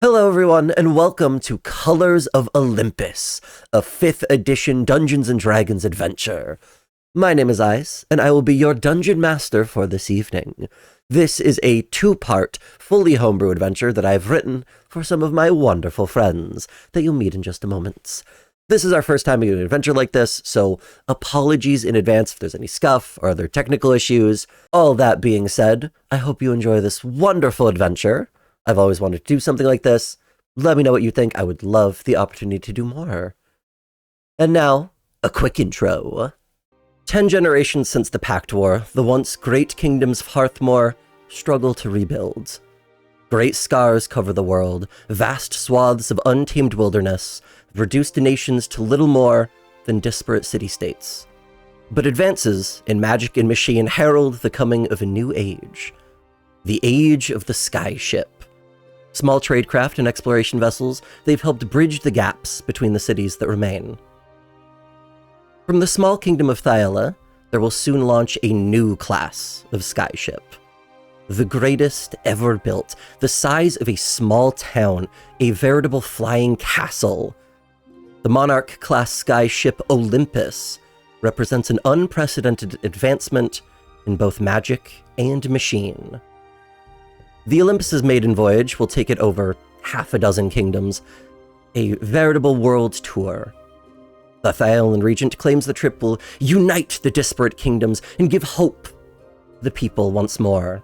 Hello everyone, and welcome to Colors of Olympus, a 5th edition Dungeons & Dragons adventure. My name is Ice, and I will be your dungeon master for this evening. This is a 2-part, fully homebrew adventure that I've written for some of my wonderful friends that you'll meet in just a moment. This is our first time doing an adventure like this, so apologies in advance if there's any scuff or other technical issues. All that being said, I hope you enjoy this wonderful adventure. I've always wanted to do something like this. Let me know what you think. I would love the opportunity to do more. And now, a quick intro. 10 generations since the Pact War, the once great kingdoms of Hearthmore struggle to rebuild. Great scars cover the world, vast swaths of untamed wilderness have reduced the nations to little more than disparate city-states. But advances in magic and machine herald the coming of a new age. The age of the skyship. Small tradecraft and exploration vessels, they've helped bridge the gaps between the cities that remain. From the small kingdom of Thyella, there will soon launch a new class of skyship. The greatest ever built, the size of a small town, a veritable flying castle. The Monarch-class skyship Olympus represents an unprecedented advancement in both magic and machine. The Olympus's maiden voyage will take it over half a dozen kingdoms, a veritable world tour. The Thyalan regent claims the trip will unite the disparate kingdoms and give hope to the people once more.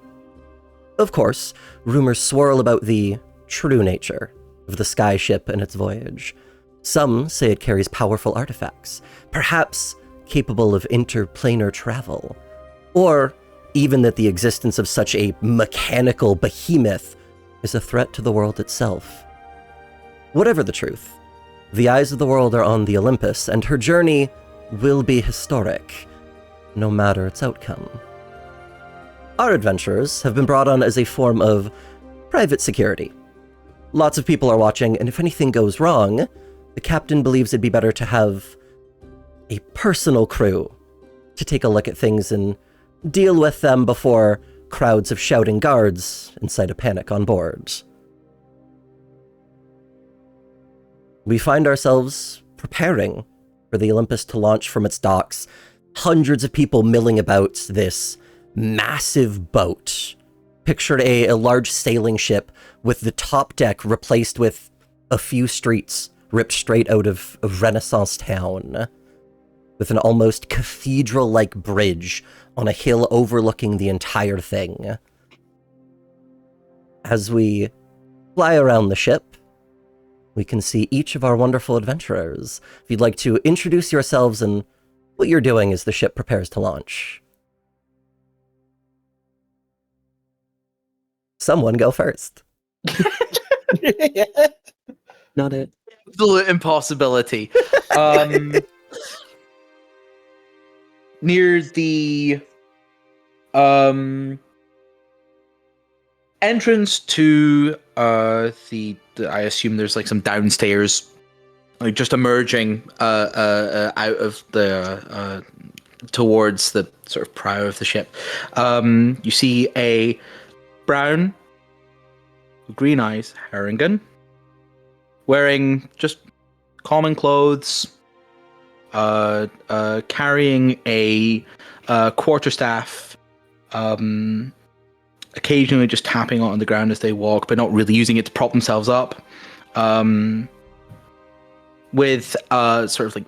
Of course, rumors swirl about the true nature of the skyship and its voyage. Some say it carries powerful artifacts, perhaps capable of interplanar travel, or even that the existence of such a mechanical behemoth is a threat to the world itself. Whatever the truth, the eyes of the world are on the Olympus, and her journey will be historic, no matter its outcome. Our adventurers have been brought on as a form of private security. Lots of people are watching, and if anything goes wrong, the captain believes it'd be better to have a personal crew to take a look at things and deal with them before crowds of shouting guards incite a panic on board. We find ourselves preparing for the Olympus to launch from its docks, hundreds of people milling about this massive boat. Picture a large sailing ship with the top deck replaced with a few streets ripped straight out of Renaissance town, with an almost cathedral-like bridge on a hill overlooking the entire thing. As we fly around the ship, we can see each of our wonderful adventurers. If you'd like to introduce yourselves and what you're doing as the ship prepares to launch. Someone go first. Not it. Absolute impossibility. Near the entrance to the I assume there's like some downstairs, like just emerging out of the towards the sort of prow of the ship. You see a brown, green eyes Harengon wearing just common clothes, carrying a quarterstaff, occasionally just tapping on the ground as they walk, but not really using it to prop themselves up. With sort of like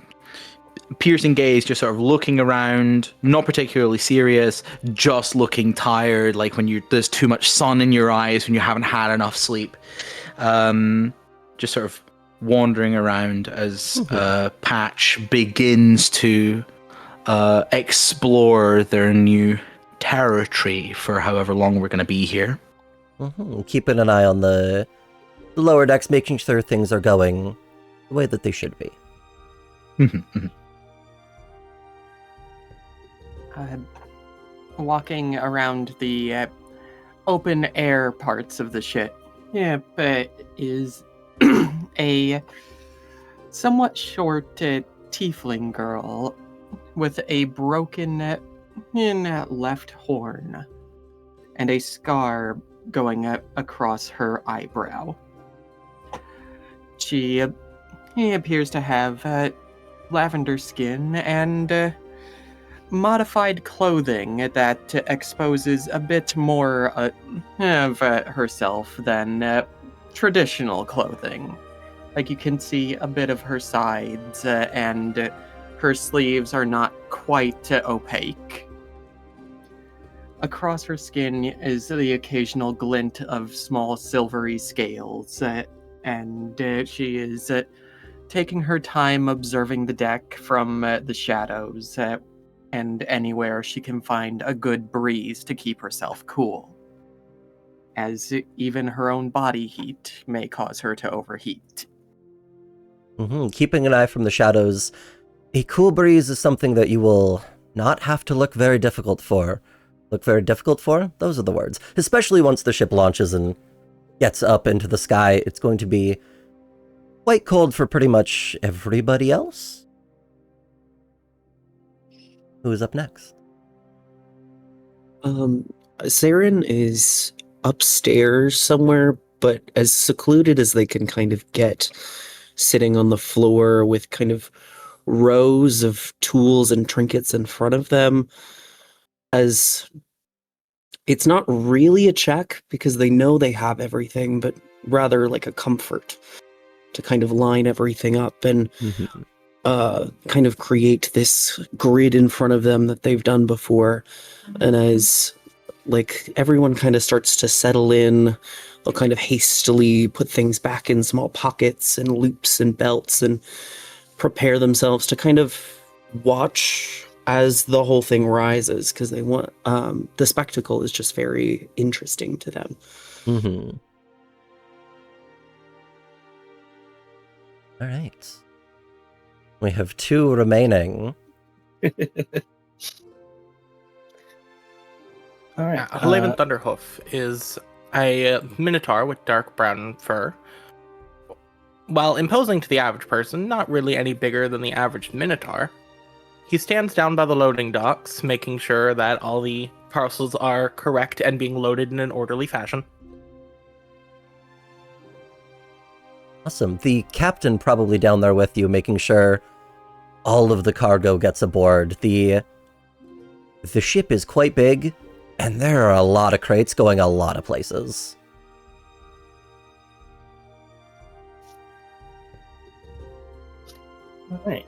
piercing gaze, just sort of looking around, not particularly serious, just looking tired, like when there's too much sun in your eyes, when you haven't had enough sleep. Just sort of wandering around as Patch begins to explore their new territory for however long we're going to be here. Keeping an eye on the lower decks, making sure things are going the way that they should be. Walking around the open air parts of the ship, is a somewhat short tiefling girl with a broken left horn. and a scar going across her eyebrow. She appears to have lavender skin and modified clothing that exposes a bit more of herself than traditional clothing. Like, you can see a bit of her sides, and her sleeves are not quite opaque. Across her skin is the occasional glint of small silvery scales, and she is taking her time observing the deck from the shadows, and anywhere she can find a good breeze to keep herself cool, as even her own body heat may cause her to overheat. Keeping an eye from the shadows, a cool breeze is something that you will not have to look very difficult for. Look very difficult for? Those are the words. Especially once the ship launches and gets up into the sky, it's going to be quite cold for pretty much everybody else. Who's up next? Saren is upstairs somewhere, but as secluded as they can kind of get, sitting on the floor with kind of rows of tools and trinkets in front of them, as it's not really a check because they know they have everything, but rather like a comfort to kind of line everything up and kind of create this grid in front of them that they've done before. And as like everyone kind of starts to settle in, they'll kind of hastily put things back in small pockets and loops and belts and prepare themselves to kind of watch as the whole thing rises, because they want the spectacle is just very interesting to them. All right. We have 2 remaining. All right. Laven Thunderhoof is a minotaur with dark brown fur. While imposing to the average person, not really any bigger than the average minotaur. He stands down by the loading docks, making sure that all the parcels are correct and being loaded in an orderly fashion. Awesome. The captain probably down there with you, making sure all of the cargo gets aboard. The ship is quite big, and there are a lot of crates going a lot of places. All right.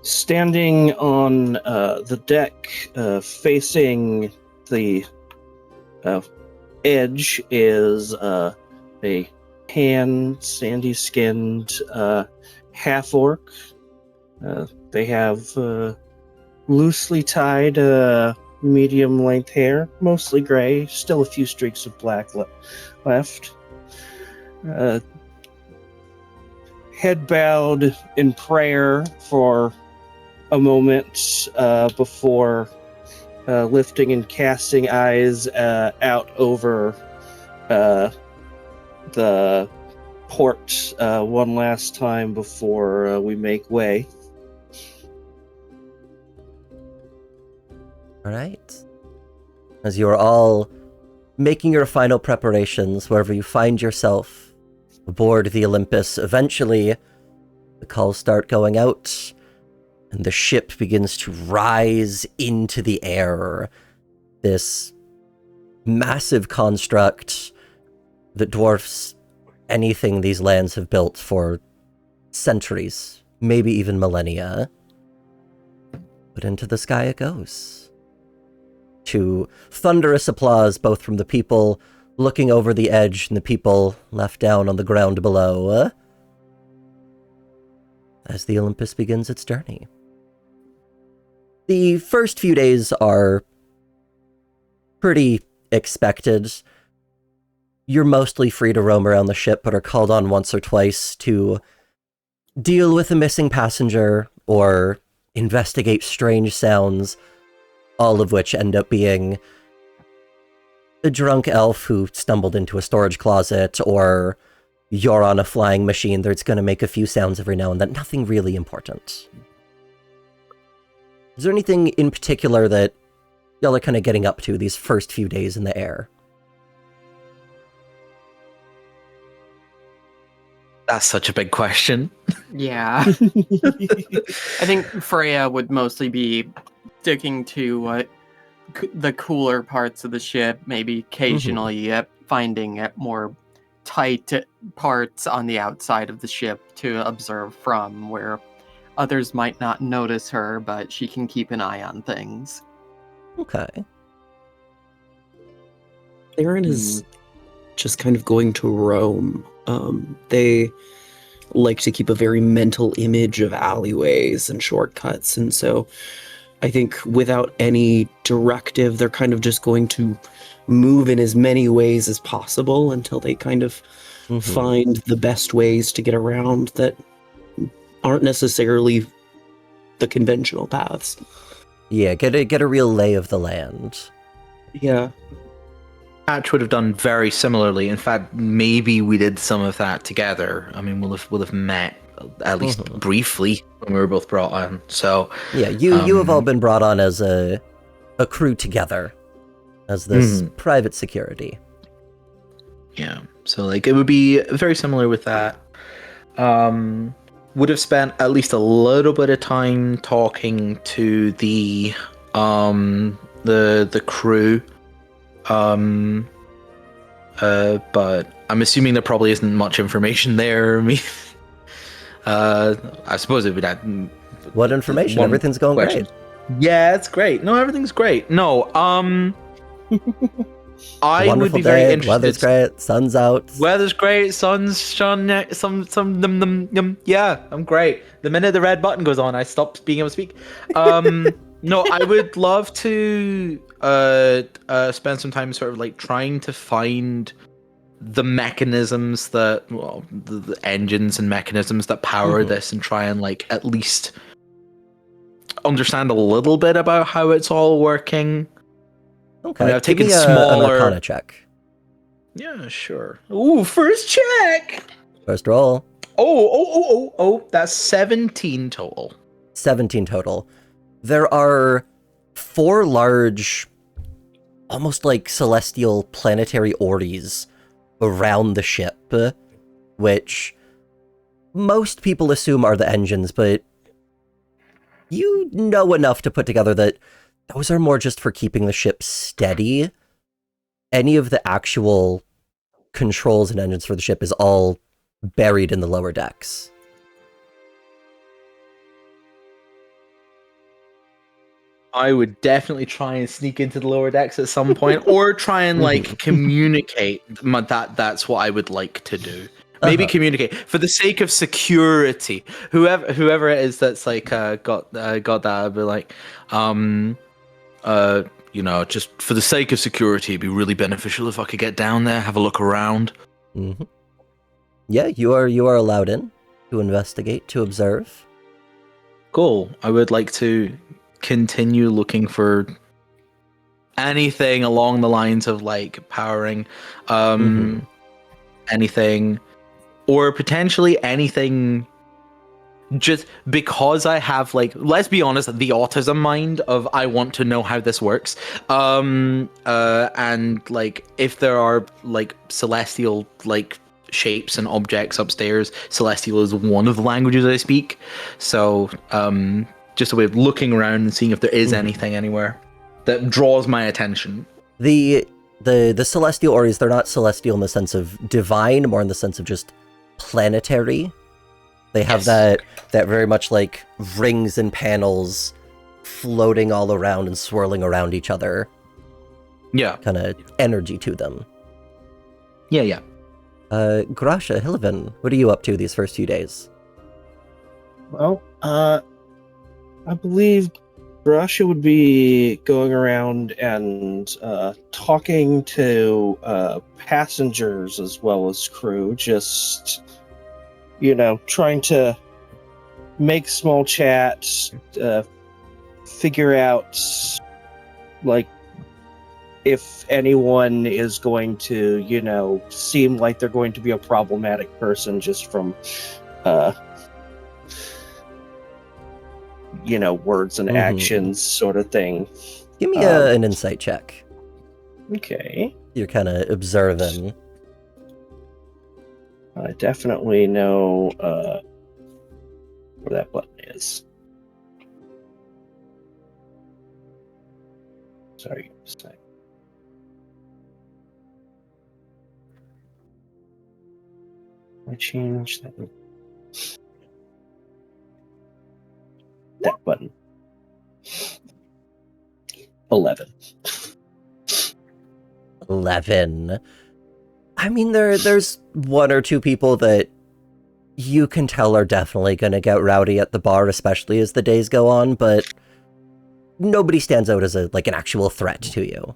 Standing on the deck, facing the edge, is a tan, sandy-skinned half-orc. They have loosely tied medium-length hair, mostly gray, still a few streaks of black left. Head bowed in prayer for a moment before lifting and casting eyes out over the port one last time before we make way. All right. As you are all making your final preparations, wherever you find yourself aboard the Olympus, eventually the calls start going out, and the ship begins to rise into the air. This massive construct that dwarfs anything these lands have built for centuries, maybe even millennia. But into the sky it goes. To thunderous applause, both from the people looking over the edge and the people left down on the ground below, as the Olympus begins its journey. The first few days are pretty expected. You're mostly free to roam around the ship, but are called on once or twice to deal with a missing passenger or investigate strange sounds, all of which end up being a drunk elf who stumbled into a storage closet, or you're on a flying machine that's going to make a few sounds every now and then. Nothing really important. Is there anything in particular that y'all are kind of getting up to these first few days in the air? That's such a big question. Yeah. I think Freya would mostly be sticking to the cooler parts of the ship, maybe occasionally finding more tight parts on the outside of the ship to observe from, where others might not notice her, but she can keep an eye on things. Okay. Aaron is just kind of going to roam. They like to keep a very mental image of alleyways and shortcuts, and so I think without any directive, they're kind of just going to move in as many ways as possible until they kind of find the best ways to get around that aren't necessarily the conventional paths. Yeah, get a real lay of the land. Yeah. Patch would have done very similarly. In fact, maybe we did some of that together. I mean, we'll have met at least briefly when we were both brought on. So yeah, you have all been brought on as a crew together, as this private security. Yeah, so like it would be very similar with that. Would have spent at least a little bit of time talking to the crew. But I'm assuming there probably isn't much information there. I mean, I suppose it would add. What information? Everything's going great. Yeah, it's great. No, everything's great. No, I Wonderful would be day, very interested. Weather's great. Sun's out. Weather's great. Sun's shone. Yeah, I'm great. The minute the red button goes on, I stop being able to speak. No, I would love to spend some time sort of like trying to find the mechanisms that, well, the engines and mechanisms that power this, and try and like at least understand a little bit about how it's all working. Okay, I mean, I've taken give me smaller. an Arcana check. Yeah, sure. Ooh, first check. First roll. Oh, that's 17 total. 17 total. There are 4 large, almost like celestial planetary orreys around the ship, which most people assume are the engines, but you know enough to put together that those are more just for keeping the ship steady. Any of the actual controls and engines for the ship is all buried in the lower decks. I would definitely try and sneak into the lower decks at some point, or try and like communicate. That's what I would like to do. Maybe communicate for the sake of security. Whoever it is that's like got that, I'd be like, you know, just for the sake of security, it'd be really beneficial if I could get down there, have a look around. Yeah, you are allowed in to investigate, to observe. Cool. I would like to continue looking for anything along the lines of like powering anything, or potentially anything, just because I have, like, let's be honest, the autism mind of I want to know how this works, and like if there are like celestial like shapes and objects upstairs, celestial is one of the languages I speak, so just a way of looking around and seeing if there is anything anywhere that draws my attention. The celestial orreys, they're not celestial in the sense of divine, more in the sense of just planetary. They have that very much like rings and panels floating all around and swirling around each other. Yeah. Kind of energy to them. Yeah. Grasha, Hillivan, what are you up to these first few days? Well, I believe Grasha would be going around and talking to passengers as well as crew, just, you know, trying to make small chats, figure out, like, if anyone is going to, you know, seem like they're going to be a problematic person just from, you know, words and actions sort of thing. Give me an insight check. Okay. You're kind of observing. I definitely know where that button is. Sorry, just a sec. I changed that. That button. 11. 11. I mean, there's one or two people that you can tell are definitely going to get rowdy at the bar, especially as the days go on, but nobody stands out as an actual threat to you.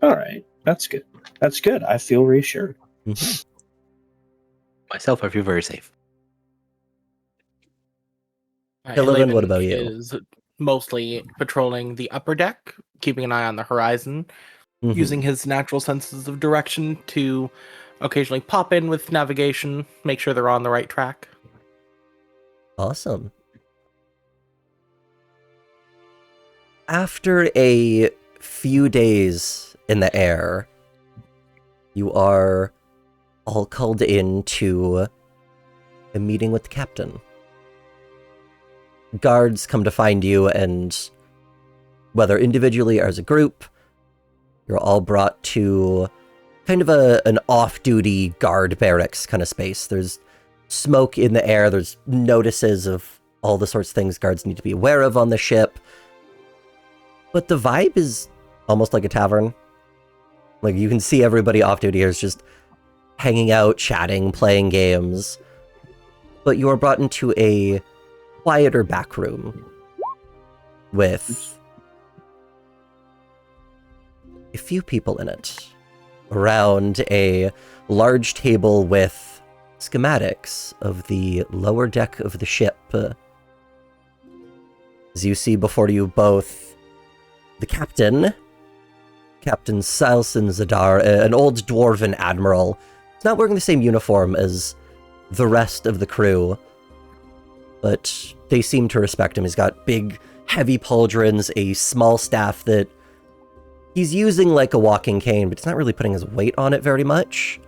All right, that's good. That's good. I feel reassured. Mhm. Myself, I feel very safe. Hillivan, what about you? Is mostly patrolling the upper deck, keeping an eye on the horizon, Mhm. using his natural senses of direction to occasionally pop in with navigation, make sure they're on the right track. Awesome. After a few days in the air, you are all called in to a meeting with the captain. Guards come to find you, and whether individually or as a group, you're all brought to kind of an off-duty guard barracks kind of space. There's smoke in the air, there's notices of all the sorts of things guards need to be aware of on the ship. But the vibe is almost like a tavern. Like, you can see everybody off-duty here is just hanging out, chatting, playing games. But you are brought into a quieter back room with a few people in it around a large table with schematics of the lower deck of the ship. As you see before you both the captain, Captain Silson Zadar, an old dwarven admiral. He's not wearing the same uniform as the rest of the crew, but they seem to respect him. He's got big, heavy pauldrons, a small staff that he's using like a walking cane, but he's not really putting his weight on it very much.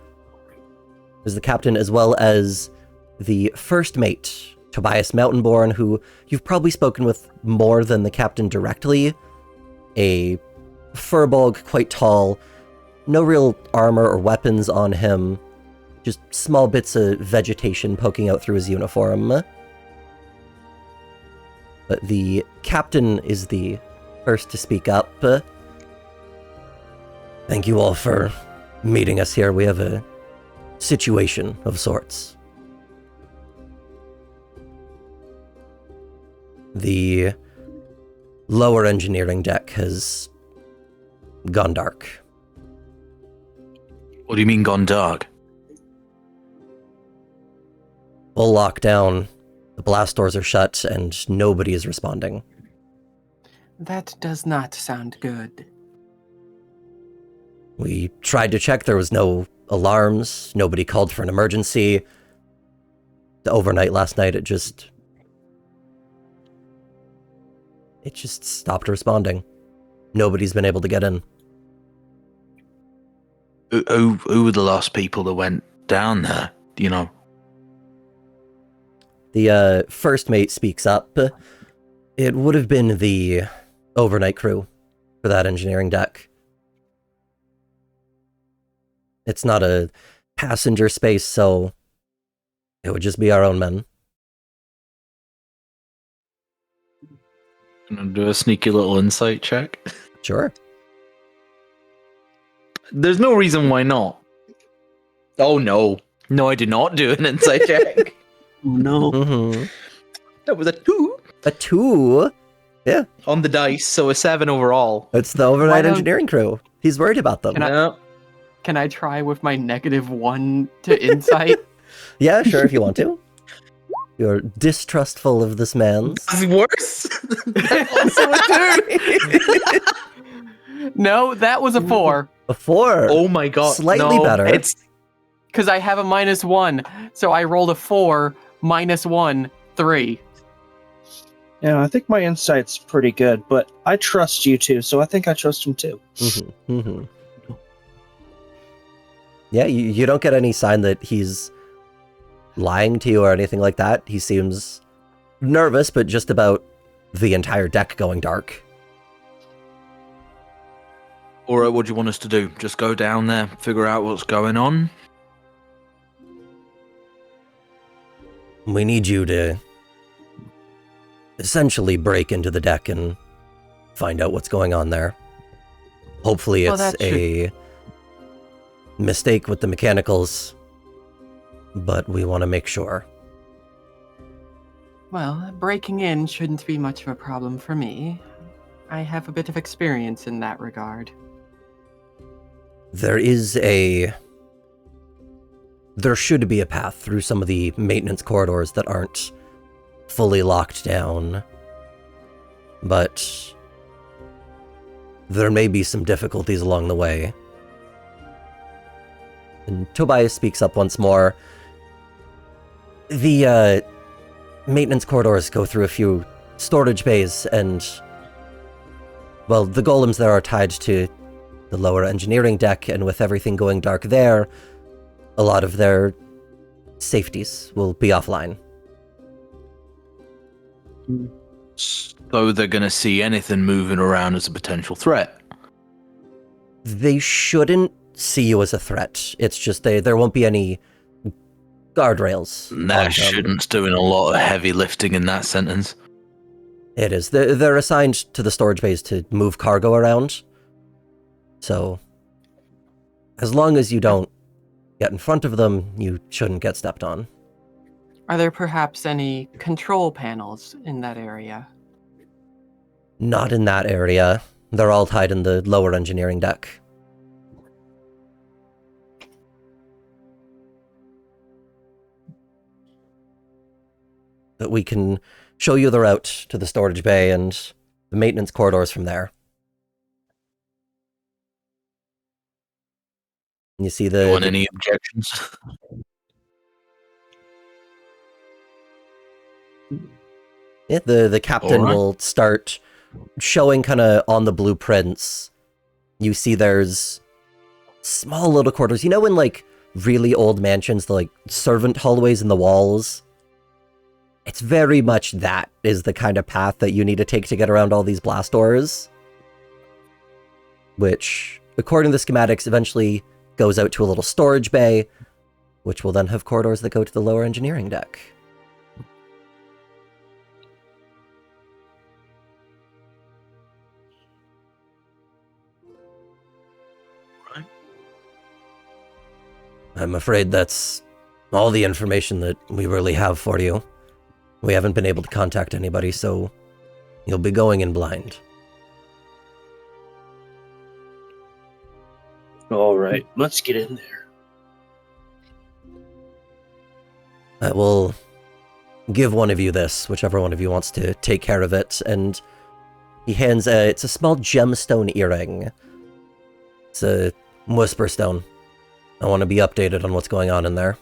There's the captain, as well as the first mate, Tobias Mountainborn, who you've probably spoken with more than the captain directly. A furbolg, quite tall, no real armor or weapons on him, just small bits of vegetation poking out through his uniform. But the captain is the first to speak up. Thank you all for meeting us here. We have a situation of sorts. The lower engineering deck has gone dark. What do you mean gone dark? Full lockdown. The blast doors are shut and nobody is responding. That does not sound good. We tried to check, there was no alarms, nobody called for an emergency. The overnight last night, it just stopped responding. Nobody's been able to get in. Who were the last people that went down there? Do you know? The first mate speaks up. It would have been the overnight crew for that engineering deck. It's not a passenger space, so it would just be our own men. Gonna do a sneaky little insight check. Sure. There's no reason why not. Oh no. No, I did not do an insight check. Oh no. Mm-hmm. That was a 2 A 2? Yeah. on the dice, so a 7 overall. It's the overnight don't- engineering crew. He's worried about them. Can I- No. Can I try with my -1 to insight? Yeah, sure, if you want to. You're distrustful of this man's. That's worse. Also a 2. No, that was a 4. A 4. Oh my god. Slightly no, better. It's Because I have a -1. So I rolled a 4, -1, 3. Yeah, I think my insight's pretty good, but I trust you two, so I think I trust him too. Yeah, you don't get any sign that he's lying to you or anything like that. He seems nervous, but just about the entire deck going dark. Alright, what do you want us to do? Just go down there, figure out what's going on? We need you to essentially break into the deck and find out what's going on there. Hopefully it's a mistake with the mechanicals, but we want to make sure. Well, breaking in shouldn't be much of a problem for me. I have a bit of experience in that regard. There should be a path through some of the maintenance corridors that aren't fully locked down, but there may be some difficulties along the way. And Tobias speaks up once more. The maintenance corridors go through a few storage bays, and, well, the golems there are tied to the lower engineering deck, and with everything going dark there, a lot of their safeties will be offline. So they're gonna see anything moving around as a potential threat? They shouldn't see you as a threat. It's just there won't be any guardrails. That shouldn't doing a lot of heavy lifting in that sentence. It is. They're assigned to the storage bays to move cargo around. So, as long as you don't get in front of them, you shouldn't get stepped on. Are there perhaps any control panels in that area? Not in that area. They're all tied in the lower engineering deck. But we can show you the route to the storage bay and the maintenance corridors from there. You see the... Want any objections? Yeah, the captain will start showing kind of on the blueprints. You see there's small little quarters. You know in like really old mansions, the like servant hallways in the walls? It's very much that is the kind of path that you need to take to get around all these blast doors. Which, according to the schematics, eventually goes out to a little storage bay, which will then have corridors that go to the lower engineering deck. Right. I'm afraid that's all the information that we really have for you. We haven't been able to contact anybody, so you'll be going in blind. All right, let's get in there. I will give one of you this, whichever one of you wants to take care of it, and he hands it's a small gemstone earring. It's a whisper stone. I want to be updated on what's going on in there.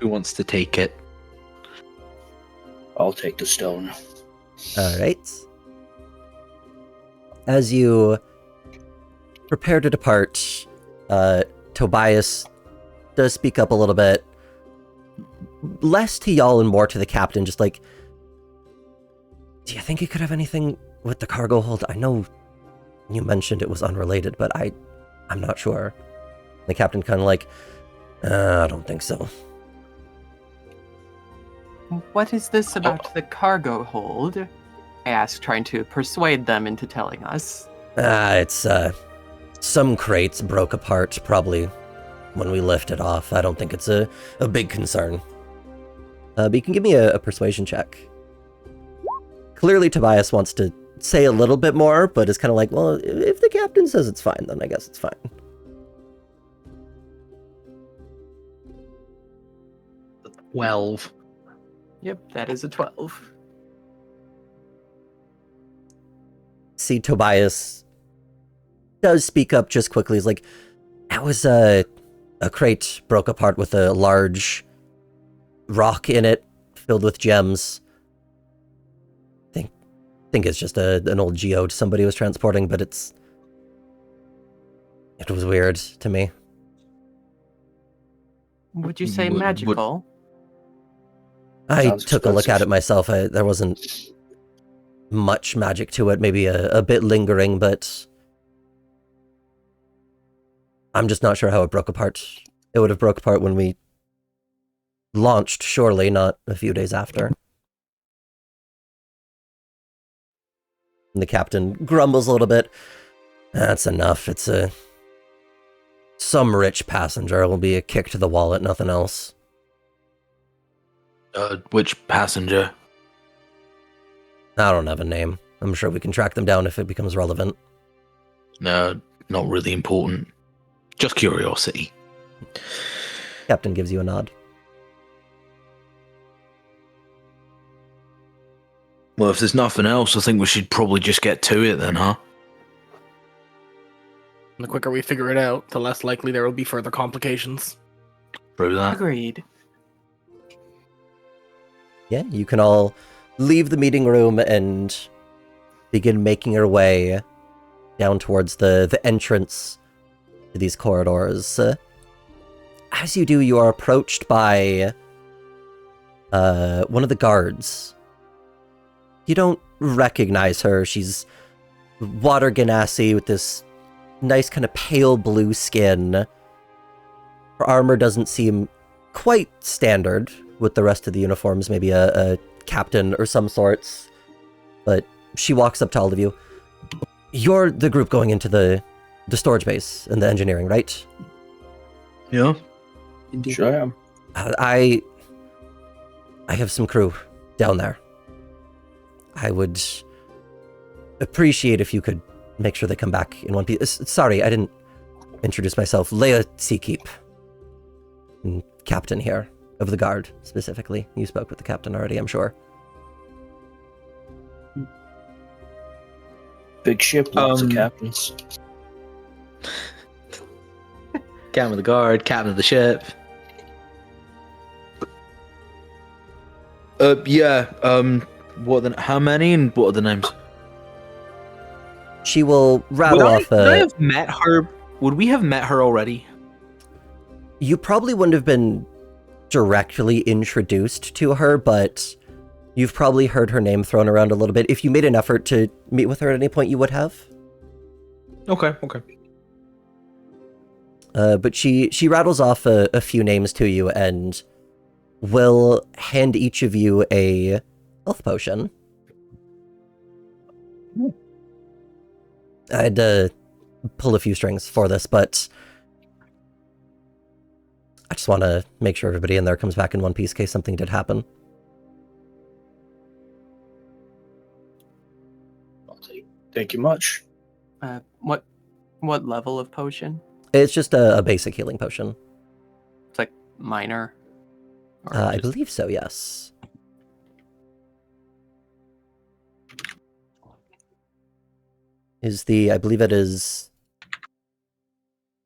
Who wants to take it? I'll take the stone. Alright. As you prepare to depart, Tobias does speak up a little bit. Less to y'all and more to the captain, just like, do you think you could have anything with the cargo hold? I know you mentioned it was unrelated, but I'm not sure. The captain kind of like, I don't think so. What is this about the cargo hold? I asked, trying to persuade them into telling us. It's, some crates broke apart, probably when we lifted off. I don't think it's a big concern. But you can give me a persuasion check. Clearly Tobias wants to say a little bit more, but is kind of like, well, if the captain says it's fine, then I guess it's fine. $12. Yep, that is a 12. See, Tobias does speak up just quickly. He's like, that was a crate broke apart with a large rock in it, filled with gems. Think it's just an old geode somebody was transporting, but it was weird to me. Would you say magical? I Sounds took a look at expensive. it myself. There wasn't much magic to it, maybe a bit lingering, but I'm just not sure how it broke apart. It would have broke apart when we launched, surely, not a few days after. And the captain grumbles a little bit. That's enough. It's some rich passenger will be a kick to the wallet, nothing else. Which passenger? I don't have a name. I'm sure we can track them down if it becomes relevant. No, not really important. Just curiosity. Captain gives you a nod. Well, if there's nothing else, I think we should probably just get to it then, huh? The quicker we figure it out, the less likely there will be further complications. Through that. Agreed. Yeah, you can all leave the meeting room and begin making your way down towards the entrance to these corridors. As you do, you are approached by one of the guards. You don't recognize her. She's water ganassi with this nice kind of pale blue skin. Her armor doesn't seem quite standard with the rest of the uniforms, maybe a captain or some sorts. But she walks up to all of you. You're the group going into the storage base and the engineering, right? Yeah. Indeed. Sure am. I have some crew down there. I would appreciate if you could make sure they come back in one piece. Sorry, I didn't introduce myself. Leia Seakeep. Captain here, of the guard, specifically. You spoke with the captain already, I'm sure. Big ship, lots of captains. Captain of the guard, captain of the ship. How many and what are the names? She will rattle off Would I have met her? Would we have met her already? You probably wouldn't have been directly introduced to her, but you've probably heard her name thrown around a little bit. If you made an effort to meet with her at any point, you would have. Okay. But she rattles off a few names to you and will hand each of you a health potion. I had to pull a few strings for this, but I just want to make sure everybody in there comes back in one piece in case something did happen. Thank you much. What level of potion? It's just a basic healing potion. It's like minor. Or I just- believe so, yes. I believe it is...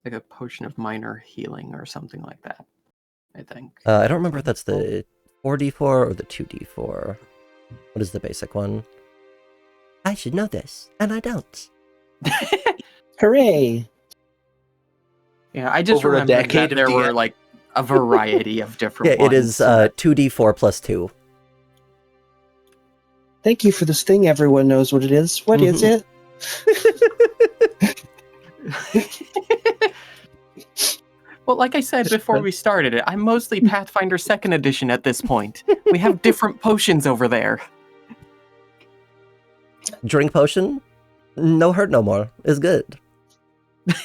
like a potion of minor healing or something like that, I think. I don't remember if that's the 4d4 or the 2d4. What is the basic one? I should know this, and I don't. Hooray! Yeah, I just Over a remember decade that of there were DM. like a variety of different Yeah, ones. it is 2d4 plus 2. Thank you for this thing. Everyone knows what it is. What is it? Well, like I said before we started it, I'm mostly Pathfinder 2nd Edition at this point. We have different potions over there. Drink potion? No hurt, no more. Is good.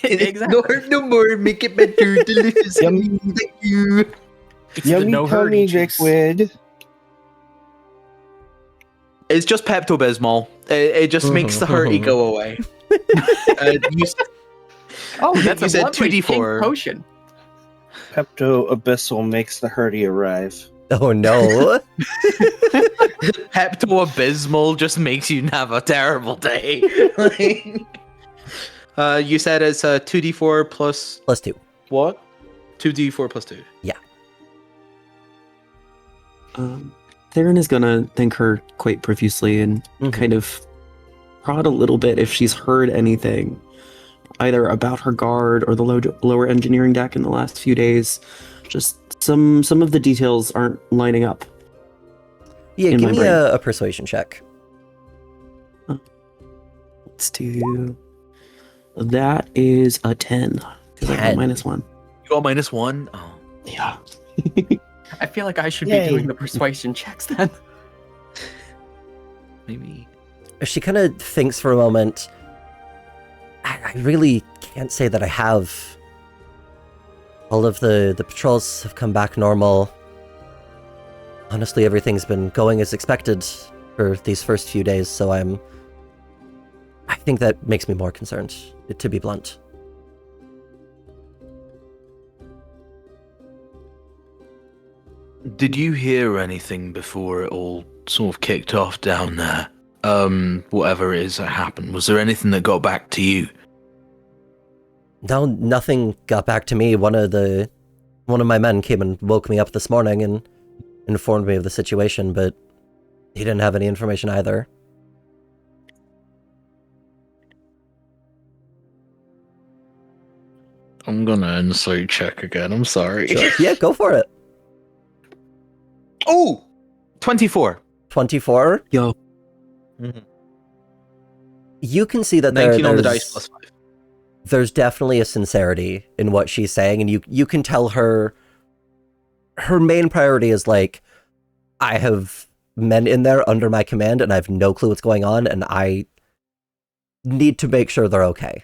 Exactly. No hurt, no more. Make it better. Delicious. Yum. Thank you. It's the Yummy no tummy hurting juice. liquid. It's just Pepto-Bismol. It just makes the hurty go away. Oh, that's You a said lovely 2d4. pink potion. Pepto Abyssal makes the hurdy arrive. Oh no. Pepto-Abysmal just makes you have a terrible day. You said it's 2d4 plus plus 2. what? 2d4 plus 2. Yeah. Theron is gonna thank her quite profusely and kind of prod a little bit if she's heard anything, either about her guard or the lower engineering deck in the last few days. Just some of the details aren't lining up. Yeah, give me a persuasion check. Let's do... That is a 10. Because I got -1. You got -1? Oh. Yeah. I feel like I should be doing the persuasion checks then. Maybe. She kind of thinks for a moment. I really can't say that I have. All of the patrols have come back normal. Honestly, everything's been going as expected for these first few days, so I think that makes me more concerned, to be blunt. Did you hear anything before it all sort of kicked off down there? Whatever it is that happened, was there anything that got back to you? No, nothing got back to me. One of my men came and woke me up this morning and informed me of the situation, but he didn't have any information either. I'm gonna insight check again, I'm sorry. Sure. Yeah, go for it. Oh! 24. 24? Yo. Mm-hmm. You can see that 19 on the dice plus 5. There's definitely a sincerity in what she's saying, and you can tell her main priority is like, I have men in there under my command, and I have no clue what's going on, and I need to make sure they're okay.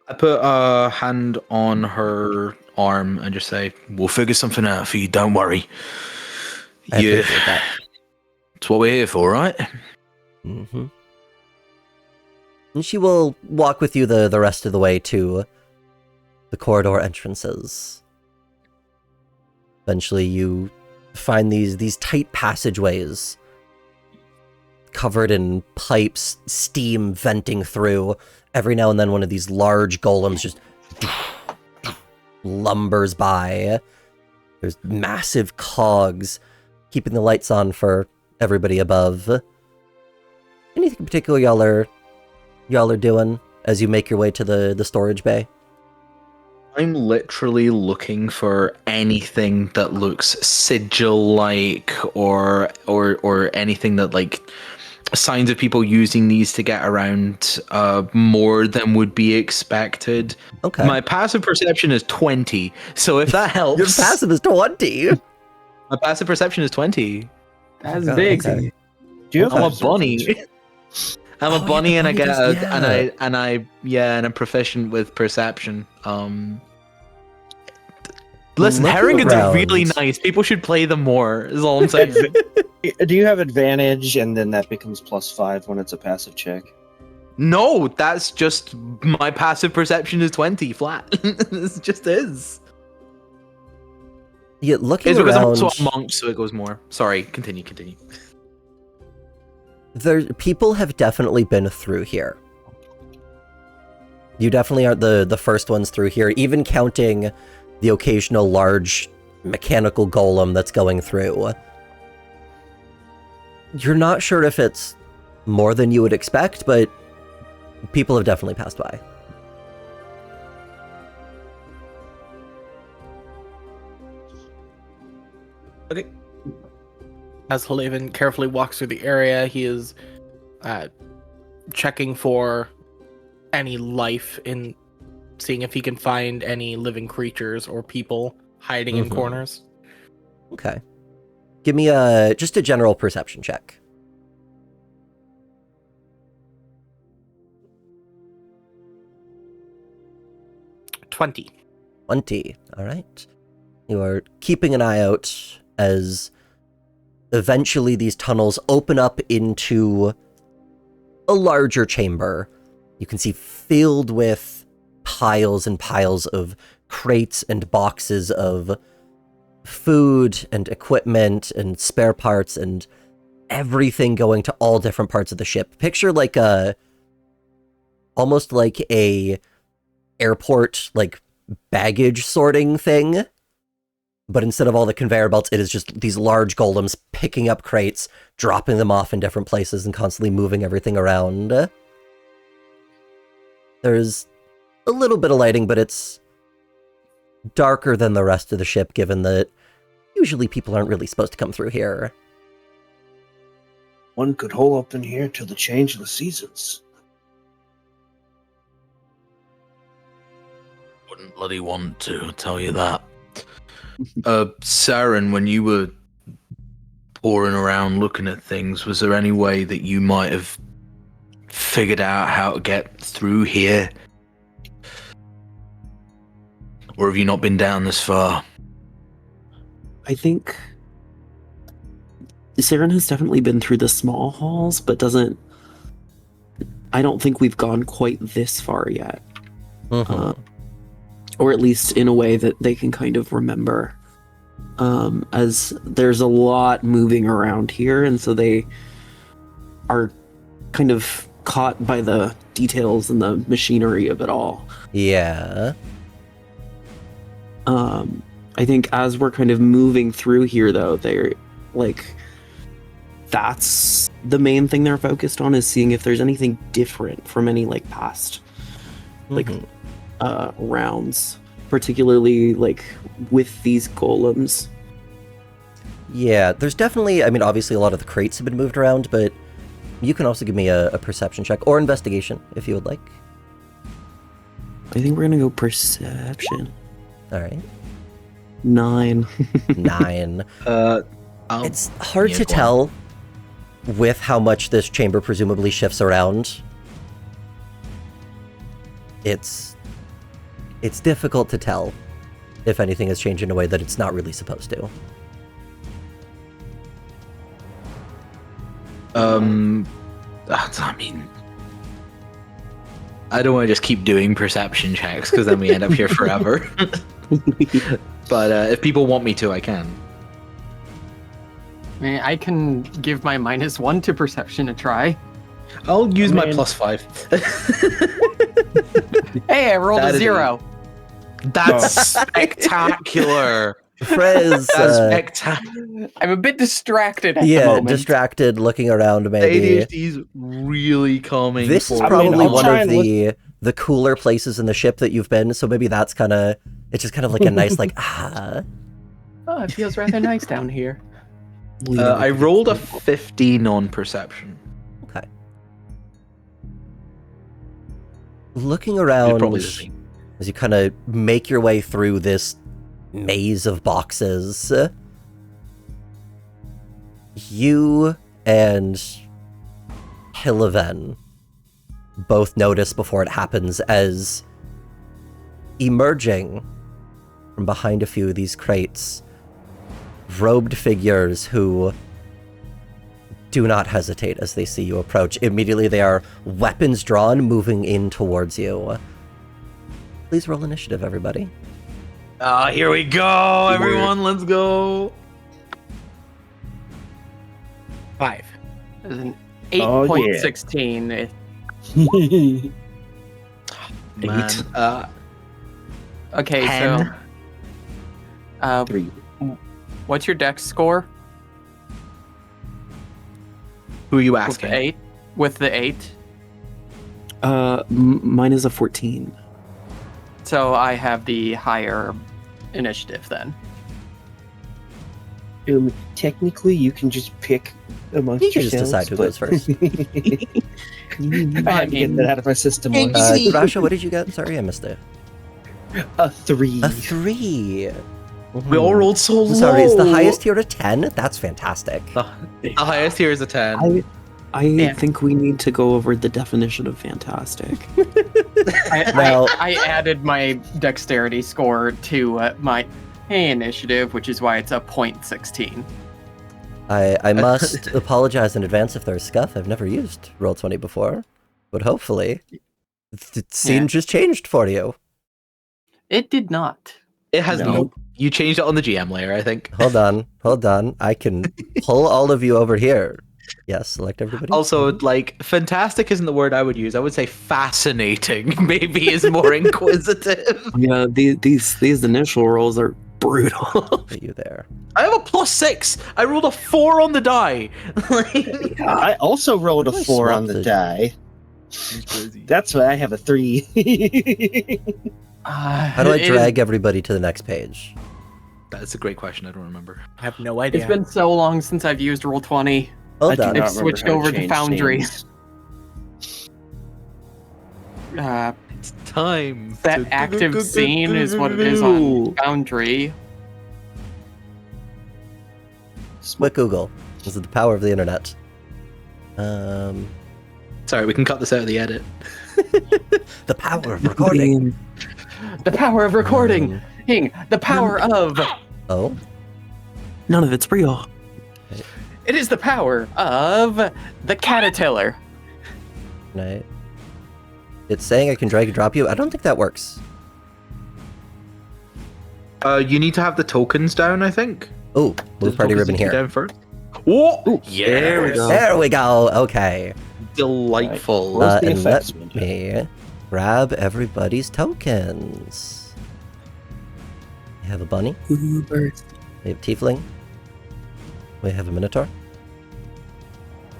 I put a hand on her arm and just say, we'll figure something out for you, don't worry. I appreciate that. It's what we're here for, right? Mm-hmm. And she will walk with you the rest of the way to the corridor entrances. Eventually you find these tight passageways covered in pipes, steam venting through. Every now and then one of these large golems just lumbers by. There's massive cogs keeping the lights on for everybody above. Anything in particular y'all are doing as you make your way to the storage bay? I'm literally looking for anything that looks sigil-like or anything that like signs of people using these to get around more than would be expected. Okay. My passive perception is 20, so if that helps. Your passive is 20? My passive perception is 20. That's big. Okay. Do you have I'm a passive bunny. perception? I'm a bunny and I get bunny and I'm proficient with perception. Listen, Looking Harringans are around. really nice. People should play them more, is all I'm saying. Do you have advantage, and then that becomes +5 when it's a passive check? No, that's just my passive perception is 20 flat. It just is. Yeah, looking It's because I'm around, also a monk, so it goes more. Sorry, continue. people have definitely been through here. You definitely aren't the first ones through here, even counting the occasional large mechanical golem that's going through. You're not sure if it's more than you would expect, but people have definitely passed by. Okay. As Halaven carefully walks through the area, he is checking for any life in seeing if he can find any living creatures or people hiding in corners. Okay. Give me just a general perception check. 20. 20. All right. You are keeping an eye out as eventually these tunnels open up into a larger chamber. You can see filled with piles and piles of crates and boxes of food and equipment and spare parts and everything going to all different parts of the ship. Picture like almost like a airport like baggage sorting thing, But instead of all the conveyor belts, it is just these large golems picking up crates, dropping them off in different places, and constantly moving everything around. There's a little bit of lighting, but it's darker than the rest of the ship, given that usually people aren't really supposed to come through here. One could hole up in here till the change of the seasons. Wouldn't bloody want to, I'll tell you that. Saren, when you were pouring around looking at things, was there any way that you might have figured out how to get through here? Or have you not been down this far? I think Saren has definitely been through the small halls, but I don't think we've gone quite this far yet. Or at least in a way that they can kind of remember. As there's a lot moving around here, and so they are kind of caught by the details and the machinery of it all. Yeah. I think as we're kind of moving through here, though, they're like, that's the main thing they're focused on, is seeing if there's anything different from any like past rounds, particularly like with these golems. Yeah, there's definitely, I mean, obviously a lot of the crates have been moved around, but you can also give me a perception check or investigation if you would like. I think we're gonna go perception. All right. 9. 9. It's hard to tell with how much this chamber presumably shifts around. It's difficult to tell if anything has changed in a way that it's not really supposed to. I mean, I don't want to just keep doing perception checks because then we end up here forever. But if people want me to, I can. I mean, I can give my -1 to perception a try. I'll use my +5. Hey, I rolled a That'd 0. That's spectacular. Frez, That's spectacular. I'm a bit distracted at the yeah, moment. distracted, looking around The maybe. ADHD's really calming. This is for- probably I'll one try of and the cooler places in the ship that you've been, so maybe that's kind of, it's just kind of like a nice, like, ah. Oh, it feels rather nice down here. I rolled a 15 on perception. Okay. Looking It's around, probably the same. as you kind of make your way through this maze of boxes, you and Hillaven both notice before it happens as emerging from behind a few of these crates, robed figures who do not hesitate as they see you approach. Immediately they are weapons drawn, moving in towards you. Please roll initiative, everybody. Here we go, everyone. Let's go. 5. There's an Oh, yeah. 8.16. Man. Okay, 10. so 3. what's your dex score? Who are you With asking? the 8? With the 8? Mine is a 14. So I have the higher initiative then. Technically, you can just pick amongst You can just yourselves, decide who goes first. I had to get that out of my system once. Rasha, what did you get? Sorry, I missed it. A 3. A 3. We all rolled so low. Sorry, is the highest here a 10? That's fantastic. The highest here is a 10. I think we need to go over the definition of fantastic. Now- I added my dexterity score to my initiative, which is why it's a 0.16. I must apologize in advance if there's scuff. I've never used Roll20 before, but hopefully the scene just changed for you. It did not. It has No. no. You changed it on the GM layer, I think. Hold on. I can pull all of you over here. Yes, select everybody. Also, like, fantastic isn't the word I would use. I would say fascinating. Maybe is more inquisitive. Yeah, these initial rolls are brutal. Get you there. I have a +6. I rolled a 4 on the die. I also rolled a How do I 4 swap on the the- die. That's why I have a 3. How do I drag everybody to the next page? That's a great question. I don't remember. I have no idea. It's been so long since I've used Roll20. Hold on. I've switched over to Foundry. It's time. That active scene is what it is on Foundry. Quick Google. This is the power of the internet. Sorry, we can cut this out of the edit. The power of recording. The power of recording. The power of. Oh, None of it's real. It is the power of the caterpillar. right. It's saying I can drag and drop you. I don't think that works. You need to have the tokens down, I think. Oh, move party ribbon here. Down first. Oh, There we go. There we go. Okay. Delightful. What's the And effects let window? me grab everybody's tokens. We have a bunny. Ooh, birds. We have tiefling. We have a minotaur.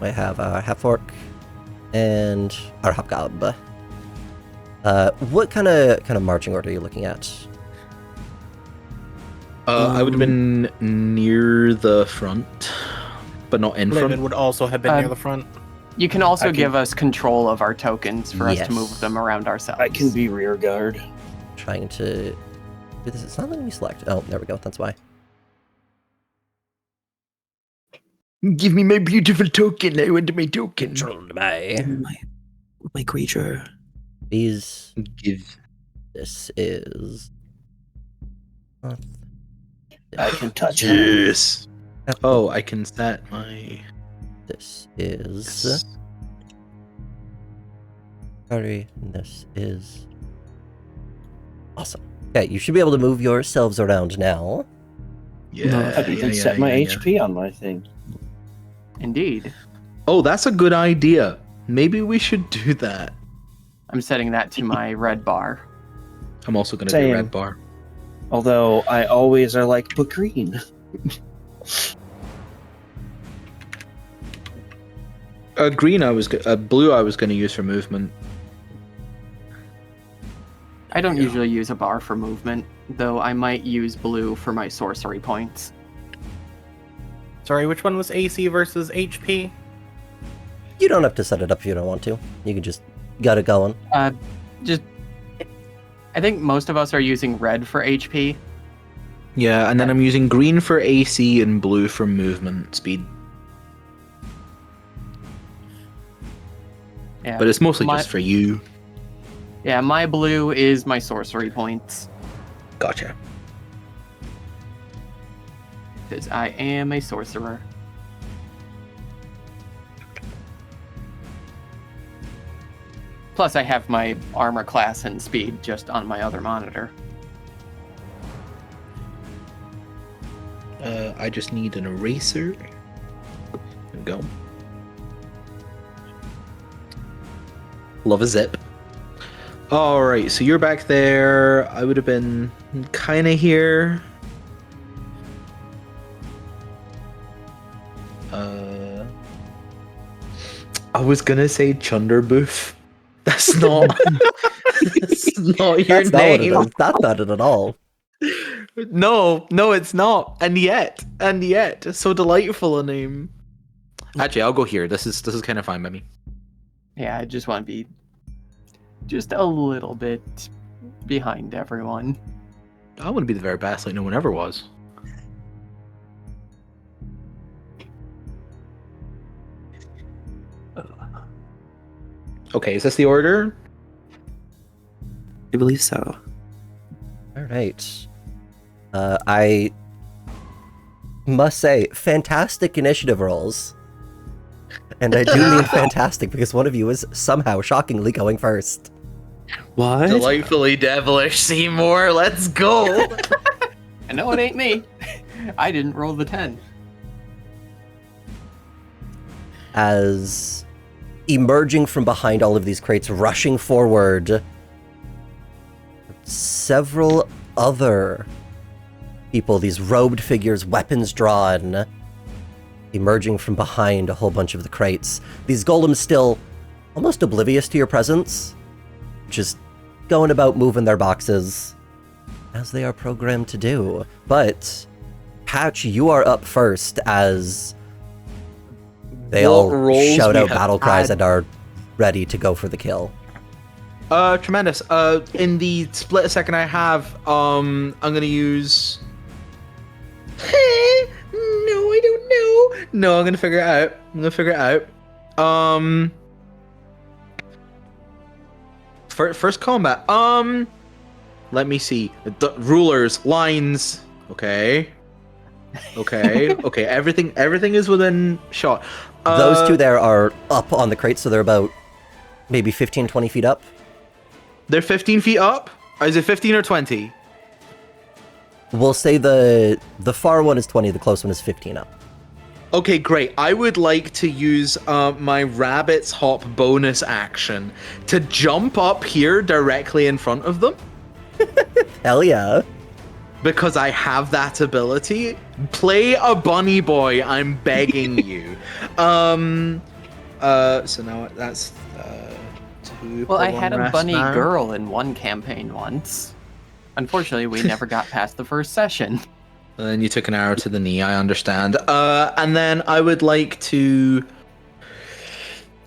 We have a half orc, and our hobgoblin. What kind of marching order are you looking at? I would have been near the front, but not in Raven front. would also have been near the front. You can also I can- give us control of our tokens for us Yes. to move them around ourselves. I can be rear guard. Trying to do this. It's not letting me select. Oh, there we go. That's why. Give me my beautiful token. I want my token. Controlled by My creature. these. Give. This is. I can touch it. Yes. Oh, I can set my. This is. Sorry, and this is. Awesome. Okay, you should be able to move yourselves around now. Yeah. I've even set my HP on my thing. Indeed. Oh, that's a good idea. Maybe we should do that. I'm setting that to my red bar. I'm also going to do Same. red bar. Although I always are like, but green. Green, blue. I was going to use for movement. I don't usually use a bar for movement, though I might use blue for my sorcery points. Sorry, which one was AC versus HP? You don't have to set it up if you don't want to. You can just get it going. I think most of us are using red for HP. Yeah, and then I'm using green for AC and blue for movement speed. Yeah, But it's mostly my- just for you. Yeah, my blue is my sorcery points, Gotcha. because I am a sorcerer. Plus, I have my armor class and speed just on my other monitor. I just need an eraser. There we go. Love a zip. Alright, so you're back there. I would have been kind of here. I was gonna say Chunderbooth. That's not. That's not your That's not what it name. is. That's not it at all. No, it's not. And yet, so delightful a name. Actually, I'll go here. This is kind of fine by me. Yeah, I just want to be just a little bit behind everyone. I want to be the very best, like no one ever was. Okay, is this the order? I believe so. All right. I must say, fantastic initiative rolls. And I do mean fantastic because one of you is somehow shockingly going first. What? Delightfully devilish, Seymour. Let's go. I know it ain't me. I didn't roll the 10. As emerging from behind all of these crates, rushing forward, several other people, these robed figures, weapons drawn, emerging from behind a whole bunch of the crates. These golems still almost oblivious to your presence, just going about moving their boxes as they are programmed to do. But Patch, you are up first as they all shout out battle cries and are ready to go for the kill. Tremendous. In the split second I have, I'm gonna use. No, I don't know. No, I'm gonna figure it out. First combat. Let me see. Rulers, lines. Okay. Everything is within shot. Those two there are up on the crate, so they're about maybe 15, 20 feet up. They're 15 feet up? Or is it 15 or 20? We'll say the far one is 20, the close one is 15 up. Okay, great. I would like to use my Rabbit's Hop bonus action to jump up here directly in front of them. Hell yeah. Because I have that ability. Play a bunny boy, I'm begging you. So now that's 2. Well, I had a bunny girl in one campaign once. Unfortunately, we never got past the first session. And then you took an arrow to the knee, I understand. And then I would like to...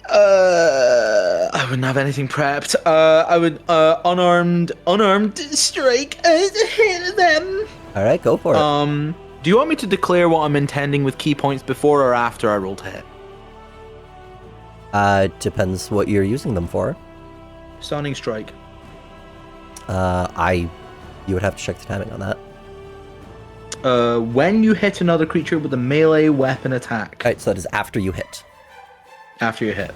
I wouldn't have anything prepped. I would unarmed strike them. Alright, go for it. Do you want me to declare what I'm intending with key points before or after I roll to hit? Depends what you're using them for. Stunning strike. You would have to check the timing on that. When you hit another creature with a melee weapon attack. Alright, so that is after you hit. After you hit.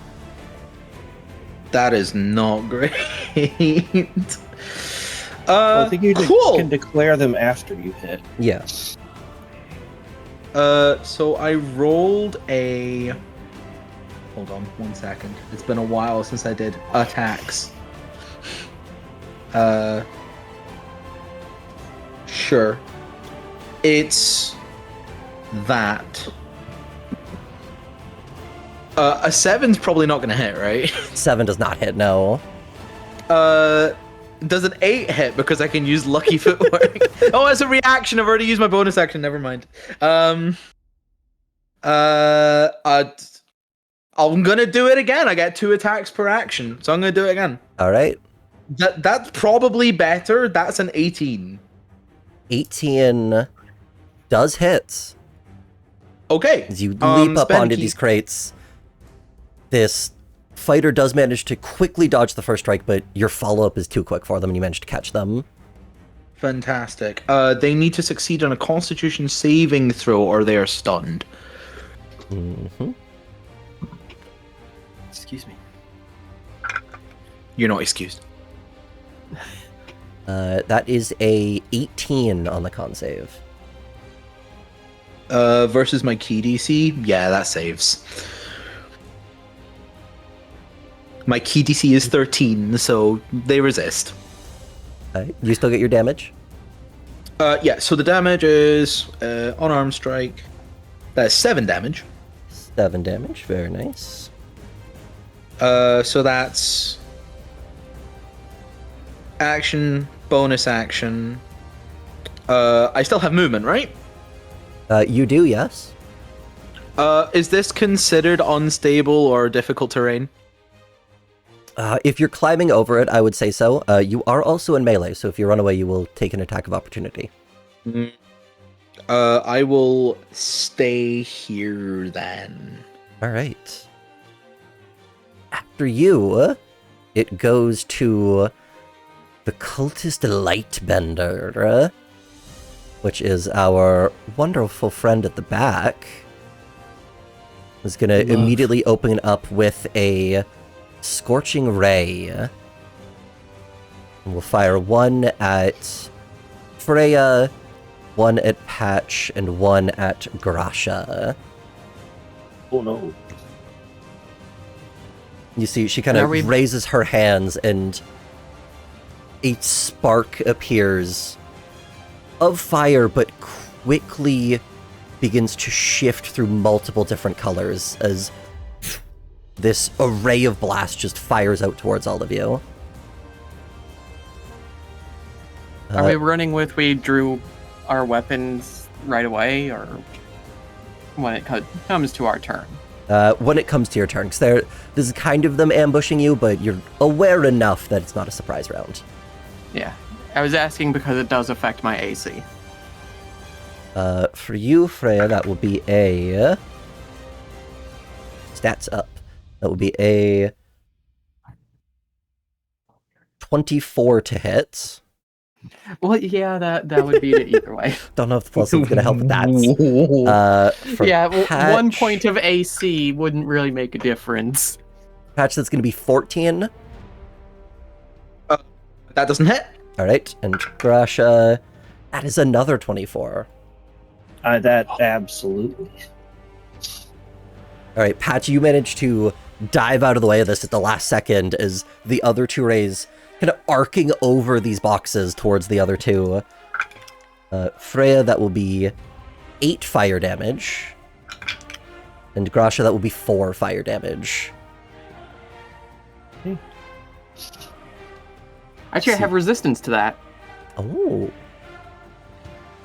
That is not great. I think you cool. can declare them after you hit. Yeah. So I rolled a... Hold on 1 second. It's been a while since I did attacks. Sure. It's that. A 7's probably not gonna hit, right? 7 does not hit, no. Does an 8 hit because I can use lucky footwork? Oh, it's a reaction. I've already used my bonus action. Never mind. I'm gonna do it again. I get 2 attacks per action, so I'm gonna do it again. All right. That's probably better. That's an 18. 18 does hit. Okay. As you leap up onto these crates, this fighter does manage to quickly dodge the first strike, but your follow-up is too quick for them, and you manage to catch them. Fantastic. They need to succeed on a Constitution saving throw, or they are stunned. Mm-hmm. Excuse me. You're not excused. That is a 18 on the con save. Versus my key DC? Yeah, that saves. My key DC is 13, so they resist. You still get your damage? Yeah, so the damage is unarmed strike. That's 7 damage. 7 damage, very nice. So that's action, bonus action. I still have movement, right? You do, yes. Is this considered unstable or difficult terrain? If you're climbing over it, I would say so. You are also in melee, so if you run away, you will take an attack of opportunity. I will stay here then. All right. After you, it goes to the Cultist Lightbender, which is our wonderful friend at the back. Is going to immediately open up with a Scorching Ray. And we'll fire 1 at Freya, 1 at Patch, and 1 at Grasha. Oh no. You see, she kind of raises her hands, and a spark appears of fire, but quickly begins to shift through multiple different colors as this array of blasts just fires out towards all of you. Are we running with we drew our weapons right away, or when it comes to our turn? When it comes to your turn, because this is kind of them ambushing you, but you're aware enough that it's not a surprise round. Yeah. I was asking because it does affect my AC. For you, Freya, that will be a... Stats up. That will be a 24 to hit. Well, yeah, that would beat it either way. Don't know if the plus is going to help with that. For Yeah, well, Patch, 1 point of AC wouldn't really make a difference. Patch, that's going to be 14. That doesn't hit. All right, and Grasha, that is another 24. That absolutely. All right, Patch, you managed to dive out of the way of this at the last second as the other two rays kind of arcing over these boxes towards the other two. Freya, that will be 8 fire damage. And Grasha, that will be 4 fire damage. Actually, I have resistance to that. Oh.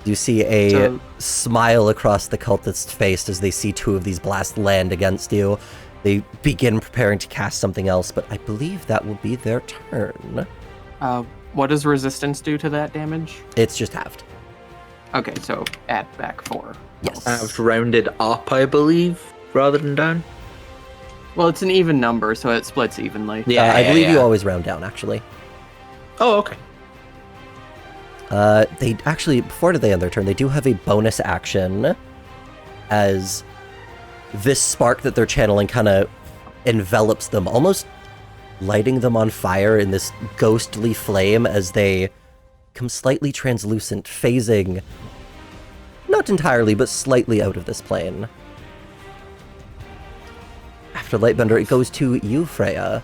You see a smile across the cultist's face as they see 2 of these blasts land against you. They begin preparing to cast something else, but I believe that will be their turn. What does resistance do to that damage? It's just halved. Okay, so add back 4. Yes. I've rounded up, I believe, rather than down. Well, it's an even number, so it splits evenly. Yeah, I believe you always round down, actually. Oh, okay. They actually, before they end their turn, they do have a bonus action as this spark that they're channeling kind of envelops them, almost lighting them on fire in this ghostly flame as they become slightly translucent, phasing not entirely, but slightly out of this plane. After Lightbender, it goes to you, Freya.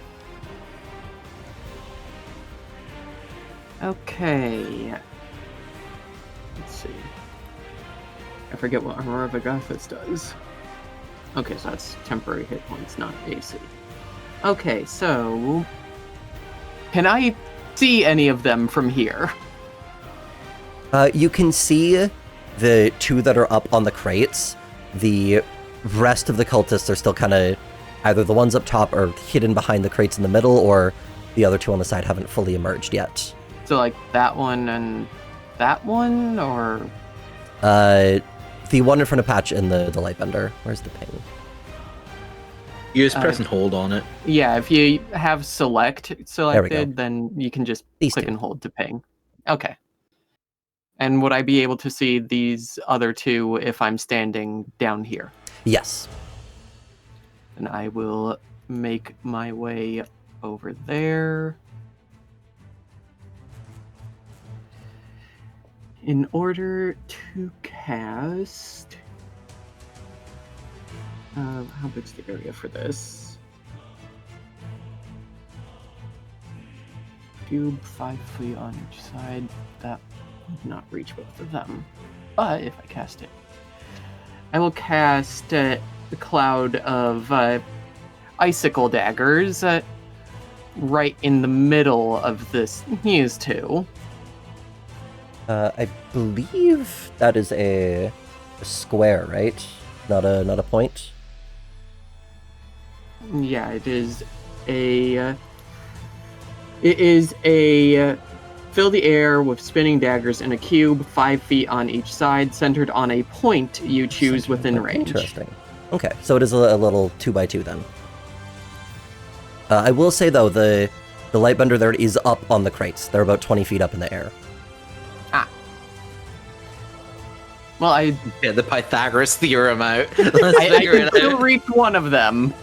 Okay. Let's see. I forget what Armor of Agathis does. Okay, so that's temporary hit points, not AC. Okay, so... Can I see any of them from here? You can see the 2 that are up on the crates. The rest of the cultists are still kind of... Either the ones up top are hidden behind the crates in the middle, or the other 2 on the side haven't fully emerged yet. So, like, that one and that one, or...? The one in front of Patch and the Lightbender. Where's the ping? You just press and hold on it. Yeah, if you have selected, go. then you can just These click 2. and hold to ping. Okay. And would I be able to see these other 2 if I'm standing down here? Yes. And I will make my way over there. In order to cast... how big's the area for this? Cube, 5 feet on each side. That would not reach both of them. But if I cast it, I will cast a cloud of icicle daggers right in the middle of this. These 2. I believe that is a square, right? Not a point? Yeah, it is a... It is a... Fill the air with spinning daggers in a cube, 5 feet on each side, centered on a point you choose within range. Interesting. Okay, so it is a little 2x2 then. I will say, though, the Lightbender there is up on the crates. They're about 20 feet up in the air. Well, I Yeah, the Pythagoras theorem out. I can still reach one of them.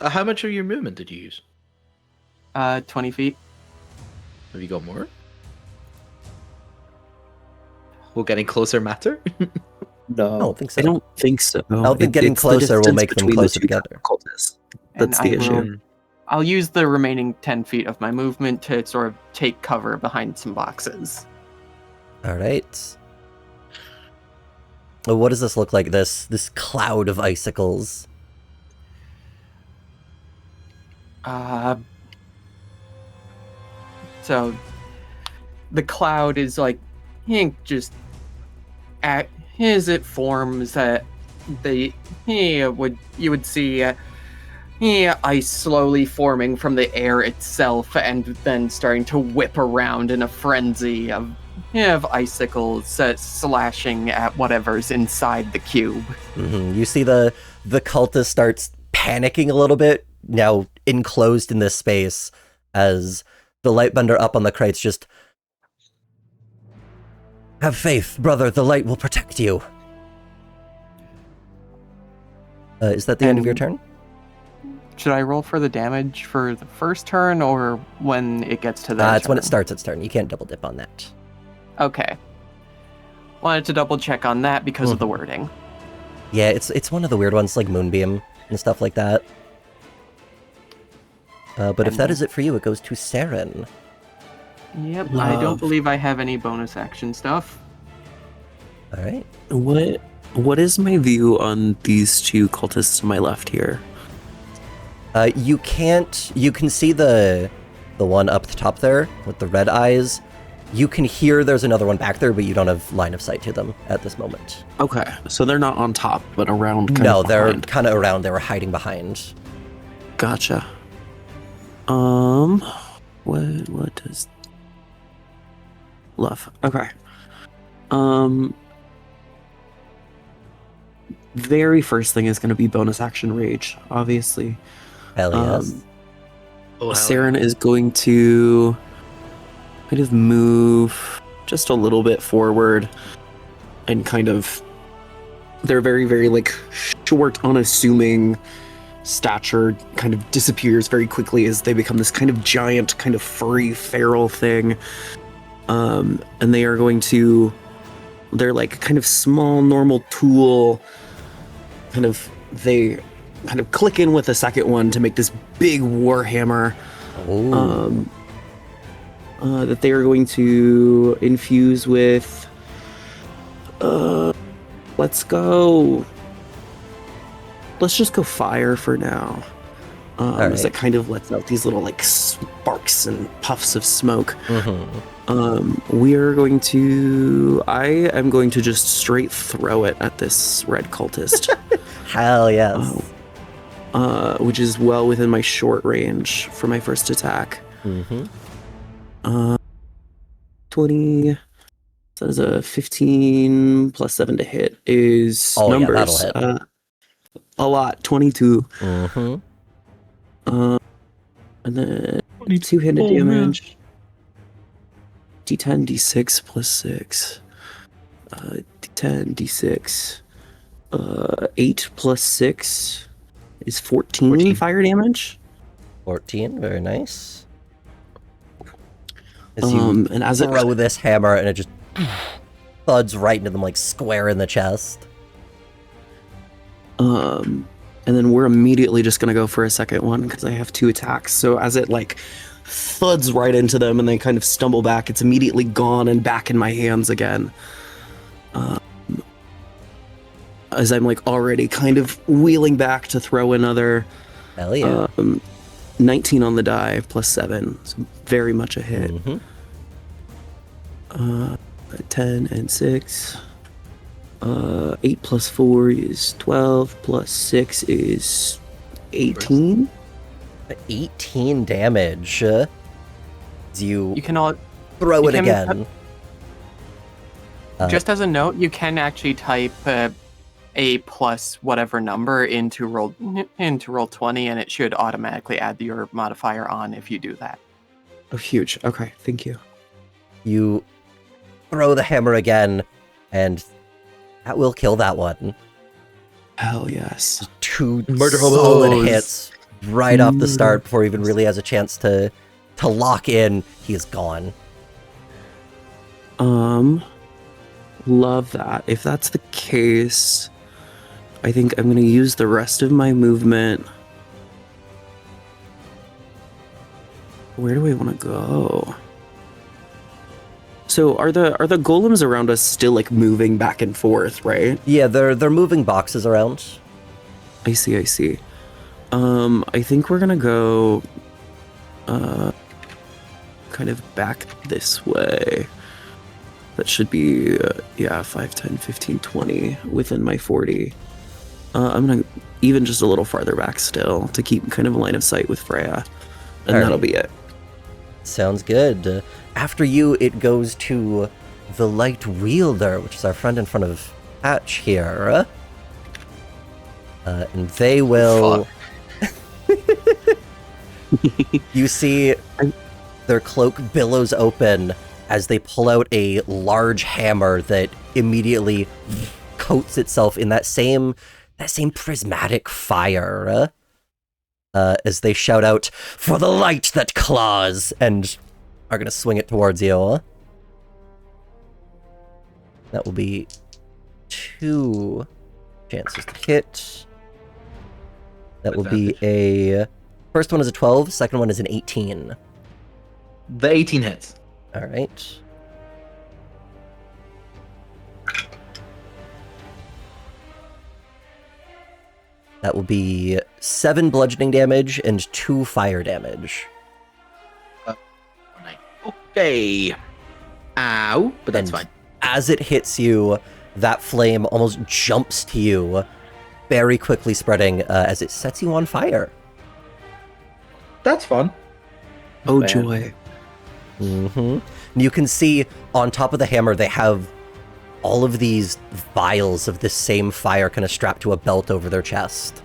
How much of your movement did you use? 20 feet. Have you got more? Will getting closer matter? No. I don't think so. I don't think so. I don't think getting It's the closer will distance make them between the closer two together. cultists. And That's the I will- issue. I'll use the remaining 10 feet of my movement to sort of take cover behind some boxes. All right. Well, what does this look like? This cloud of icicles. So the cloud is like, just as it forms, you would see ice slowly forming from the air itself, and then starting to whip around in a frenzy of icicles slashing at whatever's inside the cube. Mm-hmm. You see the cultist starts panicking a little bit, now enclosed in this space, as the lightbender up on the crates just... Have faith, brother, the light will protect you. Is that the end of your turn? Should I roll for the damage for the first turn, or when it gets to that It's turn? when it starts its turn. You can't double dip on that. Okay. Wanted to double check on that because of the wording. Yeah, it's one of the weird ones, like Moonbeam and stuff like that. But if that is it for you, it goes to Saren. Yep, I don't believe I have any bonus action stuff. All right. What is my view on these two cultists to my left here? You can see the one up the top there with the red eyes. You can hear there's another one back there, but you don't have line of sight to them at this moment. Okay, so they're not on top, but around. No, they're kind of around. They were hiding behind. Gotcha. What does love? Okay. Very first thing is going to be bonus action rage, obviously. Hell yes. Saren is going to kind of move just a little bit forward and kind of they're very, very like short, unassuming stature kind of disappears very quickly as they become this kind of giant, kind of furry, feral thing. And they're like kind of small, normal tool. They kind of click in with the second one to make this big warhammer. That they are going to infuse with. Let's just go fire for now. As it kind of lets out these little like sparks and puffs of smoke. I am going to just straight throw it at this red cultist. Hell yes. Which is well within my short range for my first attack. 20. So that is a 15 plus 7 to hit is numbers. Yeah, that'll hit. A lot. 22. And then 2-handed damage. D10, D6 plus 6. D10, D6. 8 plus 6 is 14 fire damage. 14, very nice. As you and as throw this hammer and it just thuds right into them like square in the chest. And then we're immediately just gonna go for a second one because I have 2 attacks. So as it like thuds right into them and they kind of stumble back, it's immediately gone and back in my hands again. As I'm like already kind of wheeling back to throw another. Hell yeah. 19 on the die plus 7. So very much a hit. 10 and 6. 8 plus 4 is 12 plus 6 is 18. 18 damage. You can all throw it again. Just as a note, you can actually type a plus whatever number into roll 20, and it should automatically add your modifier on if you do that. Oh, huge. Okay, thank you. You throw the hammer again, and that will kill that one. Hell yes. 2 solid hits right off the start before he even really has a chance to lock in. He is gone. Love that. If that's the case, I think I'm going to use the rest of my movement Where do we want to go? So are the golems around us still like moving back and forth, right? Yeah, they're moving boxes around. I see. I think we're gonna go kind of back this way. That should be 5, 10, 15, 20 within my 40. I'm gonna even just a little farther back still to keep kind of line of sight with Freya. And All that'll right. be it. Sounds good. After you, it goes to the light wielder, which is our friend in front of Hatch here. And they will... You see their cloak billows open as they pull out a large hammer that immediately coats itself in that same prismatic fire. As they shout out, "For the light that claws!" and are going to swing it towards you. That will be 2 chances to hit. That will be a... First one is a 12, second one is an 18. The 18 hits. Alright. That will be 7 bludgeoning damage and 2 fire damage. Okay. Ow, but that's And fine. As it hits you, that flame almost jumps to you, very quickly spreading as it sets you on fire. That's fun. Oh, Man. joy. And you can see on top of the hammer, they have all of these vials of this same fire kind of strapped to a belt over their chest.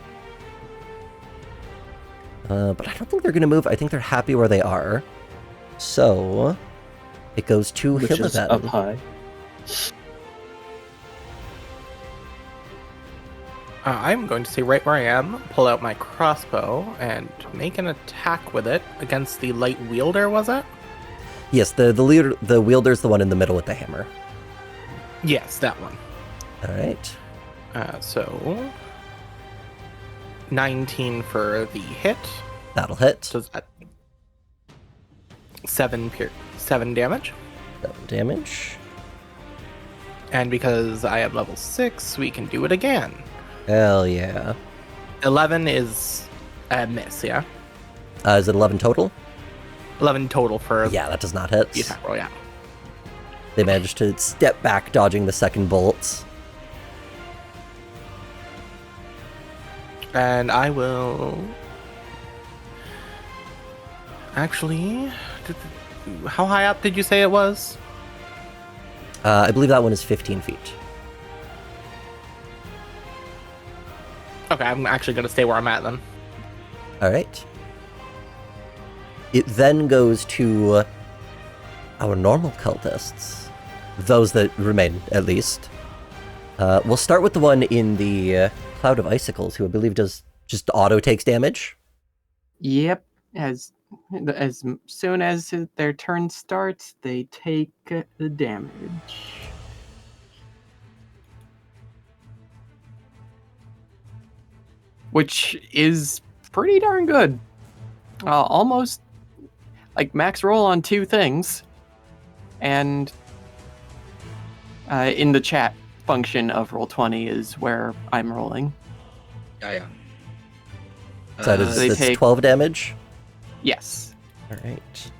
But I don't think they're going to move. I think they're happy where they are. So, it goes to Which is up Hilliven. high. I'm going to stay right where I am, pull out my crossbow, and make an attack with it against the light wielder, was it? Yes, the wielder's the one in the middle with the hammer. Yes, that one. All right. So 19 for the hit. That'll hit. So that 7 damage. 7 damage. And because I am level 6, we can do it again. Hell yeah. 11 is a miss, yeah? Is it 11 total? 11 total for Yeah, that does not hit. the attack roll, yeah. They managed to step back, dodging the second bolt. And I will... Actually... How high up did you say it was? I believe that one is 15 feet. Okay, I'm actually going to stay where I'm at then. All right. It then goes to our normal cultists. Those that remain, at least. We'll start with the one in the Cloud of Icicles, who I believe does just auto takes damage. Yep. As soon as their turn starts, they take the damage. Which is pretty darn good. Almost like max roll on 2 things. And in the chat function of Roll20 is where I'm rolling. Yeah. So they that's take- 12 damage. Yes. All right.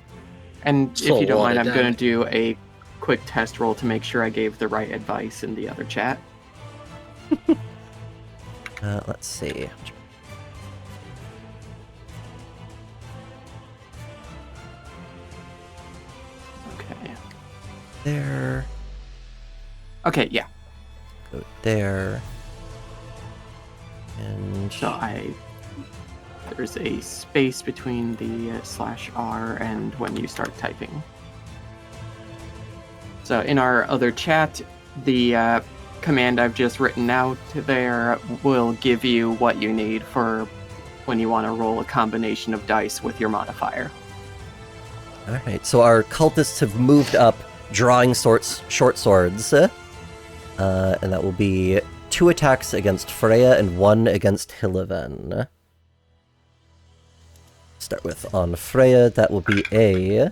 And It's if a you don't lot mind, of I'm going damage. to do a quick test roll to make sure I gave the right advice in the other chat. Let's see. Okay. There. Okay, yeah. Go there. And So there's a space between the /R and when you start typing. So in our other chat, the command I've just written out there will give you what you need for when you want to roll a combination of dice with your modifier. all right. So our cultists have moved up, drawing short swords, and that will be 2 attacks against Freya and 1 against Hilliven. start with on Freya. That will be a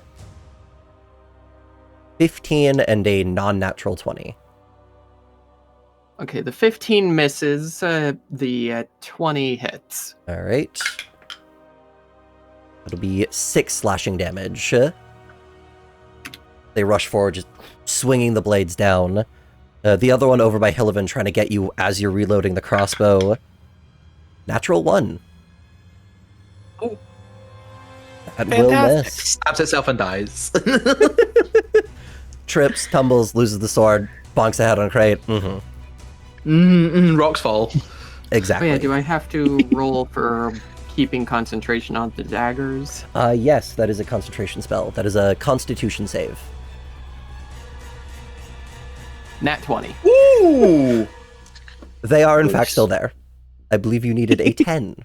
15 and a non-natural 20. Okay, the 15 misses, the 20 hits. All right. It'll be 6 slashing damage. They rush forward, just swinging the blades down. The other one over by Hillivan trying to get you as you're reloading the crossbow. Natural 1. Oh. That will Fantastic. miss. Stabs itself and dies. Trips, tumbles, loses the sword, bonks a head on a crate. Rocks fall. Oh Exactly. yeah, do I have to roll for keeping concentration on the daggers? Yes, that is a concentration spell. That is a constitution save. Nat 20. Ooh! They are, in fact, Nice. still there. I believe you needed a 10.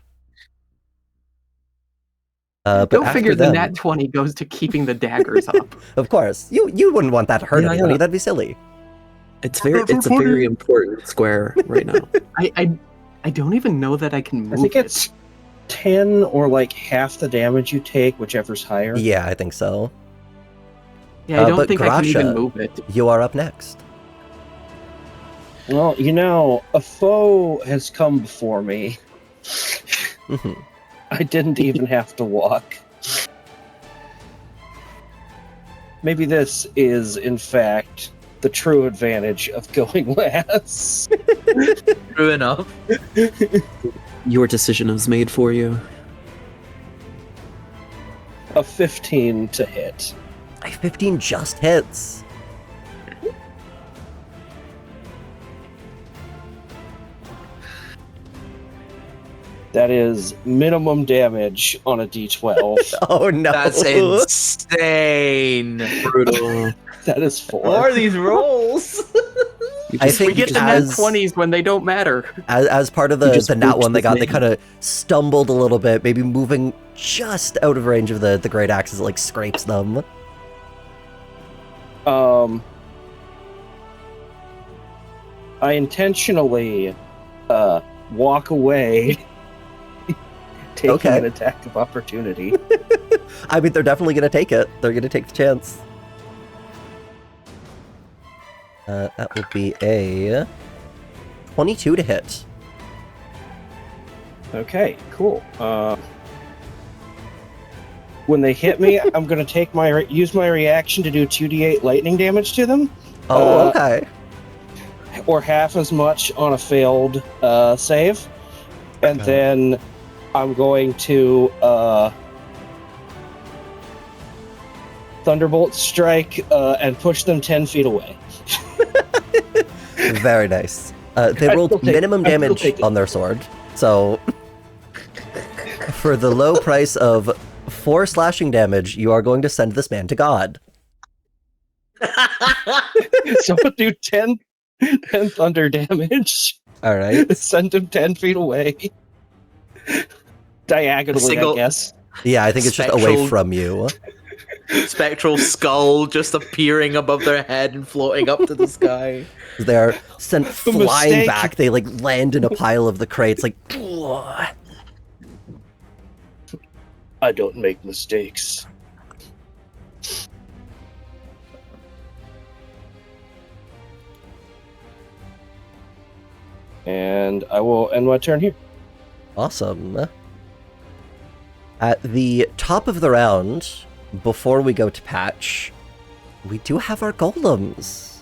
But Go after figure the them, nat 20 goes to keeping the daggers up. Of course. You wouldn't want that to hurt Yeah, anybody. yeah. That'd be silly. It's a very important square right now. I don't even know that I can move I think it. it's 10 or like half the damage you take, whichever's higher. Yeah, I think so. Yeah, I don't but think I can even Gracia- move it. You are up next. Well, you know, a foe has come before me. Mhm. I didn't even have to walk. Maybe this is, in fact, the true advantage of going last. True enough. Your decision is made for you. A 15 to hit. A 15 just hits. That is minimum damage on a d12. Oh no. That's insane. Brutal. That is 4. What are these rolls? You I just- think We get you the just- nat as- 20s when they don't matter. As part of You the just nat pooped one they his got, they name. kind of stumbled a little bit, maybe moving just out of range of the great axe as it like scrapes them. I intentionally walk away, taking Okay. an attack of opportunity. I mean, they're definitely gonna take it. They're gonna take the chance. That would be a 22 to hit. Okay, cool. When they hit me, I'm gonna take use my reaction to do 2d8 lightning damage to them, Oh, okay. or half as much on a failed save, and Okay. then I'm going to Thunderbolt strike and push them 10 feet away. Very nice. They I still rolled take- minimum I still damage take it. on their sword, so for the low price of 4 slashing damage, you are going to send this man to God. So I'll do 10 thunder damage. All right. Send him 10 feet away. Diagonally, Single- I guess. Yeah, I think it's just away Spectral- from you. Spectral skull just appearing above their head and floating up to the sky. They are sent flying mistake. back. They like land in a pile of the crates, like. "Ugh." I don't make mistakes. And I will end my turn here. Awesome. At the top of the round, before we go to patch, we do have our golems.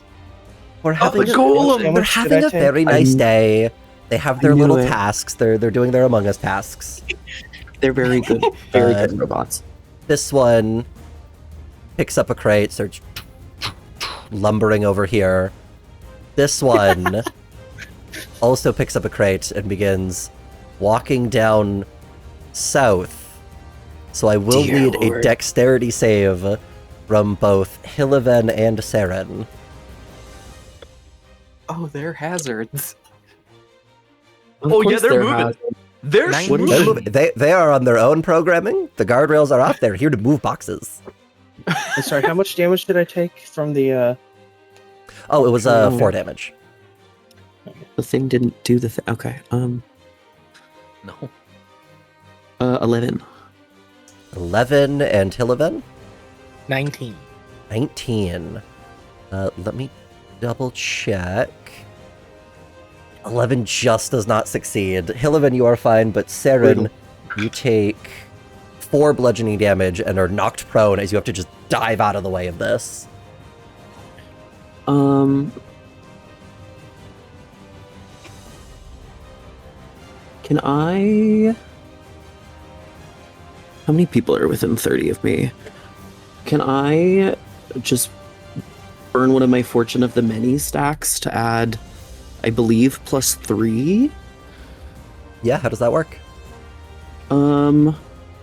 We're having the a, golem! They're How much did having I a take? very nice I'm- day. They have their I knew little it. tasks. They're doing their Among Us tasks. They're very good, very good robots. This one picks up a crate, starts lumbering over here. This one also picks up a crate and begins walking down south. So I will Dear need a Lord. dexterity save from both Hillivan and Saren. Oh, they're hazards. Of Oh, yeah, course they're they're moving. hot. They're Nine- What is They're it? moving- They are on their own programming. The guardrails are off. They're here to move boxes. I'm sorry, how much damage did I take from the Oh, it was Oh. 4 damage. The thing didn't do the thing. Okay. No. 11. 11 and Hillaven? 19. 19. Let me double check. 11 just does not succeed. Hillaven, you are fine, but Saren, you take 4 bludgeoning damage and are knocked prone as you have to just dive out of the way of this. Can I... How many people are within 30 of me? Can I just burn one of my Fortune of the Many stacks to add, I believe, +3? Yeah, how does that work?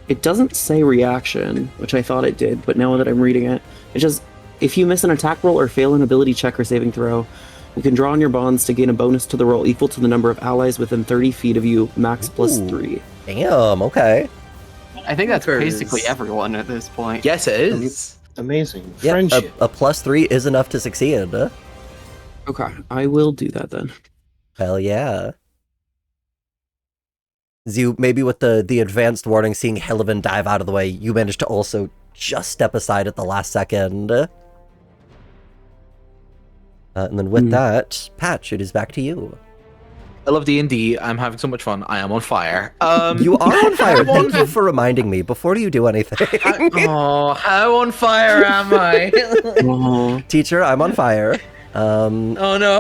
It doesn't say reaction, which I thought it did, but now that I'm reading it, it just, if you miss an attack roll or fail an ability check or saving throw, you can draw on your bonds to gain a bonus to the roll equal to the number of allies within 30 feet of you, max +3. Damn, okay. I think that's Bonkers. basically everyone at this point. Yes, it is. Amazing. Yeah, Friendship. a +3 is enough to succeed. Okay, I will do that then. Hell yeah. You, maybe with the advanced warning, seeing Hillaven dive out of the way, you managed to also just step aside at the last second. And then with that, Patch, it is back to you. I love D&D. I'm having so much fun. I am on fire. You are on fire. Thank you for reminding me before you do anything. How on fire am I? Oh, Teacher, I'm on fire. Oh no.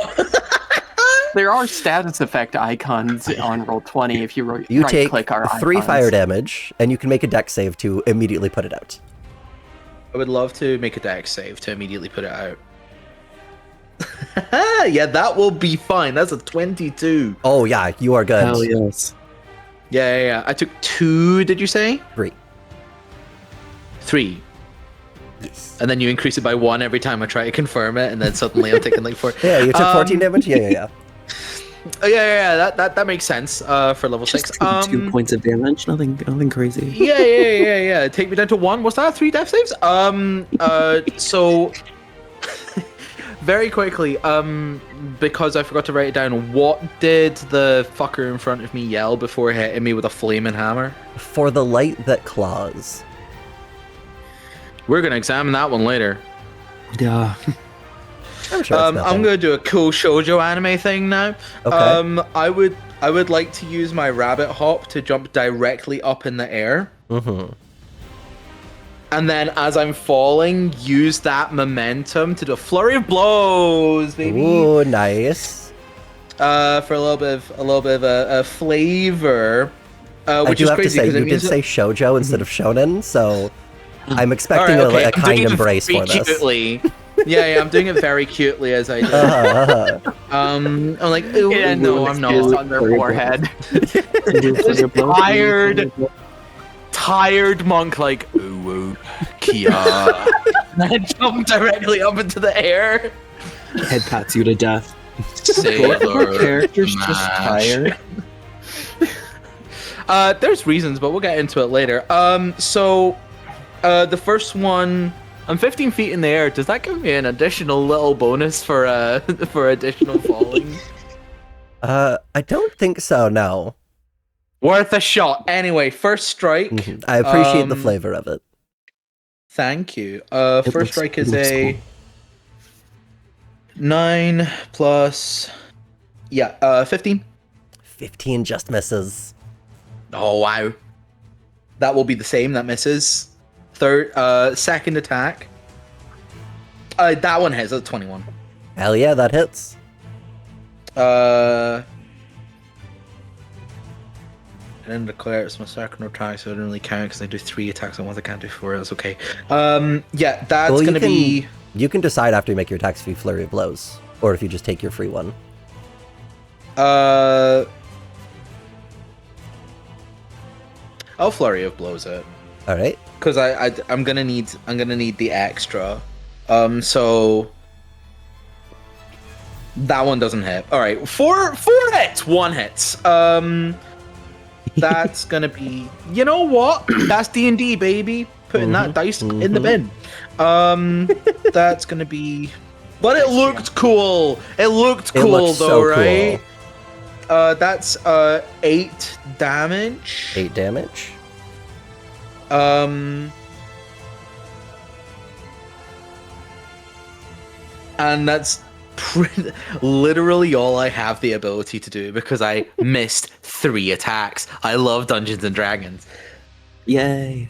There are status effect icons on Roll20 if you, You take right-click our 3 icons. fire damage, and you can make a dex save to immediately put it out. I would love to make a dex save to immediately put it out. Yeah, that will be fine. That's a 22. Oh yeah, you are good. hell yes. Yeah. I took 2, did you say? 3. 3. Yes. And then you increase it by 1 every time I try to confirm it, and then suddenly I'm taking like 4. Yeah, you took 14 damage? Yeah. Oh, yeah. That makes sense for level 6. Just 2 points of damage, nothing crazy. Yeah. Take me down to 1. What's that? 3 death saves? So very quickly, because I forgot to write it down, what did the fucker in front of me yell before hitting me with a flaming hammer? For the light that claws. We're gonna examine that one later. Yeah. I'm sure it's I'm nothing. gonna do a cool shoujo anime thing now. Okay. I would like to use my rabbit hop to jump directly up in the air. Mm-hmm. And then, as I'm falling, use that momentum to do a flurry of blows, baby. Ooh, nice. For a little bit of a flavor, I which do is have to crazy say, because you it did means say shoujo instead of shonen, so I'm All expecting right, okay. a I'm kind doing it embrace very for this. Cutely. Yeah, I'm doing it very cutely as I do. I'm like, ooh, Yeah, no, I'm not on their forehead. Tired monk, like, ooh, Kia. and then jump directly up into the air. Head pats you to death. Sailor Character's just Smash. tired. There's reasons, but we'll get into it later. So the first one, I'm 15 feet in the air. Does that give me an additional little bonus for additional falling? I don't think so, no. Worth a shot. Anyway, first strike. Mhm. I appreciate the flavor of it. Thank you. It First looks- strike it is looks a cool. 9 plus 15. 15 just misses. Oh wow. That will be the same, that misses. Second attack. That one hits, that's 21. Hell yeah, that hits. I didn't declare it's my second attack, so I don't really count because I do 3 attacks at once. I can't do 4. That's okay. Yeah, that's Well, gonna be. You can decide after you make your attacks if you flurry of blows, or if you just take your free one. I'll flurry of blows it All right. because I'm gonna need the extra. So that one doesn't hit. All right, four hits, 1 hits. That's gonna be. You know what? That's D&D, baby. Putting that dice in the bin. That's gonna be. But it looked cool. It looked cool looked though, so right? cool. That's 8 damage. 8 damage. And that's literally all I have the ability to do because I missed 3 attacks. I love Dungeons and Dragons. Yay.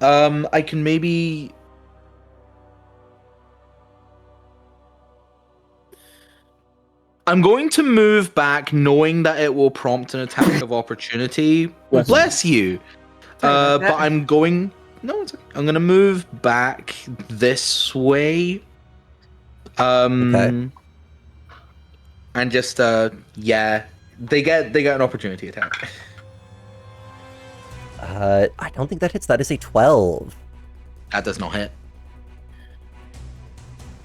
I can maybe... I'm going to move back knowing that it will prompt an attack of opportunity. Bless you! But I'm going... No, it's okay. I'm going to move back this way. Okay. And just, yeah. They get an opportunity attack. I don't think that hits. That is a 12. That does not hit.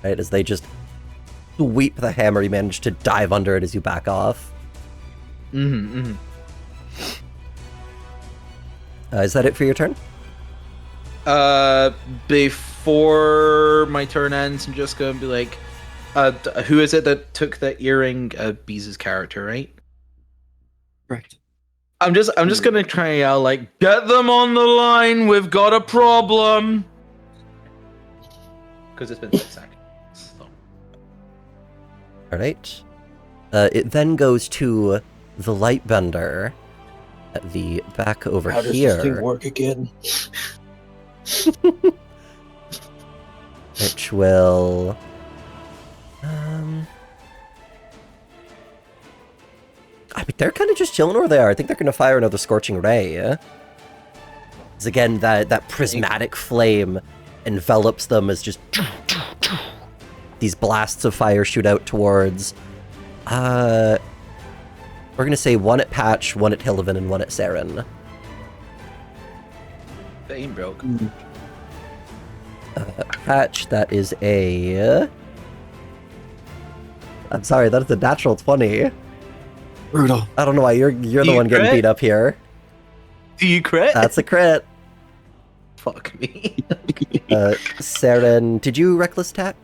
Right, as they just sweep the hammer, you manage to dive under it as you back off. Is that it for your turn? Before my turn ends, I'm just going to be like, who is it that took the earring? Beeze's character, right? Right. I'm just gonna try and yell like, get them on the line, we've got a problem. Because it's been 6 seconds. So. Alright. It then goes to the Lightbender at the back over How does here. this thing work again? Which will... I mean, they're kind of just chilling where they are. I think they're going to fire another Scorching Ray. Because again, that prismatic flame envelops them as just... these blasts of fire shoot out towards... we're going to say 1 at Patch, 1 at Hillivan, and 1 at Saren. The aim broke. Patch, that is a... I'm sorry, that is a natural 20. Brutal. I don't know why you're the one getting crit? beat up here. Do you crit? That's a crit. Fuck me. Saren, did you reckless attack?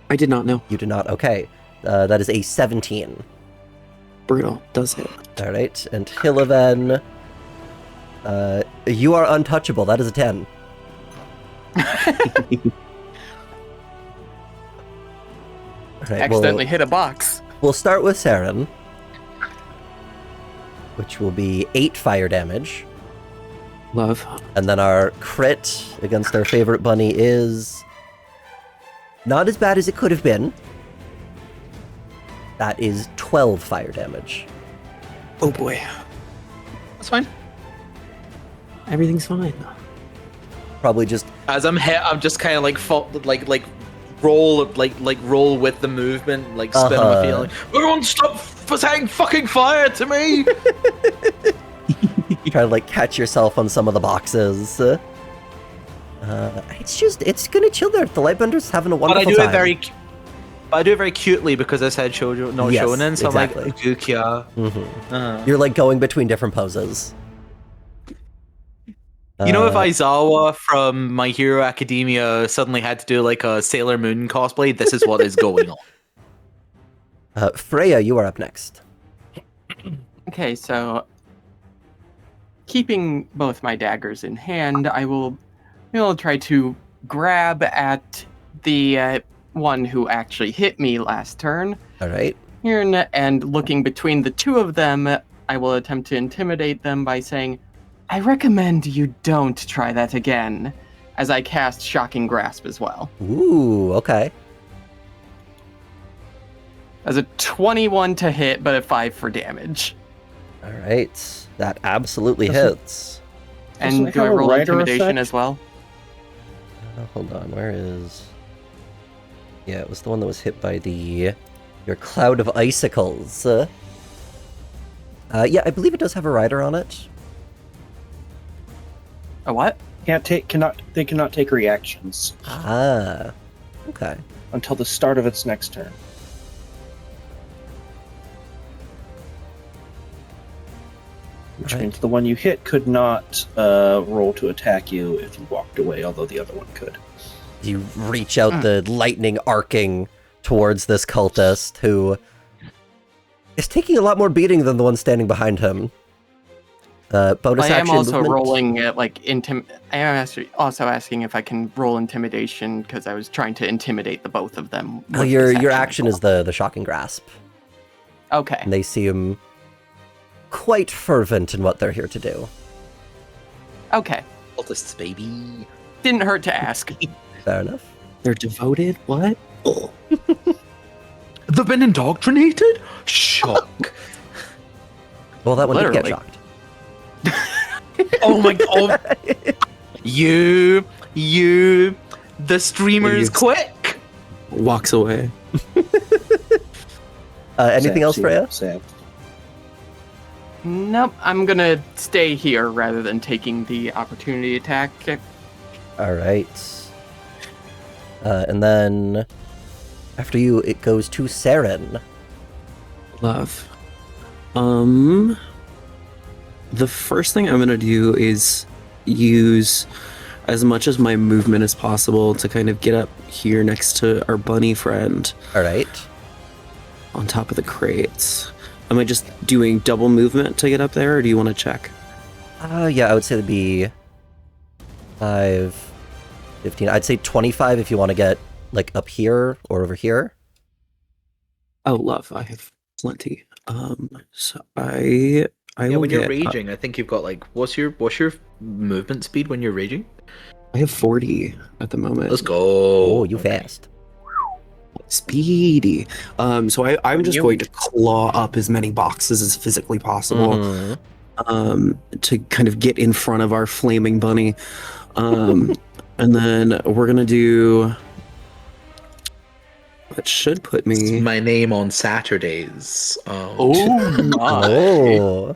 I did not know. You did not. Okay. That is a 17. Brutal. Does hit. All right. And Hillivan, you are untouchable. That is a 10. All right, Accidentally hit a box. We'll start with Saren, which will be 8 fire damage. Love. And then our crit against our favorite bunny is not as bad as it could have been. That is 12 fire damage. Oh boy. That's fine. Everything's fine. Probably just As I'm hit, I'm just kind of like roll roll with the movement, like spin on my feet, like, everyone stop saying fucking fire to me. try to like catch yourself on some of the boxes. It's gonna chill there. The Lightbender's having a wonderful But I do time. I do it very cutely because I said shoujo, not Yes, shonen, so exactly. I'm like, Gukia. Mhm. You're like going between different poses. You know, if Aizawa from My Hero Academia suddenly had to do like a Sailor Moon cosplay, this is what is going on. Freya, you are up next. Okay, so keeping both my daggers in hand, I will try to grab at the one who actually hit me last turn. All right. And looking between the two of them, I will attempt to intimidate them by saying, I recommend you don't try that again, as I cast Shocking Grasp as well. Ooh, okay. As a 21 to hit, but a 5 for damage. All right. That absolutely hits. And it do I have a roll rider intimidation effect? as well? Hold on, where is... Yeah, it was the one that was hit by your cloud of icicles. Yeah, I believe it does have a rider on it. A what? They cannot take reactions Ah, okay. until the start of its next turn. Which Right. means the one you hit could not roll to attack you if you walked away, although the other one could. You reach out, the lightning arcing towards this cultist who is taking a lot more beating than the one standing behind him. Bonus I am action also movement. rolling at I am also asking if I can roll intimidation because I was trying to intimidate the both of them. Oh, with your this action as is the shocking grasp. well. Okay. And they seem quite fervent in what they're here to do. Okay. Cultists, baby. Didn't hurt to ask. Fair enough. They're devoted? What? Oh. They've been indoctrinated? Shock. Well, that one did get Literally. shocked. Oh my god. You, the streamer's Please. quick. Walks away. Anything else, Freya? Sam. Nope. I'm gonna stay here rather than taking the opportunity attack. All right. And then after you, it goes to Saren. Love. The first thing I'm gonna do is use as much as my movement as possible to kind of get up here next to our bunny friend All right. on top of the crates. Am I just doing double movement to get up there, or do you want to check? Yeah, I would say it'd be 5, 15. I'd say 25 if you want to get like up here or over here. Oh, love, I have plenty. So I Yeah, will when you're get, raging, I think you've got like what's your movement speed when you're raging? I have 40 at the moment. Let's go. Oh, you Okay. fast. Speedy. So I'm just You- going to claw up as many boxes as physically possible. Mhm. To kind of get in front of our flaming bunny. And then we're gonna do. That should put It's me. my name on Saturdays. Oh my. Oh.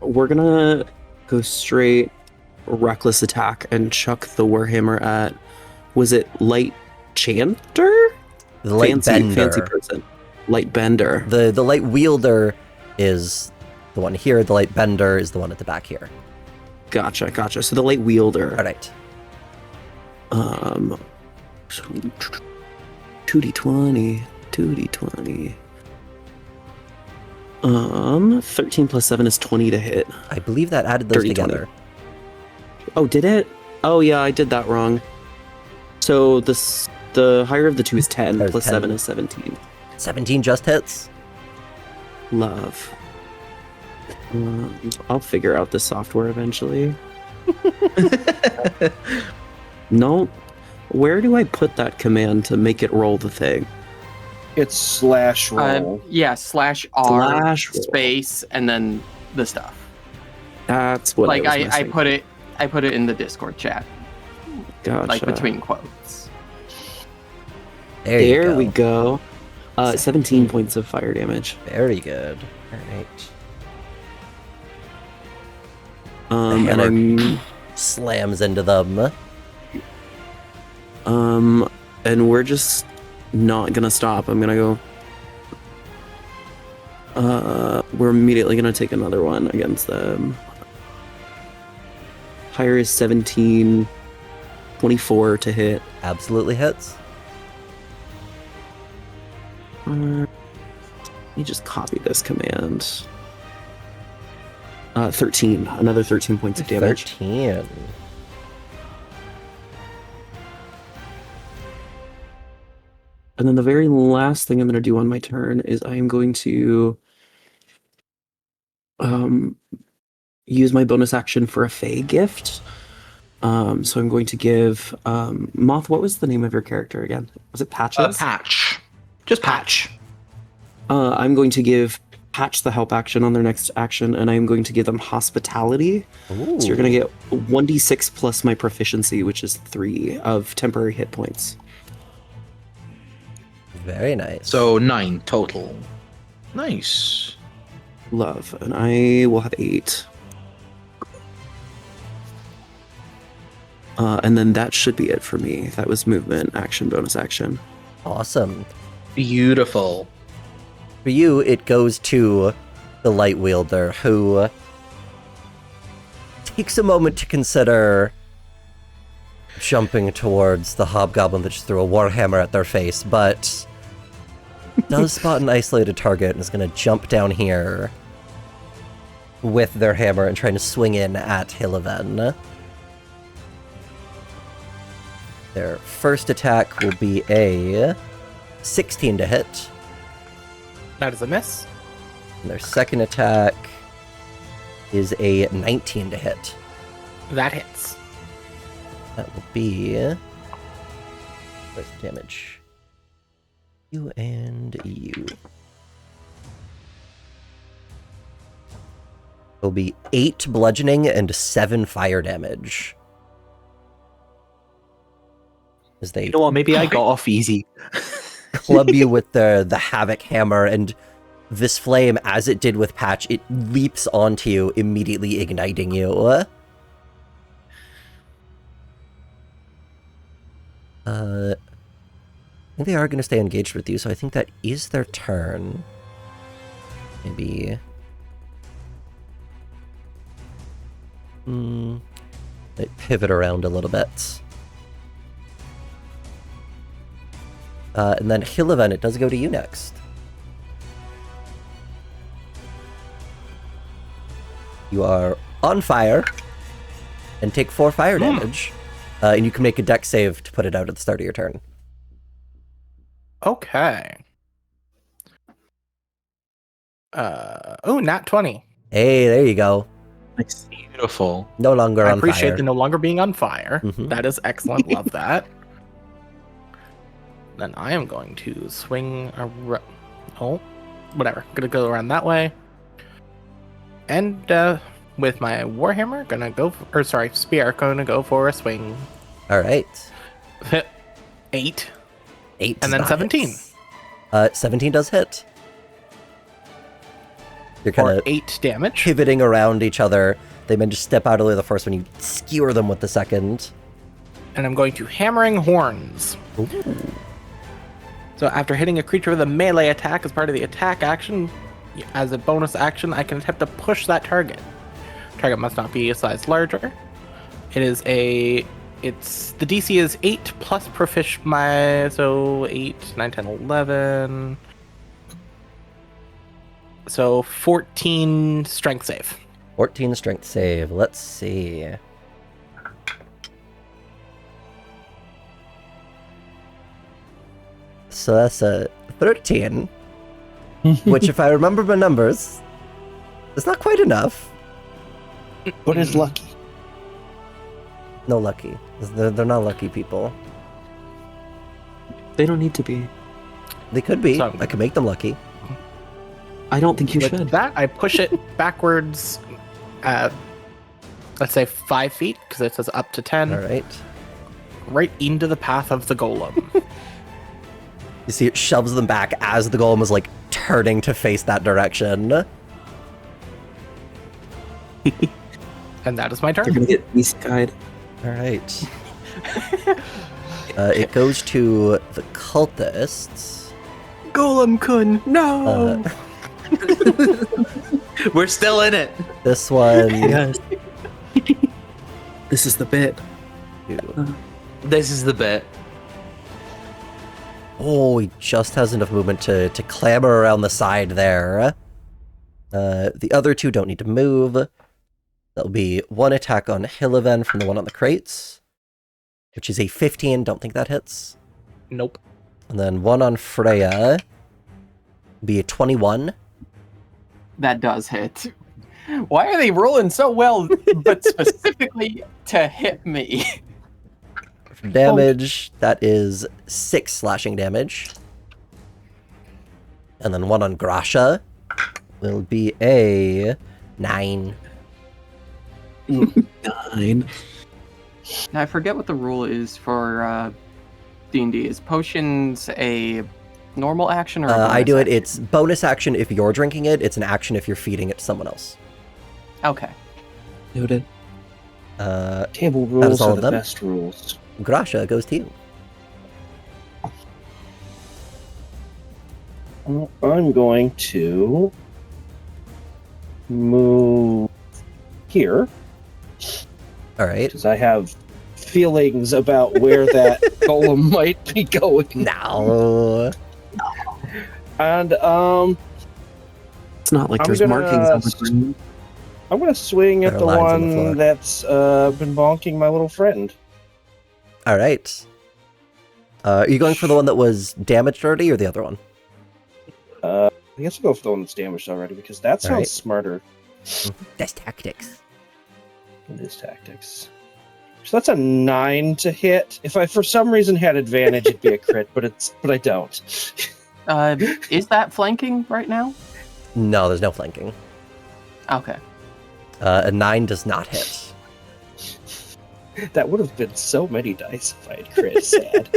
We're gonna go straight reckless attack and chuck the warhammer at. Was it light chanter? The light bender. Fancy person. Light bender. The light wielder is the one here. The light bender is the one at the back here. Gotcha. So the light wielder. All right. So 2d20. 13 plus 7 is 20 to hit. I believe that added those 30, 20. together. Oh, did it? Oh yeah, I did that wrong. So the higher of the two is 10, There's plus 10. 7 is 17. 17 just hits. Love. I'll figure out the software eventually. No. Where do I put that command to make it roll the thing? It's slash roll. Yeah, /R Slash roll. space and then the stuff. That's what Like I I was put it in the Discord chat, Gotcha. like between quotes. There you There go. we go. 17 points of fire damage. Very good. All right. And hammer. I'm Slams into them. and we're just not gonna stop. I'm gonna go. We're immediately gonna take another one against them. Higher is 17, 24 to hit. Absolutely hits. Let me just copy this command. 13, another 13 points of damage. 13. And then the very last thing I'm going to do on my turn is I am going to use my bonus action for a Fey gift. So I'm going to give Moth. What was the name of your character again? Was it Patches? Patch. Just Patch. I'm going to give Patch the help action on their next action, and I'm going to give them Hospitality. Ooh. So you're going to get 1d6 plus my proficiency, which is 3 of temporary hit points. Very nice. So 9 total. Nice. Love, and I will have 8. And then that should be it for me. That was movement, action, bonus action. Awesome. Beautiful. For you, it goes to the light wielder, who takes a moment to consider jumping towards the hobgoblin that just threw a warhammer at their face, but does spot an isolated target and is going to jump down here with their hammer and trying to swing in at Hillaven. Their first attack will be a 16 to hit. That is a miss. And their second attack is a 19 to hit. That hits. That will be... Where's the damage? You and you. It'll be 8 bludgeoning and 7 fire damage. As they You know what? Maybe I got off easy. club you with the Havoc Hammer, and this flame, as it did with Patch, it leaps onto you, immediately igniting you. I think they are going to stay engaged with you, so I think that is their turn. Maybe... They pivot around a little bit. And then Hillaven, it does go to you next. You are on fire and take 4 fire damage. And you can make a dex save to put it out at the start of your turn. Okay. Nat 20. Hey, there you go. It's beautiful. No longer I on appreciate fire. the no longer being on fire. Mhm. That is excellent. Love that. Then I am going to swing around. Oh, whatever. Gonna go around that way. And with my Warhammer, gonna go spear, gonna go for a swing. All right. 8. 8 And then does not 17. hit. 17 does hit. You're kind For of 8 damage. pivoting around each other. They manage to step out of the first one. You skewer them with the second. And I'm going to Hammering Horns. Ooh. So after hitting a creature with a melee attack as part of the attack action, as a bonus action, I can attempt to push that target. Target must not be a size larger. The DC is 8 plus so 8, 9, 10, 11. So 14 strength save. 14 strength save. Let's see. So that's a 13, which, if I remember my numbers, is not quite enough. But it's lucky. No lucky. They're not lucky people. They don't need to be. They could be. So- I could make them lucky. I don't think you With should. that, I push it backwards, let's say 5 feet, because it says up to 10, All right. right into the path of the golem. You see it shoves them back as the golem is, like, turning to face that direction. And that is my They're turn. gonna get beast guide. All right. It goes to the cultists. Golem-kun, no! We're still in it. This one... Yes. This is the bit. This is the bit. Oh, he just has enough movement to clamber around the side there. The other two don't need to move. That'll be 1 attack on Hillaven from the one on the crates, which is a 15. Don't think that hits. Nope. And then 1 on Freya. Be a 21. That does hit. Why are they rolling so well, but specifically to hit me? For damage, that is 6 slashing damage. And then 1 on Grasha will be a 9. 9. Now, I forget what the rule is for D&D. Is potions a normal action or a I do it. bonus It's bonus action if you're drinking it. It's an action if you're feeding it to someone else. action? Okay. Noted. Table is rules all are of the them? best rules. Grasha goes to you. I'm going to move here All right. because I have feelings about where that golem might be going. Now. And It's not like I'm there's gonna markings on the ground. I'm gonna swing at There are the lines on the floor. one that's been bonking my little friend. All right. Are you going for the one that was damaged already, or the other one? I guess I'll go for the one that's damaged already because that sounds Alright. smarter. That's tactics. It is tactics. So that's a 9 to hit. If I for some reason had advantage, it'd be a crit, but I don't. Is that flanking right now? No, there's no flanking. Okay. A 9 does not hit. That would have been so many dice if I had crit. Sad.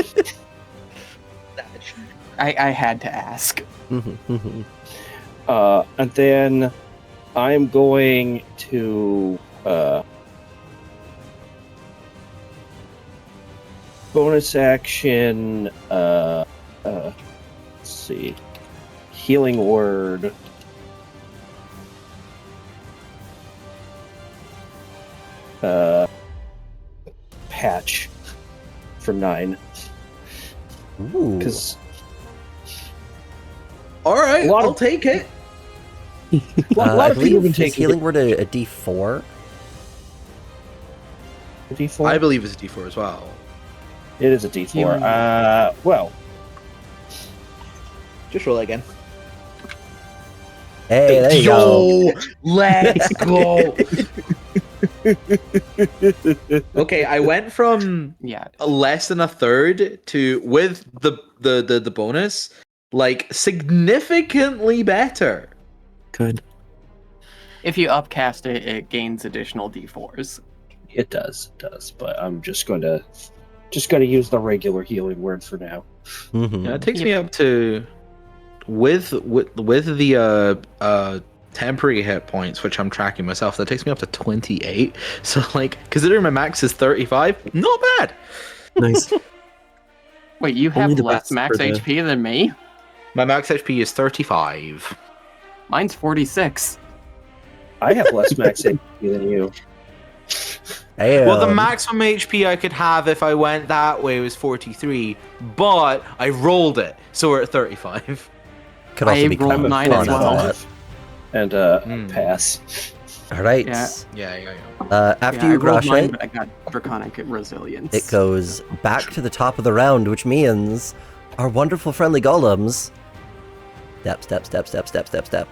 I had to ask. And then I'm going to bonus action. Let's see, healing word. Patch for 9 Ooh. because All right, A lot I'll of- take it. a lot I of people have been believe his taking healing word a D4. D4. I believe it's a D4 as well. It is a D4. Healing. Well, Just roll again. Hey, there you go. Let's go. Okay, I went from Yeah. less than a third to with the bonus, like significantly better. Good. If you upcast it, it gains additional d4s. it does, but I'm just going to use the regular healing word for now. Mhm. Yeah, it takes me up to with the temporary hit points, which I'm tracking myself. That takes me up to 28. So like, considering my max is 35, not bad. Nice. Wait, you Only have the less best max for the- HP than me? My max HP is 35. Mine's 46. I have less max HP than you. Well, the Damn. maximum HP I could have if I went that way was 43, but I rolled it, so we're at 35. Could also I be rolled caught 9 on as that well. stat. And Mm. pass. All right. Yeah. Yeah. After Yeah, you I rolled Grashe, 9, but I got draconic resilience. it goes back to the top of the round, which means our wonderful friendly golems. Step.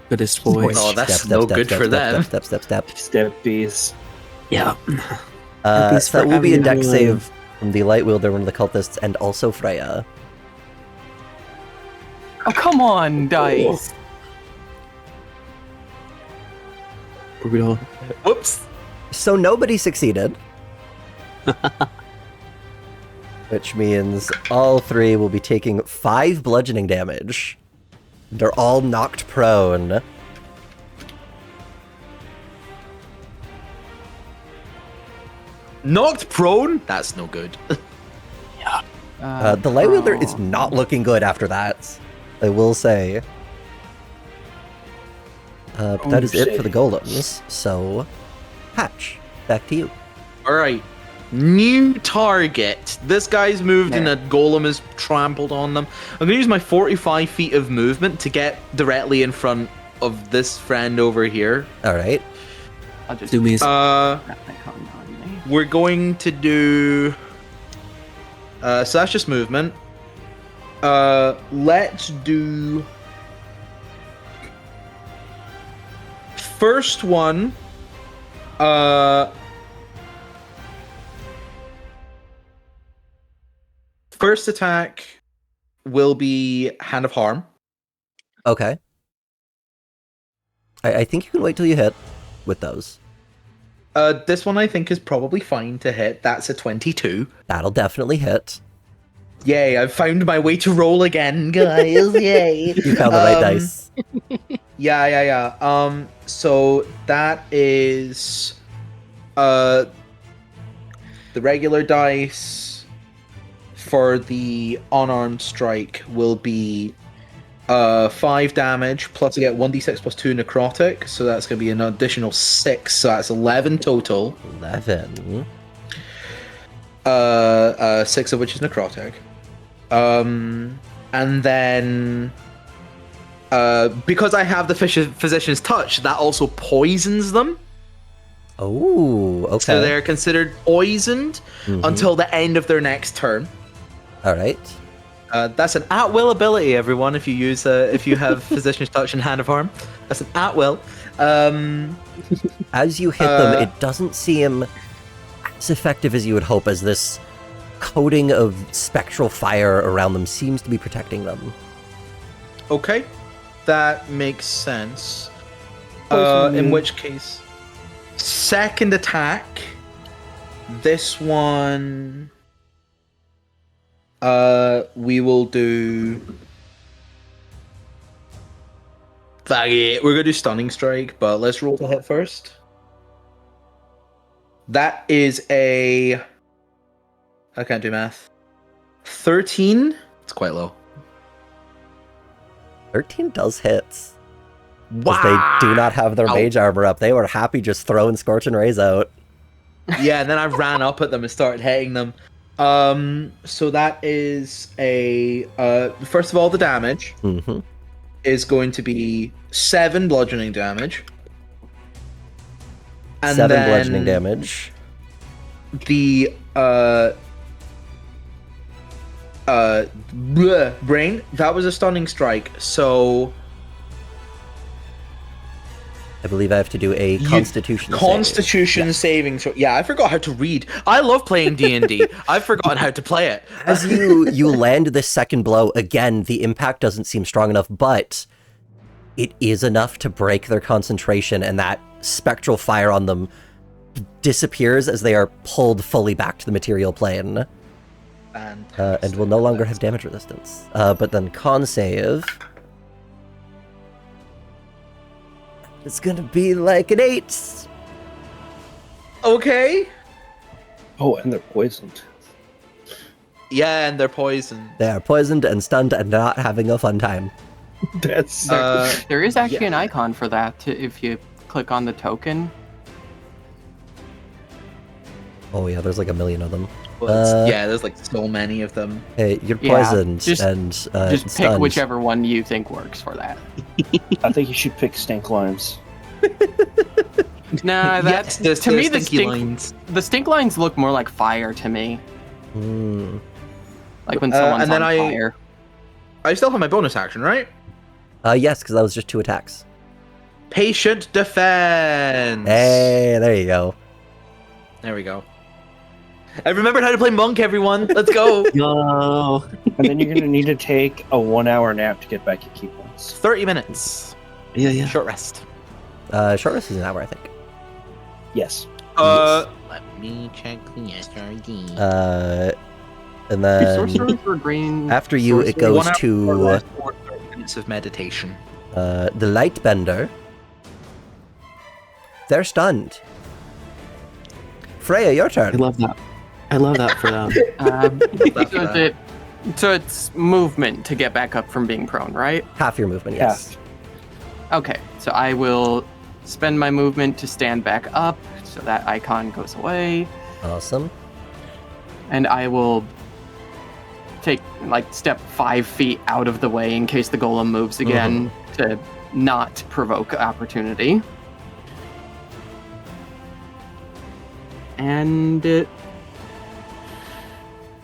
Goodest boys. Oh, that's Step, no step, good step, for step, them. Step. Steppies. Yeah. So Happy's that will be a for deck everyone. save from the Light Wielder, one of the cultists, and also Freya. Oh, come on, dice! Brutal. Whoops. So nobody succeeded. Which means all three will be taking 5 bludgeoning damage. They're all knocked prone. Knocked prone? That's no good. The Light Wielder is not looking good after that, I will say. But that is it for the golems, so... Hatch, back to you. Alright. New target. This guy's moved and a golem is trampled on them. I'm going to use my 45 feet of movement to get directly in front of this friend over here. Alright. I'll just Do me. wrap that con on me. We're going to do... so that's just movement. Let's do... First one... First attack will be Hand of Harm. Okay. I think you can wait till you hit with those. This one I think is probably fine to hit. That's a 22. That'll definitely hit. Yay, I've found my way to roll again, guys. Yay. You found the right dice. Yeah. So that is the regular dice for the unarmed strike will be 5 damage, plus I get 1d6 plus 2 necrotic, so that's going to be an additional 6, so that's 11 total. 11. 6 of which is necrotic. And then because I have the physician's touch, that also poisons them. Oh, okay. So they're considered poisoned until the end of their next turn. All right. That's an at-will ability, everyone. If you have physician's touch and hand of harm, that's an at-will. As you hit them, it doesn't seem as effective as you would hope, as this coating of spectral fire around them seems to be protecting them. Okay, that makes sense. In which case, second attack. This one, we will do. Fuck it, we're gonna do stunning strike, but let's roll to hit first. That is I can't do math. 13. It's quite low. 13 does hit. Wow. Because they do not have their mage armor up. They were happy just throwing Scorching Rays out. Yeah, and then I ran up at them and started hitting them. So that is first of all, the damage is going to be 7 bludgeoning damage. And 7 then bludgeoning damage. The brain, that was a stunning strike, so I believe I have to do a Constitution saving throw. Yeah, I forgot how to read. I love playing D&D. I've forgotten how to play it. As you land this second blow, again, the impact doesn't seem strong enough, but it is enough to break their concentration, and that spectral fire on them disappears as they are pulled fully back to the material plane. And will no longer have damage resistance. But then con save. It's gonna be like an 8. Okay. Oh, and they're poisoned. Yeah, and they're poisoned. They are poisoned and stunned and not having a fun time. That's There is actually an icon for that if you click on the token. Oh yeah, there's like a million of them. Yeah, there's like so many of them. Hey, you're Yeah, poisoned just and pick stunned. whichever one you think works for that. I think you should pick stink lines. Nah, Yes, there's to me stinky lines. the stink lines look more like fire to me. Like when someone's and then on fire. I still have my bonus action, right? Yes, because that was just 2 attacks. Patient defense. Hey, there you go. There we go. I remembered how to play monk, everyone. Let's go. No. And then you're gonna need to take a 1-hour nap to get back your key points. 30 minutes. Yeah. Short rest. Short rest is an hour, I think. Yes. Let me check the SRD. And Do then sorcerers or green? after you, it goes 1 hour to or 30 minutes of meditation. the Lightbender. They're stunned. Freya, your I turn. love that. I love that for them. So it's movement to get back up from being prone, right? Half your movement, yes. Okay, so I will spend my movement to stand back up, so that icon goes away, Awesome. and I will take step 5 feet out of the way in case the golem moves again to not provoke opportunity. And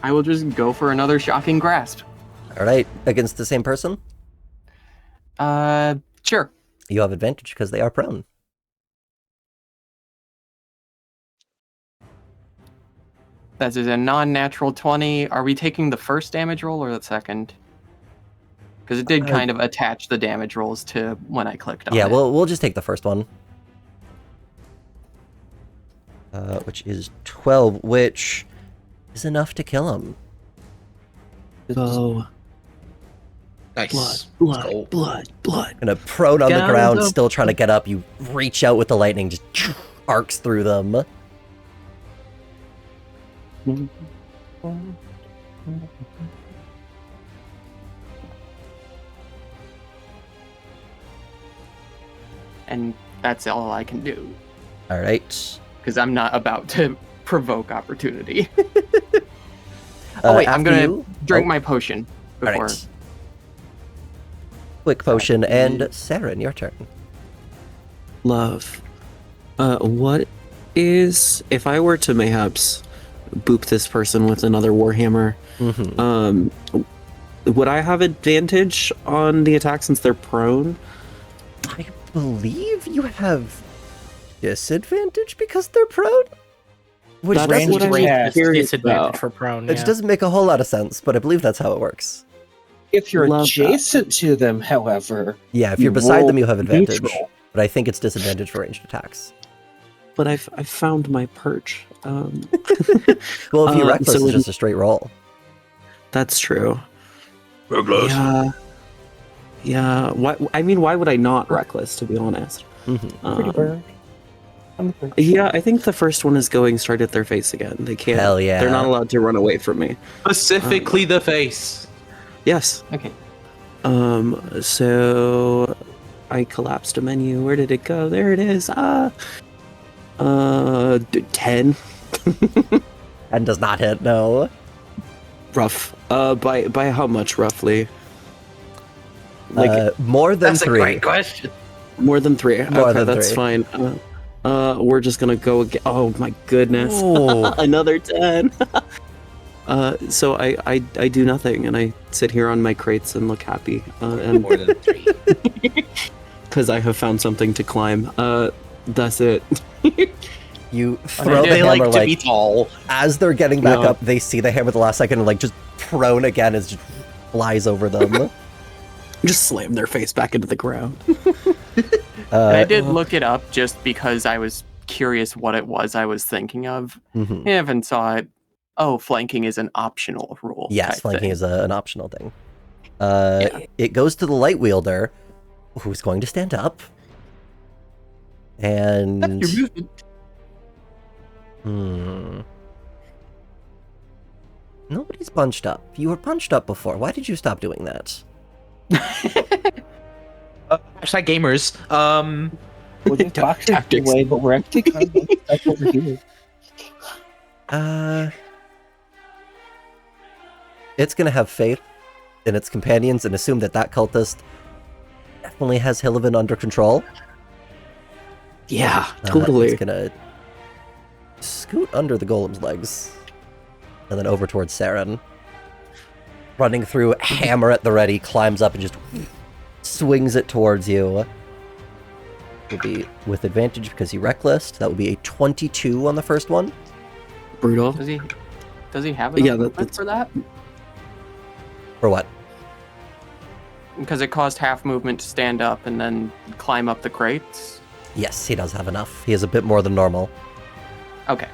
I will just go for another shocking grasp. All right, against the same person, Sure. you have advantage because they are prone. That is a non-natural 20. Are we taking the first damage roll or the second? Because it did kind of attach the damage rolls to when I clicked on it. Yeah, we'll just take the first one. Which is 12, which is enough to kill him. Oh, Nice. blood. Gonna prone on the Down ground, the- still trying to get up. You reach out with the lightning, just arcs through them. And that's all I can do. All right. Because I'm not about to provoke opportunity. Oh wait, I'm after gonna you- drink oh, my potion all before. right. quick potion, and Saren, your turn. Love. What is if I were to mayhaps boop this person with another warhammer? Would I have advantage on the attack since they're prone? I believe you have disadvantage because they're prone? Which That's doesn't, what I'm Yeah. curious Disadvantage about. for prone. which Yeah. doesn't make a whole lot of sense, but I believe that's how it works. If you're Love that. adjacent to them, however, Yeah, if you're you beside roll them, you have advantage. neutral. But I think it's disadvantage for ranged attacks. But I've found my perch. Well, if you reckless, so it's just a straight roll. That's true. Reckless. Yeah. Why would I not reckless? To be honest. Pretty Um, burn. I'm the yeah, I think the first one is going straight at their face again. They can't. Hell yeah. They're not allowed to run away from me. Specifically the face. Yes. Okay. So I collapsed a menu. Where did it go? There it is. 10. And does not hit, no. Rough. By how much roughly? More than That's a 3. great question. More than 3. More Okay, than that's 3. fine. We're just gonna go again. Oh my goodness. Ooh. Another 10. So I do nothing and I sit here on my crates and look happy. And More than 3. because I have found something to climb. That's it. You throw the They hammer, like to be tall. as they're getting back Yeah. up, they see the hammer the last second and, just prone again as it just flies over them. Just slam their face back into the ground. And I did look it up just because I was curious what it was I was thinking of. Mhm. I haven't saw it. Oh, flanking is an optional rule. Yes, type flanking thing. is an optional thing. It goes to the light wielder, who's going to stand up. And Your movement. Nobody's bunched up. You were bunched up before. Why did you stop doing that? Hashtag gamers. We're just boxing Tactics. away, but we're actually kind of back over here. It's gonna have faith in its companions and assume that cultist definitely has Hillivan under control. Yeah, totally. It's gonna scoot under the golem's legs and then over towards Saren. Running through, hammer at the ready, climbs up and just swings it towards you. Will be with advantage because he reckless. That would be a 22 on the first one. Brutal. Does he have Yeah, enough movement that's- for that? For what? Because it cost half movement to stand up and then climb up the crates. Yes, he does have enough. He has a bit more than normal. Okay.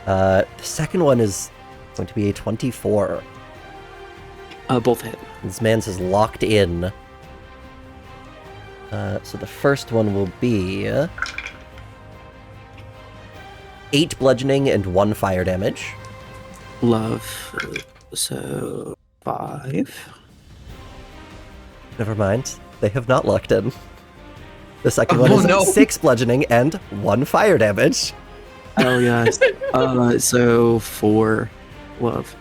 The second one is going to be a 24. Both hit. This man's is locked in. So the first one will be 8 bludgeoning and 1 fire damage. Love. So 5. Never mind. They have not locked in. The second one is 6 bludgeoning and 1 fire damage. Oh yes. So 4. Love.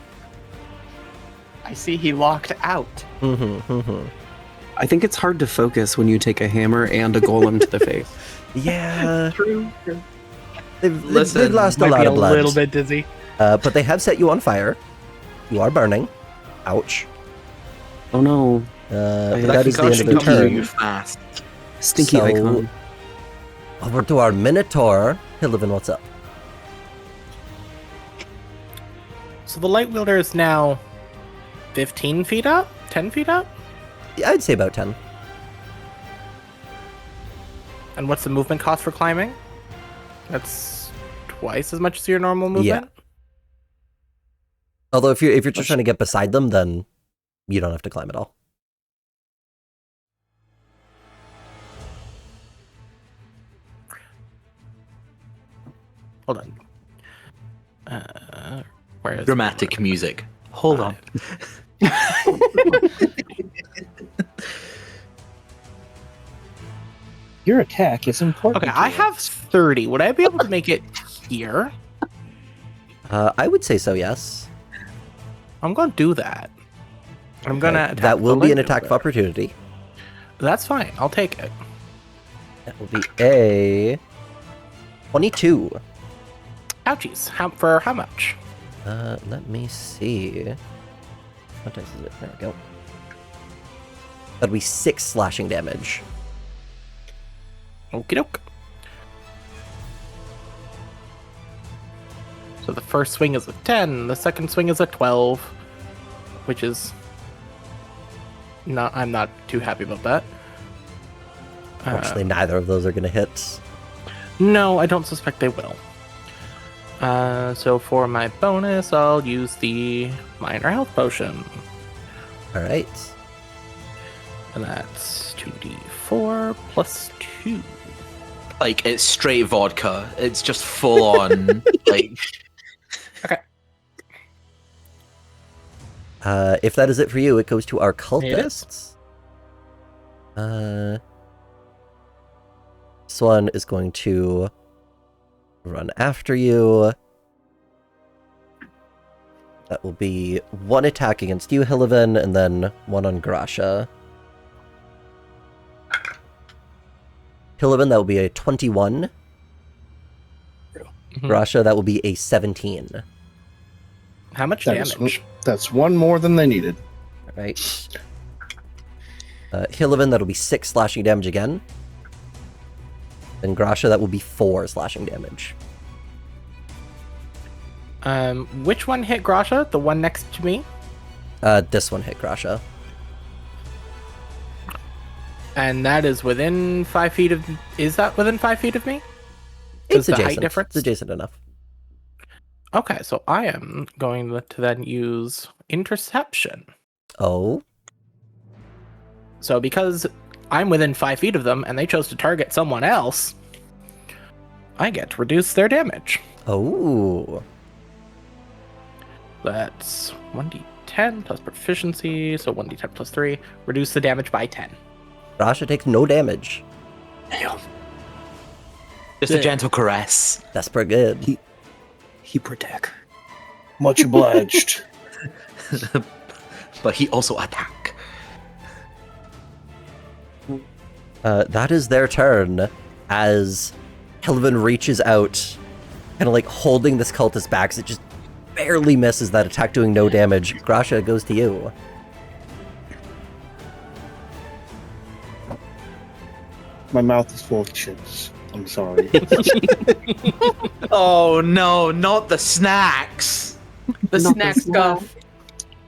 I see he locked out. I think it's hard to focus when you take a hammer and a golem to the face. Yeah. True. They've Listen, lost a Might lot be of a blood. little bit dizzy. But they have set you on fire. You are burning. Ouch. Oh no. But That that is the end of the Concussion comes turn. you fast. Stinky So- icon. Over to our Minotaur. Hillivan, what's up? So the light wielder is now 15 feet up? 10 feet up? Yeah, I'd say about 10. And what's the movement cost for climbing? That's twice as much as your normal movement? Although if you're just trying to get beside them, then you don't have to climb at all. Hold on. Where is Dramatic music. Hold on. Your attack is important. Okay, to I you. have 30. Would I be able to make it here? I would say so, yes. I'm going to do that. I'm going to attack That will the be an light attack of wielder. opportunity. That's fine. I'll take it. That will be a 22. Ouchies. For how much? Let me see. What dice is it? There we go. That'll be 6 slashing damage. Okie doke. So the first swing is a 10, the second swing is a 12, which is I'm not too happy about that. Unfortunately, neither of those are going to hit. No, I don't suspect they will. So for my bonus, I'll use the minor health potion. All right. And that's 2d4 plus 2. Like, it's straight vodka. It's just full on, like... Okay. If that is it for you, it goes to our It is. cultists. This one is going to run after you. That will be 1 attack against you, Hillivan, and then 1 on Grasha. Hillivan, that will be a 21. Grasha, that will be a 17. How much That is- damage? That's one more than they needed. All right. Hillivan, that'll be 6 slashing damage again. And Grasha, that will be 4 slashing damage. Which one hit Grasha? The one next to me? This one hit Grasha. And that is within 5 feet of... Is that within 5 feet of me? It's the height adjacent. difference? It's adjacent enough. Okay, so I am going to then use Interception. Oh, So because I'm within 5 feet of them and they chose to target someone else, I get to reduce their damage. oh. That's 1d10 plus proficiency, so 1d10 plus 3. Reduce the damage by 10. Grasha takes no damage. Just a gentle caress. That's pretty good. He protect. Much obliged. But he also attack. That is their turn as Hillivan reaches out, kind of like holding this cultist back as it just barely misses that attack, doing no damage. Grasha, it goes to you. My mouth is full of chips. I'm sorry. Oh no, not the snacks! The Not snack the snack. stuff.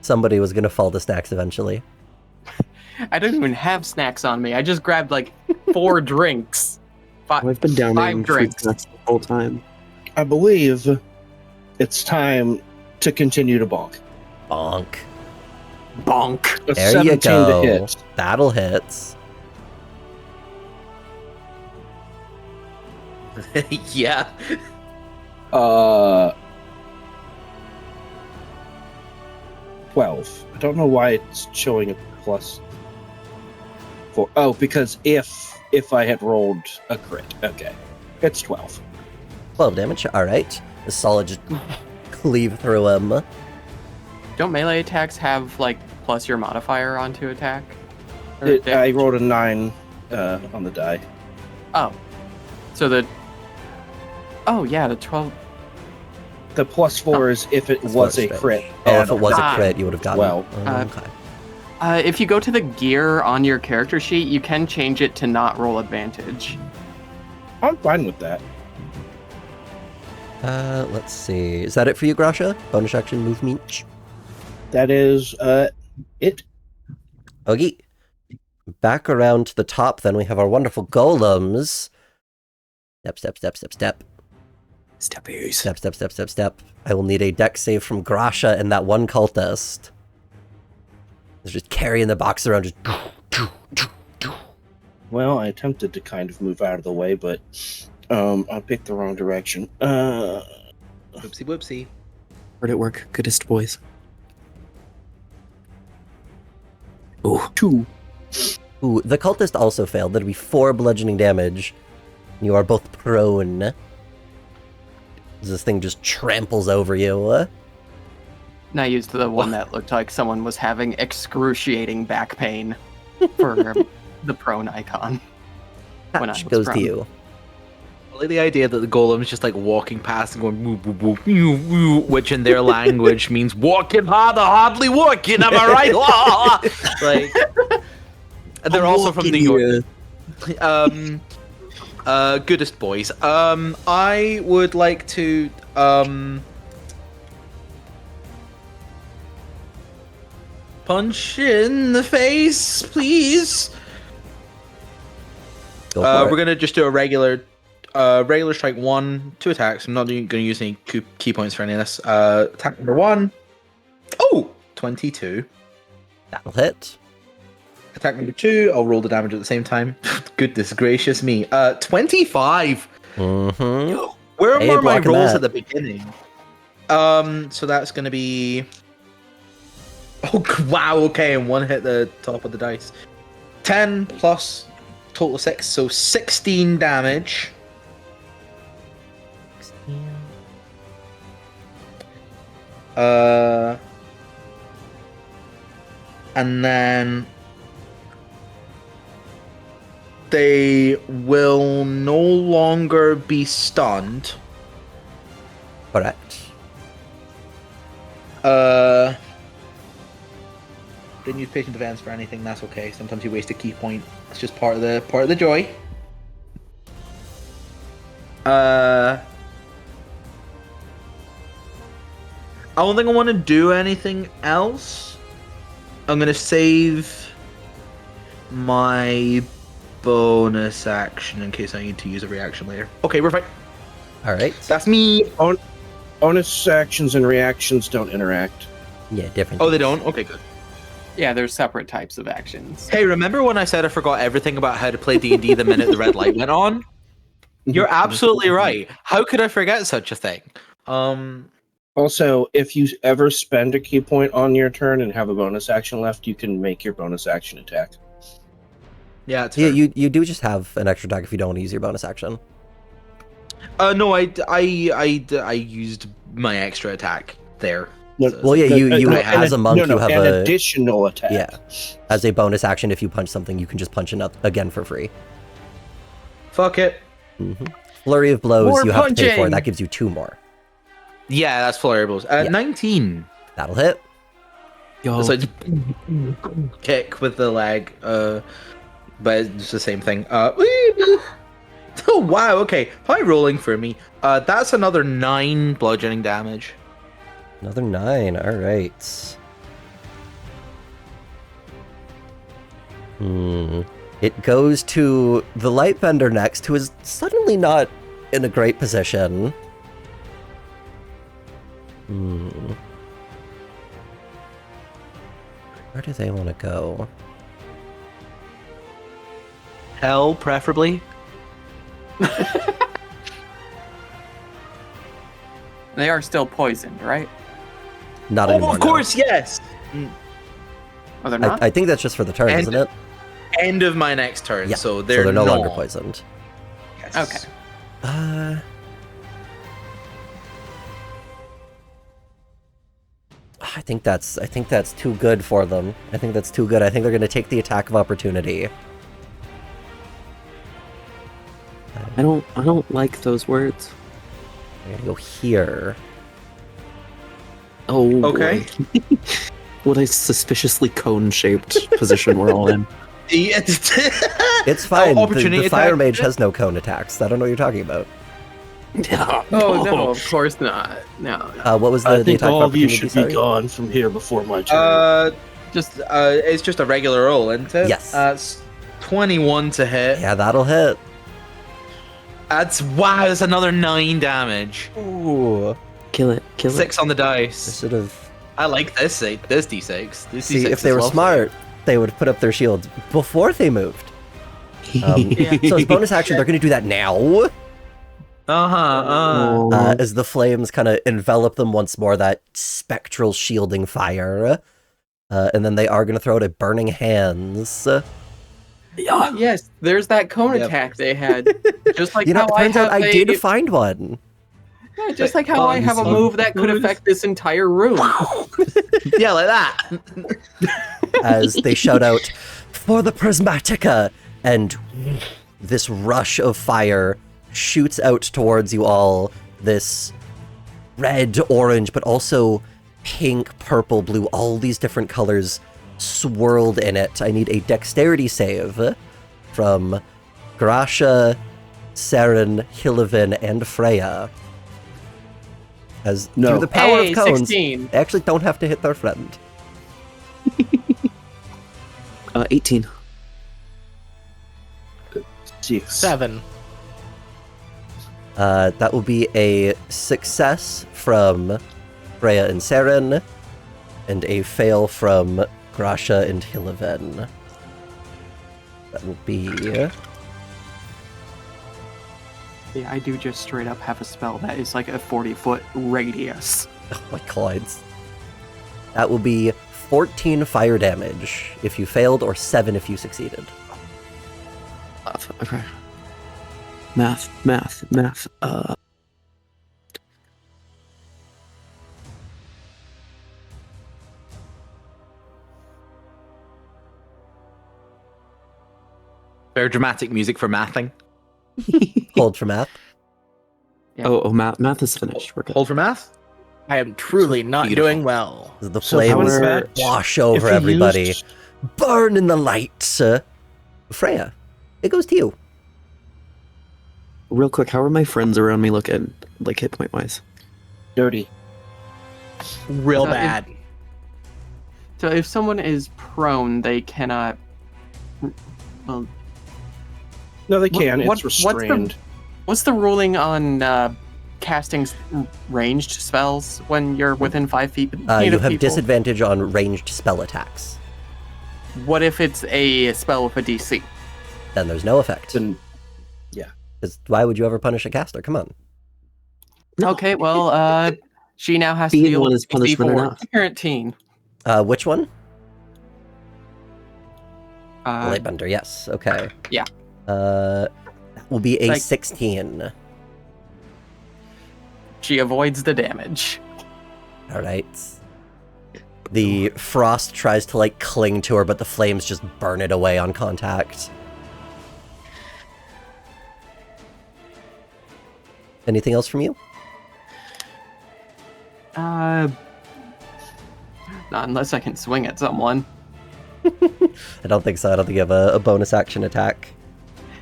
Somebody was gonna fall to snacks eventually. I don't even have snacks on me. I just grabbed like 4 drinks. I've been downing 5 fruit drinks. snacks the whole time. I believe it's time to continue to bonk. Bonk. Bonk. A There you 17 go. to hit. Battle hits. Yeah. 12. I don't know why it's showing a plus 4. Oh, because if I had rolled a crit. Okay. It's 12. 12 damage. Alright. The solid just cleave through him. Don't melee attacks have like plus your modifier onto attack? Or I rolled a 9 on the die. Oh. So Oh yeah, the 12. The plus 4 is if it That's was a strange. crit. Oh, if it was a Ah. crit, you would have gotten Well, okay. If you go to the gear on your character sheet, you can change it to not roll advantage. I'm fine with that. Let's see. Is that it for you, Grasha? Bonus action movement? That is it. Okay. Back around to the top, then we have our wonderful golems. Step, step, step, step, step. Steppies. Step, step, step, step, step. I will need a dex save from Grasha and that one cultist. He's just carrying the box around, just... Well, I attempted to kind of move out of the way, but I picked the wrong direction. Whoopsie whoopsie. Hard at work. Goodest boys. Oh, 2. Ooh, the cultist also failed. That'd be 4 bludgeoning damage. You are both prone. This thing just tramples over you. And I used the one that looked like someone was having excruciating back pain for the prone icon. When I Patch was goes to prone. you. I like the idea that the golem's just like walking past and going woo, woo, woo, woo, woo, which in their language means walking harder, hardly walking. Am I right? Like, and they're also from New York. Goodest boys. I would like to punch in the face, please. Go for it. We're gonna just do a regular strike 1, 2 attacks. I'm not going to use any key points for any of this. Attack number 1. Oh, 22. That'll hit. Attack number 2. I'll roll the damage at the same time. Goodness gracious me. 25. Mm-hmm. Where Hey, were my blocking rolls that. at the beginning? So that's going to be. Oh wow! Okay, and 1 hit the top of the dice. 10 plus total 6, so 16 damage. And then they will no longer be stunned. Correct. Didn't use patient defense for anything. That's okay. Sometimes you waste a key point. It's just part of the joy. I don't think I want to do anything else. I'm gonna save my bonus action in case I need to use a reaction later. Okay, we're fine. All right. That's me. Bonus actions and reactions don't interact. Yeah, different. Oh, they things. don't? Okay, good. Yeah, there's separate types of actions. Hey, remember when I said I forgot everything about how to play D&D the minute the red light went on? You're absolutely right. How could I forget such a thing? Also, if you ever spend a key point on your turn and have a bonus action left, you can make your bonus action attack. Yeah, it's Yeah, fair. you do just have an extra attack if you don't want to use your bonus action. No, I used my extra attack there. No, So- Well, yeah, you no, as a monk, you have an a additional attack. yeah. As a bonus action, if you punch something, you can just punch it up again for free. Fuck it. Flurry of blows More you have to pay for. punching! That gives you 2 more. Yeah, that's flurry. Yeah. 19. That'll hit. Yo, So it's kick with the leg, but it's the same thing. Oh wow, okay. High rolling for me. That's another 9 bludgeoning damage. Another 9. All right. It goes to the Lightbender next, who is suddenly not in a great position. Where do they want to go? Hell, preferably. They are still poisoned, right? Not Oh, anymore. of course, yes. Oh, they're No. not? I think that's just for the turn, And- isn't it? End of my next turn, Yeah. so they're no not. longer poisoned. Yes. Okay. I think that's too good for them. I think that's too good. I think they're going to take the attack of opportunity. I don't like those words. They're going to go here. Oh, Okay. boy. What a suspiciously cone-shaped position we're all in. It's fine. The opportunity fire attack? mage has no cone attacks. I don't know what you're talking about. Oh, no, of course not. No. What was the, I the think attack all of you opportunity, should sorry? be gone from here before my turn. It's just a regular roll, isn't it? Yes. It's 21 to hit. Yeah, that'll hit. That's another 9 damage. Ooh. Kill it. 6 on the I dice. should have... I like this d6. This See, D6 if they is were lovely. smart, they would put up their shields before they moved. So as bonus action, they're going to do that now. As the flames kind of envelop them once more, that spectral shielding fire. And then they are going to throw it at Burning Hands. Yes, there's that cone Yep. attack they had. Just like You know, how it turns out I a, did find one. Yeah, just like how I have a move that could affect this entire room. Yeah, like that. As they shout out, for the Prismatica! And this rush of fire shoots out towards you all. This red, orange, but also pink, purple, blue, all these different colors swirled in it. I need a dexterity save from Gracia, Saren, Hillivan, and Freya. As through the power of cones, 16. they actually don't have to hit their friend. 18. 6. 7. That will be a success from Freya and Saren, and a fail from Gracia and Hillivan. That will be... Yeah, I do just straight up have a spell that is like a 40-foot radius. Oh my god. That will be 14 fire damage if you failed, or 7 if you succeeded. Okay. Math. Very dramatic music for mathing. Hold for math. Yeah. Oh, math is finished. We're good. Hold for math. I am truly not Beautiful. doing well. The So how flames is that- wash If over you everybody. used- Burn in the light. Freya, it goes to you. Real quick, how are my friends around me looking, like hit point wise? Dirty. Real So bad. So if someone is prone, they cannot. Well, No, they What- can. what- It's restrained. what's the ruling on casting ranged spells when you're within 5 feet You of have people? disadvantage on ranged spell attacks. What if it's a spell with a DC? Then there's no effect. Then 'Cause why would you ever punish a caster? Come on. No. Okay, well, she now has to Being deal one with is punishment DC4. enough. Parent teen. Which one? Uh, Lightbender, yes. Okay. yeah. That will be a Like- 16. she avoids the damage. All right. The frost tries to, like, cling to her, but the flames just burn it away on contact. Anything else from you? Not unless I can swing at someone. I don't think so. I don't think you have a bonus action attack.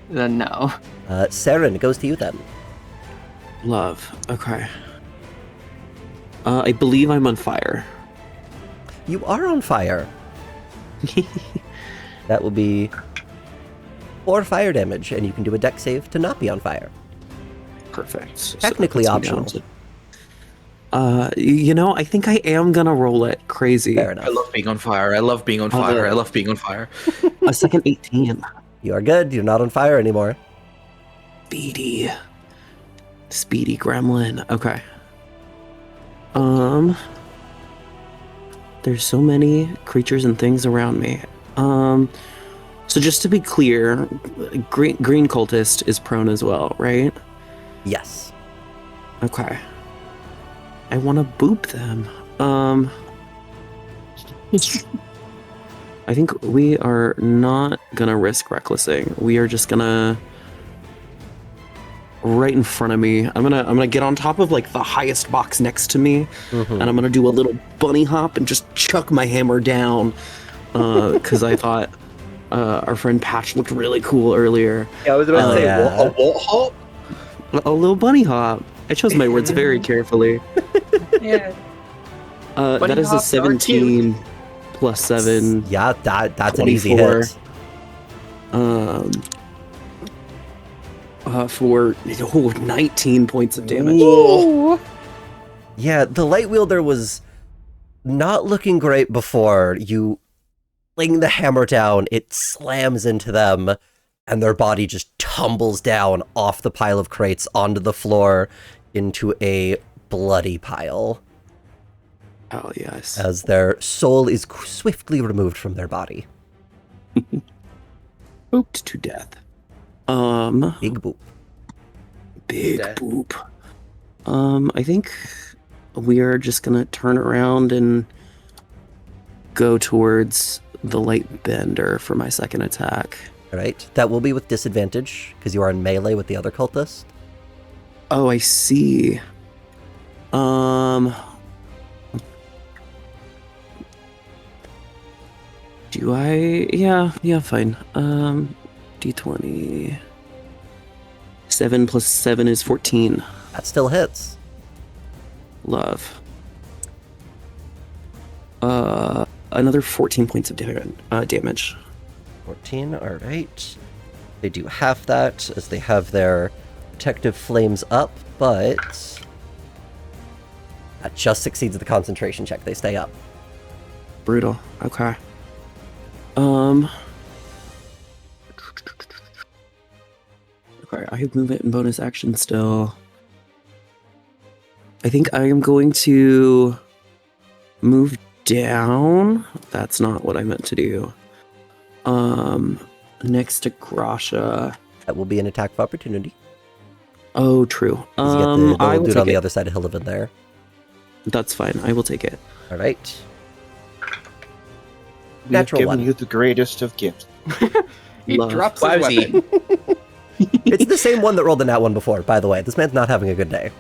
Then no. Saren, it goes to you then. Love. Okay. I believe I'm on fire. You are on fire. That will be 4 fire damage, and you can do a dex save to not be on fire. Perfect. So Technically that puts me optional. down to- you know, I think I am gonna roll it crazy. Fair enough. I love being on fire. I love being on fire. I love being on fire. A second 18. You are good. You're not on fire anymore. Speedy gremlin. Okay. There's so many creatures and things around me. So just to be clear, green cultist is prone as well, right? Yes. Okay. I want to boop them. I think we are not gonna risk recklessing. We are just gonna right in front of me. I'm gonna get on top of like the highest box next to me, and I'm gonna do a little bunny hop and just chuck my hammer down. Because I thought our friend Patch looked really cool earlier. Yeah, I was about to say, yeah. what hop? A little bunny hop. I chose my words very carefully. Yeah. That is a hops are 17 plus 7. Yeah, that's an easy 24. hit. For 19 points of damage. Yeah, the light wielder was not looking great before. You fling the hammer down, it slams into them, and their body just tumbles down off the pile of crates onto the floor into a bloody pile Oh, yes. as their soul is swiftly removed from their body. Booped to death. Big boop. Big Death. boop. I think we are just gonna turn around and go towards the light bender for my second attack. All right. That will be with disadvantage because you are in melee with the other cultist. Oh, I see. Do I? Yeah, fine. D20. 7 plus 7 is 14. That still hits. Love. Another 14 points of damage. 14, all right. They do half that as they have their protective flames up, but that just succeeds the concentration check. They stay up. Brutal. Okay. Okay, I have movement and bonus action still. I think I am going to move down. That's not what I meant to do. Next to Grasha. That will be an attack of opportunity. Oh, true. 'Cause you get the I little will dude take on the it. other side of Hillivan there. That's fine. I will take it. All right. We've Natural given one. you the greatest of gifts. He Love. drops his Wowsy. weapon. It's the same one that rolled the nat one before, by the way. This man's not having a good day.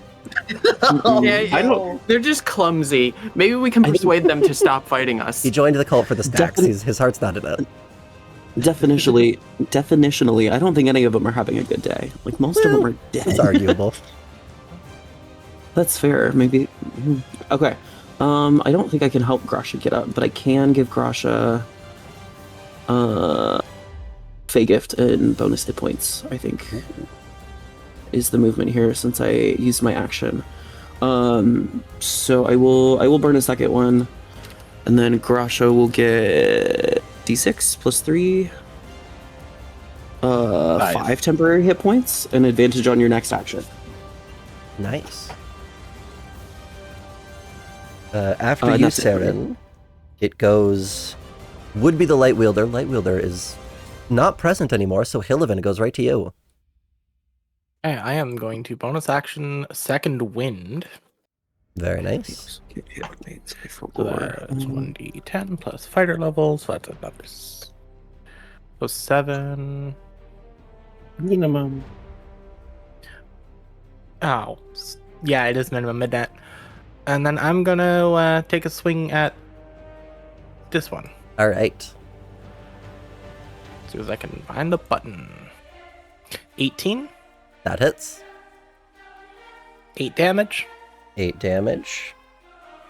Yeah, I don't. they're just clumsy. Maybe we can I think- persuade them to stop fighting us. He joined the cult for the stacks. His heart's not in it. Definitionally, I don't think any of them are having a good day. Like most of them are dead. It's arguable. That's fair. Maybe. Okay. I don't think I can help Grasha get up, but I can give Grasha Fey Gift and bonus hit points, I think. Is the movement here since I used my action. So I will burn a second one, and then Grasha will get D6 plus 3. 5 temporary hit points and advantage on your next action. Nice. After you, that's it for me. Saren, it goes... Would be the Light Wielder. Light Wielder is not present anymore, so Hillivan, it goes right to you. Okay, I am going to bonus action Second Wind. Very nice. So that's 1d10 plus fighter levels. So that's another. So 7. Minimum. Oh, yeah, it is minimum midnight. And then I'm gonna take a swing at this one. All right. As soon as I can find the button. 18, That hits. 8 damage, 8 damage.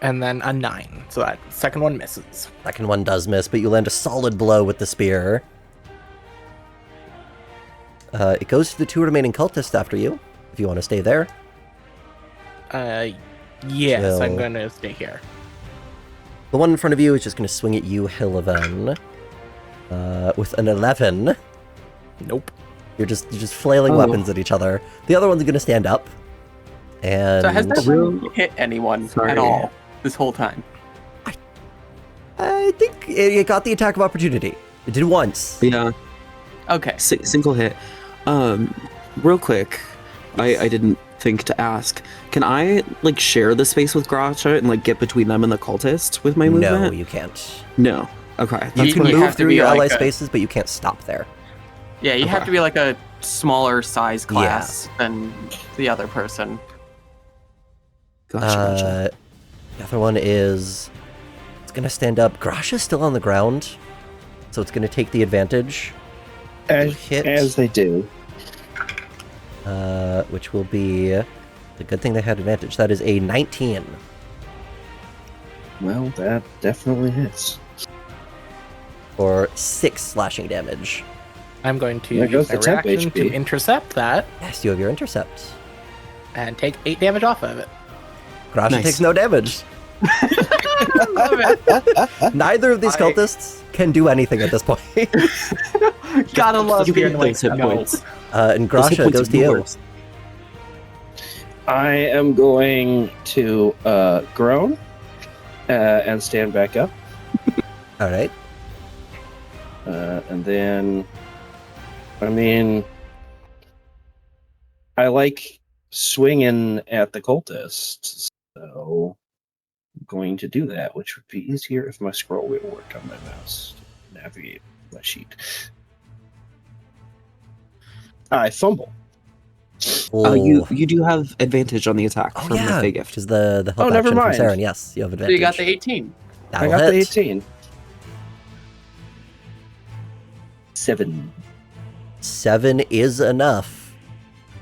and then a 9. So that second one misses. Second one does miss, but you land a solid blow with the spear. It goes to the 2 remaining cultists after you, if you want to stay there. Yes, I'm So- gonna stay here. The one in front of you is just going to swing at you, Hillivan. With an 11. Nope. You're just flailing Oh. weapons at each other. The other one's going to stand up. And So has that Real- one hit anyone Sorry. at all this whole time? I think it got the attack of opportunity. It did once. Yeah, Okay. single hit. Real quick, I didn't think to ask. Can I like share the space with Grasha and like get between them and the cultist with my movement? No, you can't. No. Okay. You You- can you move have to through be your like ally a- spaces, but you can't stop there. Yeah, you have Okay. to be like a smaller size class than the other person. Gotcha. The other one is... It's going to stand up. Grasha's still on the ground, so it's going to take the advantage. Hit. As they do. Which will be... The good thing they had advantage. That is a 19. Well, that definitely hits. For 6 slashing damage. I'm going to There goes use my the temp reaction to HP. intercept that Yes, you have your intercept. and take 8 damage off of it. Grasha Nice. takes no damage. Love it. Neither of these I- cultists can do anything at this point. Gotta love You being get like, those hit no. points. And Those hit Grasha points goes are to you. yours. I am going to groan and stand back up. All right. And then, I mean, I like swinging at the cultists, so I'm going to do that, which would be easier if my scroll wheel worked on my mouse. navigate my sheet. I fumble. You do have advantage on the attack Oh from the yeah, Fey gift. which is the help never action from mind. Saren. Yes, you have So advantage. you got the 18. That'll I got hit. the 18. 7. 7 is enough.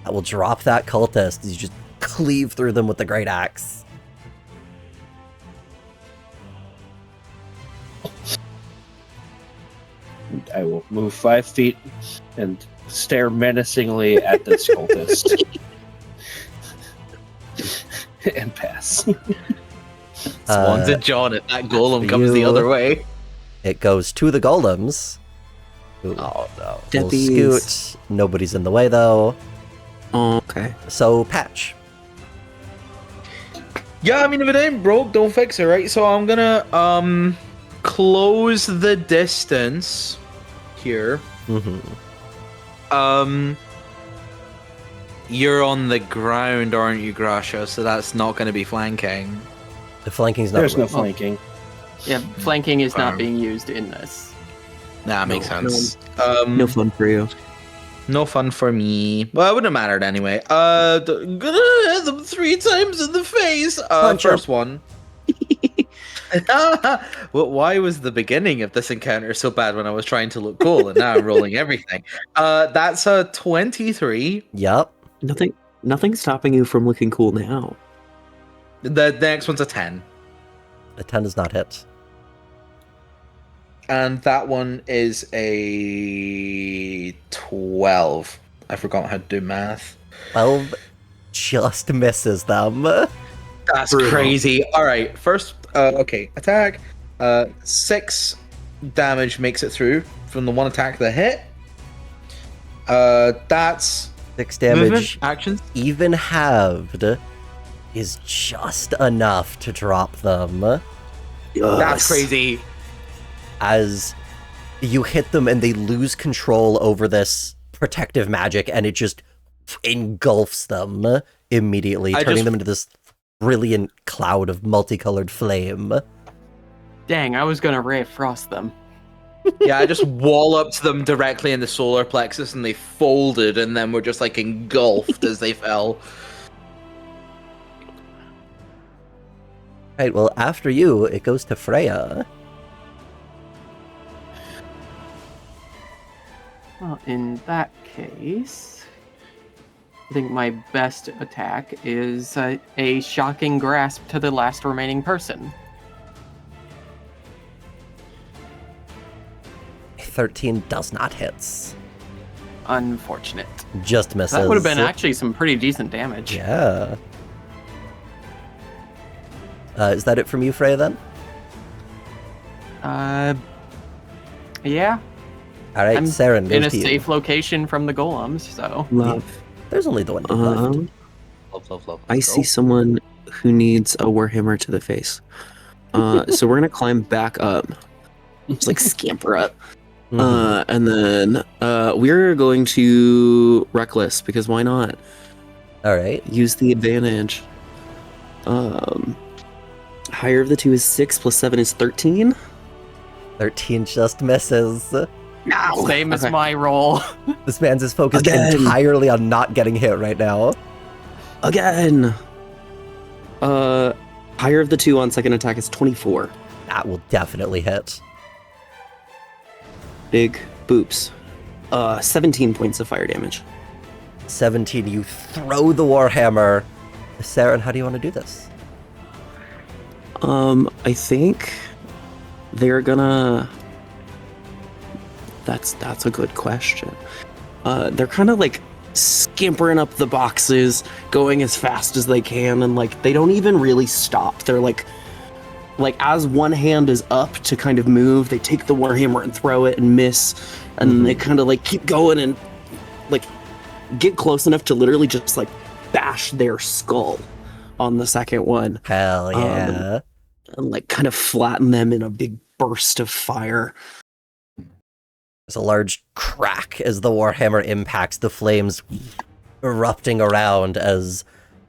I will drop that cultist as you just cleave through them with the great axe. I will move 5 feet and stare menacingly at this cultist. And pass. Swans at John if that golem for comes the you. other way. It goes to the golems. Ooh, Oh no. we'll Deppies. scoot. Nobody's in the way though. Oh, okay. So Patch. Yeah, I mean if it ain't broke, don't fix it, right? So I'm gonna close the distance here. Mm-hmm. You're on the ground, aren't you, Gracia? So that's not gonna be flanking. The flanking's not. There's no right. flanking. Yeah, flanking is not Farm. being used in this. Nah, makes No, sense. No fun for you. No fun for me. Well, it wouldn't have mattered anyway. Gonna hit them 3 times in the face. Punch First one. Well, why was the beginning of this encounter so bad when I was trying to look cool, and now I'm rolling everything? That's a 23. Yep. Nothing's stopping you from looking cool now. The next one's a 10, A 10 does not hit. and that one is a 12. I forgot how to do math. 12 just misses them. That's Brutal. crazy. All right, first, okay, attack. 6 damage makes it through from the one attack that hit. That's 6 damage, movement, actions. even halved, is just enough to drop them. That's Yes. crazy. As you hit them and they lose control over this protective magic, and it just engulfs them immediately, turning them into this brilliant cloud of multicolored flame. Dang, I was gonna Ray of Frost them. Yeah, I just walloped them directly in the solar plexus, and they folded, and then were just like engulfed as they fell. Right, well, after you, it goes to Freya. Well, in that case, I think my best attack is a shocking grasp to the last remaining person. 13 does not hit. Unfortunate. Just misses. That would have been actually some pretty decent damage. Yeah. Is that it from you, Freya, then? Yeah. All right, I'm Saren, in goes a to you. safe location from the golems, so. Love. There's only the one dude left. Love. I see someone who needs a warhammer to the face. So we're gonna climb back up. Just like scamper up. Mhm. And then we're going to reckless because why not? All right. Use the advantage. Higher of the two is 6 plus 7 is 13. 13 just misses. Same as Okay. my roll. This man's is focused Again. entirely on not getting hit right now. Again. Higher of the two on second attack is 24. That will definitely hit. Big boops. 17 points of fire damage. 17, you throw the Warhammer. Saren, how do you want to do this? I think they're gonna. That's a good question. They're kind of like scampering up the boxes, going as fast as they can, and like they don't even really stop. They're like as one hand is up to kind of move, they take the warhammer and throw it and miss, and then they kind of like keep going and like get close enough to literally just like bash their skull on the second one. Hell yeah. And like kind of flatten them in a big burst of fire. There's a large crack as the Warhammer impacts, the flames erupting around as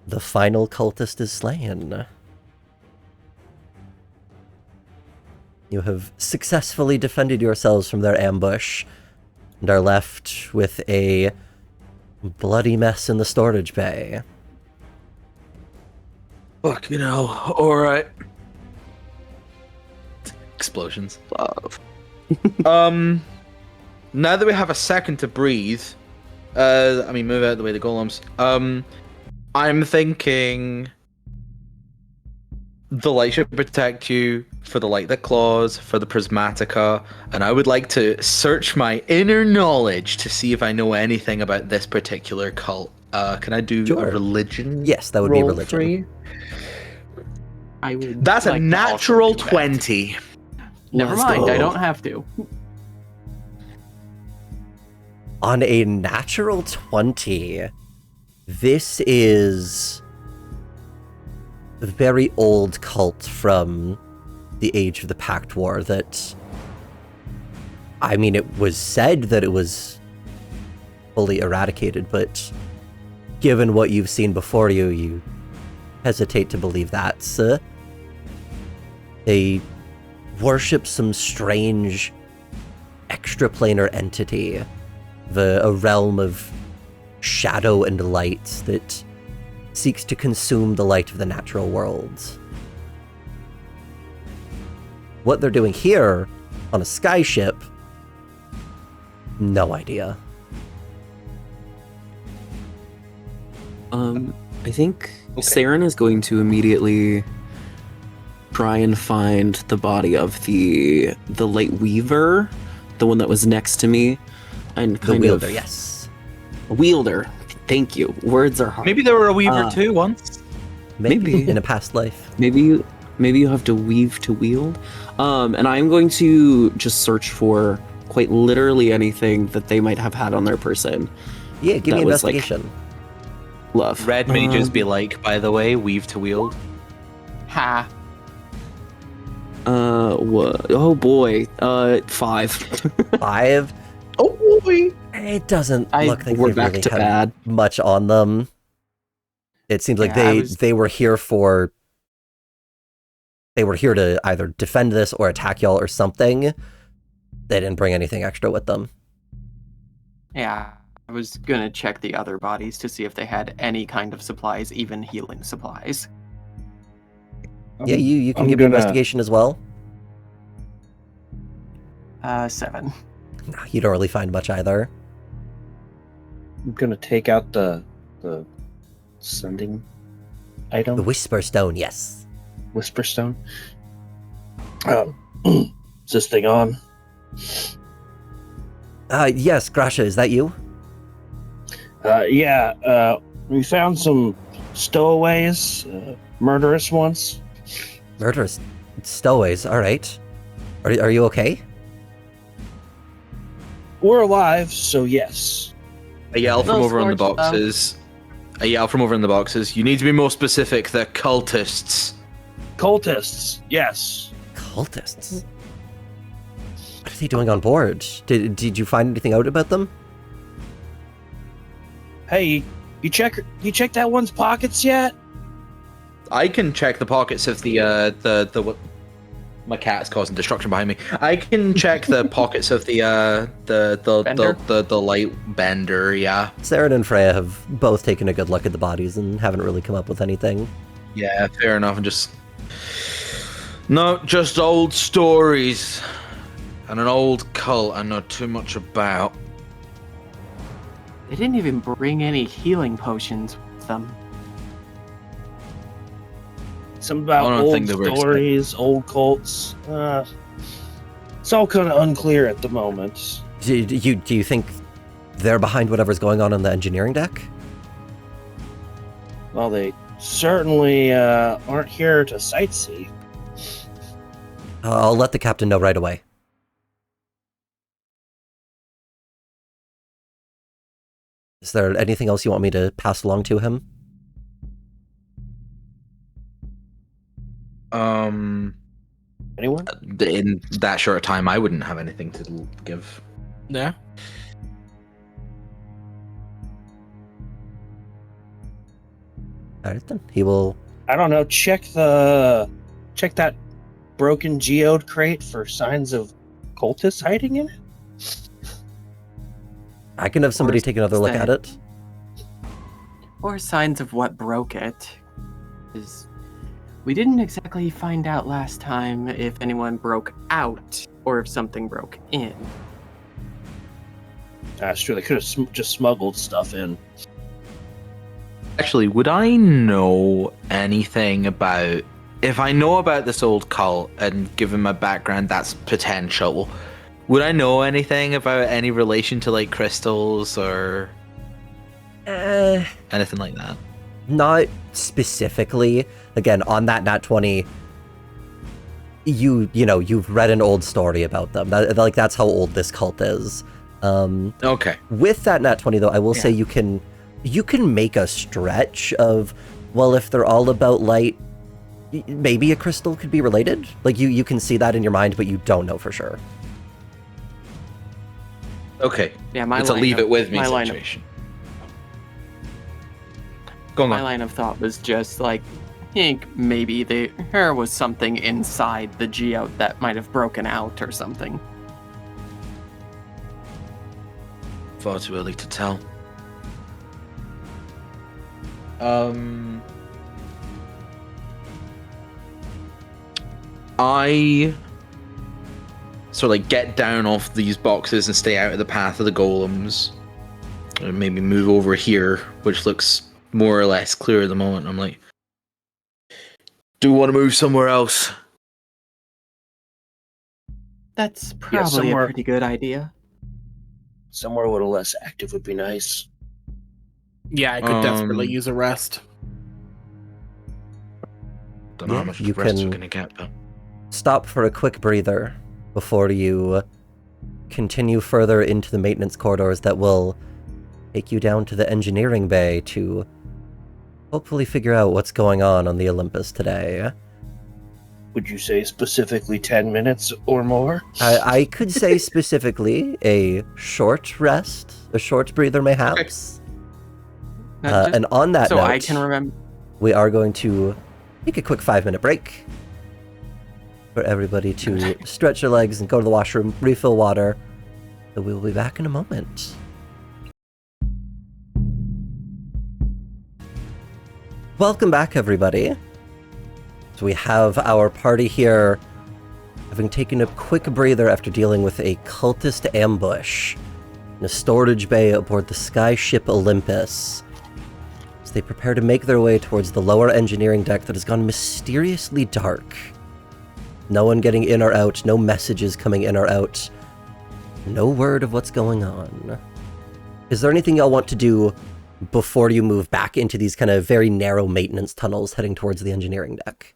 the final cultist is slain. You have successfully defended yourselves from their ambush and are left with a bloody mess in the storage bay. Fuck, alright. Explosions. Love. Now that we have a second to breathe, move out of the way, the golems. I'm thinking the light should protect you for the light that claws, for the prismatica, and I would like to search my inner knowledge to see if I know anything about this particular cult. Can I do Sure. a religion? Yes, that would be roll religion. for you? I would. That's like a to natural also do that. 20. Never Let's mind, go. I don't have to. On a natural 20, this is a very old cult from the age of the Pact War that, I mean, it was said that it was fully eradicated, but given what you've seen before you, you hesitate to believe that. They worship some strange extraplanar entity, a realm of shadow and light that seeks to consume the light of the natural world. What they're doing here on a skyship, no idea. I think Saren is going to immediately try and find the body of the light weaver, the one that was next to me, and The kind wielder, of yes. wielder. Thank you. Words are hard. Maybe there were a weaver too once. Maybe Maybe. in a past life. Maybe you have to weave to wield. And I'm going to just search for quite literally anything that they might have had on their person. Yeah, give me That was, like, investigation. Love. Red may just be like, by the way, weave to wield. Ha. What? Oh boy. 5. 5. Oh boy! It doesn't I- look like We're they back really to had bad. much on them. It seems like Yeah, I was- they were here to either defend this or attack y'all or something. They didn't bring anything extra with them. Yeah, I was gonna check the other bodies to see if they had any kind of supplies, even healing supplies. Yeah, you can I'm give me gonna- investigation as well. 7. No, you don't really find much either. I'm gonna take out the sending item, The Whisper Stone, yes. Whisper Stone. Is this thing on? Yes, Grasha, is that you? Yeah. We found some stowaways, murderous ones. Murderous stowaways, alright. Are you okay? We're alive, so yes. A yell from No over on the scorched earth. boxes. A yell from over in the boxes. You need to be more specific. They're cultists. Cultists, yes. Cultists? What are they doing on board? Did you find anything out about them? Hey, you check that one's pockets yet? I can check the pockets of the what? My cat's causing destruction behind me. I can check the pockets of the light bender. Yeah. Saren and Freya have both taken a good look at the bodies and haven't really come up with anything. Yeah, fair enough. And just not just old stories and an old cult I know too much about. They didn't even bring any healing potions with them. Some about I don't old think they were stories, old cults. It's all kind of unclear at the moment. Do you think they're behind whatever's going on the engineering deck? Well, they certainly aren't here to sightsee. I'll let the captain know right away. Is there anything else you want me to pass along to him? Anyone? In that short time, I wouldn't have anything to give. Yeah. Alright then. He will... I don't know. Check that broken geode crate for signs of cultists hiding in it? I can have somebody Or take another look that- at it. Or signs of what broke it. 'Cause we didn't exactly find out last time if anyone broke out or if something broke in. That's true. They could have just smuggled stuff in. Actually, would I know anything about... If I know about this old cult, and given my background, that's potential, would I know anything about any relation to, like, crystals or anything like that? Not specifically. Again, on that nat 20, you've read an old story about them. That's how old this cult is. Okay. With that nat 20, though, I will say you can make a stretch of, well, if they're all about light, maybe a crystal could be related. Like, you can see that in your mind, but you don't know for sure. Okay. Yeah, my It's a line leave of- it with me my line of- situation. Go My on. line of thought was just like, I think maybe there was something inside the geode that might have broken out or something. Far too early to tell. I sort of like get down off these boxes and stay out of the path of the golems. And maybe move over here, which looks more or less clear at the moment. I'm like, do we want to move somewhere else? That's probably somewhere- a pretty good idea. Somewhere a little less active would be nice. Yeah, I could desperately Um, use a rest. Don't know Yeah, how much you rest can- we're gonna get, but Stop for a quick breather before you continue further into the maintenance corridors that will take you down to the engineering bay to hopefully figure out what's going on the Olympus today. Would you say specifically 10 minutes or more? I could say specifically a short rest, a short breather mayhaps. Not just- And on that so note, I can remember. we are going to take a quick 5-minute break for everybody to stretch their legs and go to the washroom, refill water. So we will be back in a moment. Welcome back, everybody. So we have our party here, having taken a quick breather after dealing with a cultist ambush in a storage bay aboard the skyship Olympus, as they prepare to make their way towards the lower engineering deck that has gone mysteriously dark. No one getting in or out, no messages coming in or out, no word of what's going on. Is there anything y'all want to do before you move back into these kind of very narrow maintenance tunnels heading towards the engineering deck?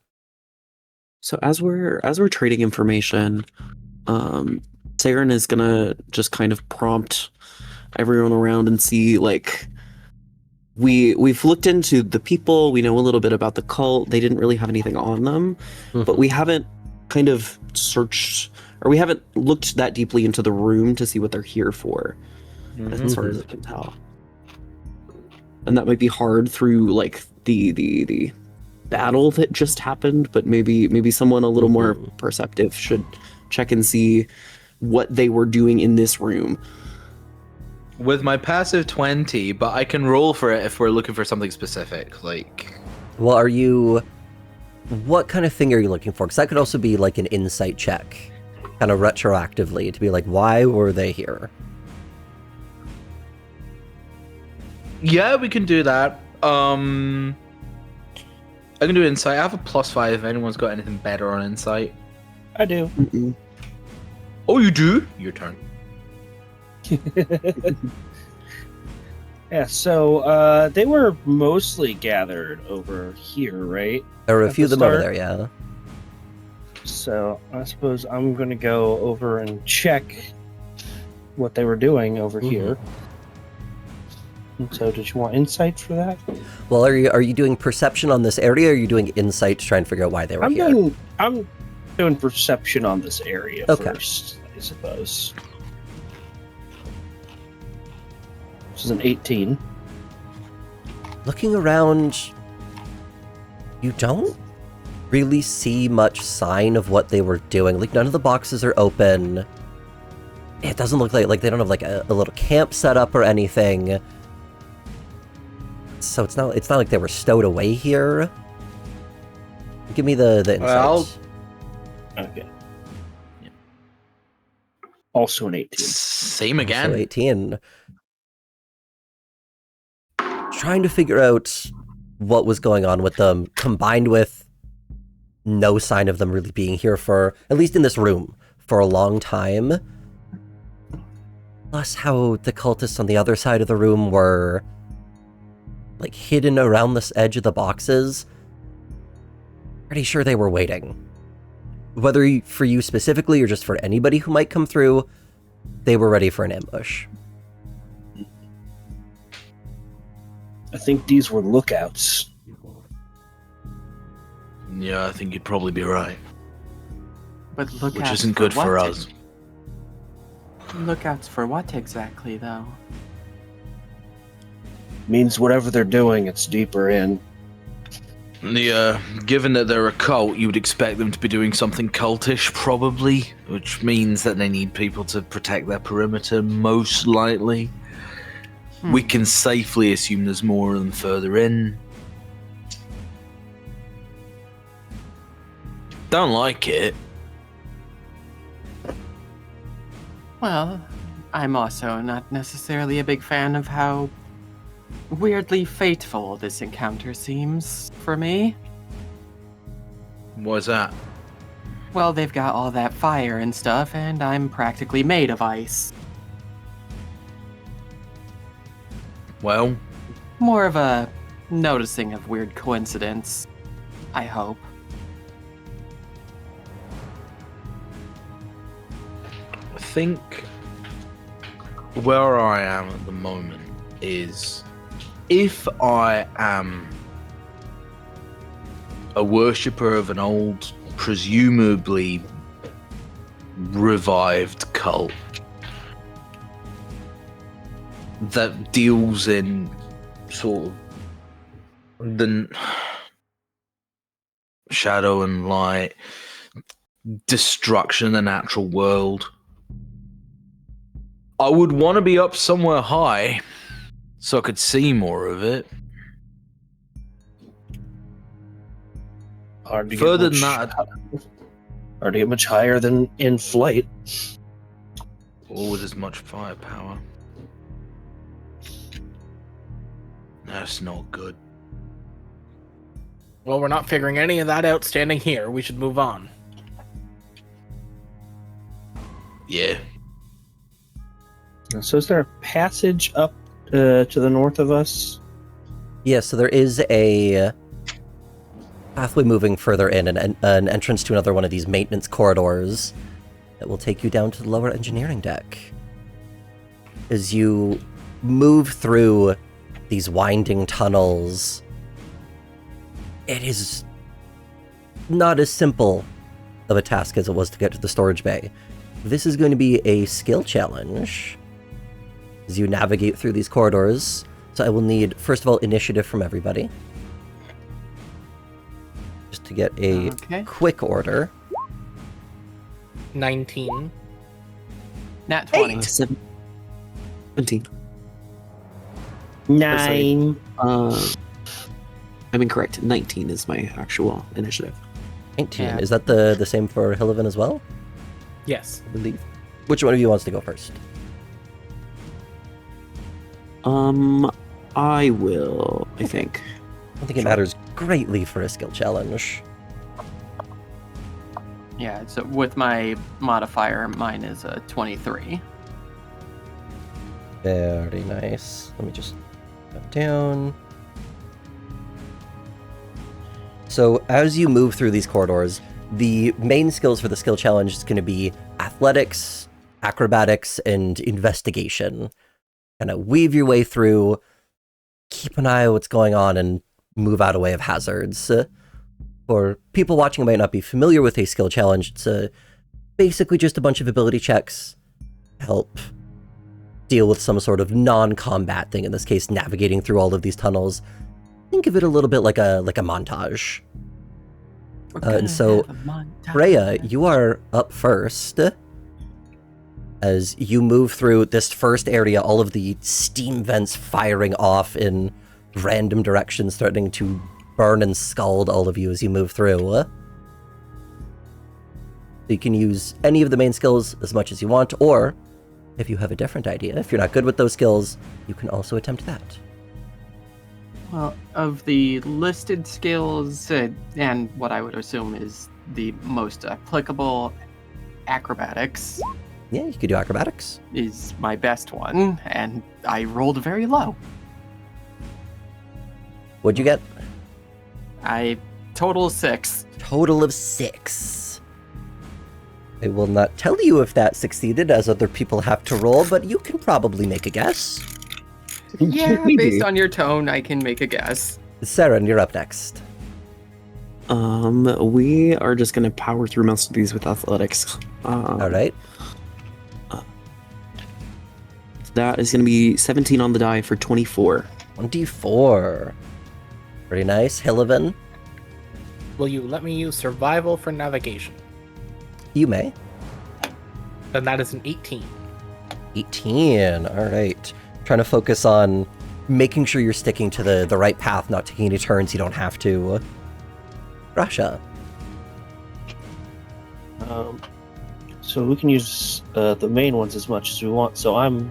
So as we're trading information, Saren is gonna just kind of prompt everyone around and see, like, we've looked into the people, we know a little bit about the cult. They didn't really have anything on them, but we haven't kind of searched, or we haven't looked that deeply into the room to see what they're here for, as far as I can tell. And that might be hard through, like, the battle that just happened, but maybe someone a little more perceptive should check and see what they were doing in this room. with my passive 20, but I can roll for it if we're looking for something specific. Like, Well, what kind of thing are you looking for? Because that could also be like an insight check, kind of retroactively, to be like, why were they here? yeah, we can do that. I can do insight. I have a +5 if anyone's got anything better on insight. I do. Mm-mm. Oh, you do? Your turn. Yeah, so they were mostly gathered over here, right? There were a At few of the them over start? there, yeah. So I suppose I'm going to go over and check what they were doing over here. And so did you want insight for that? Well, are you doing perception on this area, or are you doing insight to try and figure out why they were here? I'm doing perception on this area Okay. first, I suppose. This is an 18. Looking around, you don't really see much sign of what they were doing. Like, none of the boxes are open. It doesn't look like they don't have like a little camp set up or anything. So it's not like they were stowed away here. Give me the insight. Well, Okay. Yeah. Also an 18. Same again. So 18. Trying to figure out what was going on with them, combined with no sign of them really being here for, at least in this room, for a long time. Plus how the cultists on the other side of the room were, like, hidden around this edge of the boxes. Pretty sure they were waiting. Whether for you specifically or just for anybody who might come through, they were ready for an ambush. I think these were lookouts. Yeah, I think you'd probably be right. But lookouts Which isn't good for what? us. Lookouts for what exactly, though? Means whatever they're doing, it's deeper in. Given that they're a cult, you would expect them to be doing something cultish, probably, which means that they need people to protect their perimeter, most likely. We can safely assume there's more of them further in. Don't like it. Well, I'm also not necessarily a big fan of how weirdly fateful this encounter seems for me. Why's that? Well, they've got all that fire and stuff, and I'm practically made of ice. Well, More of a noticing of weird coincidence, I hope. I think where I am at the moment is if I am a worshipper of an old, presumably revived cult that deals in sort of the shadow and light, destruction of the natural world, I would want to be up somewhere high so I could see more of it. Hard to get Further much, than that, hard to get much higher than in flight. or with as much firepower. That's not good. Well, we're not figuring any of that out standing here. We should move on. Yeah. So is there a passage up to the north of us? Yeah, so there is a pathway moving further in, an entrance to another one of these maintenance corridors that will take you down to the lower engineering deck. As you move through these winding tunnels, it is not as simple of a task as it was to get to the storage bay. This is going to be a skill challenge as you navigate through these corridors. So I will need, first of all, initiative from everybody. Just to get a quick order. 19. Nat 20. 17. 9. I'm incorrect. 19 is my actual initiative. 19. Yeah. Is that the same for Hillivan as well? Yes. I believe. Which one of you wants to go first? I will, I think. I don't think it matters greatly for a skill challenge. Yeah, so with my modifier, mine is a 23. Very nice. Let me just put down. So as you move through these corridors, the main skills for the skill challenge is going to be athletics, acrobatics, and investigation. Kind of weave your way through, keep an eye on what's going on, and move out of the way of hazards. For people watching who might not be familiar with a skill challenge, it's basically just a bunch of ability checks to help deal with some sort of non-combat thing, in this case, navigating through all of these tunnels. Think of it a little bit like a montage. And so, Freya, you are up first. As you move through this first area, all of the steam vents firing off in random directions, threatening to burn and scald all of you as you move through. You can use any of the main skills as much as you want, or if you have a different idea, if you're not good with those skills, you can also attempt that. Well, of the listed skills, and what I would assume is the most applicable, acrobatics Yeah, you could do acrobatics. is my best one, and I rolled very low. What'd you get? I total 6. Total of 6. I will not tell you if that succeeded, as other people have to roll, but you can probably make a guess. Yeah, based on your tone, I can make a guess. Saren, you're up next. We are just gonna power through most of these with athletics. All right. That is gonna be 17 on the die for 24. 24. Pretty nice. Hillivan, Will you let me use survival for navigation? you may. Then that is an 18. 18. All right. Trying to focus on making sure you're sticking to the right path, not taking any turns you don't have to. Rasha. So we can use the main ones as much as we want. So I'm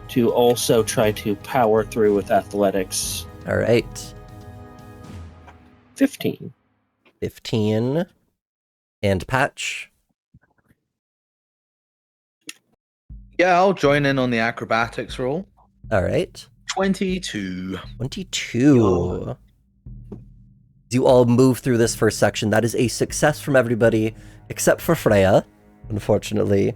to also try to power through with athletics. All right. 15. 15. And Patch. Yeah, I'll join in on the acrobatics roll. All right. 22. 22. You all move through this first section. That is a success from everybody, except for Freya, unfortunately.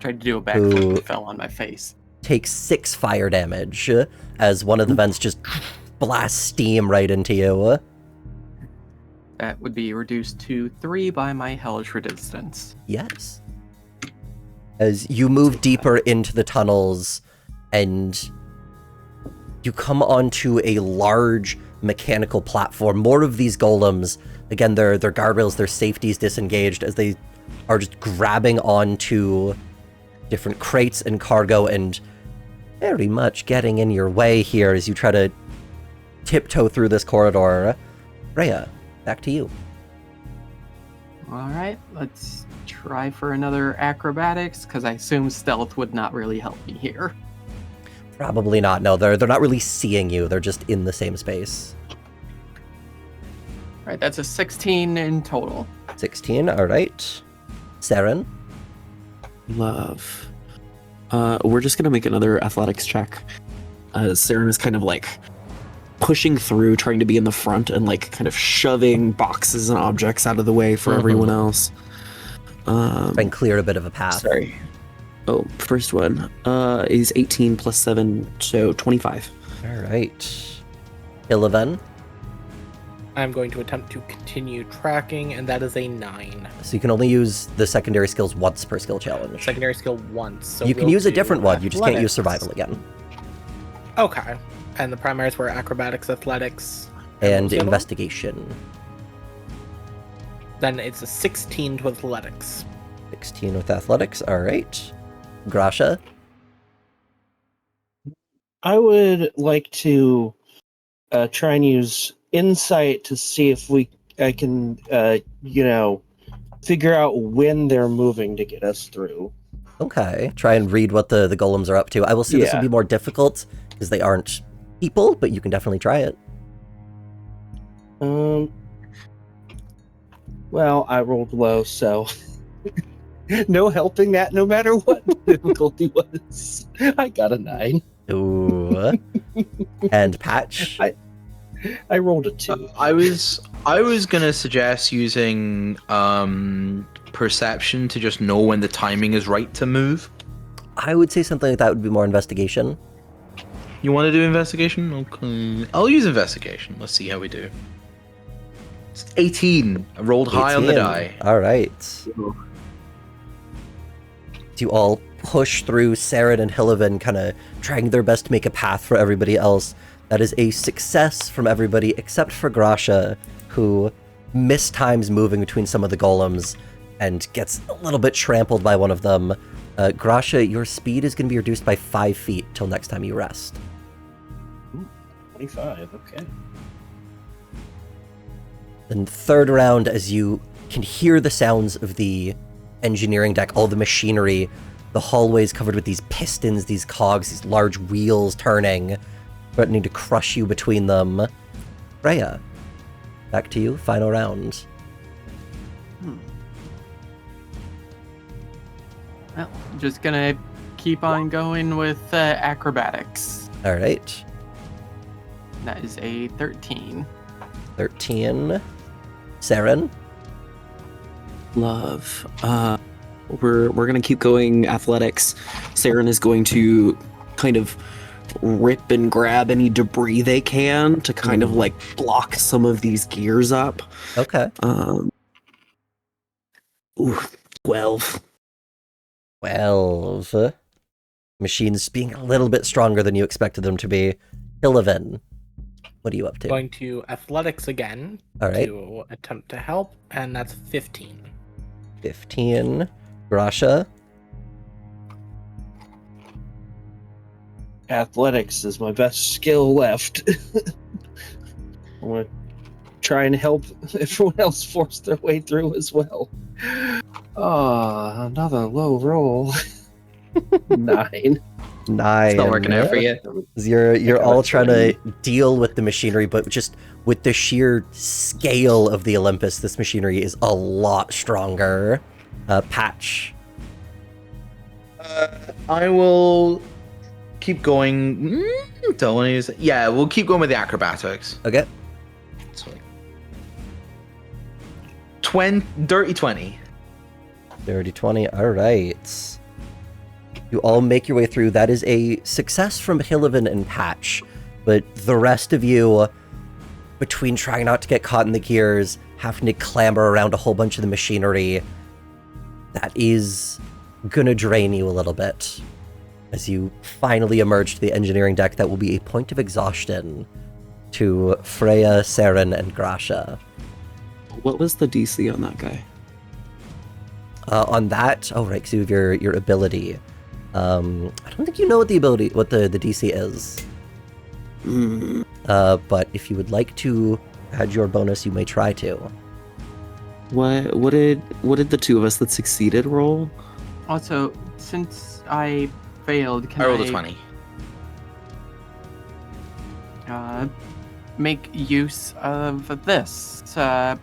Tried to do a backflip, Ooh. but fell on my face. Takes 6 fire damage as one of the vents just blasts steam right into you. That would be reduced to 3 by my hellish resistance. Yes. As you move deeper into the tunnels and you come onto a large mechanical platform. More of these golems, again, their guardrails, their safeties disengaged as they are just grabbing onto different crates and cargo and very much getting in your way here as you try to tiptoe through this corridor. Freya, back to you. Alright, let's try for another acrobatics, because I assume stealth would not really help me here. Probably not. No, they're not really seeing you. They're just in the same space. Alright, that's a 16 in total. 16, all right. Saren? Love. We're just gonna make another athletics check. Saren is kind of like pushing through, trying to be in the front and like kind of shoving boxes and objects out of the way for everyone else. Try and clear a bit of a path. Sorry. Oh, first one is 18 plus 7, so 25. All right. Ilaven? I'm going to attempt to continue tracking, and that is a 9. So you can only use the secondary skills once per skill challenge. Secondary skill once. So You can we'll use a do different one, you just can't use athletics. survival again. Okay. And the primaries were acrobatics, athletics, what And was the other one? investigation. Then it's a 16 to athletics. 16 with athletics, all right. Grasha? I would like to try and use insight to see if I can, figure out when they're moving to get us through. Okay. Try and read what the golems are up to. I will say this will Yeah. be more difficult because they aren't people, but you can definitely try it. Well, I rolled low, so no helping that no matter what the difficulty was. I got a 9. Ooh. And Patch? I rolled a 2. I was gonna suggest using perception to just know when the timing is right to move. I would say something like that would be more investigation. You want to do investigation? Okay, I'll use investigation. Let's see how we do. It's 18. I rolled high on the 18. die. All right. You all push through Saren and Hillivan, kind of trying their best to make a path for everybody else. That is a success from everybody except for Grasha, who mistimes moving between some of the golems and gets a little bit trampled by one of them. Grasha, your speed is going to be reduced by 5 feet till next time you rest. 25, okay. Then third round, as you can hear the sounds of the engineering deck, all the machinery, the hallways covered with these pistons, these cogs, these large wheels turning, threatening to crush you between them. Freya, back to you, final round. Well, just gonna keep on going with acrobatics. All right. That is a 13. 13. Saren? Love. We're gonna keep going athletics. Saren is going to kind of rip and grab any debris they can to kind of like block some of these gears up. Okay. 12. 12. Machines being a little bit stronger than you expected them to be. Illivan, what are you up to? Going to athletics again All right. to attempt to help, and that's 15. 15. Grasha? Athletics is my best skill left. I want to try and help everyone else force their way through as well. Another low roll. 9. 9. It's not working out for you. You're all trying to deal with the machinery, but just with the sheer scale of the Olympus, this machinery is a lot stronger. Patch. I will keep going. Don't want to use it. Yeah, we'll keep going with the acrobatics. Okay. So, dirty 20. Dirty 20. All right. You all make your way through. That is a success from Hillivan and Patch, but the rest of you, between trying not to get caught in the gears, having to clamber around a whole bunch of the machinery, that is gonna drain you a little bit. As you finally emerge to the engineering deck, that will be a point of exhaustion to Freya, Saren, and Grasha. What was the DC on that guy? On that, oh right, because you have your ability. I don't think you know what the DC is. But if you would like to add your bonus, you may try to. What did the two of us that succeeded roll? Also, since I failed, can I rolled a 20. Make use of this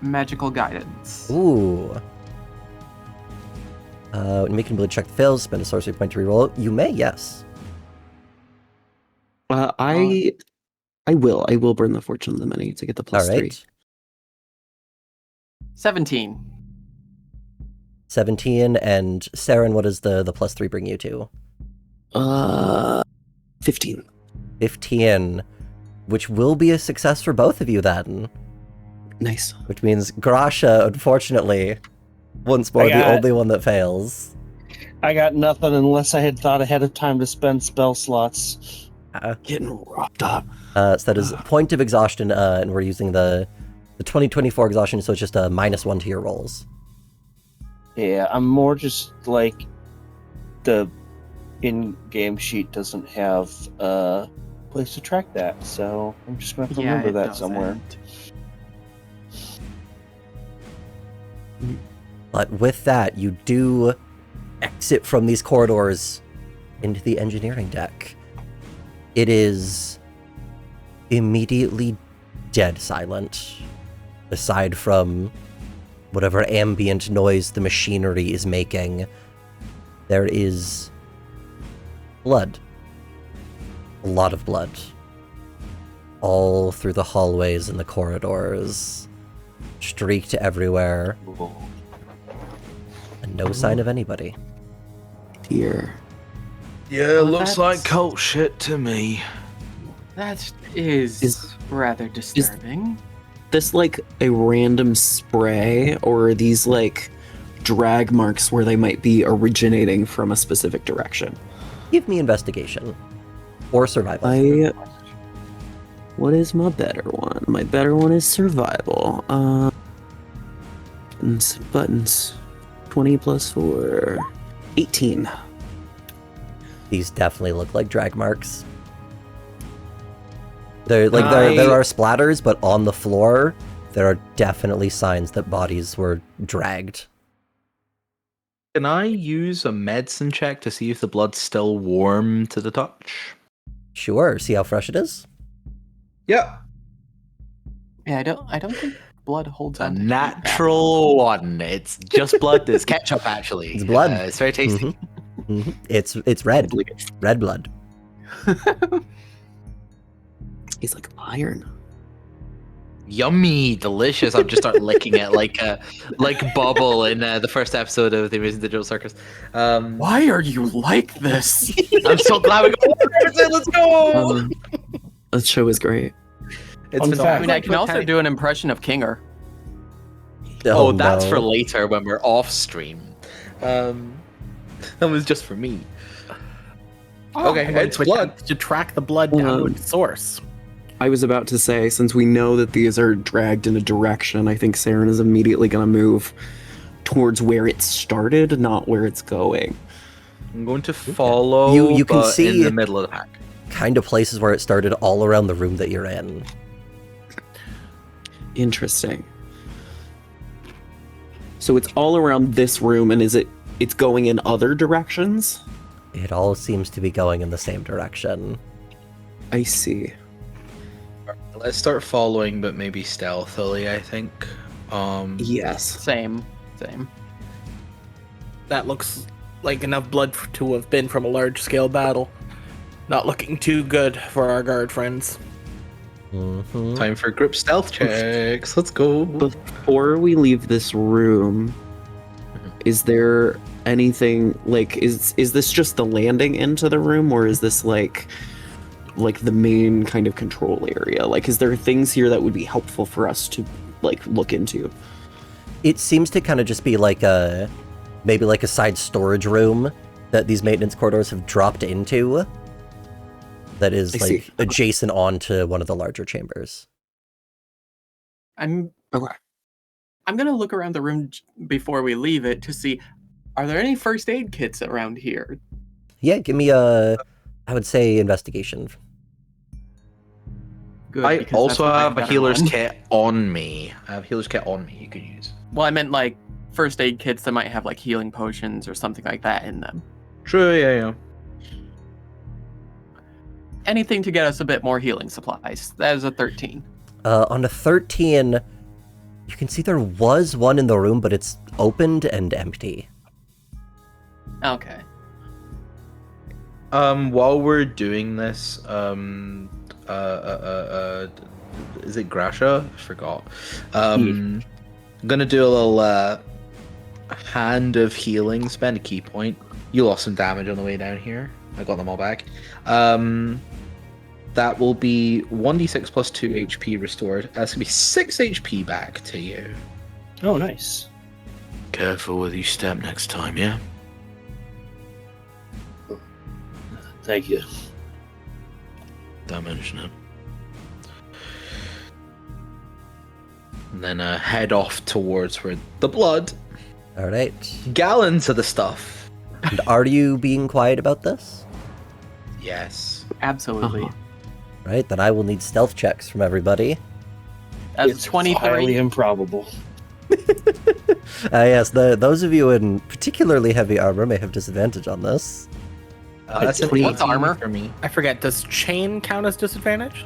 magical guidance. Ooh. When making ability check fails, spend a sorcery point to reroll. You may, yes. I will burn the fortune of the many to get the plus All right. 3. 17. 17, and Saren, what does the plus 3 bring you to? 15. 15, which will be a success for both of you then. Nice. Which means Grasha, unfortunately, once more the only one that fails. I got nothing unless I had thought ahead of time to spend spell slots. Getting robbed up. So that is point of exhaustion, and we're using the 2024 exhaustion, so it's just a -1 to your rolls. Yeah, I'm more just like the in-game sheet doesn't have a place to track that, so I'm just gonna have to remember that somewhere. But with that, you do exit from these corridors into the engineering deck. It is immediately dead silent, aside from whatever ambient noise the machinery is making. There is blood. A lot of blood. All through the hallways and the corridors. Streaked everywhere. And no sign of anybody. Dear. Yeah, looks like cult shit to me. That is rather disturbing. This like a random spray, or are these like drag marks where they might be originating from a specific direction? Give me investigation. Or survival. What is my better one? My better one is survival. Buttons. 20 plus 4. 18. These definitely look like drag marks. There are splatters, but on the floor, there are definitely signs that bodies were dragged. Can I use a medicine check to see if the blood's still warm to the touch? Sure, see how fresh it is? Yeah. Yeah, I don't think blood holds A on to heat that natural one. It's just blood. It's ketchup, actually. It's blood. It's very tasty. It's red. Red blood. He's like iron. Yummy, delicious. I'm just start licking it like Bubble in the first episode of the Amazing Digital Circus. Why are you like this? I'm so glad we got Let's go. That show is great. It's Fun been fact. I mean, I can also do an impression of Kinger. Oh, that's no. for later when we're off stream. That was just for me. Okay, it's blood. To track the blood down to its source. I was about to say, since we know that these are dragged in a direction, I think Saren is immediately going to move towards where it started, not where it's going. I'm going to follow. You can but see in the middle of the pack. Kind of places where it started all around the room that you're in. Interesting. So it's all around this room, and it's going in other directions? It all seems to be going in the same direction. I see. Let's start following, but maybe stealthily, I think. Yes. Same. That looks like enough blood to have been from a large-scale battle. Not looking too good for our guard friends. Mm-hmm. Time for group stealth checks. Let's go. Before we leave this room, is there anything, like, is this just the landing into the room, or is this like the main kind of control area? Like, is there things here that would be helpful for us to, like, look into? It seems to kind of just be like maybe like a side storage room that these maintenance corridors have dropped into. That is I like see. adjacent onto one of the larger chambers. I'm Okay. gonna look around the room before we leave it to see, are there any first aid kits around here? Yeah, give me I would say investigation. Good, I because also that's what have a better healer's one. kit on me. I have a healer's kit on me you can use. Well, I meant like first aid kits that might have like healing potions or something like that in them. True, yeah. Anything to get us a bit more healing supplies. That is a 13. On a 13, you can see there was one in the room, but it's opened and empty. Okay. While we're doing this, is it Grasha? I forgot. I'm gonna do a little hand of healing, spend a key point. You lost some damage on the way down here. I got them all back. That will be 1d6 plus 2 HP restored. That's gonna be 6 HP back to you. Oh, nice. Careful where you step next time, yeah? Thank you. Don't mention it. And then head off towards where the blood, All right. gallons of the stuff. And are you being quiet about this? Yes. Absolutely. Uh-huh. Right, then I will need stealth checks from everybody. That's It's 23. highly improbable. Yes, those of you in particularly heavy armor may have disadvantage on this. That's an What's 18 armor? for me. I forget, does chain count as disadvantage?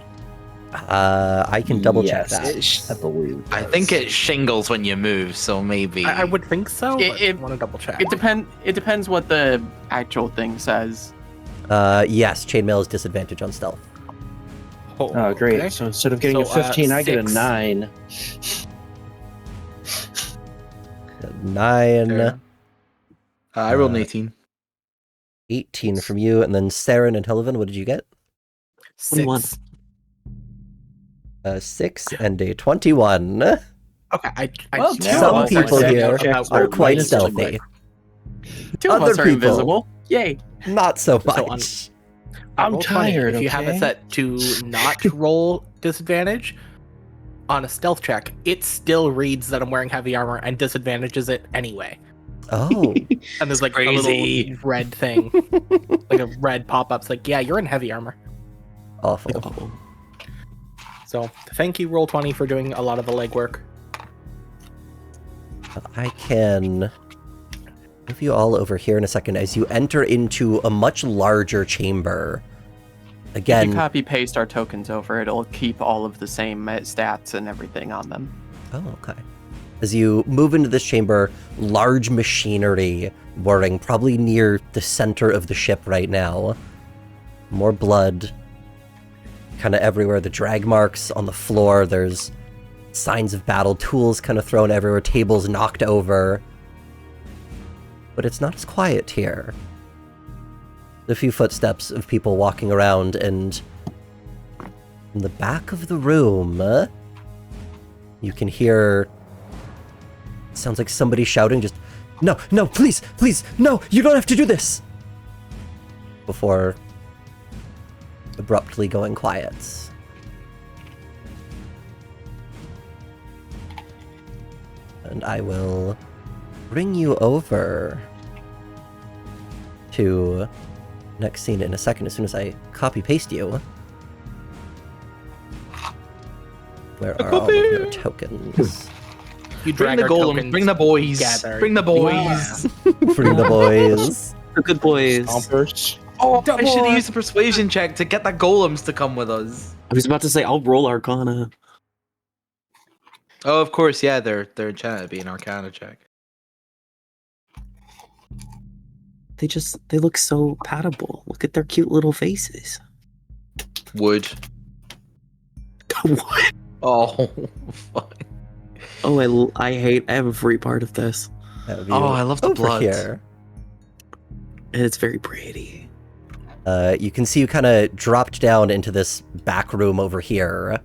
I can double check Yes, that. I believe. I think it shingles when you move, so maybe. I would think so, but I It- want to double check. It depends what the actual thing says. Yes, chainmail is disadvantage on stealth. Oh, great. okay. So instead of getting So, a 15, I get a 6. 9. 9, Fair. I rolled an Uh, 18. 18 from you, and then Saren and Helavan, what did you get? 21. 6. 6 and a 21. Okay, I Well, just two Some of us people are here about are where quite minus stealthy. Two of Other us are people- invisible. Yay. Not so So much. I'm roll 20. tired, If you have it okay? set to not roll disadvantage, on a stealth check, it still reads that I'm wearing heavy armor and disadvantages it anyway. Oh, And there's like a Crazy. little red thing, like a red pop-up's like, yeah, you're in heavy armor. awful. Oh. So thank you, Roll20, for doing a lot of the legwork. I can move you all over here in a second as you enter into a much larger chamber. If Again, you copy paste our tokens over, it'll keep all of the same stats and everything on them. oh, okay. As you move into this chamber, large machinery whirring probably near the center of the ship right now. More blood kind of everywhere. The drag marks on the floor. There's signs of battle, tools kind of thrown everywhere, tables knocked over. But it's not as quiet here. A few footsteps of people walking around, and in the back of the room, you can hear... sounds like somebody shouting just, "No, no, please, please, no, you don't have to do this!" Before abruptly going quiet. And I will bring you over to next scene in a second as soon as I copy-paste you. Where are all of your tokens? You Bring drag the our golem. tokens Bring the boys. together. Bring the boys. Bring the boys. The good boys. Stompers. Oh, I should have used the persuasion check to get the golems to come with us. I was about to say, I'll roll Arcana. Oh, of course, yeah, they're enchanted to be an Arcana check. They look so patable. Look at their cute little faces. Wood. What? Oh, fuck. Oh, I hate every part of this. Have you Oh, I love the over blood. here. And it's very pretty. You can see you kind of dropped down into this back room over here.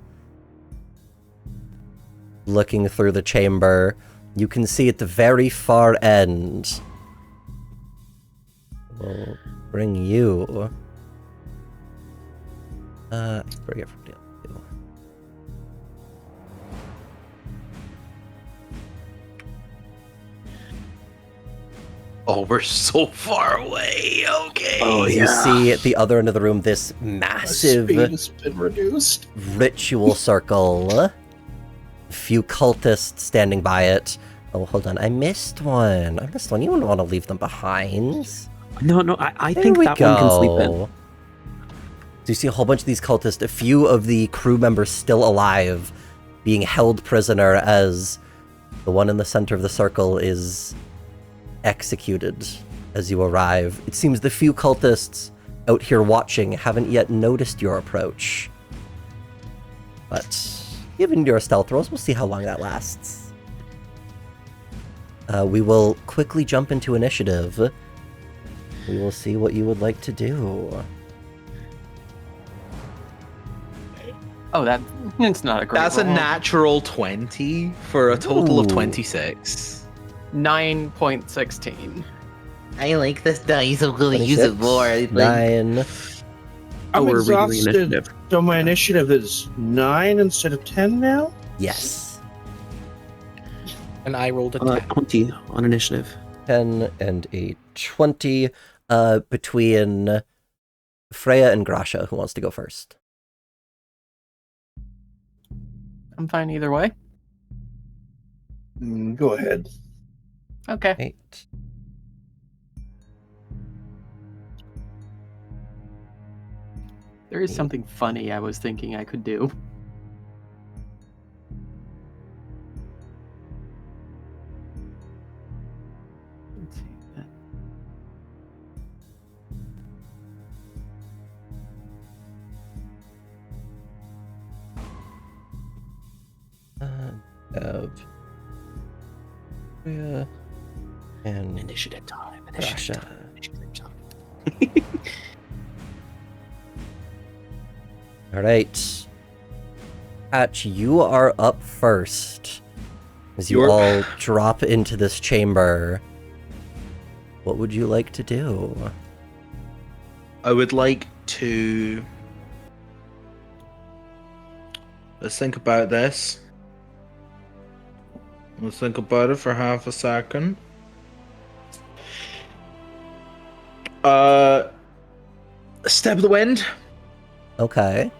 Looking through the chamber, you can see at the very far end. We'll bring you. Bring it from the other two. Oh, we're so far away. Okay. Oh, As yeah. you see at the other end of the room this My massive speed has been reduced. ritual circle. A few cultists standing by it. Oh, hold on. I missed one. You wouldn't want to leave them behind. No, I There think we that one can sleep in. go. So you see a whole bunch of these cultists, a few of the crew members still alive, being held prisoner as the one in the center of the circle is executed as you arrive. It seems the few cultists out here watching haven't yet noticed your approach. But given your stealth rolls, we'll see how long that lasts. We will quickly jump into initiative. We will see what you would like to do. Oh, it's not a great That's a roll. natural 20 for a total of Ooh. 26. 9.16. I like this dice. I'm going to use it 26, more. 9. Oh, I'm we're reading exhausted. initiative. So my initiative is 9 instead of 10 now? Yes. And I rolled a 10. 20 on initiative. 10 and a 20 between Freya and Grasha. Who wants to go first? I'm fine either way. Go ahead. Okay. 8. There is something funny I was thinking I could do. Let's see. Of Freya and Initiative time. Grasha. Initiative time. All right. Patch, you are up first. As you You're- all drop into this chamber. What would you like to do? I would like to... Let's think about this. Let's think about it for half a second. Step of the wind. Okay.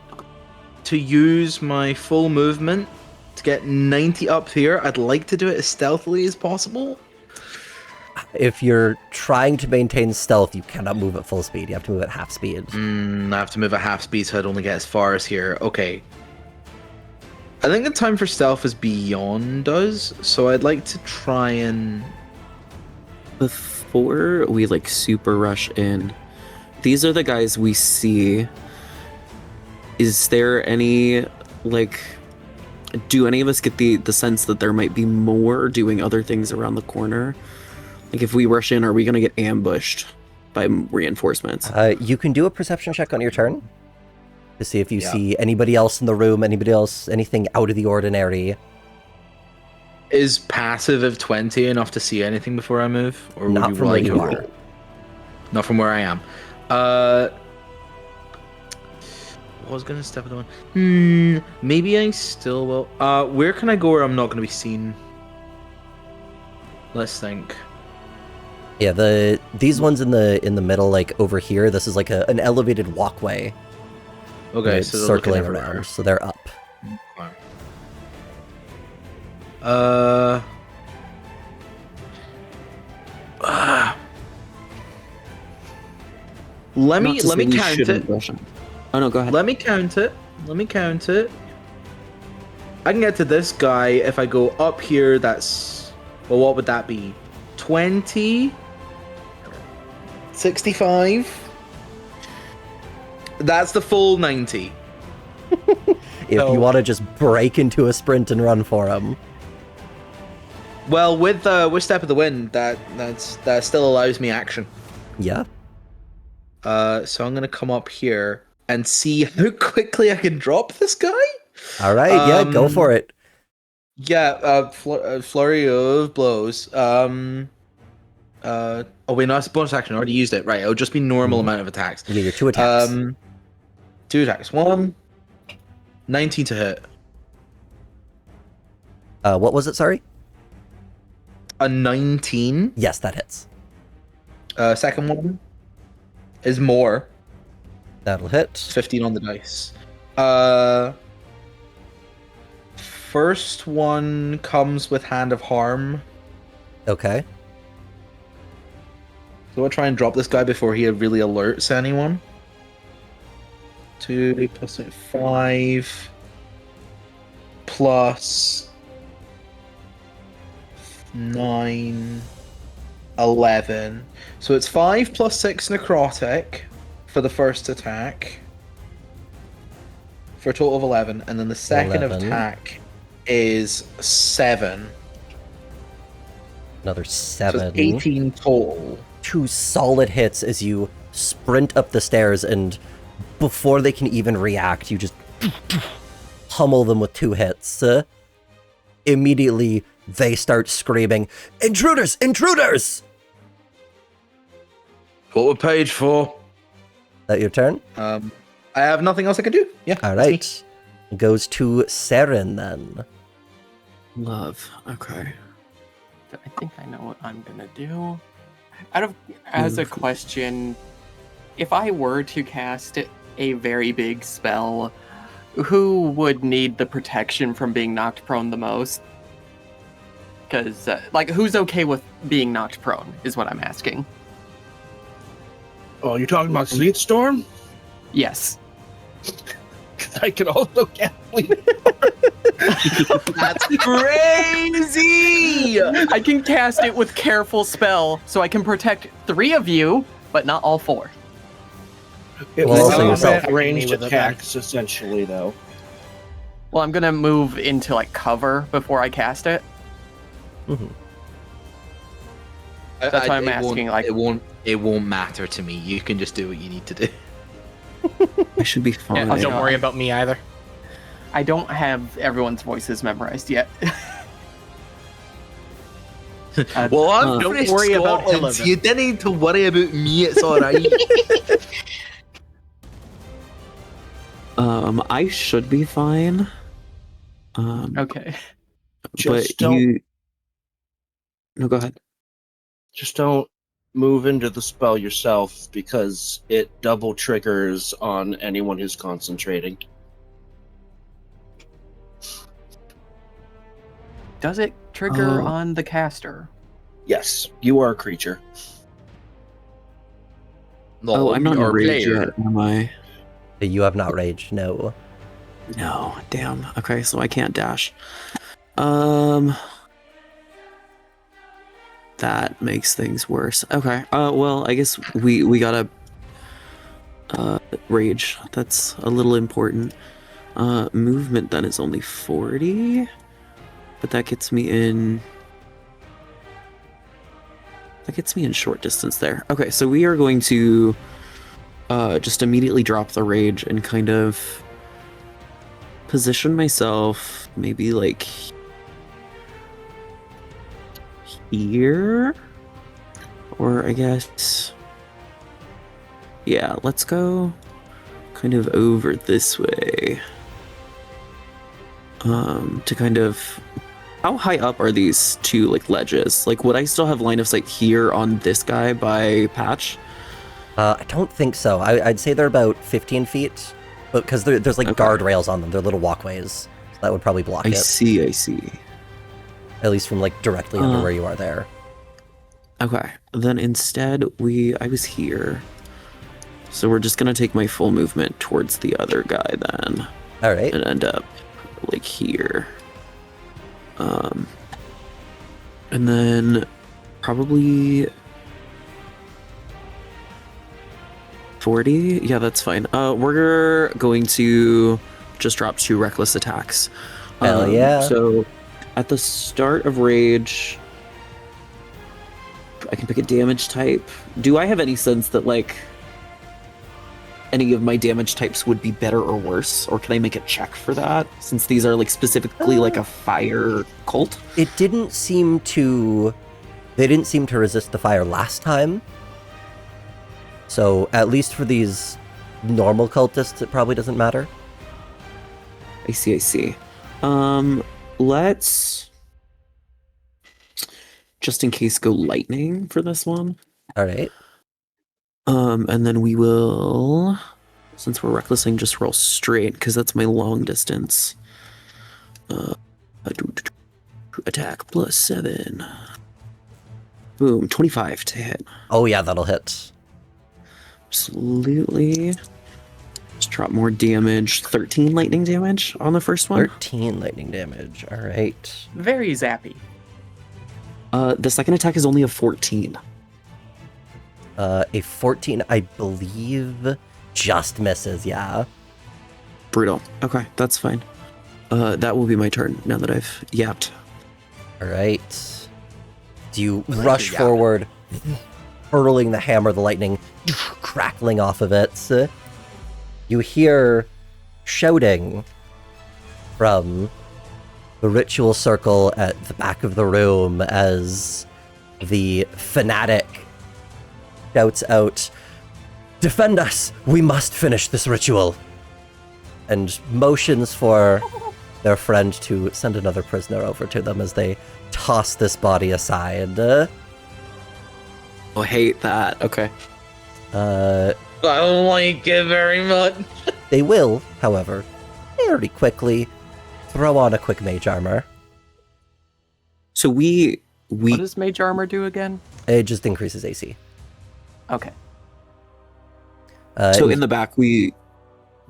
To use my full movement to get 90 up here. I'd like to do it as stealthily as possible. If you're trying to maintain stealth, you cannot move at full speed. You have to move at half speed. I have to move at half speed, so I'd only get as far as here. Okay. I think the time for stealth is beyond us, so I'd like to try and... Before we like super rush in, these are the guys we see. Is there any like, do any of us get the sense that there might be more doing other things around the corner? Like if we rush in, are we gonna get ambushed by reinforcements? You can do a perception check on your turn to see if you see anybody else in the room, anybody else, anything out of the ordinary. Is passive of 20 enough to see anything before I move? Or Not would from where you are. roll? Not from where I am. I was gonna step it on. Maybe I still will. Where can I go where I'm not gonna be seen? Let's think. Yeah, these ones in the middle, like over here, this is like an elevated walkway. Okay, It's so they're circling looking around, everywhere. so they're up. Let Not me to say we count shouldn't it. rush in. Oh no, go ahead. Let me count it. I can get to this guy if I go up here. That's, well, what would that be? 20? 65? That's the full 90. If you want to just break into a sprint and run for them. Well, with Step of the Wind, that still allows me action. Yeah. So I'm gonna come up here and see how quickly I can drop this guy. All right. Yeah, go for it. Yeah. Flurry of blows. Oh wait, no, it's a bonus action. I already used it. Right. It'll just be normal amount of attacks. Yeah, your 2 attacks. 2 attacks. 19 to hit. What was it? Sorry. A 19. Yes, that hits. Second one is more. That'll hit. 15 on the dice. First one comes with Hand of Harm. Okay. So I'll try and drop this guy before he really alerts anyone. 2 plus 5 plus 9, 11. So it's 5 plus 6 necrotic for the first attack. For a total of 11. And then the second 11. attack is 7. Another So 7. it's 18 total. 2 solid hits as you sprint up the stairs, and before they can even react, you just pummel them with 2 hits. Immediately, they start screaming, "Intruders! Intruders!" What we're paid for. That your turn? I have nothing else I can do. Yeah. All that's me. right. It goes to Saren then. Love. Okay. I think I know what I'm gonna do. As a question, if I were to cast a very big spell, who would need the protection from being knocked prone the most? Because, who's okay with being knocked prone is what I'm asking. Oh, you're talking about Sleet Storm? Yes. I can also cast Sleet. That's crazy! I can cast it with careful spell, so I can protect 3 of you, but not all 4. It Well, was also yourself. ranged Me with it, attacks, essentially, though. Well, I'm gonna move into cover before I cast it. Mhm. That's why I'm asking, It won't matter to me. You can just do what you need to do. I should be fine. Yeah, don't worry about me either. I don't have everyone's voices memorized yet. Well, I'm don't British worry about Scotland, Hilla, so you didn't need to worry about me. It's all right. I should be fine. Okay. But Just don't- you No, go ahead. Just don't move into the spell yourself because it double triggers on anyone who's concentrating. Does it trigger Oh. on the caster? Yes, you are a creature. Oh, I'm not in Or rage player. yet, am I? You have not raged, no. No, damn. Okay, so I can't dash. That makes things worse. Okay. Well, I guess we gotta rage. That's a little important. Movement then is only 40, but that gets me in. That gets me in short distance there. Okay, so we are going to just immediately drop the rage and kind of position myself maybe like here, or I guess, yeah, let's go kind of over this way to kind of, how high up are these two like ledges? Like, would I still have line of sight here on this guy by Patch? I don't think so. I'd say they're about 15 feet, but because there's like Okay. guardrails on them. They're little walkways. So that would probably block I it, see. at least from like directly under where you are there. Okay, then instead I was here. So we're just gonna take my full movement towards the other guy then, All right. and end up like here. And then probably 40. Yeah, that's fine. We're going to just drop 2 reckless attacks. Hell yeah. So at the start of rage, I can pick a damage type. Do I have any sense that like any of my damage types would be better or worse, or can I make a check for that since these are like specifically like a fire cult? It didn't seem to. They didn't seem to resist the fire last time. So at least for these normal cultists, it probably doesn't matter. I see. Let's just in case go lightning for this one. All right. And then we will, since we're recklessing, just roll straight because that's my long distance. Attack plus 7. Boom, 25 to hit. Oh yeah, that'll hit. Absolutely. Just drop more damage. 13 lightning damage on the first one. 13 lightning damage. All right. Very zappy. The second attack is only a 14. A 14, I believe, just misses. Yeah. Brutal. Okay, that's fine. That will be my turn now that I've yapped. All right. Do you rush forward, hurling the hammer, the lightning crackling off of it? You hear shouting from the ritual circle at the back of the room as the fanatic shouts out, "Defend us! We must finish this ritual!" And motions for their friend to send another prisoner over to them as they toss this body aside. I hate that. Okay. I don't like it very much. They will, however, very quickly throw on a quick mage armor. So we What does mage armor do again? It just increases AC. Okay. so And in the back we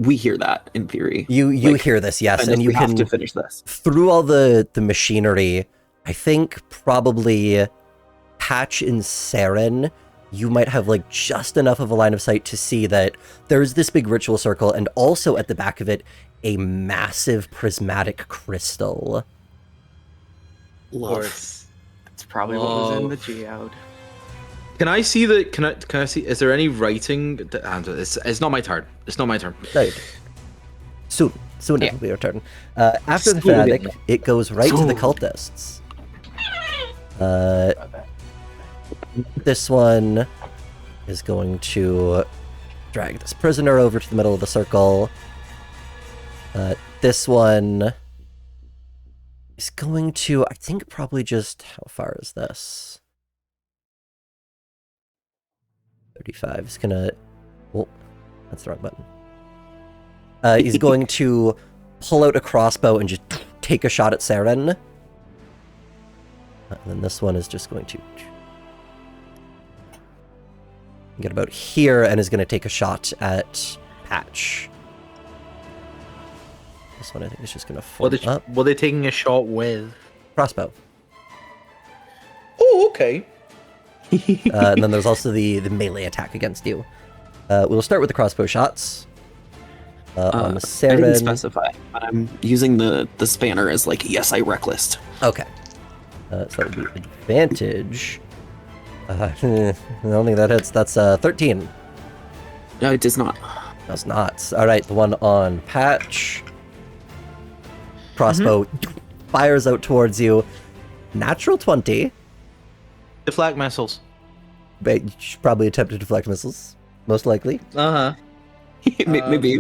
hear that in theory. you like, hear this, yes, and you we have can to finish this. through all the machinery. I think probably Patch and Saren, you might have like just enough of a line of sight to see that there's this big ritual circle, and also at the back of it, a massive prismatic crystal. Love. That's probably what was in the geode. Can I see the? Can I see? Is there any writing? It's not my turn. It's not my turn. Right. Soon Yeah. it'll be your turn. After the Soon it'll be fanatic, it goes right to the Soon. cultists. This one is going to drag this prisoner over to the middle of the circle. This one He's going to, I think, probably just, how far is this? 35. He's gonna, oh, that's the wrong button. He's going to pull out a crossbow and just take a shot at Saren. And then this one is just going to get about here and is going to take a shot at Patch. This one I think is just going to form up. What are they taking a shot with? Crossbow. Oh, okay. And then there's also the melee attack against you. We'll start with the crossbow shots. On I Saren. didn't specify, but I'm using the spanner as like, yes, I recklist. Okay. So that would be advantage. I don't think that hits. That's 13. No, it does not. That's not. Alright, the one on Patch. Crossbow fires out towards you. Natural 20. Deflect missiles. But you should probably attempt to deflect missiles. Most likely. Uh-huh. Maybe.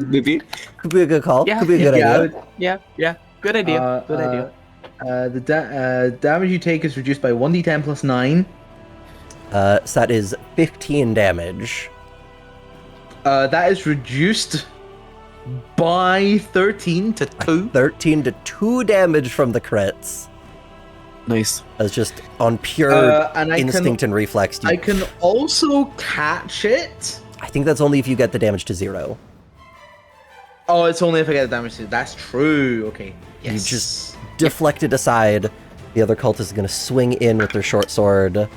Could be a good call. Yeah, Could be a good idea. Yeah. Good idea. Good idea. The damage you take is reduced by 1d10 plus 9. So that is 15 damage. That is reduced by 13 to 2. 13 to 2 damage from the crits. Nice. That's just on pure and instinct and reflex. I can also catch it. I think that's only if you get the damage to 0. Oh, it's only if I get the damage to... That's true. Okay. Yes. You just deflect it aside. The other cultist is going to swing in with their short sword.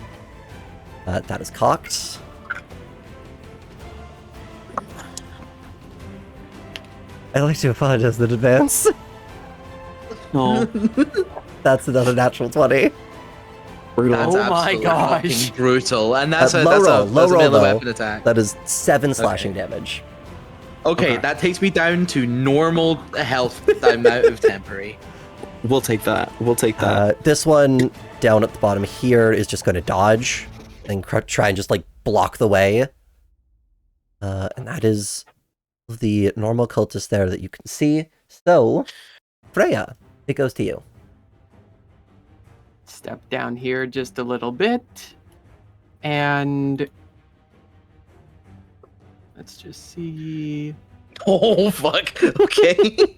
That is cocked. I'd like to apologize in advance. No. That's another natural 20. Brutal. That's Oh my absolutely gosh. fucking brutal. And that's a low roll, melee though. weapon attack. That is 7 slashing damage. Okay, that takes me down to normal health amount of temporary. We'll take that. We'll take that. This one down at the bottom here is just going to dodge and try and just like block the way. And that is the normal cultist there that you can see. So, Freya, it goes to you. Step down here just a little bit. And let's just see. Oh, fuck. Okay.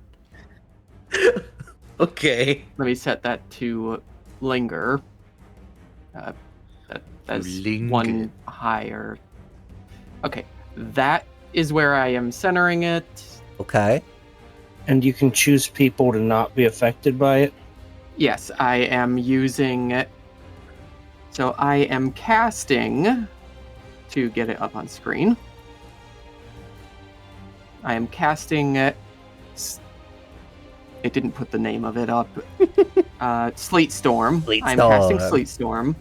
Okay. Let me set that to linger. That's Linger. one higher. Okay, that is where I am centering it. Okay. And you can choose people to not be affected by it. Yes, I am using it. So I am casting to get it up on screen. I am casting it. It didn't put the name of it up. Sleet Storm. I'm casting Sleet Storm.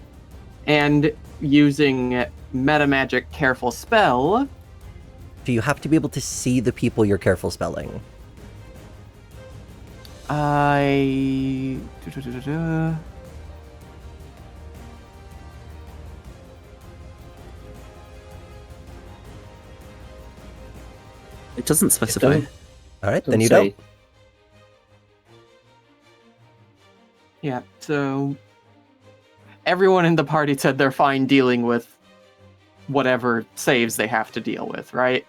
And using Meta Magic Careful Spell. Do you have to be able to see the people you're careful spelling? It doesn't specify. All right, then you don't. Yeah, so everyone in the party said they're fine dealing with whatever saves they have to deal with, right?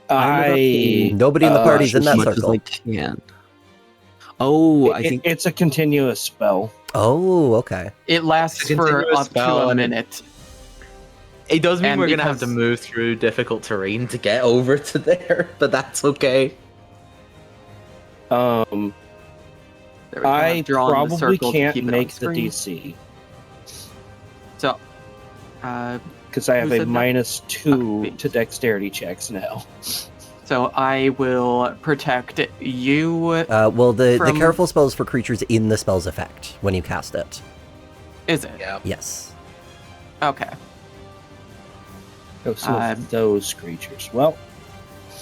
Nobody in the party's in that as much circle. as I can. Oh, I think it's a continuous spell. Oh, okay. It lasts It's a for continuous up to spell, a and minute. It does mean And we're going to have to because- move through difficult terrain to get over to there, but that's okay. There we go. I I've drawn the probably circle to can't keep it on make the screen. DC So, because I have Who a said that? -2 to dexterity checks now. so I will protect you. Well, the From- careful spell is for creatures in the spell's effect when you cast it. Is it? Yeah. Yes. Okay. Oh, some of those creatures. Well,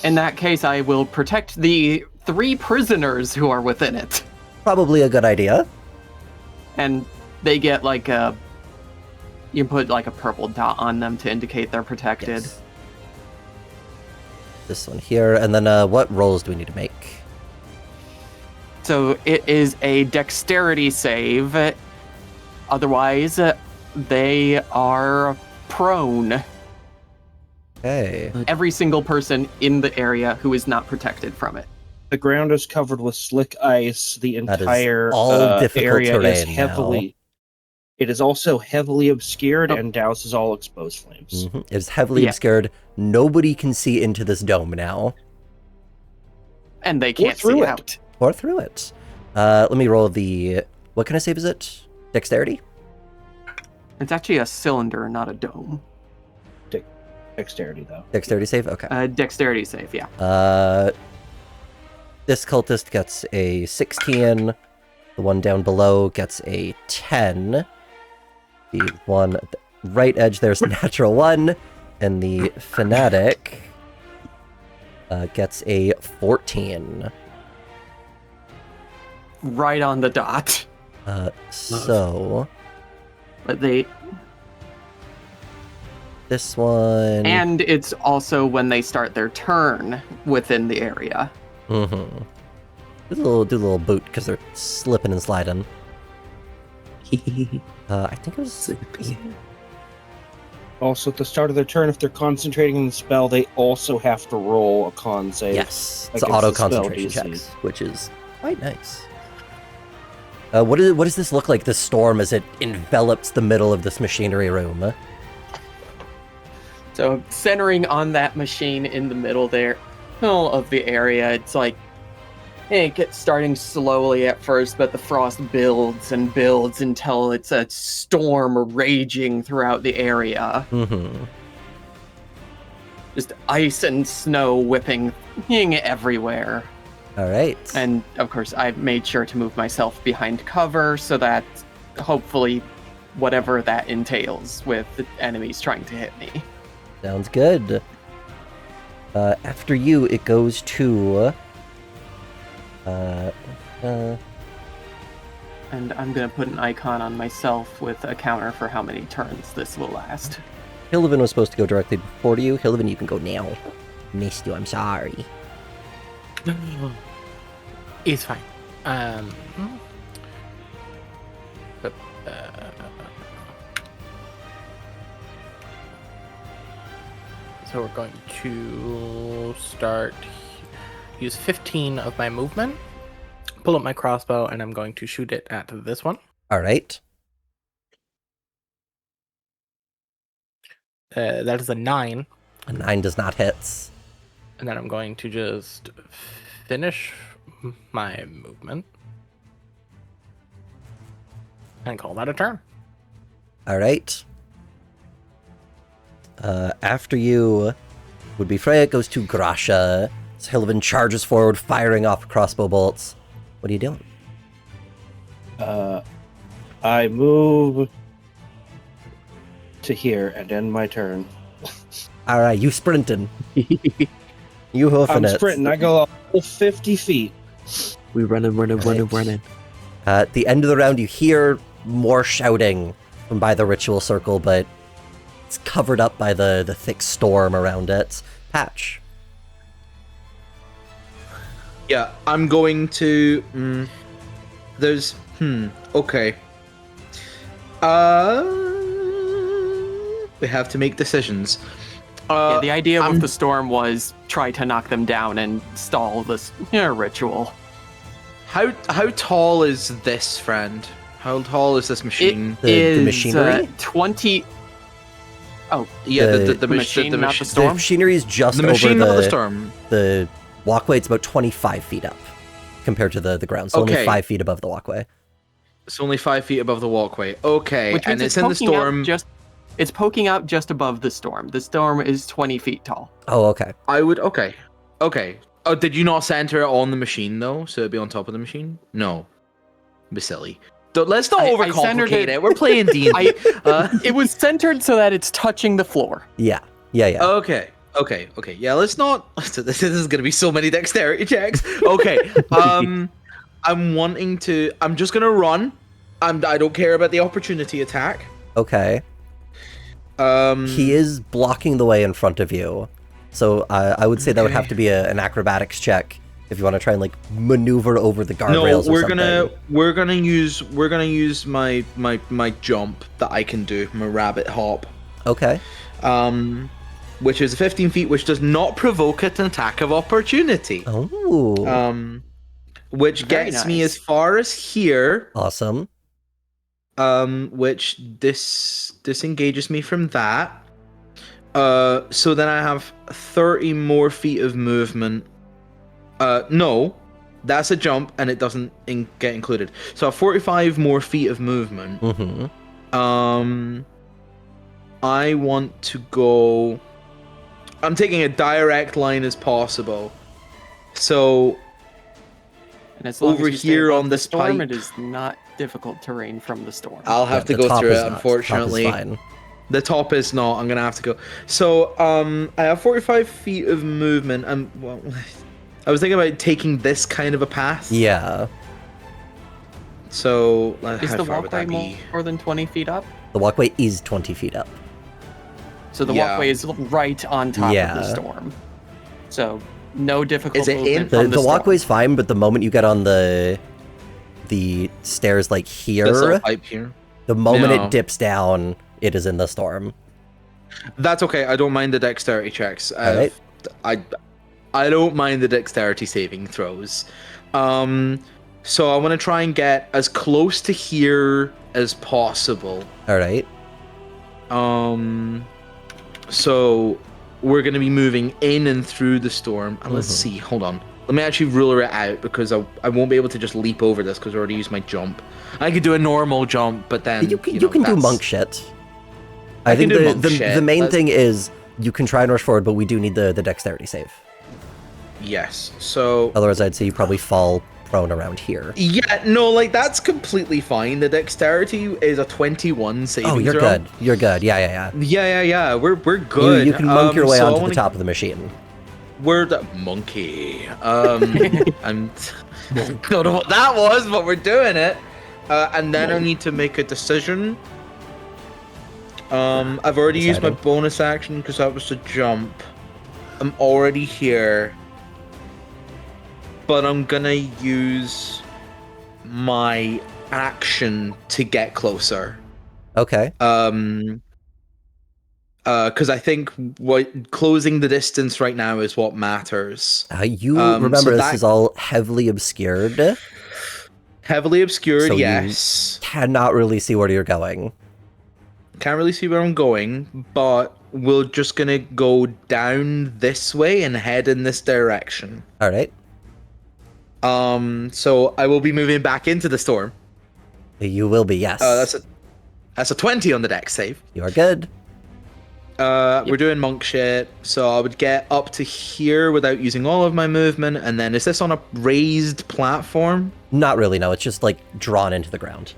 In that case, I will protect the 3 prisoners who are within it. Probably a good idea. And they get like a... You can put like a purple dot on them to indicate they're protected. Yes. This one here, and then what rolls do we need to make? So it is a dexterity save. Otherwise, they are prone. Okay. Every single person in the area who is not protected from it. The ground is covered with slick ice. The That is entire all difficult area is terrain heavily. It is also heavily obscured and douses all exposed flames. Mhm. It is heavily Yeah. obscured. Nobody can see into this dome now. And they can't through see it. out. Or through it. Let me roll the... What kind of save is it? Dexterity? It's actually a cylinder, not a dome. Dexterity, though. Dexterity save? Okay. Dexterity save, yeah. This cultist gets a 16. The one down below gets a 10. The one at the right edge, there's a natural 1. And the fanatic gets a 14. Right on the dot. So... But they... This one... And it's also when they start their turn within the area. Mm-hmm. Do a little boot, because they're slipping and sliding. I think it was... Also, at the start of their turn, if they're concentrating on the spell, they also have to roll a con save. Yes, it's against auto the spell concentration DC. checks, which is quite nice. What does this look like, this storm, as it envelops the middle of this machinery room? So centering on that machine in the middle there of the area, it's like it gets starting slowly at first, but the frost builds and builds until it's a storm raging throughout the area. Mm-hmm. Just ice and snow whipping everywhere. All right. And of course, I've made sure to move myself behind cover so that hopefully whatever that entails with the enemies trying to hit me. Sounds good. After you, it goes to... And I'm gonna put an icon on myself with a counter for how many turns this will last. Hillivan was supposed to go directly before you. Hillivan, you can go now. Missed you, I'm sorry. It's fine. So we're going to use 15 of my movement, pull up my crossbow, and I'm going to shoot it at this one. All right. That is a 9. A 9 does not hit. And then I'm going to just finish my movement and call that a turn. All right. After you would be Freya, it goes to Grasha. Hillivan charges forward, firing off crossbow bolts. What are you doing? I move to here and end my turn. All right, you sprinting. You hoofing I'm it. sprinting. I go a full 50 feet. We running. At the end of the round, you hear more shouting from by the ritual circle, but it's covered up by the thick storm around it. Patch. Yeah, I'm going to. There's. Okay. We have to make decisions. Yeah, the idea with the storm was try to knock them down and stall this ritual. How tall is this, friend? How tall is this machine? The machinery? 20. Oh, Yeah, the machine, not the The storm. machinery is just The over machine, not the storm. the walkway. It's about 25 feet up compared to the ground. So only Okay. 5 feet above the walkway. It's only 5 feet above the walkway. Okay, Which means and it's in the poking out storm. It's poking out just above the storm. The storm is 20 feet tall. Oh, okay. I would. Okay. Oh, did you not center it on the machine though? So it'd be on top of the machine? No. Be silly. Let's not I overcomplicate centered it. We're playing D&D. It was centered so that it's touching the floor. Yeah. Okay. Yeah, let's not. This is gonna be so many dexterity checks. Okay. I'm just gonna run. I don't care about the opportunity attack. Okay. He is blocking the way in front of you. So I would say that would have to be an acrobatics check If you want to try and like maneuver over the No, guardrails or we're something. gonna use my jump that I can do, my rabbit hop. Okay. Which is 15 feet, which does not provoke an attack of opportunity. Oh. Which Very gets me nice. as far as here. Awesome. Which disengages me from that. So then I have 30 more feet of movement. No, that's a jump, and it doesn't get included. So I have 45 more feet of movement. Mm-hmm. I want to go. I'm taking a direct line as possible. So And as long over as you stay here above on the this storm, pipe- it is not difficult terrain from the storm. I'll have to the go top through is it, not. unfortunately. The top is fine. The top is not. I'm gonna have to go. So, I have 45 feet of movement. Well, I was thinking about taking this kind of a path. Yeah. So, Is how the far would walkway that be? more than 20 feet up? The walkway is 20 feet up. So the Yeah. walkway is right on top of Yeah. the storm. So no difficult Is it movement in- from The storm. walkway's fine, but the moment you get on the stairs like This here, little pipe here. the moment No. it dips down, it is in the storm. That's okay. I don't mind the dexterity checks. Alright. I don't mind the dexterity saving throws. So I want to try and get as close to here as possible. Alright. So we're going to be moving in and through the storm. And let's Mhm. see. Hold on. Let me actually ruler it out because I won't be able to just leap over this because I already used my jump. I could do a normal jump, but then You can know, do that's- monk shit. I I can think do monk the shit, main let's- thing is you can try and rush forward, but we do need the dexterity save. Yes. So Otherwise, I'd say you probably fall prone around here. yeah, no, like that's completely fine. The dexterity is a 21 saving Oh, you're throw. good. You're good. Yeah. Yeah. We're good. You can monk your way so I onto the wanna- top of the machine. We're the monkey. I'm don't know what that was, but we're doing it. And then I need to make a decision. I've already used my Deciding. bonus action because that was the jump. I'm already here. But I'm gonna use my action to get closer. Okay. Because I think what closing the distance right now is what matters. You so remember this that- is all heavily obscured. Heavily obscured, So you- yes. Cannot really see where you're going. Can't really see where I'm going, but we're just gonna go down this way and head in this direction. All right. So I will be moving back into the storm. You will be, yes. That's a 20 on the dex save. You are good. We're doing monk shit, so I would get up to here without using all of my movement, and then is this on a raised platform? Not really, no. It's just like drawn into the ground.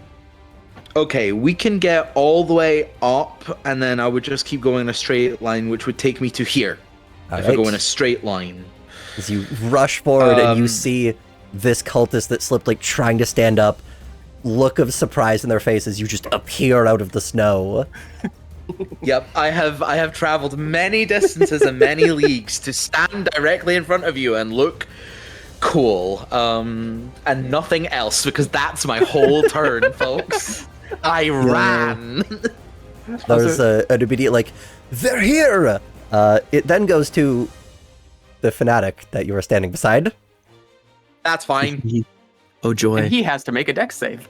Okay, we can get all the way up, and then I would just keep going in a straight line, which would take me to here. All if right. I go in a straight line. As you rush forward and you Um, see this cultist that slipped, like trying to stand up, look of surprise in their faces, you just appear out of the snow. Yep, I have traveled many distances and many leagues to stand directly in front of you and look cool. And nothing else, because that's my whole turn, folks. I ran. There's an immediate, like, they're here! It then goes to the fanatic that you were standing beside. That's fine. Oh joy. And he has to make a dex save.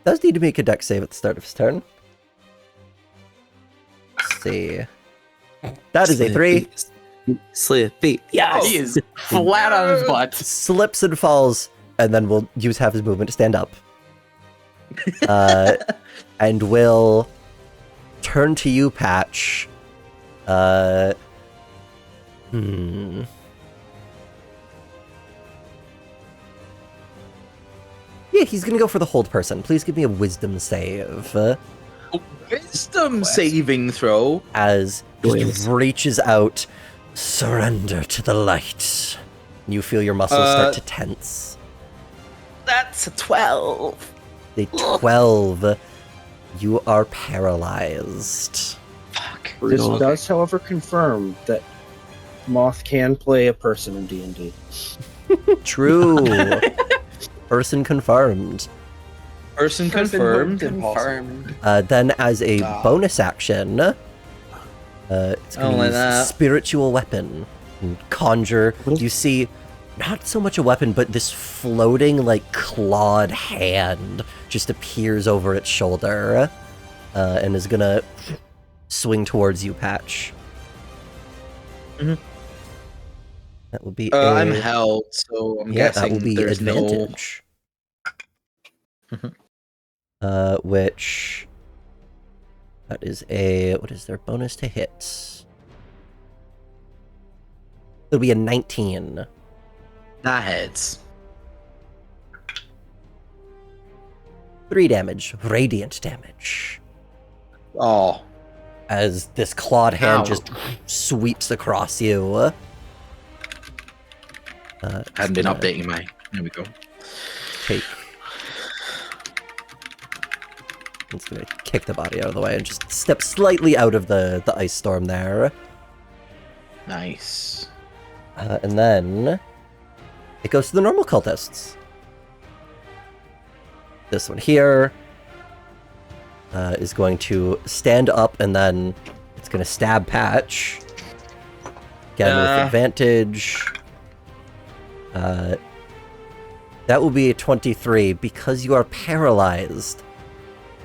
Does need to make a dex save at the start of his turn. Let's see. That is a 3. Slippy. Yeah, he is flat on his butt. Slips and falls, and then we'll use half his movement to stand up. And will turn to you, Patch. Yeah, he's gonna go for the hold person. Please give me a wisdom save. Wisdom saving throw. As just Yes. reaches out, surrender to the light. You feel your muscles start to tense. That's a 12. The 12. You are paralyzed. Fuck. This Brutal. does, however, confirm that Moth can play a person in D&D. True. Person confirmed. Person confirmed. Impossible. Confirmed. Then as a Ah. bonus action, it's I going don't to like use that. spiritual weapon and conjure. You see, not so much a weapon, but this floating, like, clawed hand just appears over its shoulder and is going to swing towards you, Patch. Mhm. That will be I'm held, so I'm yeah, that guessing will be there's advantage. Which that is a what is their bonus to hits? It'll be a 19. no. That hits. 3 damage, radiant damage, Oh, as this clawed hand Ow. just sweeps across you. hadn't been updating my. There we go. Take. It's gonna kick the body out of the way and just step slightly out of the ice storm there. Nice. And then it goes to the normal cultists. This one here is going to stand up and then it's going to stab Patch. Again with advantage. That will be a 23 because you are paralyzed.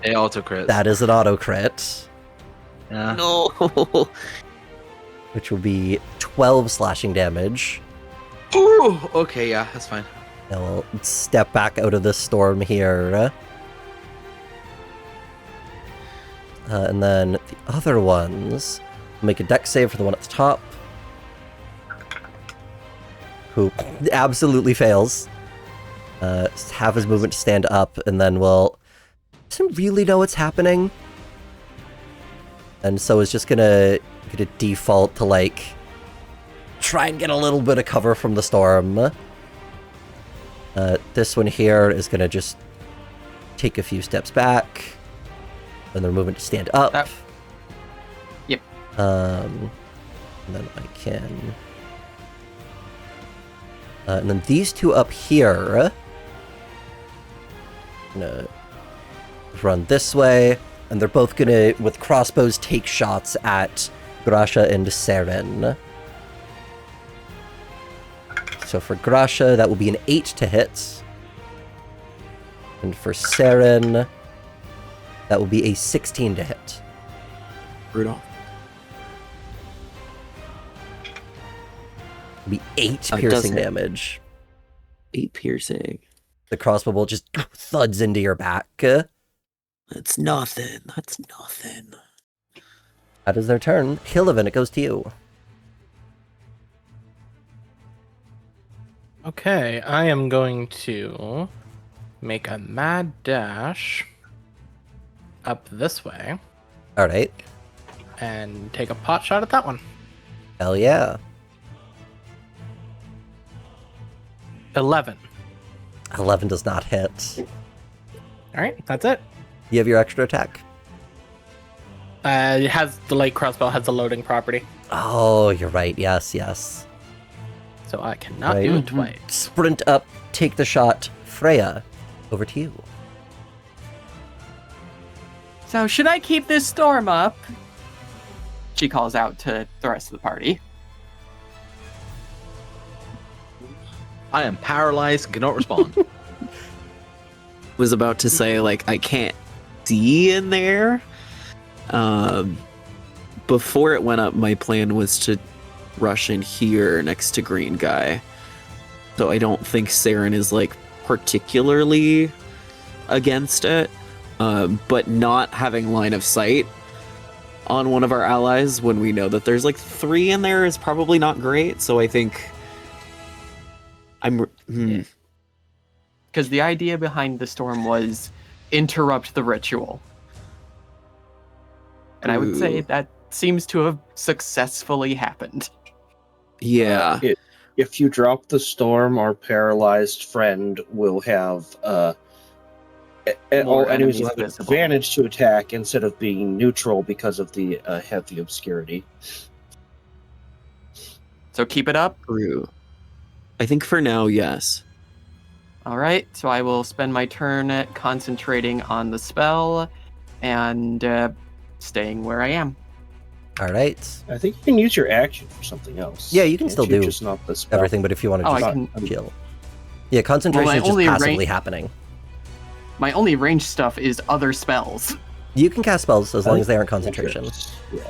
They auto crit. That is an auto crit, Yeah. No. which will be 12 slashing damage. Ooh, okay, yeah, that's fine. And we'll step back out of the storm here. And then the other ones make a dex save for the one at the top, who absolutely fails. Have his movement to stand up, and then doesn't really know what's happening, and so is just gonna default to like try and get a little bit of cover from the storm. This one here is gonna just take a few steps back, and their movement to stand up. Yep. And then I can. And then these two up here, gonna run this way, and they're both gonna, with crossbows, take shots at Grasha and Seren. So for Grasha, that will be an 8 to hit. And for Seren, that will be a 16 to hit. Brutal. It'll be 8 Oh, it piercing does hit. damage. 8 piercing. The crossbow bolt just thuds into your back. That's nothing. That's nothing. That is their turn. Hillivan, it goes to you. Okay, I am going to make a mad dash up this way Alright. and take a pot shot at that one. Hell yeah. 11. 11 does not hit. Alright, that's it. You have your extra attack. It has the light crossbow has a loading property, Oh, you're right. Yes, yes. so I cannot Right. do it twice. Sprint up, take the shot. Freya, over to you. So, should I keep this storm up? She calls out to the rest of the party. I am paralyzed and cannot respond. Was about to say, like, I can't see in there. Before it went up, my plan was to rush in here next to Green Guy. So I don't think Saren is, like, particularly against it. But not having line of sight on one of our allies when we know that there's, like, 3 in there is probably not great. So I think Because the idea behind the storm was interrupt the ritual. And I would say Ooh. that seems to have successfully happened. Yeah. If you drop the storm, our paralyzed friend will have all More enemies enemies will have visible. advantage to attack instead of being neutral because of the heavy obscurity. So keep it up. True. I think for now, yes. All right, so I will spend my turn concentrating on the spell and staying where I am. All right. I think you can use your action for something else. Yeah, you can Can't still do just not the spell. everything, but if you want to Oh, just I can. kill. Yeah, concentration Well, my is just only passively happening. My only range stuff is other spells. You can cast spells as long as they aren't concentration. Yeah.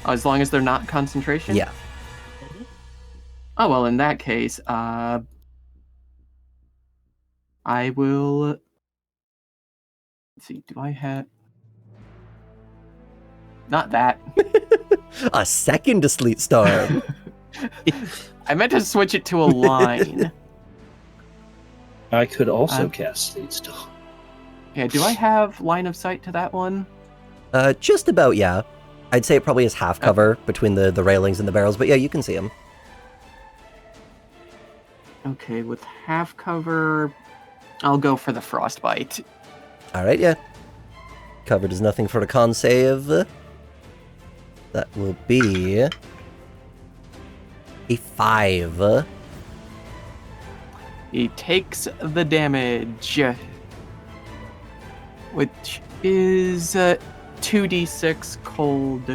Oh, as long as they're not concentration? Yeah. Oh, well, in that case, I will... Let's see, do I have... Not that. A second Sleet Storm. I meant to switch it to a line. I could also cast Sleet Storm. Yeah, do I have line of sight to that one? Just about, yeah. I'd say it probably has half cover between the railings and the barrels, but yeah, you can see them. Okay, with half cover, I'll go for the frostbite. All right, yeah. Covered is nothing for a con save. That will be a 5. He takes the damage, which is 2d6 cold.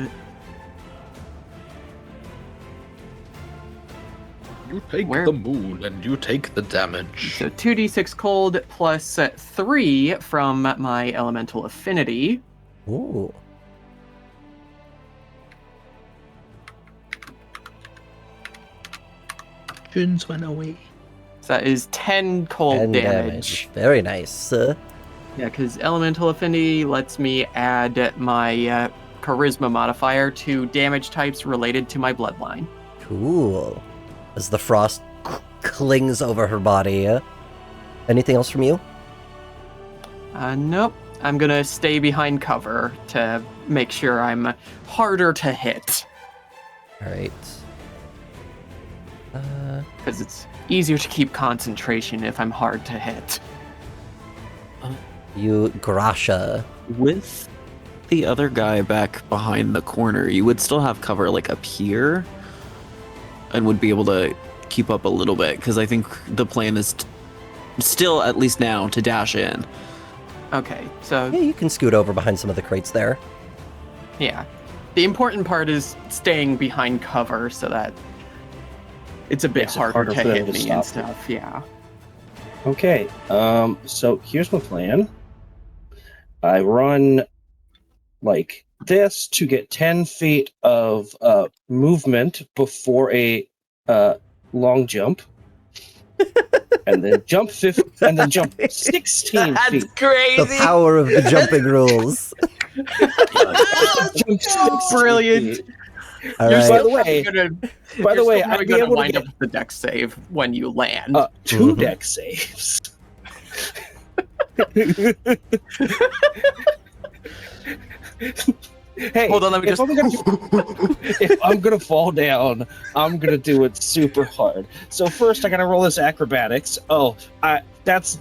You take Where- the moon and you take the damage. So 2d6 cold plus 3 from my elemental affinity. Ooh. Junes went away. So that is 10 cold 10 damage. Very nice. Yeah, because elemental affinity lets me add my charisma modifier to damage types related to my bloodline. Cool. As the frost clings over her body. Anything else from you? Nope. I'm gonna stay behind cover to make sure I'm harder to hit. All right. Because it's easier to keep concentration if I'm hard to hit. You, Grasha. With the other guy back behind the corner, you would still have cover like up here and would be able to keep up a little bit, because I think the plan is still, at least now, to dash in. Okay, so Yeah, you can scoot over behind some of the crates there. yeah. The important part is staying behind cover so that it's a bit Makes it harder harder to for them hit to me stop and you. stuff, yeah. Okay, so here's my plan. I run like this to get 10 feet of movement before a long jump. And then jump 16 feet. crazy. The power of the jumping rules. Jump 16 Brilliant. feet. All You're right. By still the way- gonna, By the way, I'd I'd be able to wind get up with the deck save when you land. 2 Mhm. deck saves. Hey, Hold on, let me if I'm gonna fall down, I'm gonna do it super hard. So first, I gotta roll this acrobatics. Oh, that's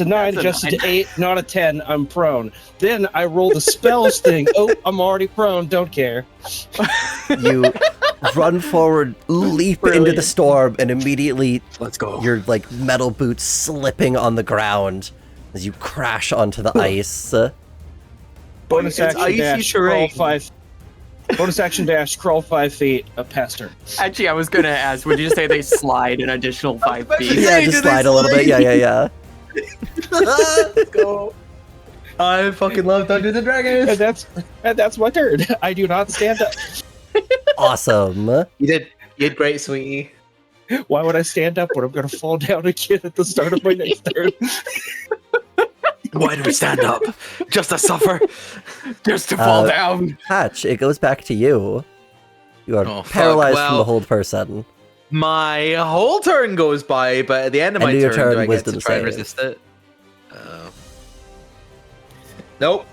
a 9 That's a adjusted 9. to 8, not a 10. I'm prone. Then I roll the spells thing. Oh, I'm already prone. Don't care. You run forward, leap into the Brilliant. storm, and immediately Let's go. your like metal boots slipping on the ground as you crash onto the ice. Bonus It's action icy dash, terrain. crawl 5. Bonus action dash, crawl 5 feet past her. Actually, I was gonna ask, would you say they slide an additional 5 feet? Yeah, just slide a little bit. Yeah. Let's go. I fucking love Dungeons and Dragons. And that's my turn. I do not stand up. Awesome. You did great, sweetie. Why would I stand up when I'm gonna fall down again at the start of my next turn? Why do we stand up? Just to suffer. Just to fall Uh, down. Patch, it goes back to you. You are Oh, fuck. paralyzed from the Well- hold person. My whole turn goes by, but at the end of my End of your turn, turn, do I get wisdom to try and save. resist it? Nope.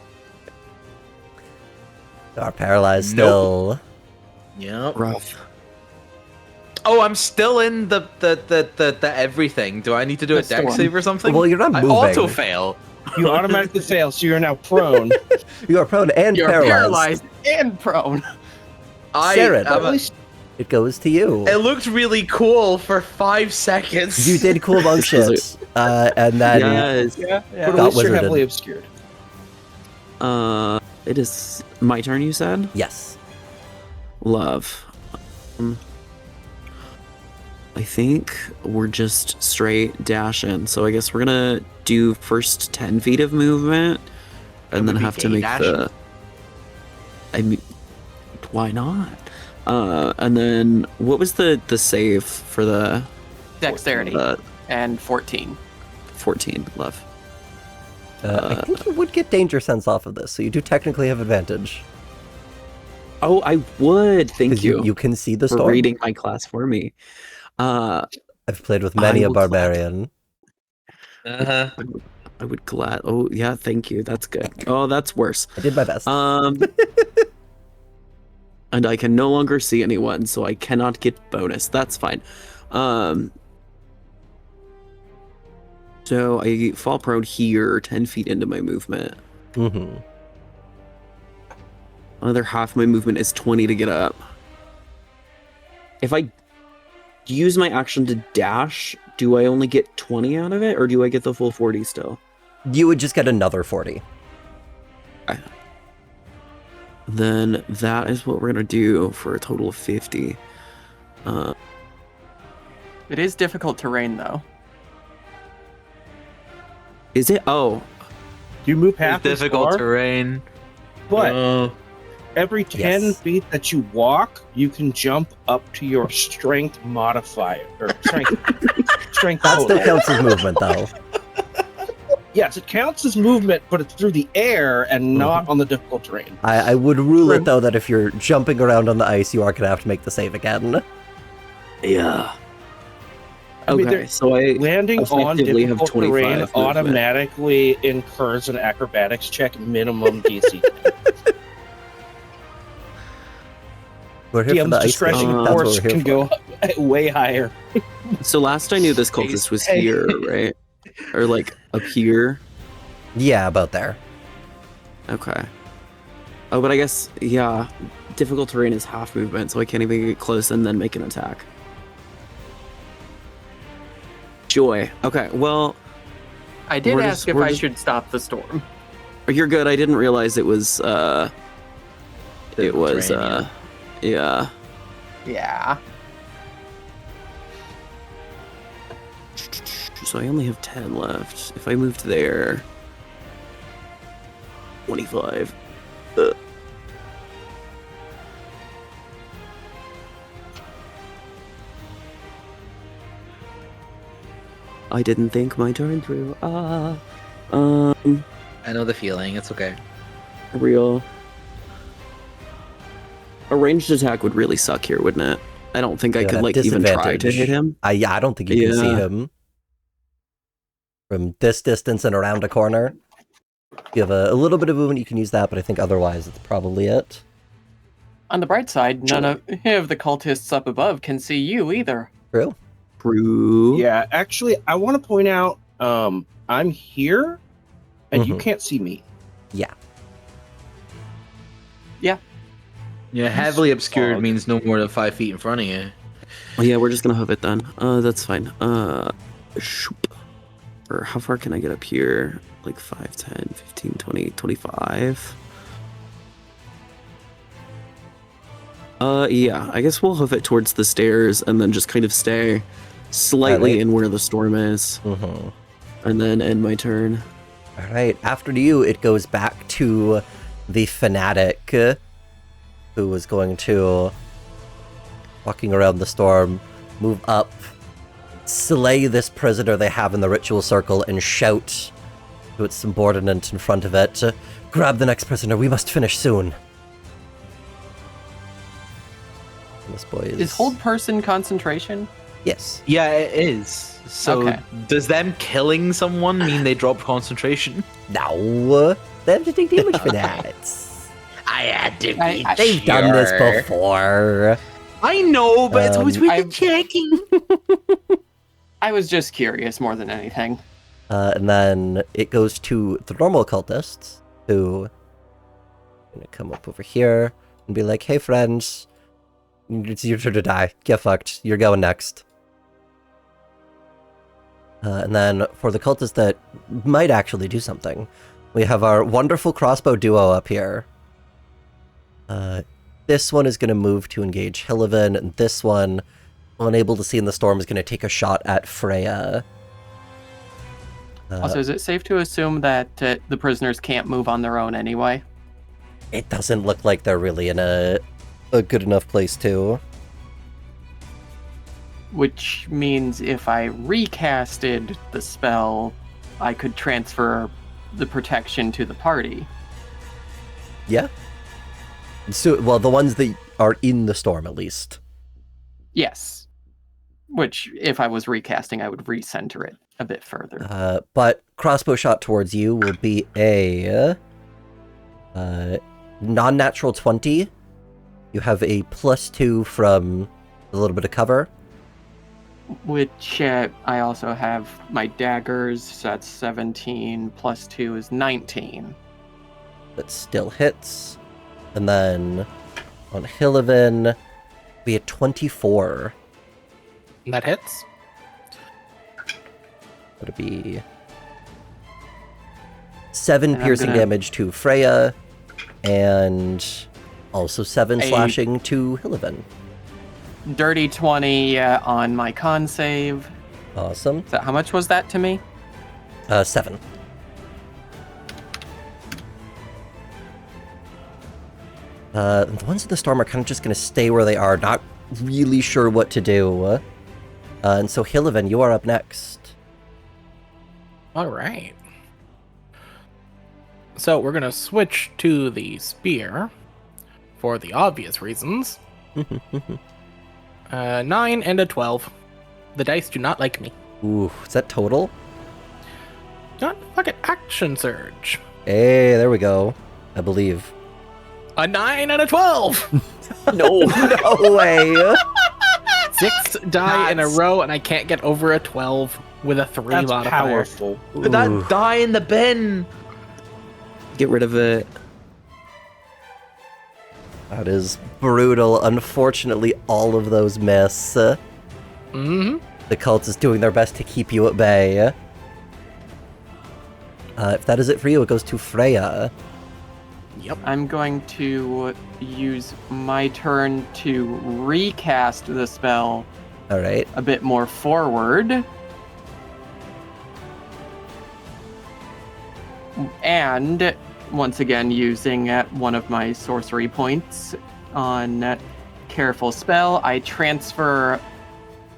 You are paralyzed Nope. still. Yep. Rough. Oh, I'm still in the everything. Do I need to do a The deck storm. save or something? Well, you're not I moving. auto fail. You automatically fail, so you're now prone. You are prone and You're paralyzed. paralyzed and prone. I Saren. am At a- least, it goes to you. It looked really cool for 5 seconds. You did cool monk shit, and then Yes. Yeah, Yeah. but Got at least you're wizarded. heavily obscured. It is my turn, you said? yes. Love. I think we're just straight dashing. So I guess we're gonna do first 10 feet of movement, and then would be have to make dashing. the. I mean, why not? And then what was the save for the Dexterity and 14. 14? Love. I think you would get danger sense off of this, so you do technically have advantage. Oh, I would. Thank 'Cause you. You can see the for storm. reading my class for me. I've played with many I a will clap. barbarian. Uh-huh. I would glad. Oh yeah, thank you. That's good. Oh, that's worse. I did my best. And I can no longer see anyone, so I cannot get bonus. That's fine. So I fall prone here, 10 feet into my movement. Mm-hmm. Another half my movement is 20 to get up. If I use my action to dash, do I only get 20 out of it, or do I get the full 40 still? You would just get another 40. Then that is what we're gonna do for a total of 50. It is difficult terrain, though. Is it? Oh, You move half as Difficult far, terrain. but every 10 Yes. feet that you walk, you can jump up to your strength modifier or strength That total. still counts as movement, though. Yes, it counts as movement, but it's through the air and not on the difficult terrain. I would rule True. it, though, that if you're jumping around on the ice, you are going to have to make the save again. yeah. I mean, Okay, there- so I Landing on effectively have difficult 25 terrain movement. automatically incurs an acrobatics check minimum DC. We're here for the DM's ice discretion, game. of That's what course, we're here can for. go way higher. So last I knew this cultist was Hey. here, right? Or like up here. Yeah, about there. Okay. Oh, but I guess yeah, difficult terrain is half movement, so I can't even get close and then make an attack. Joy. Okay, well, I did We're ask just- if we're I just- should stop the storm. you're good. I didn't realize it was Terrain, yeah. Yeah. So I only have 10 left. If I moved there, 25. I didn't think my turn through. I know the feeling. It's okay. Real. A ranged attack would really suck here, wouldn't it? I don't think I Yeah, could at like even try to disadvantage. hit him. I don't think you can see Yeah. him from this distance and around a corner. You have a little bit of movement, you can use that, but I think otherwise it's probably it. On the bright side, none of the cultists up above can see you either. True? True. Yeah, actually, I want to point out I'm here and you Mhm. can't see me. Yeah. Yeah, heavily obscured fog. means no more than 5 feet in front of you. Oh, yeah, we're just gonna hoof it then. That's fine. Shoop. Or how far can I get up here? Like 5, 10, 15, 20, 25. Yeah, I guess we'll hoof it towards the stairs and then just kind of stay slightly Alright. in where the storm is, Mm-hmm. and then end my turn. All right. After you, it goes back to the fanatic who was going to, walking around the storm, move up, slay this prisoner they have in the ritual circle, and shout to its subordinate in front of it, "Grab the next prisoner. We must finish soon." And this boy Is hold person concentration? Yes. Yeah, it is. So Okay. does them killing someone mean they drop concentration? No. They have to take damage for that. I had to I- They've done this before. I know, but it's always Um, with I- the checking. I was just curious more than anything. And then it goes to the normal cultists, who are gonna come up over here and be like, "Hey, friends, It's your turn to die. Get fucked. You're going next. And then for the cultists that might actually do something, we have our wonderful crossbow duo up here. This one is going to move to engage Hillivan, and this one, unable to see in the storm, is going to take a shot at Freya. Also, is it safe to assume that the prisoners can't move on their own anyway? It doesn't look like they're really in a good enough place to. Which means if I recasted the spell, I could transfer the protection to the party. Yeah. So, well, the ones that are in the storm, at least. Yes. Which, if I was recasting, I would recenter it a bit further. But crossbow shot towards you will be a non-natural 20. You have a +2 from a little bit of cover. Which I also have my daggers, so that's 17, +2 is 19. That still hits. And then on Hillivan, be a 24. That hits. That'll be 7 And I'm piercing gonna- damage to Freya, and also 7 A- slashing to Hillivan. Dirty 20 on my con save. Awesome. So how much was that to me? 7. The ones in the storm are kind of just going to stay where they are, not really sure what to do. And so Hillivan, you are up next. All right. So we're going to switch to the spear for the obvious reasons. 9 and a 12. The dice do not like me. Ooh, is that total? Not fucking action surge. Hey, there we go. I believe. A 9 and a 12. No. No way! 6 die in a row, and I can't get over a 12 with a 3 That's modifier. powerful. Put that die in the bin. Get rid of it. That is brutal. Unfortunately, all of those miss. Mm-hmm. The cult is doing their best to keep you at bay. If that is it for you, it goes to Freya. Yep. I'm going to use my turn to recast the spell All right. a bit more forward. And once again, using one of my sorcery points on Careful Spell, I transfer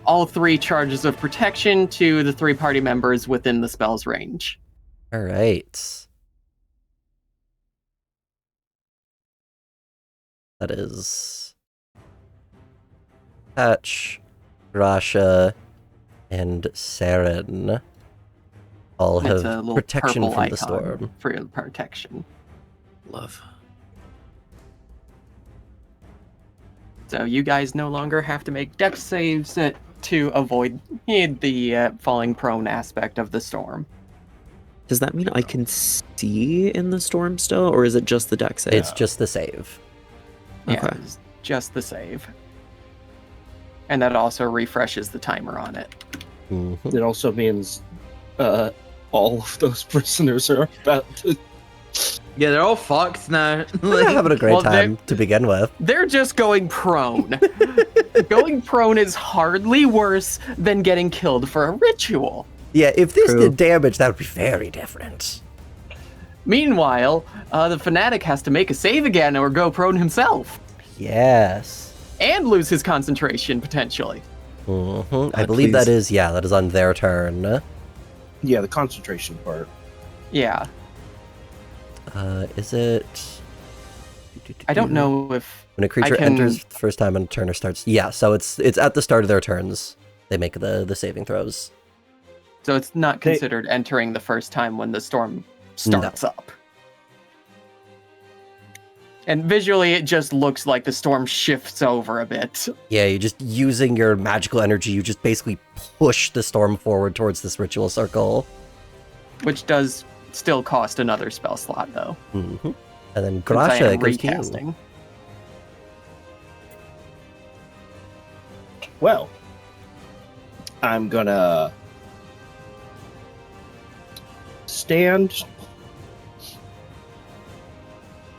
all 3 charges of protection to the 3 party members within the spell's range. All right. That is Patch, Rasha, and Saren all It's a have little protection purple from icon the storm. for your protection. Love. So you guys no longer have to make dex saves to avoid the falling prone aspect of the storm. Does that mean I can see in the storm still, or is it just the deck save? It's just the save. Yeah, Okay. it's just the save. And that also refreshes the timer on it. Mhm. It also means all of those prisoners are about to. Yeah, they're all fucked now. They're having a great Well, time to begin with. They're just going prone. Going prone is hardly worse than getting killed for a ritual. Yeah, if this True. did damage, that would be very different. Meanwhile, the fanatic has to make a save again or go prone himself. Yes. And lose his concentration, potentially. I believe that please. is on their turn. Yeah, the concentration part. Yeah. Is it? I don't know if When a creature can- enters the first time on a turn or starts. Yeah, so it's at the start of their turns. They make the saving throws. so. It's not considered entering the first time when the storm starts up. And visually, it just looks like the storm shifts over a bit. Yeah, you're just using your magical energy. You just basically push the storm forward towards this ritual circle. Which does still cost another spell slot, though. And then since I Grasha, am it goes to you. recasting. Well, I'm gonna stand.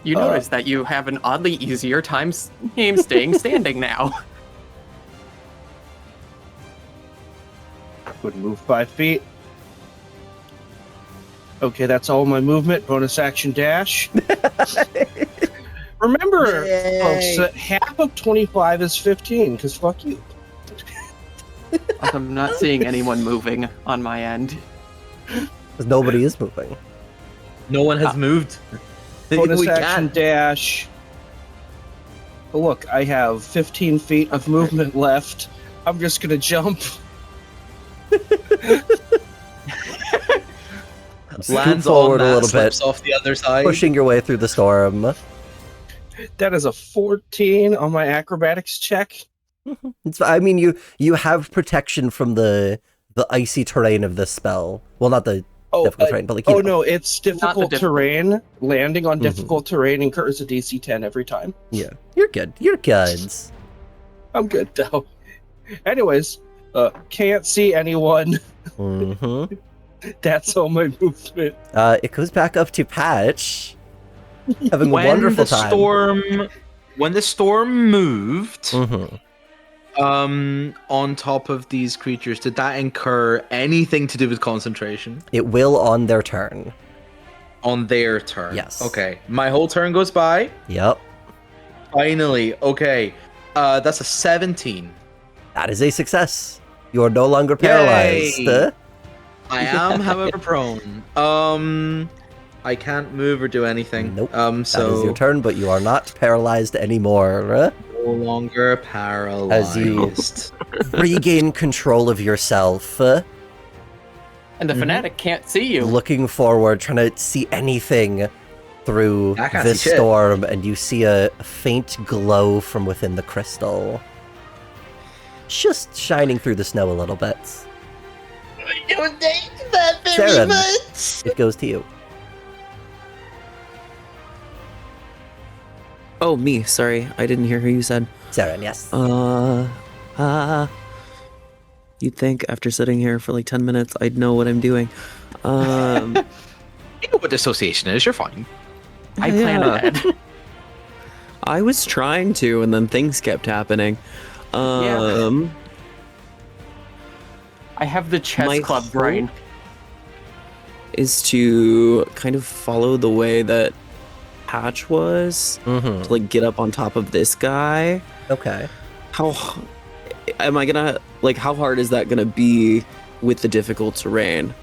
You notice that you have an oddly easier time staying standing now. Would move 5 feet. Okay, that's all my movement. Bonus action dash. Remember, folks, that half of 25 is 15, because fuck you. I'm not seeing anyone moving on my end. Because nobody is moving. No one has moved. Bonus We action can't. dash. Oh, look, I have 15 feet of movement left. I'm just gonna jump. Scoot Lands forward on that, a little slips bit, off the other side. pushing your way through the storm. That is a 14 on my acrobatics check. I mean, you have protection from the icy terrain of this spell. Well, not the difficult terrain, but like you know. No, it's difficult difficult. terrain. Landing on Mhm. difficult terrain incurs a DC 10 every time. Yeah, you're good. You're good. I'm good though. Anyways, can't see anyone. Mm-hmm. That's all my movement. It goes back up to Patch, having a wonderful time. When the storm moved, Mm-hmm. on top of these creatures, did that incur anything to do with concentration? It will on their turn. On their turn. Yes. Okay. My whole turn goes by. Yep, Finally. Okay. That's a 17. that is a success. You are no longer paralyzed. Yay! I am, however, prone. I can't move or do anything. Nope. So That is your turn, but you are not paralyzed anymore. no longer paralyzed. As you regain control of yourself, And the fanatic can't see you. looking forward, trying to see anything through I can't this see shit. storm, and you see a faint glow from within the crystal. Just shining through the snow a little bit. Saren, it goes to you. Oh, me. Sorry, I didn't hear who you said. Saren, yes. You'd think after sitting here for like 10 minutes, I'd know what I'm doing. You know what dissociation is. You're fine. I plan yeah. ahead. I was trying to, and then things kept happening. I have the chess My club hope brain. is to kind of follow the way that Patch was, Mm-hmm. to like get up on top of this guy. Okay. How am I gonna, like, how hard is that gonna be with the difficult terrain?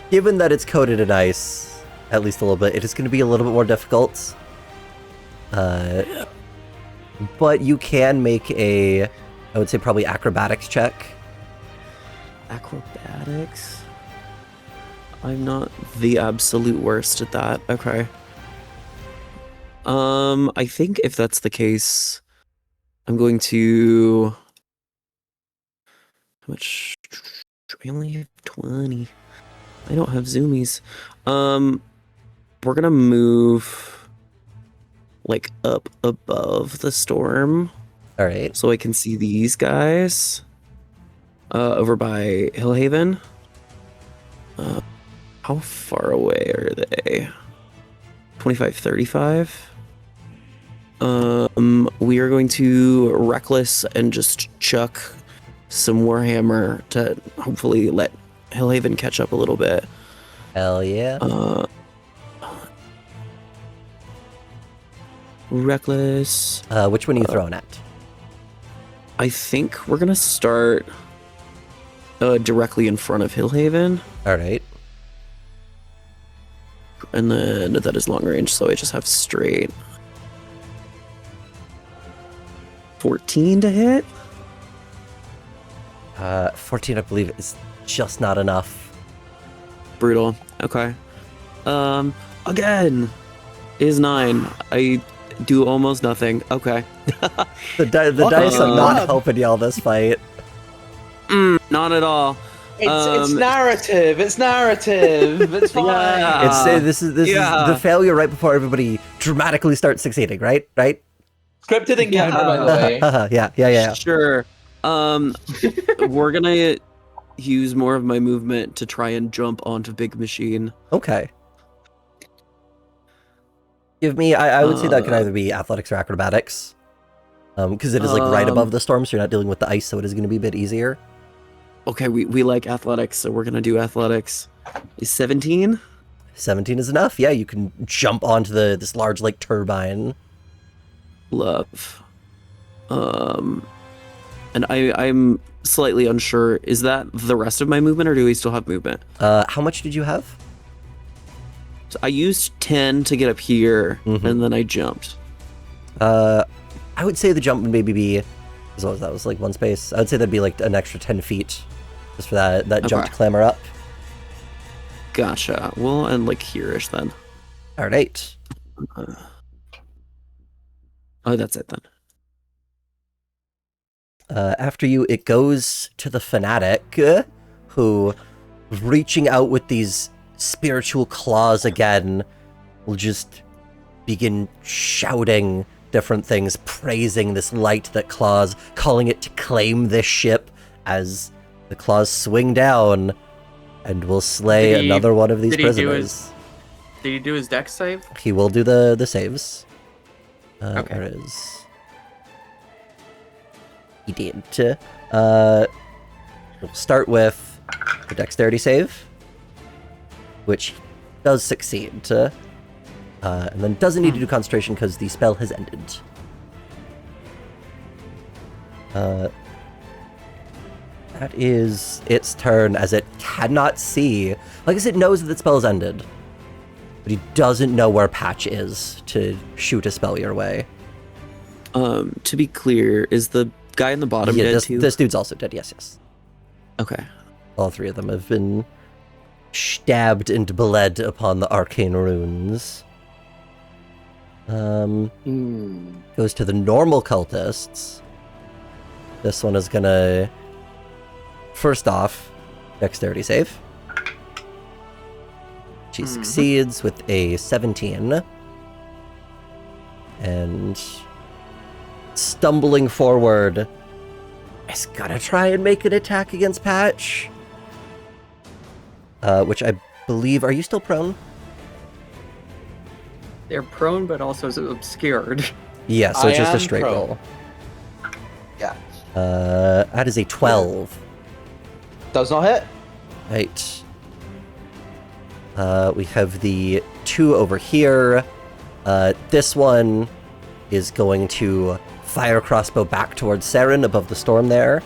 Given that it's coated in ice, at least a little bit, it is going to be a little bit more difficult. But you can make I would say probably acrobatics check. Acrobatics? I'm not the absolute worst at that. Okay. I think if that's the case, I'm going to... How much? I only have 20. I don't have zoomies. We're gonna move like up above the storm All right. so I can see these guys over by Hillhaven. How far away are they? 25, 35. We are going to reckless and just chuck some Warhammer to hopefully let Hillhaven catch up a little bit. Hell yeah. Reckless. Which one are you throwing at? I think we're gonna start directly in front of Hillhaven, All right. and then that is long range, so I just have straight 14 to hit. 14, I believe, is just not enough. Brutal. Okay. Again is 9. I do almost nothing. Okay. The dice are not helping y'all this fight. Not at all. It's narrative. It's narrative. It's fine. Yeah. This is yeah. the failure right before everybody dramatically starts succeeding, right? Right? Cryptid encounter, by the way. yeah. Sure. We're gonna use more of my movement to try and jump onto Big Machine. Okay. Give me. I would say that can either be athletics or acrobatics. Because it is like right above the storm, so you're not dealing with the ice, so it is going to be a bit easier. Okay, we like athletics, so we're gonna do athletics. Is 17? 17 is enough. Yeah, you can jump onto this large like turbine. Love. And I'm slightly unsure. Is that the rest of my movement, or do we still have movement? How much did you have? So I used 10 to get up here, and then I jumped. I would say the jump would maybe be, as long as that was like one space, I would say that'd be like an extra 10 feet, just for that jump to clamber up. Gotcha. Well, and like here-ish then. All right. Oh, that's it then. After you, it goes to the fanatic, who, reaching out with these spiritual claws again, will just begin shouting different things, praising this light that claws, calling it to claim this ship as the claws swing down and will slay another one of these prisoners. Did he do his dex save? He will do the saves. Okay. There it is. He did. We'll start with the dexterity save, which does succeed. And then doesn't need to do concentration because the spell has ended. That is its turn, as it cannot see. Like I said, it knows that the spell has ended, but he doesn't know where Patch is to shoot a spell your way. To be clear, is the guy in the bottom dead too? This dude's also dead, yes. Okay. All three of them have been stabbed and bled upon the arcane runes. Goes to the normal cultists. This one is gonna, first off, dexterity save. She succeeds with a 17. And stumbling forward, is gonna try and make an attack against Patch. Which I believe, are you still prone? They're prone, but also obscured. Yeah, so it's just I a am straight prone. roll. Yeah. That is a 12. Does not hit. Right. We have the 2 over here. This one is going to fire crossbow back towards Saren above the storm there.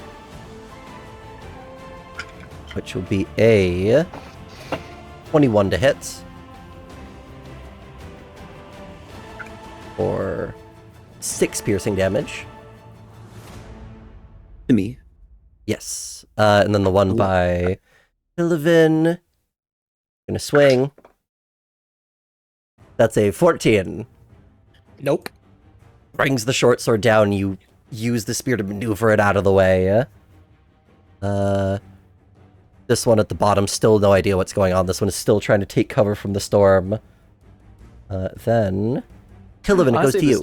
Which will be a 21 to hit. For 6 piercing damage. To me. Yes. And then the one by Illivan. Gonna swing. That's a 14. Nope. Brings the short sword down. You use the spear to maneuver it out of the way. This one at the bottom, still no idea what's going on. This one is still trying to take cover from the storm. Then Illivan, it goes to you.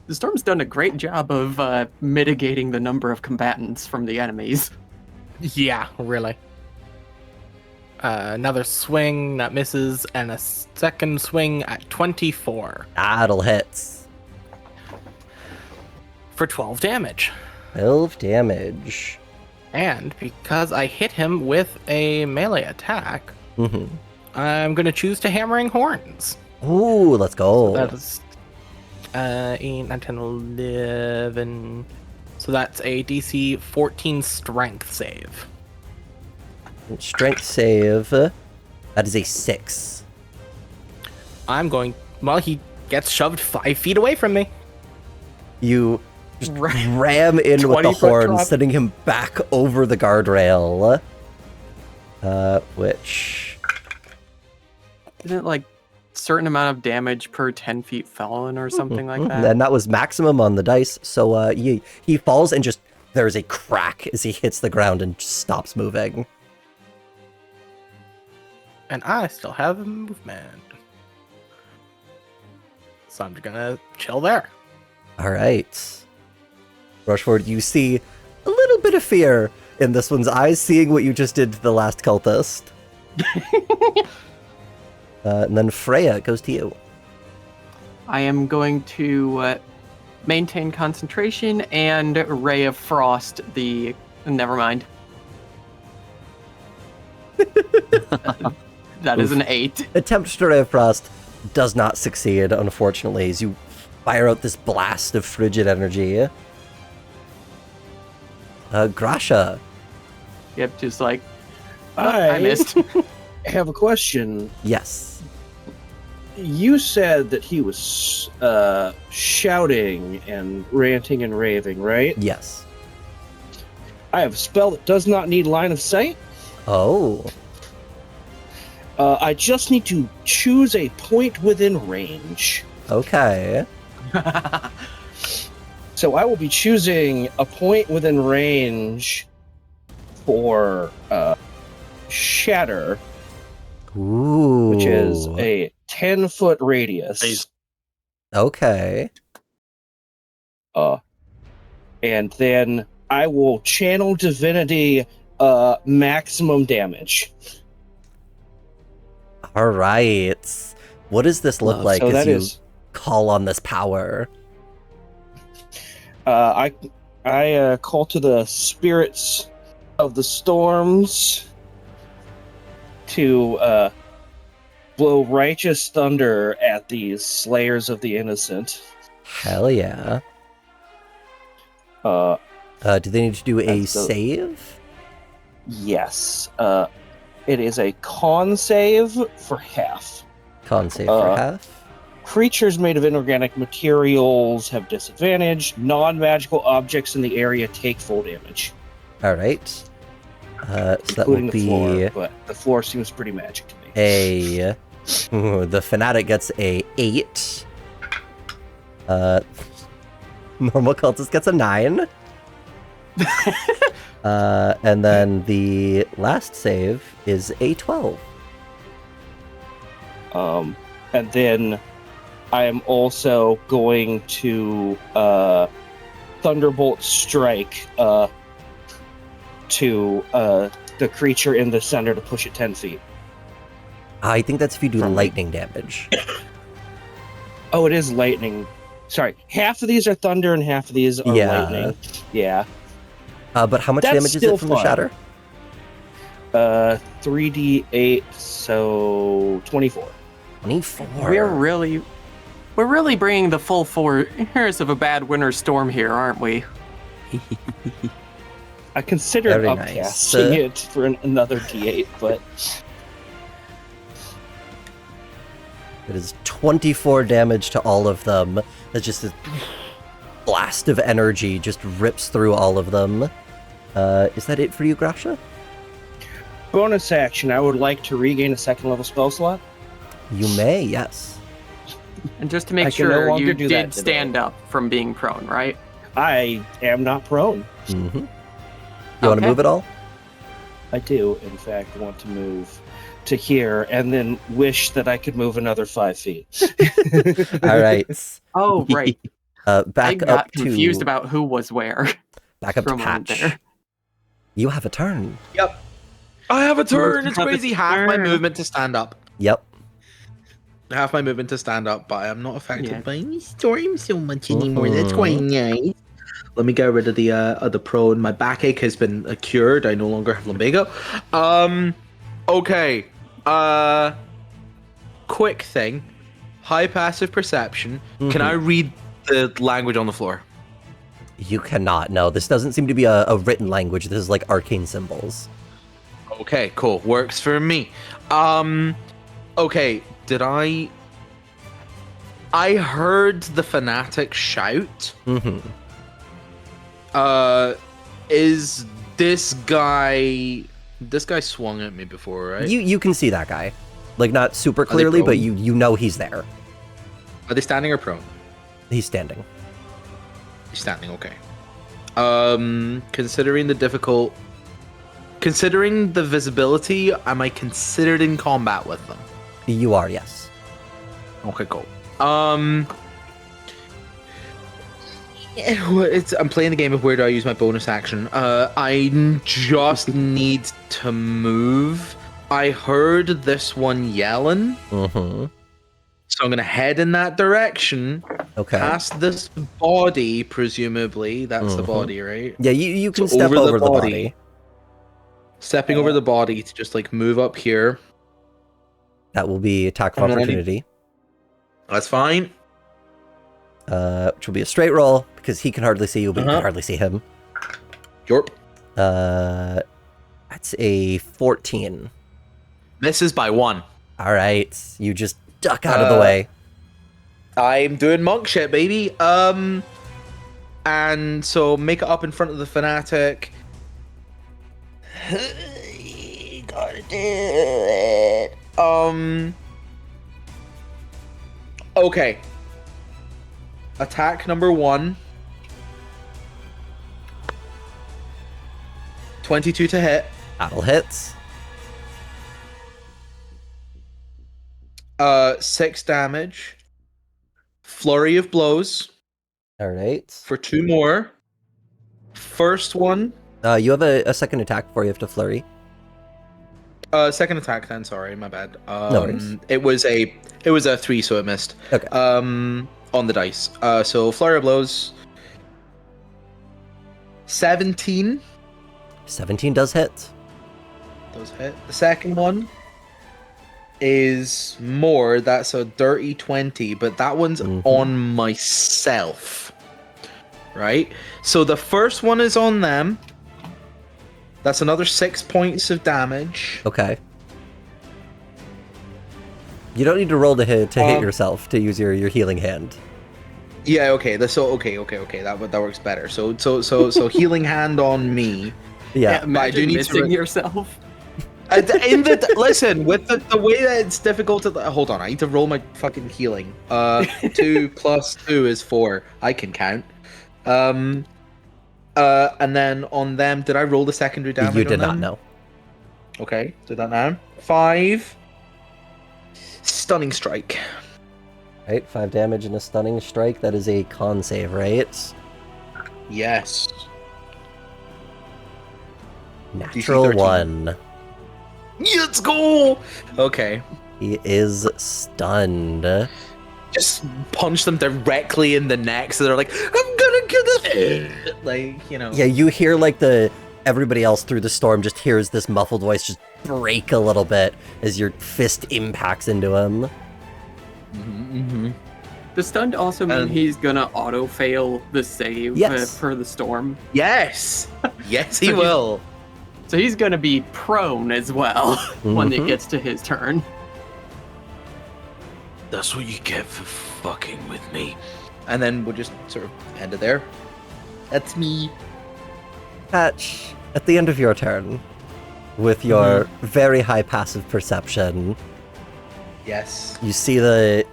The storm's done a great job of mitigating the number of combatants from the enemies. Yeah, really. Another swing that misses, and a second swing at 24 That'll hit. for 12 damage. 12 damage. And because I hit him with a melee attack, I'm going to choose to Hammering Horns. Ooh, let's go. That is 8, 9, 10, 11. So that's a DC 14 strength save. Strength save. That is a 6. Well, he gets shoved 5 feet away from me. You just ram in with the 20-foot horn, drop. sending him back over the guardrail. Which... Isn't it like certain amount of damage per 10 feet fallen or something like that? And that was maximum on the dice, so he falls and just... There's a crack as he hits the ground and just stops moving. And I still have movement. So I'm just gonna chill there. All right. Rushford, you see a little bit of fear in this one's eyes, seeing what you just did to the last cultist. And then Freya, it goes to you. I am going to maintain concentration and Ray of Frost the... Never mind. That is an 8. Attempt to Ray of Frost does not succeed, unfortunately, as you fire out this blast of frigid energy. Grasha. Yep, just like... I I missed. have a question. Yes. You said that he was shouting and ranting and raving, right? Yes. I have a spell that does not need line of sight. Oh. I just need to choose a point within range. Okay. So I will be choosing a point within range for Shatter, Ooh. which is a 10-foot radius. Nice. Okay. And then I will channel divinity maximum damage. All right. What does this look like So as that you is call on this power? I call to the spirits of the storms to blow righteous thunder at these slayers of the innocent. Hell yeah. Do they need to do a That's the- save? Yes. It is a con save for half. Con save for half? Creatures made of inorganic materials have disadvantage. Non-magical objects in the area take full damage, All right. So that will including the be floor. But the floor seems pretty magic to me. a... Ooh, the fanatic gets a 8. Normal cultist gets a 9. And then the last save is a 12. And then I am also going to Thunderbolt Strike to the creature in the center to push it 10 feet. I think that's if you do From me. lightning damage. Oh, it is lightning. Sorry, half of these are thunder and half of these are Yeah. lightning. Yeah. But how much That's damage is still it from the fine. shatter? 3d8, so 24. 24. We're really bringing the full force of a bad winter storm here, aren't we? I considered Very nice. upcasting it for another d8, but It is 24 damage to all of them. It's just a blast of energy just rips through all of them. Is that it for you, Grasha? bonus action, I would like to regain a second level spell slot. You may, yes. And just to I make can no sure, longer you do that did today. stand up from being prone, right? I am not prone. Mm-hmm. You want to Okay. move at all? I do, in fact, want to move to here and then wish that I could move another 5 feet. All right. Oh, right. I Back got up confused to about who was where back up for to a moment Patch. there. You have a turn. Yep. I have a turn. It's have a crazy. Half my turn. movement to stand up. Yep. Half my movement to stand up, but I am not affected Yeah. by any storm so much anymore. Mhm. That's quite nice. Let me get rid of the prone. My backache has been cured. I no longer have lumbago. Okay. Quick thing. High passive perception. Can I read the language on the floor? You cannot. No, this doesn't seem to be a written language. This is like arcane symbols. Okay, cool. Works for me. Okay, did I heard the fanatic shout. Mm-hmm. Is this guy swung at me before, right? You can see that guy. Like, not super clearly, but prone? you know he's there. Are they standing or prone? He's standing. He's standing, okay. Considering the visibility, am I considered in combat with them? You are, yes. Okay, cool. I'm playing the game of where do I use my bonus action. I just need to move. I heard this one yelling. Mm-hmm. So I'm going to head in that direction. Okay. Past this body, presumably. That's the body, right? Yeah, you can So step over the body. Stepping over the body to just like move up here. That will be attack of And then opportunity. That's fine. Which will be a straight roll because he can hardly see you, but you can hardly see him. Yorp. That's a 14. Misses by 1. All right, you just duck out of the way. I'm doing monk shit, baby. And so make it up in front of the fanatic. You gotta do it. Okay. Attack number 1. 22 to hit. That'll hit. 6 damage. Flurry of blows All right. for 2 more. First one. You have a second attack before you have to flurry. Second attack then, sorry, my bad. No worries. It was a 3, so it missed. Okay. On the dice. So flurry of blows. 17. 17 does hit. Those hit. The second one is more. That's a dirty 20, but that one's on myself. Right? So the first one is on them. That's another 6 points of damage. Okay. You don't need to roll to hit yourself to use your healing hand. Yeah, okay. Okay. That works better. So healing hand on me. Yeah. But I do need missing to yourself. Listen, with the way that it's difficult to hold on, I need to roll my fucking healing. 2 plus 2 is 4. I can count. And then on them, did I roll the secondary damage? You did on not them? know. Okay, do that now. 5 stunning strike. Right, 5 damage and a stunning strike. That is a con save, right? Yes. Natural 13. 1. Let's go. Okay. He is stunned. Just punch them directly in the neck, so they're like, "I'm gonna kill this." Like, you know. Yeah, you hear like everybody else through the storm just hears this muffled voice just break a little bit as your fist impacts into him. Does stunned also mean he's gonna auto fail the save for the storm? Yes. Yes, he will. So he's gonna be prone as well when it gets to his turn. That's what you get for fucking with me. And then we'll just sort of end it there. That's me. Patch, at the end of your turn, with your very high passive perception, Yes. you see the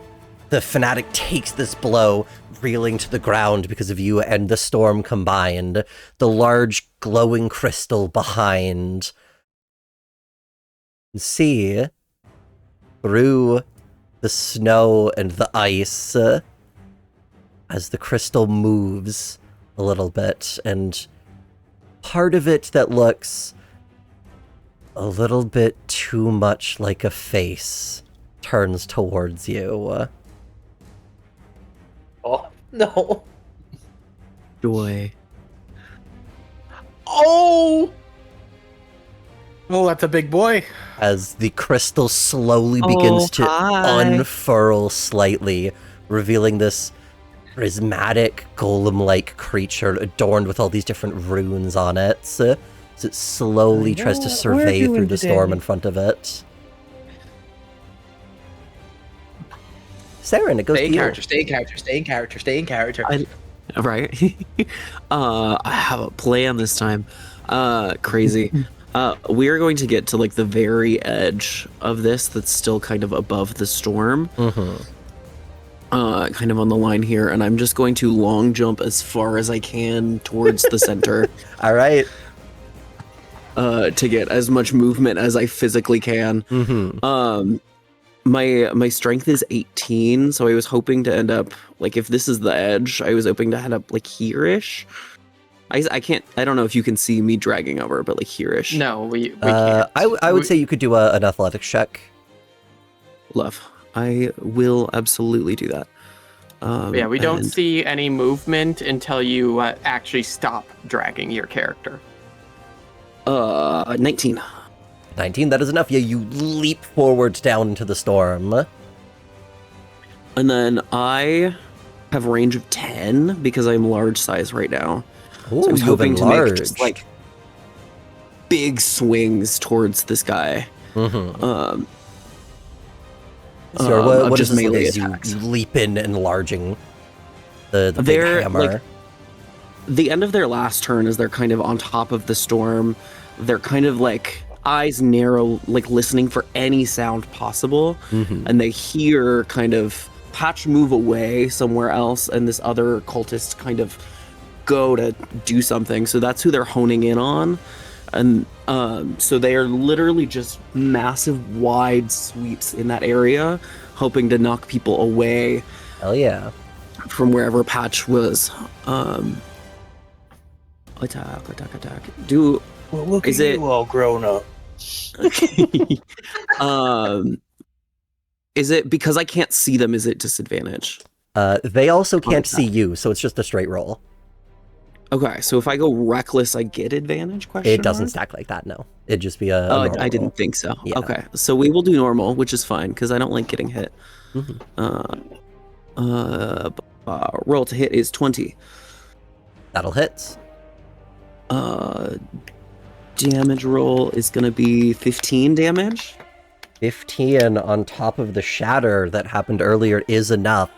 fanatic takes this blow, reeling to the ground because of you and the storm combined. The large glowing crystal behind. You see through the snow and the ice as the crystal moves a little bit, and part of it that looks a little bit too much like a face turns towards you. Oh, no. Joy. Oh! Oh, that's a big boy. As the crystal slowly begins to unfurl slightly, revealing this prismatic golem-like creature adorned with all these different runes on it. As it slowly tries to survey through the storm in front of it. Saren, it goes to you. Stay in character. Right. I have a plan this time. Crazy. We are going to get to like the very edge of this that's still kind of above the storm. Kind of on the line here, and I'm just going to long jump as far as I can towards the center. All right. To get as much movement as I physically can. My strength is 18, so I was hoping to end up like if this is the edge, I was hoping to end up like here-ish. I can't. I don't know if you can see me dragging over, but like here-ish. No, we can't. I would say you could do an athletics check. Love. I will absolutely do that. Yeah, we don't and- see any movement until you actually stop dragging your character. 19. 19, that is enough. Yeah, you leap forward down into the storm. And then I have range of 10 because I'm large size right now. Ooh, So I was hoping even to large. make just like big swings towards this guy. Mm-hmm. So what just is this like melee as you attacks. leap in and larging the big They're, hammer? like, the end of their last turn is they're kind of on top of the storm. They're kind of like eyes narrow, like listening for any sound possible. Mhm. And they hear kind of Patch move away somewhere else, and this other cultist kind of go to do something. So that's who they're honing in on. And so they are literally just massive, wide sweeps in that area, hoping to knock people away Hell yeah. from wherever Patch was. Attack. Do Well, look Is at it- you all grown up. is it because I can't see them? Is it disadvantage? They also can't attack. see you, so it's just a straight roll. Okay, so if I go reckless, I get advantage? Question It doesn't mark? stack like that, no. It'd just be a Oh, normal I didn't roll. think so. Yeah. Okay, so we will do normal, which is fine because I don't like getting hit. Mhm. Roll to hit is 20. That'll hit. Damage roll is going to be 15 damage. 15 on top of the shatter that happened earlier is enough.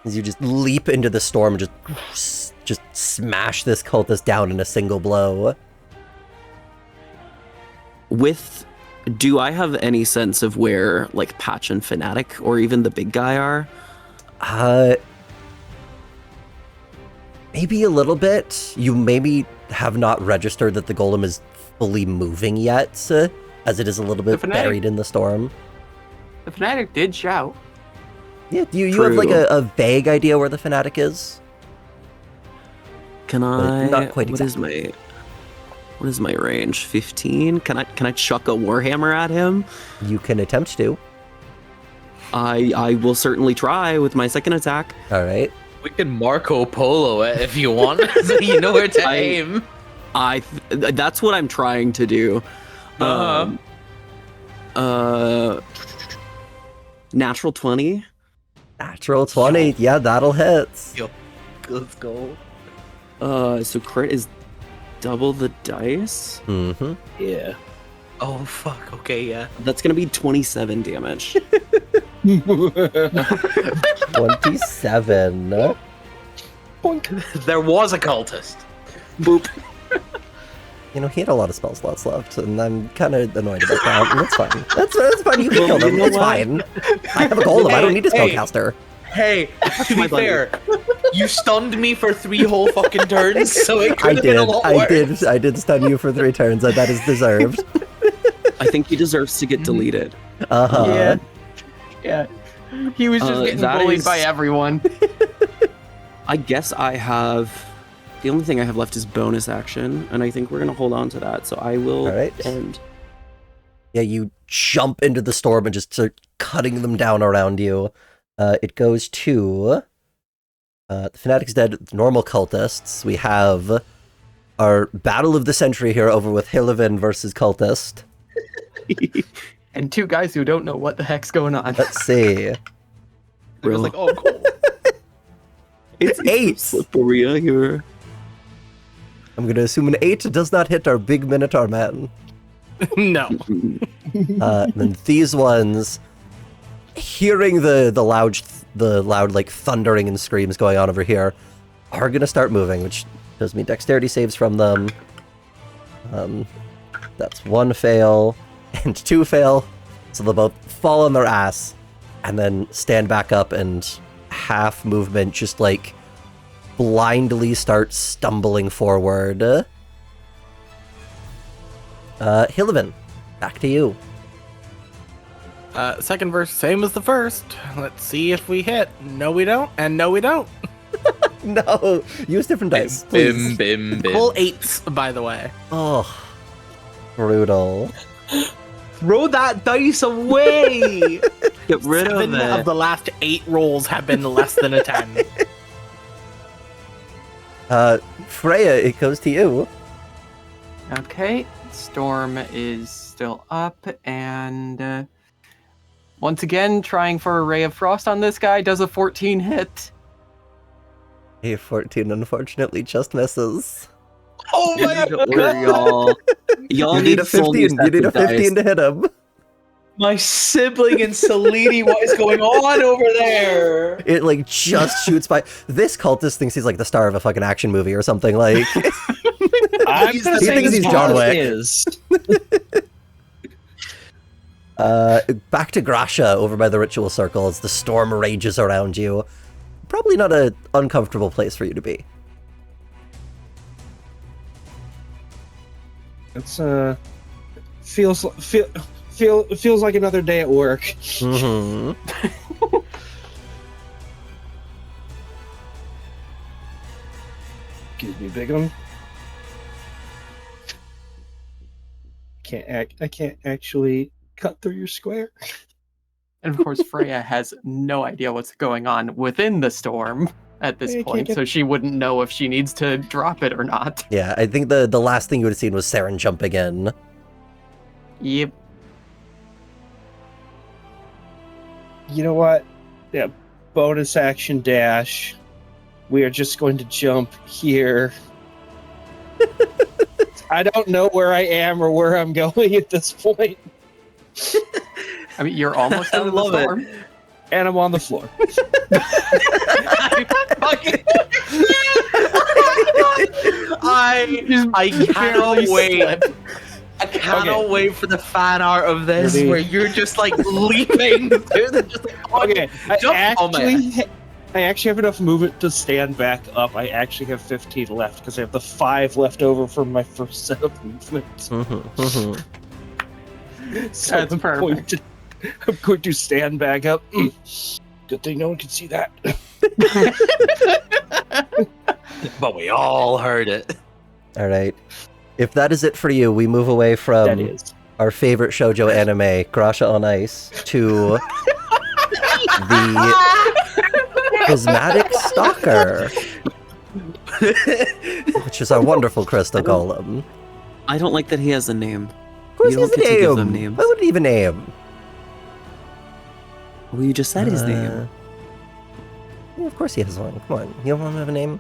As you just leap into the storm and just smash this cultist down in a single blow. Do I have any sense of where like Patch and Fnatic or even the big guy are? Maybe a little bit. You maybe have not registered that the golem is fully moving yet, as it is a little bit The Fnatic- buried in the storm. The Fnatic did shout. Yeah, do you have like True. a vague idea where the Fnatic is? Can I? not quite What is my range? 15? Can I chuck a warhammer at him? You can attempt to. I will certainly try with my second attack. All right. We can Marco Polo it if you want, so you know where to I- aim. That's what I'm trying to do. Natural 20. Natural 20. Yeah, that'll hit. Yo, let's go. So crit is double the dice. Mm-hmm. Yeah. Oh fuck. Okay, yeah. That's gonna be 27 damage. 27. There was a cultist. Boop. You know, he had a lot of spell slots left, and I'm kind of annoyed about that. And that's fine. That's fine. You can Well, kill him. you know It's what? fine. I have a golem. I don't need a Hey. spellcaster. Hey, to my be buddy. fair, you stunned me for 3 whole fucking turns, so it I could have did. been a lot worse. I did stun you for 3 turns, and that is deserved. I think he deserves to get deleted. Uh-huh. Yeah. Yeah. He was just getting that bullied is- by everyone. I guess I have. The only thing I have left is bonus action, and I think we're gonna hold on to that. So I will All right. end. Yeah, you jump into the storm and just start cutting them down around you. It goes to the Fnatic's dead, normal cultists. We have our battle of the century here over with Hillivan versus cultist. And 2 guys who don't know what the heck's going on. Let's see. It was like, oh, cool. It's 8. Slippery here. I'm going to assume an 8 does not hit our big Minotaur man. No. And then these ones, hearing the loud like thundering and screams going on over here, are gonna start moving, which does mean dexterity saves from them. That's 1 fail and 2 fail, so they'll both fall on their ass and then stand back up and half movement just like blindly start stumbling forward. Hillivan, back to you. Second verse, same as the first. Let's see if we hit. No, we don't, and no, we don't. No, use different dice. Bim, Please. bim, bim. Full 8s, by the way. Oh, brutal. Throw that dice away! Get rid of 7 it. of the last 8 rolls have been less than a 10. Freya, it goes to you. Okay, storm is still up, and once again, trying for a ray of frost on this guy. Does a 14 hit? A 14 unfortunately just misses. Oh my Y'all You need need a full 15. You need a 15 to hit him. My sibling and Selene, what is going on over there? It like just shoots by. This cultist thinks he's like the star of a fucking action movie or something. Like I'm He gonna thinks say he's this John boss Wick. is. Back to Grasha over by the ritual circle as the storm rages around you. Probably not an uncomfortable place for you to be. It's feels like another day at work. Mm-hmm. Excuse me, big one. I can't actually cut through your square. And of course, Freya has no idea what's going on within the storm at this Yeah, you can't point, get- so she wouldn't know if she needs to drop it or not. Yeah, I think the last thing you would have seen was Saren jumping in. Yep. You know what? Yeah, bonus action dash. We are just going to jump here. I don't know where I am or where I'm going at this point, I mean, you're almost out of the love it. storm. and I'm on the floor. I cannot Barely wait. slipped. I cannot Okay. wait for the fan art of this Ready? where you're just like leaping. Just like, Okay, jump on it. I actually have enough movement to stand back up. I actually have 15 left because I have the 5 left over from my first set of movements. Mm-hmm, mm-hmm. So That's perfect. I'm going to stand back up. Good thing no one can see that. But we all heard it. All right. If that is it for you, we move away That from is. our favorite shoujo anime, Grasha on Ice, to the Prismatic Stalker, which is our wonderful crystal golem. I don't like that he has a name. Of course, You he has don't a get to give name. them names. Why would he even name? Well, you just said his name. Yeah, of course he has one. Come on, you don't want him to have a name?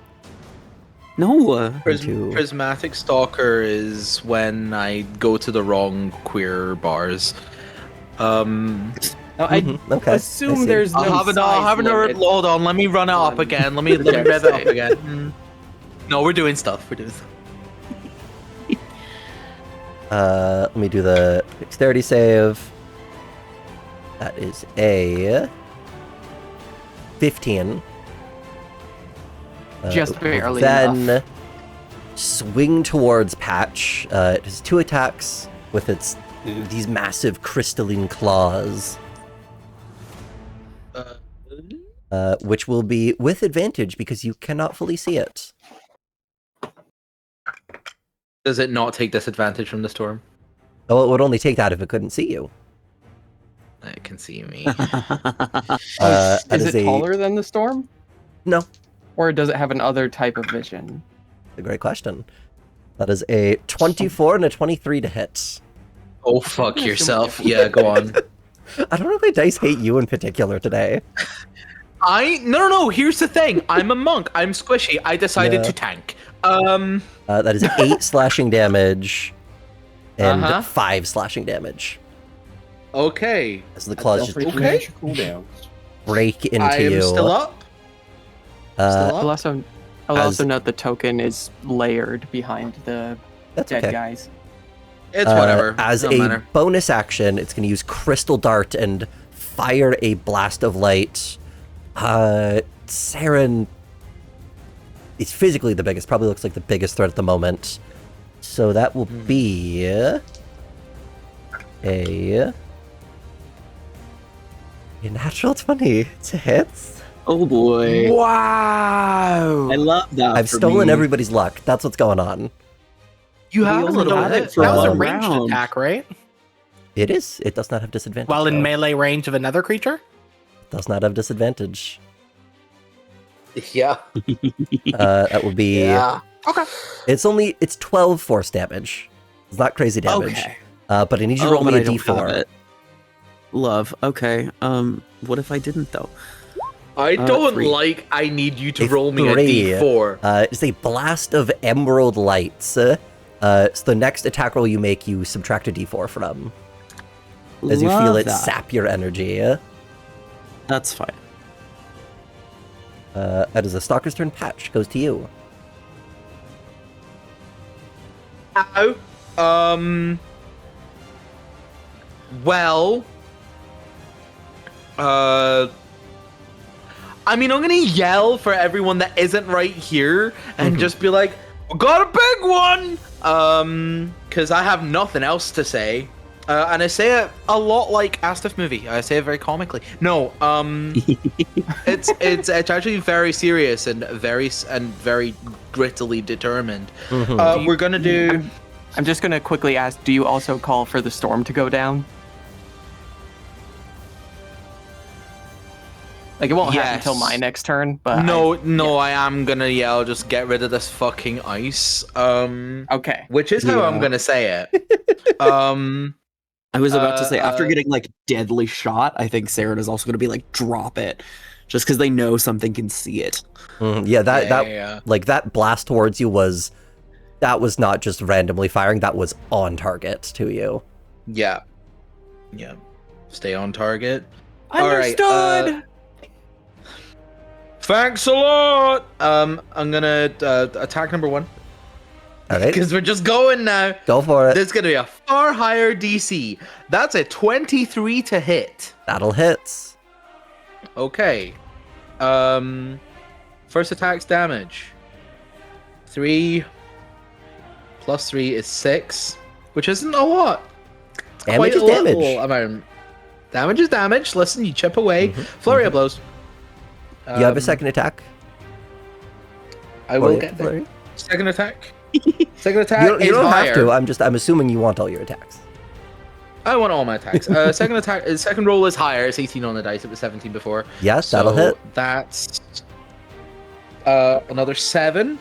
No. Into- Prismatic Stalker is when I go to the wrong queer bars. Now, I Mhm, okay, I assume see. there's no I'll have size another limit. hold on, let me run it up on again. Let me the rev it up dex again. No, we're doing stuff. We're doing stuff. Let me do the dexterity save. That is a 15. Just barely Then enough. swing towards Patch. It has 2 attacks with these massive crystalline claws, which will be with advantage because you cannot fully see it. Does it not take disadvantage from the storm? Oh, it would only take that if it couldn't see you. It can see me. That Is it a- taller than the storm? No. Or does it have another type of vision? A great question. That is a 24 and a 23 to hit. Oh, fuck yourself. Yeah, go on. I don't know if my dice hate you in particular today. No. Here's the thing. I'm a monk. I'm squishy. I decided Yeah. to tank. That is 8 slashing damage and Uh-huh. 5 slashing damage. Okay. As the claws just Okay. Cooldown. break into I am you. still up. Uh, I'll also As- also note the token is layered behind the that's dead okay. guys. It's whatever. As Doesn't a matter. bonus action, it's going to use Crystal Dart and fire a blast of light. Saren is physically the biggest, probably looks like the biggest threat at the moment. So that will be a A natural 20 to hit. Oh boy. Wow! I love that. I've for stolen me. everybody's luck. That's what's going on. You have We a only little got bit. it for That was a one ranged round. attack, right? It is. It does not have disadvantage. While in though. melee range of another creature? Does not have disadvantage. Yeah. That would be. Yeah. Okay. It's 12 force damage. It's not crazy damage. Okay. But I need you to roll but me I a don't have d4. it. Love. Okay. What if I didn't though? I don't 3. like I need you to A roll me a 3. d4. It's a blast of emerald lights. So the next attack roll you make, you subtract a d4 from. As you feel Love it that. sap your energy. That's fine. That is a Stalker's turn. Patch goes to you. Ow. Well. I mean, I'm gonna yell for everyone that isn't right here and just be like, "We got a big one!" Because I have nothing else to say. And I say it a lot like Astiff movie. I say it very comically. No, it's actually very serious and very grittily determined. We're gonna do. I'm just gonna quickly ask, do you also call for the storm to go down? Like, it won't happen until my next turn, but... No, I am gonna yell, just get rid of this fucking ice. Okay. Which is how I'm Yeah. gonna say it. I was about to say, after uh, getting like deadly shot, I think Saren is also going to be like, drop it, just because they know something can see it. Yeah, that yeah. like that blast towards you was not just randomly firing. That was on target to you. Yeah. Stay on target. Understood! Thanks a lot. I'm gonna attack number 1 All right, because we're just going now. go for it. There's gonna be a far higher DC. That's a 23 to hit. That'll hit. Okay. First attack's damage. 3 plus 3 is 6, which isn't a lot. It's Damage quite is a damage. little amount. Damage is damage. Listen, you chip away. Flurry of blows. You have a second attack. I will get there. Flurry? Second attack. Second attack You is don't higher. have to. I'm assuming you want all your attacks. I want all my attacks. Second attack. Second roll is higher. It's 18 on the dice. It was 17 before. Yes, So that'll hit. That's another 7.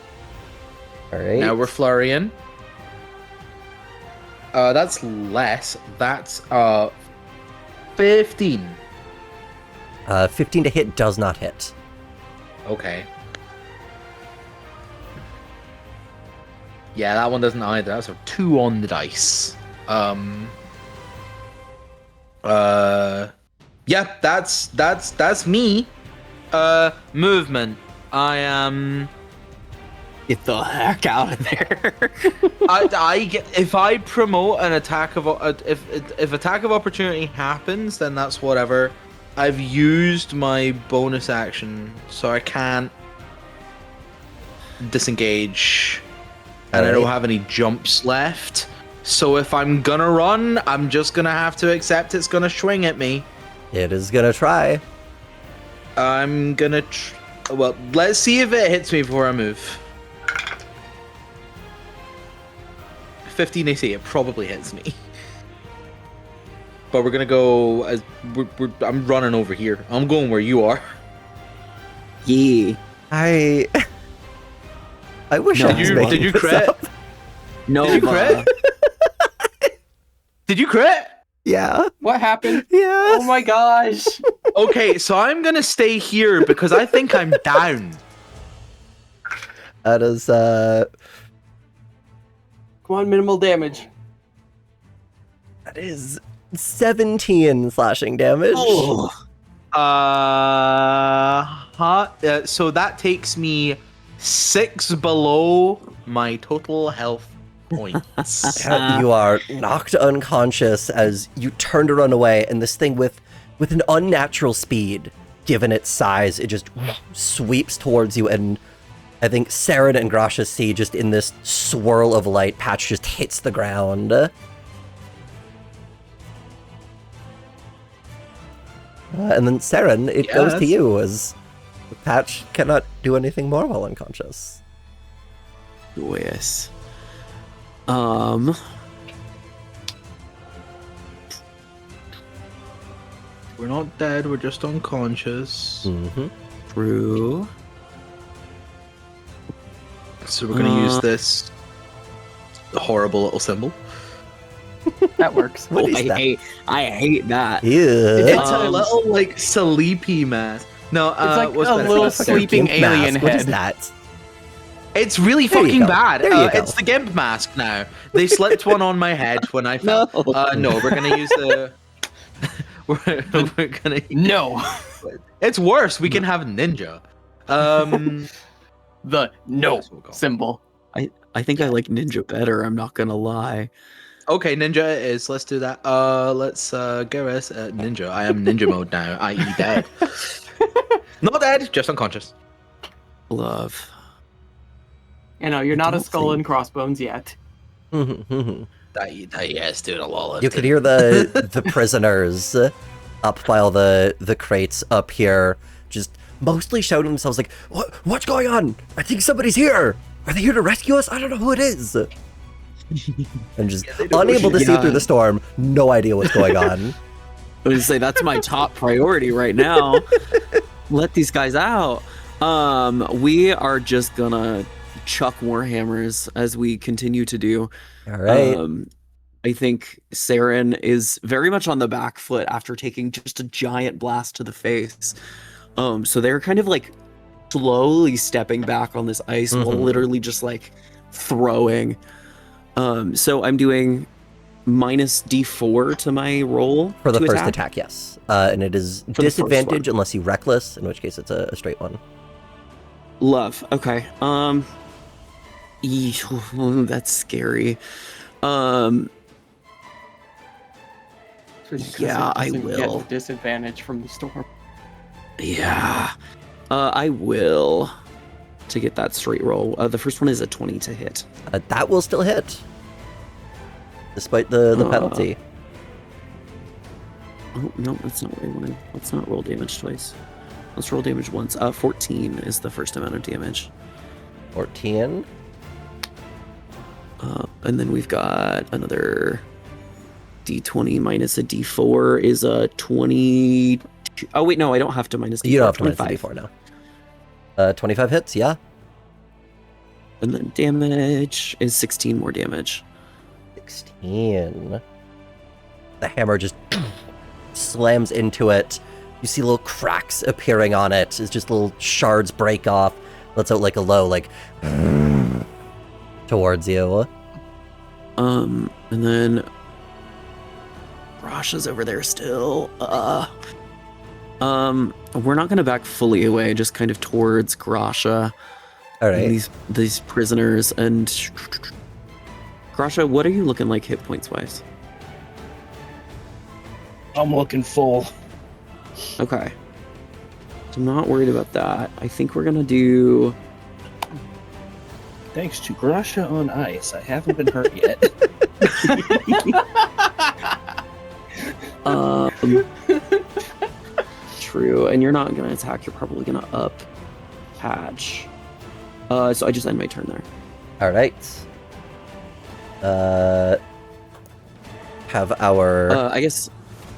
All right. Now we're flurrying. That's less. That's 15. 15 to hit does not hit. Okay. Yeah, that one doesn't either. That's a 2 on the dice. Yeah, that's me. Movement. I am. Get the heck out of there. I get, if I promote an attack of if attack of opportunity happens, then that's whatever. I've used my bonus action, so I can't disengage, and I don't have any jumps left. So if I'm gonna run, I'm just gonna have to accept it's gonna swing at me. It is gonna try. I'm gonna. Well, let's see if it hits me before I move. 15 AC, it probably hits me. But we're gonna go as I'm running over here. I'm going where you are. Yeah. I wish No. I was making Did you this crit? up. No, Did you crit? Did you crit? Yeah. What happened? Yeah. Oh my gosh! Okay, so I'm gonna stay here because I think I'm down. That is Come on, minimal damage. that is 17 slashing damage. Oh. So that takes me 6 below my total health points. You are knocked unconscious as you turn to run away, and this thing with an unnatural speed, given its size, it just sweeps towards you, and I think Saren and Grasha see just in this swirl of light, Patch just hits the ground. And then Saren, it goes to Yes. you as Patch cannot do anything more while unconscious. Joyous. We're not dead, we're just unconscious. Mm-hmm. True. So we're gonna use this horrible little symbol. That works. What is I that? hate that. Yeah. It's a Um, little like sleepy mask. No, It's like what's a better? little What's better? sleeping Gimp alien mask. What is head. that? It's really There you fucking go. bad. There you go. It's the gimp mask now. They slipped one on my head when I fell. No, we're gonna use the. we're gonna. No. It's worse. We can have ninja. The no That's what we'll go. symbol. I think I like ninja better. I'm not gonna lie. Okay, ninja it is. Let's do that. Let's go as ninja. I am ninja mode now, i.e. dead. Not dead, just unconscious. Love. You know, you're not a don't skull think- and crossbones yet. Mhm. That yes, dude, a lot. You could hear the prisoners up by all the crates up here, just mostly shouting themselves like, What's going on? I think somebody's here. Are they here to rescue us? I don't know who it is. And just unable to see through the storm, no idea what's going on. I would say that's my top priority right now. Let these guys out. We are just gonna chuck warhammers as we continue to do. All right. I think Saren is very much on the back foot after taking just a giant blast to the face. So they're kind of like slowly stepping back on this ice while Mhm. literally just like throwing. So I'm doing minus D4 to my roll For the to first attack, yes. And it is For the first disadvantage one. unless you reckless, in which case it's a straight one. Love. Okay. That's scary. Yeah, I Doesn't will. Get the disadvantage from the storm. Yeah. I will to get that straight roll. The first one is a 20 to hit. That will still hit, despite the penalty. Oh, no, that's not what I wanted. Let's not roll damage twice. Let's roll damage once. 14 is the first amount of damage. 14. And then we've got another D20 minus a D4 is a 20. Oh, wait, no, I don't have to minus D4. You don't have to minus 25. the D4 now. 25 hits, yeah. And then damage is 16 more damage. 16. The hammer just slams into it. You see little cracks appearing on it. It's just little shards break off. Lets out like a low, like towards you. And then Rasha's over there still. We're not gonna back fully away, just kind of towards Grasha. All And right. these prisoners and Grasha, what are you looking like hit points wise? I'm looking full. Okay. I'm not worried about that. I think we're gonna do Thanks to Grasha on ice, I haven't been hurt yet. true, and you're not gonna attack, you're probably gonna up patch. So I just end my turn there. All right. Have our I guess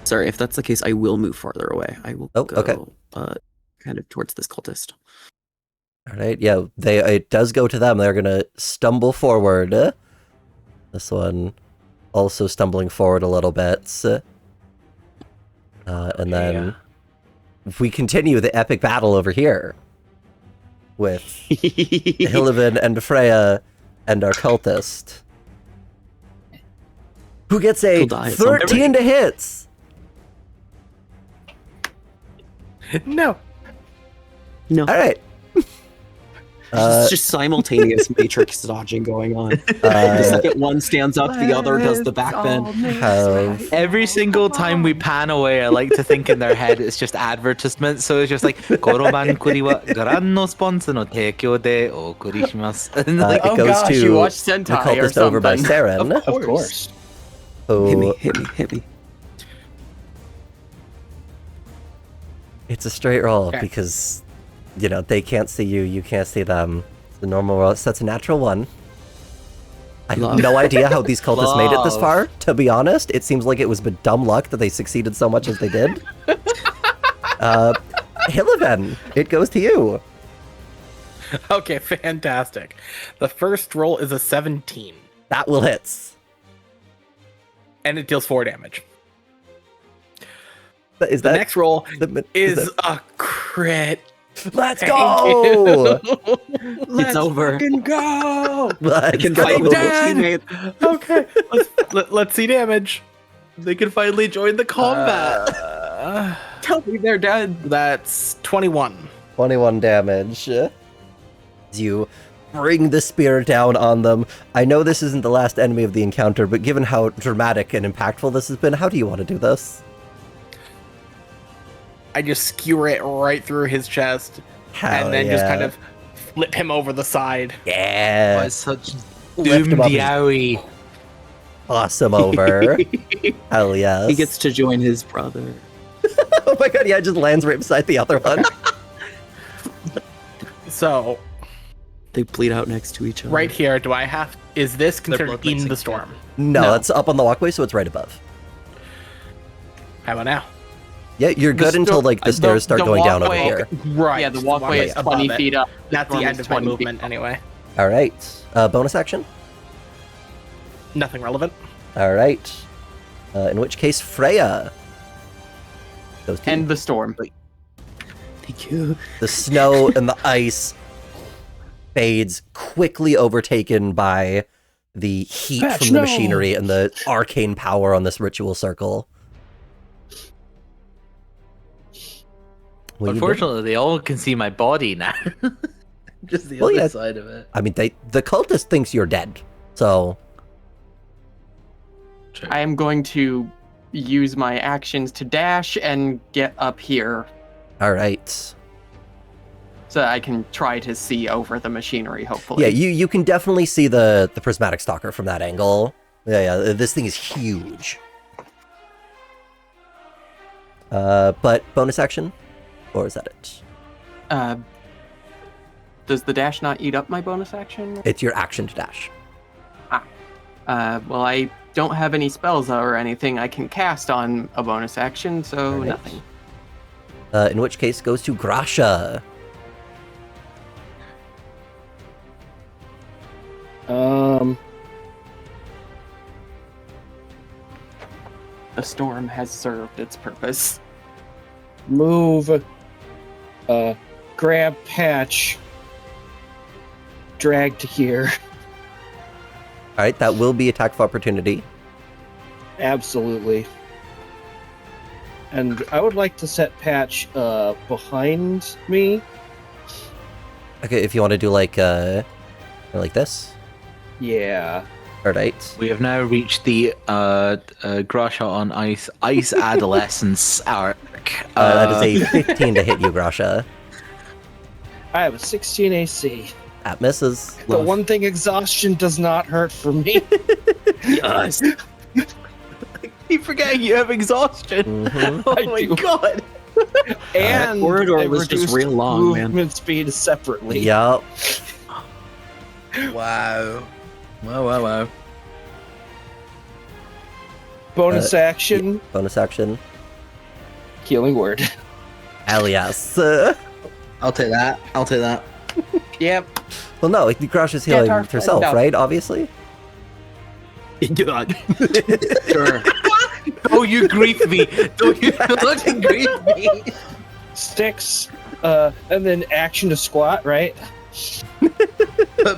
sorry, if that's the case, I will move farther away. I will Oh, go okay. Kind of towards this cultist. all right. Yeah, it does go to them. They're gonna stumble forward. This one also stumbling forward a little bit. And then we continue the epic battle over here with Hillivan and Freya and our cultist. Who gets a He'll die at some point. 13 to hits? No. No. All right. It's just simultaneous matrix dodging going on. The second one stands up, the other does the backbend. Have Every single time we pan away, I like to think in their head it's just advertisements. So it's just like Koroban kuri wa gran no sponsor no teikyo de okuri shimasu. And like, it Oh goes gosh, to you watched the Sentai or cultist over by something. Saren. Of course. Hit me, who hit me, hit me. It's a straight roll Okay. because, they can't see you, you can't see them. It's the normal roll. So that's a natural 1. I have Love. no idea how these cultists made it this Love. far. To be honest, it seems like it was but dumb luck that they succeeded so much as they did. Hilliven, it goes to you. Okay, fantastic. The first roll is a 17, That will hit. and it deals 4 damage. Is The that next roll the- is a crit. Let's Thank go! Let's over. fucking go! Let's can go. fight dead. Okay, let's see damage. They can finally join the combat. Tell me they're dead. That's 21. 21 damage. As you bring the spear down on them. I know this isn't the last enemy of the encounter, but given how dramatic and impactful this has been, how do you want to do this? I just skewer it right through his chest, Hell and then just yeah. kind of flip him over the side. Yeah. Oh, such Lift him doom up. Diowie. Toss him over. Hell yes. He gets to join his brother. Oh my god, yeah, it just lands right beside the other one. So, They bleed out next to each other. right here, is this considered blood in mixing the storm? No, No. it's up on the walkway, so it's right above. How about now? Yeah, you're good until like the stairs start going down over walkway- here. Right. Yeah, the walkway is 20 above it. feet up. That's the Storm end is of my 20 feet movement, up. anyway. All right. Bonus action. Nothing relevant. All right. In which case, Freya goes to End the storm. Thank you. the snow and the ice fades, quickly overtaken by the heat Patch, from the no! machinery and the arcane power on this ritual circle. What do you do? Unfortunately, they all can see my body now. Just the Well, other yeah. side of it. I mean, the cultist thinks you're dead, so I am going to use my actions to dash and get up here all right. so that I can try to see over the machinery, hopefully. Yeah, you can definitely see the prismatic stalker from that angle. Yeah, this thing is huge. But bonus action, or is that it? Does the dash not eat up my bonus action? It's your action to dash. Well, I don't have any spells or anything I can cast on a bonus action, so Alright. nothing. In which case, goes to Grasha. The storm has served its purpose. Move. Grab Patch. Drag to here. All right, that will be attack of opportunity. Absolutely. And I would like to set Patch behind me. Okay, if you want to do like this. Yeah. All right. We have now reached the Grasha on Ice Adolescence arc. That is a 15 to hit you, Grasha. I have a 16 AC. That misses. The one thing exhaustion does not hurt for me. Yes. Keep forgetting you have exhaustion. Mhm. Oh I my do. god. And corridor it was just reduced real long, man. movement speed separately. Yup. Wow. Wow. Bonus action, Bonus action. healing word. Hell yes. I'll take that. Yep. Well, no, Grasha's healing Dark Friend, herself, no. right? Obviously. Sure. Oh, you grief me. Don't you fucking grief me. Sticks, and then action to squat, right?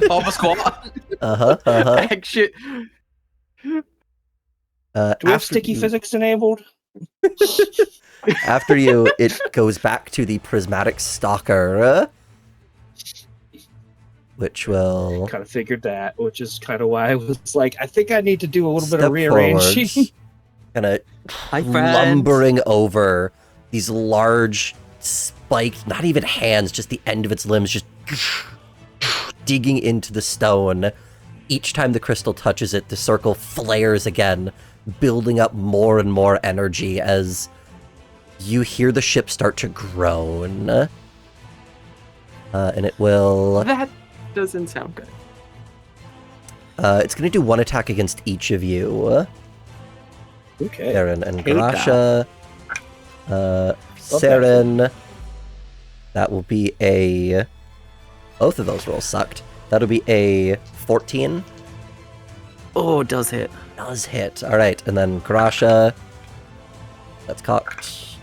Papa squat. Uh-huh. Action. Do we have sticky physics enabled? After you, it goes back to the prismatic stalker, which will Kind of figured that, which is kind of why I was like, I think I need to do a little bit step of rearranging. kind of Hi, friends. lumbering over these large spiked, not even hands, just the end of its limbs, just digging into the stone. Each time the crystal touches it, the circle flares again, building up more and more energy as you hear the ship start to groan. And it will... That doesn't sound good. It's going to do one attack against each of you. Okay. Saren and Hate Garasha. Saren. That will be a... Both of those rolls sucked. That'll be a 14. Oh, it does hit. Does hit. Alright, and then Garasha. That's cocked.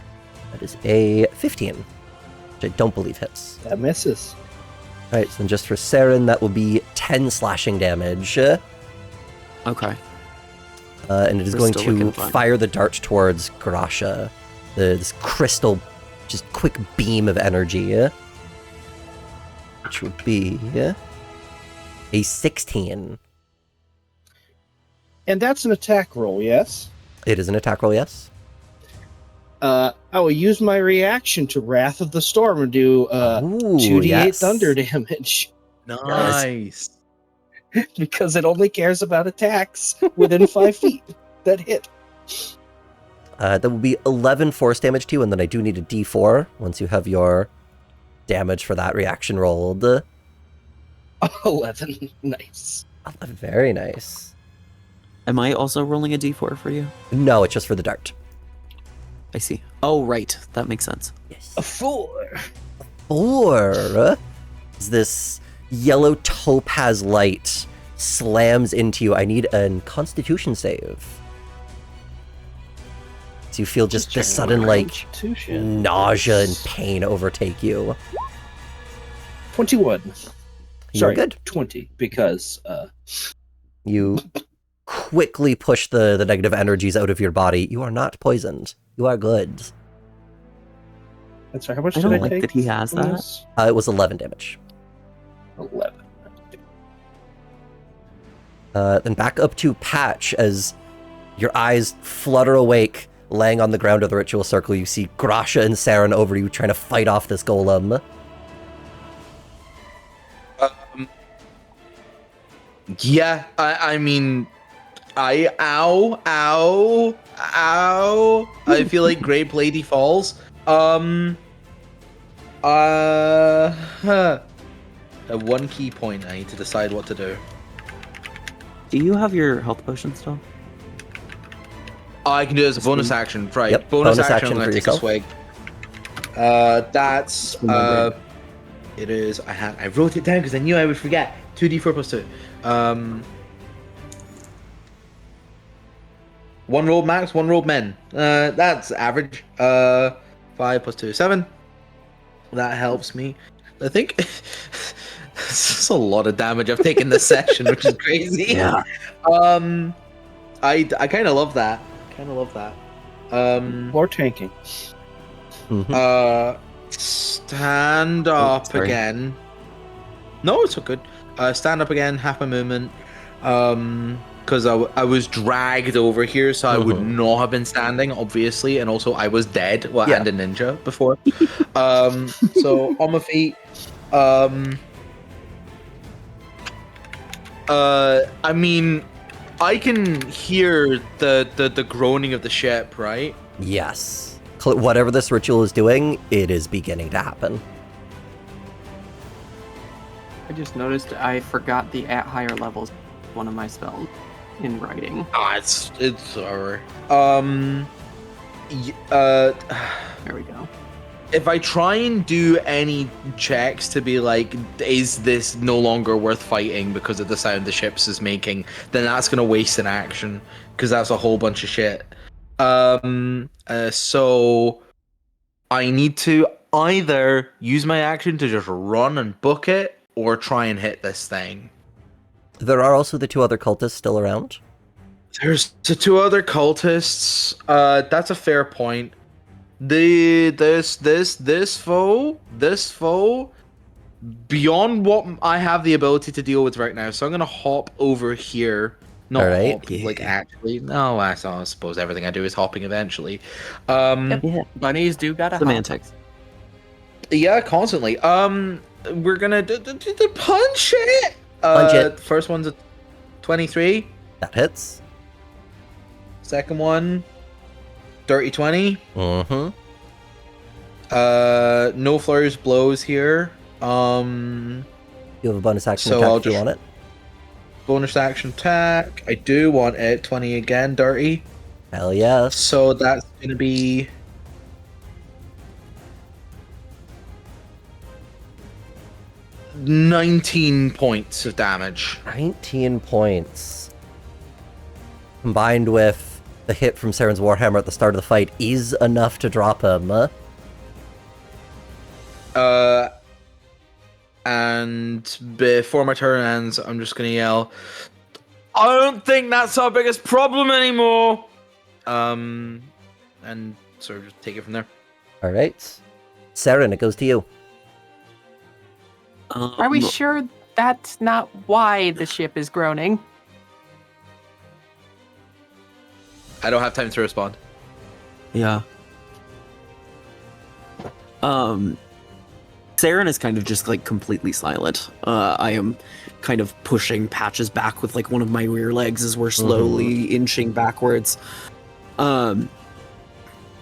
That is a 15. Which I don't believe hits. That misses. Alright, so then just for Saren, that will be 10 slashing damage. Okay. And it is We're going still to looking fine. fire the dart towards Garasha. This crystal, just quick beam of energy. Which would be a 16. And that's an attack roll, yes? It is an attack roll, yes? I will use my reaction to Wrath of the Storm and do Ooh, 2d8 yes. thunder damage. Nice. Because it only cares about attacks within 5 feet that hit. That will be 11 force damage to you, and then I do need a d4 once you have your damage for that reaction rolled. 11. Nice. 11, very nice. Am I also rolling a d4 for you? No, it's just for the dart. I see. Oh, right. That makes sense. Yes. A 4. 4. As this yellow topaz light slams into you, I need a Constitution save. So you feel just this sudden, like, Constitution. nausea and pain overtake you. 21. You're Sorry, good. 20, because You quickly push the negative energies out of your body. You are not poisoned. You are good. that's right. How much I did don't I like take? that he has from that. this? It was 11 damage. 11. Then back up to Patch as your eyes flutter awake, laying on the ground of the ritual circle. You see Grasha and Saren over you trying to fight off this golem. Yeah, I mean, ow. I feel like Great Lady falls. At one key point, I need to decide what to do. Do you have your health potion still? I can do it as a bonus action, right? Yep, bonus bonus action. action I'm for gonna take a yourself. swig. That's it is. I wrote it down because I knew I would forget. 2d4 plus 2. One rolled max, one rolled men. That's average. 5 plus 2, 7. That helps me. I think this is a lot of damage I've taken this session, which is crazy. Yeah. I kind of love that. More tanking. Mhm. Stand up sorry. again. No, it's all good. Stand up again, half my movement. Because I was dragged over here, so I would not have been standing, obviously, and also I was dead, and a ninja before. So on my feet. I mean, I can hear the groaning of the ship, right? Yes. Whatever this ritual is doing, it is beginning to happen. I just noticed I forgot the at higher levels one of my spells in writing. Ah, it's over. There we go. If I try and do any checks to be like, is this no longer worth fighting because of the sound the ships is making, then that's gonna waste an action because that's a whole bunch of shit. So I need to either use my action to just run and book it, or try and hit this thing. There are also the 2 other cultists still around. There's the 2 other cultists. That's a fair point. This foe, beyond what I have the ability to deal with right now. So I'm gonna hop over here. Not Alright. hop, like actually. No, I suppose everything I do is hopping eventually. Yeah. Bunnies do gotta hop. Semantics. Yeah, constantly. We're gonna punch it. Punch it. First one's a 23. That hits. Second one, dirty 20. Mm-hmm. No flurries blows here. You have a bonus action So attack I'll if you just- want it. Bonus action attack. I do want it. 20 again, dirty. Hell yes. So that's gonna be 19 points of damage. 19 points. Combined with the hit from Saren's Warhammer at the start of the fight is enough to drop him. And before my turn ends, I'm just gonna yell, I don't think that's our biggest problem anymore. And sort of just take it from there. All right. Saren, it goes to you. Are we sure that's not why the ship is groaning? I don't have time to respond. Yeah. Saren is kind of just like completely silent. I am kind of pushing Patches back with like one of my rear legs as we're slowly inching backwards. I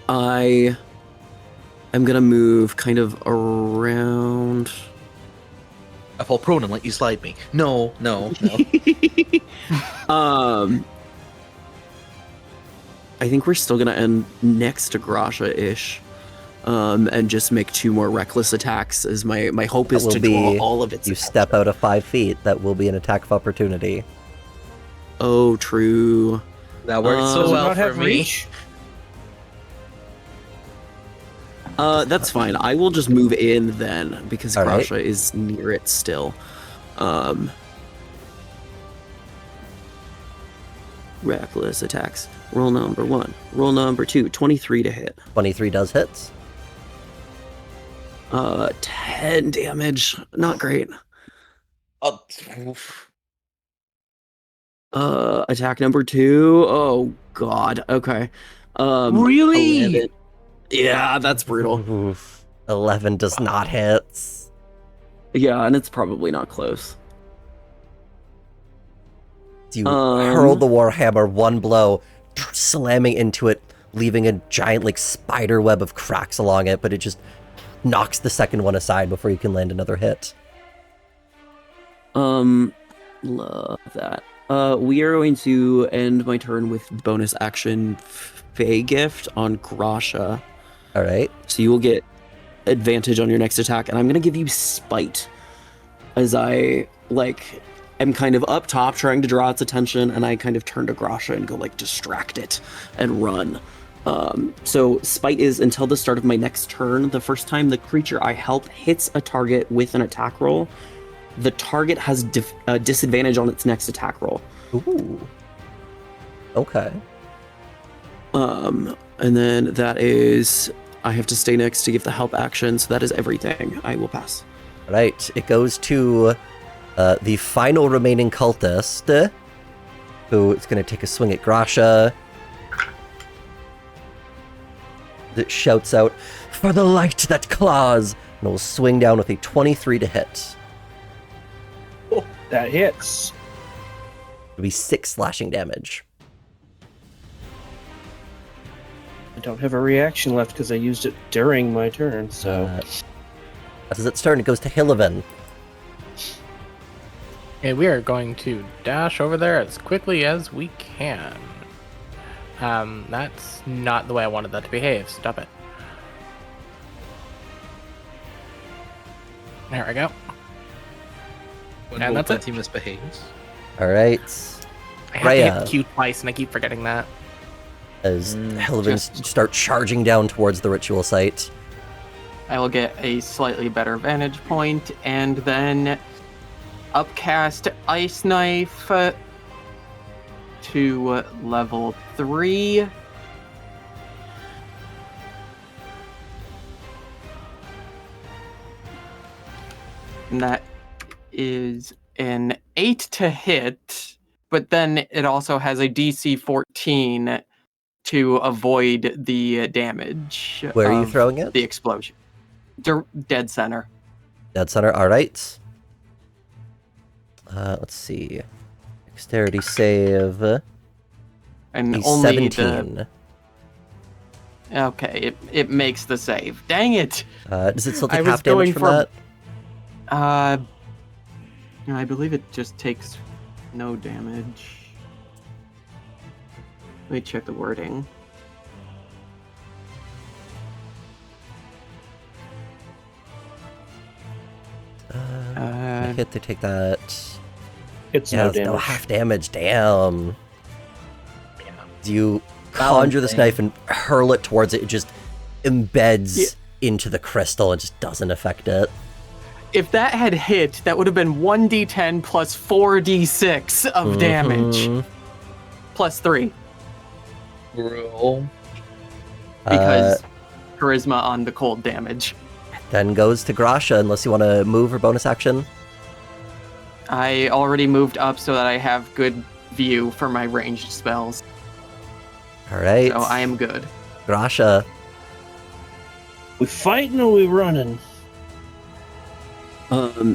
am gonna move kind of around. I fall prone and let you slide me. No. I think we're still gonna end next to Grasha-ish. And just make 2 more reckless attacks as my hope is That to will draw be- all of its You attention. step out of 5 feet. That will be an attack of opportunity. Oh, true. That worked Does so Does it well not for have me. reach? That's fine. I will just move in then because All right. Grasha is near it still. Reckless attacks. Roll number 1. Roll number 2. 23 to hit. 23 does hit. 10 damage. Not great. Oh, oof. Attack number 2. Oh god. Okay. Really? 11. Yeah, that's brutal. Oof. 11 does not hit. Yeah, and it's probably not close. You hurl the Warhammer one blow, slamming into it, leaving a giant like spider web of cracks along it, but it just knocks the second one aside before you can land another hit. Love that. We are going to end my turn with bonus action Fey Gift on Grasha. All right. So you will get advantage on your next attack, and I'm gonna give you Spite as I am kind of up top trying to draw its attention, and I kind of turn to Grasha and go like distract it and run. So Spite is until the start of my next turn. The first time the creature I help hits a target with an attack roll, the target has disadvantage on its next attack roll. Ooh. Okay. And then that is, I have to stay next to give the help action, so that is everything. I will pass. All right. It goes to the final remaining cultist, who is going to take a swing at Grasha. That shouts out, "For the light that claws!" and will swing down with a 23 to hit. That hits. It'll be 6 slashing damage. I don't have a reaction left because I used it during my turn, so... That is its turn. It goes to Hillivan. Okay, we are going to dash over there as quickly as we can. That's not the way I wanted that to behave. Stop it. There we go. When And both that's my it. team misbehaves. All right. I have to Rhea. hit Q twice, and I keep forgetting that. As Hillivan start charging down towards the ritual site. I will get a slightly better vantage point, and then upcast Ice Knife to level 3. And that is an 8 to hit, but then it also has a DC 14 to avoid the damage. Where are you of throwing it? The explosion. Dead center. Dead center. All right. Let's see. Dexterity save. And A only 17. Okay, it makes the save. Dang it! Does it still I take was half damage going from for- that? I believe it just takes no damage. Let me check the wording. I hit to take that. It's Yeah, no it's no damage. half damage. Damn. You conjure this knife and hurl it towards it. It just embeds into the crystal and just doesn't affect it. If that had hit, that would have been 1d10 plus 4d6 of damage. Plus 3. Roll. Because charisma on the cold damage. Then goes to Grasha, unless you want to move or bonus action. I already moved up so that I have good view for my ranged spells. All right. So I am good. Grasha. We fighting or we running?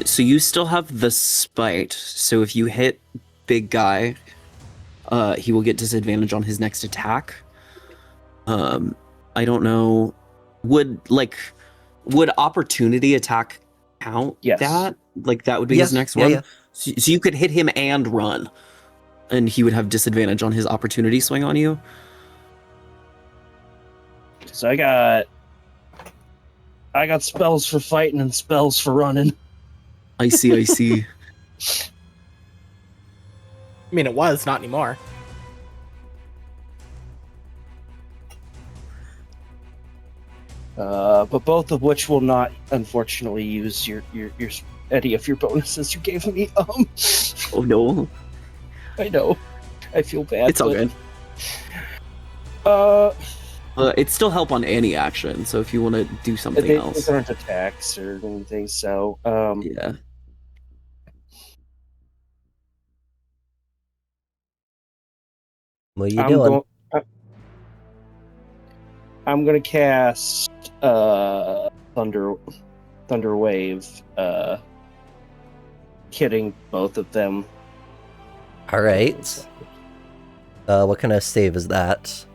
So you still have the spite. So if you hit big guy, he will get disadvantage on his next attack. I don't know. Would opportunity attack count? Yes. That that would be his next one. Yeah. So you could hit him and run, and he would have disadvantage on his opportunity swing on you. So I got spells for fighting and spells for running. I see. I mean, it was, not anymore. But both of which will not, unfortunately, use your any of your bonuses you gave me. Oh no. I know. I feel bad. It's all good. It's still help on any action, so if you want to do something else. They aren't attacks or anything, so Yeah. What are you doing? I'm gonna cast Thunder Wave, hitting both of them. All right. What kind of save is that?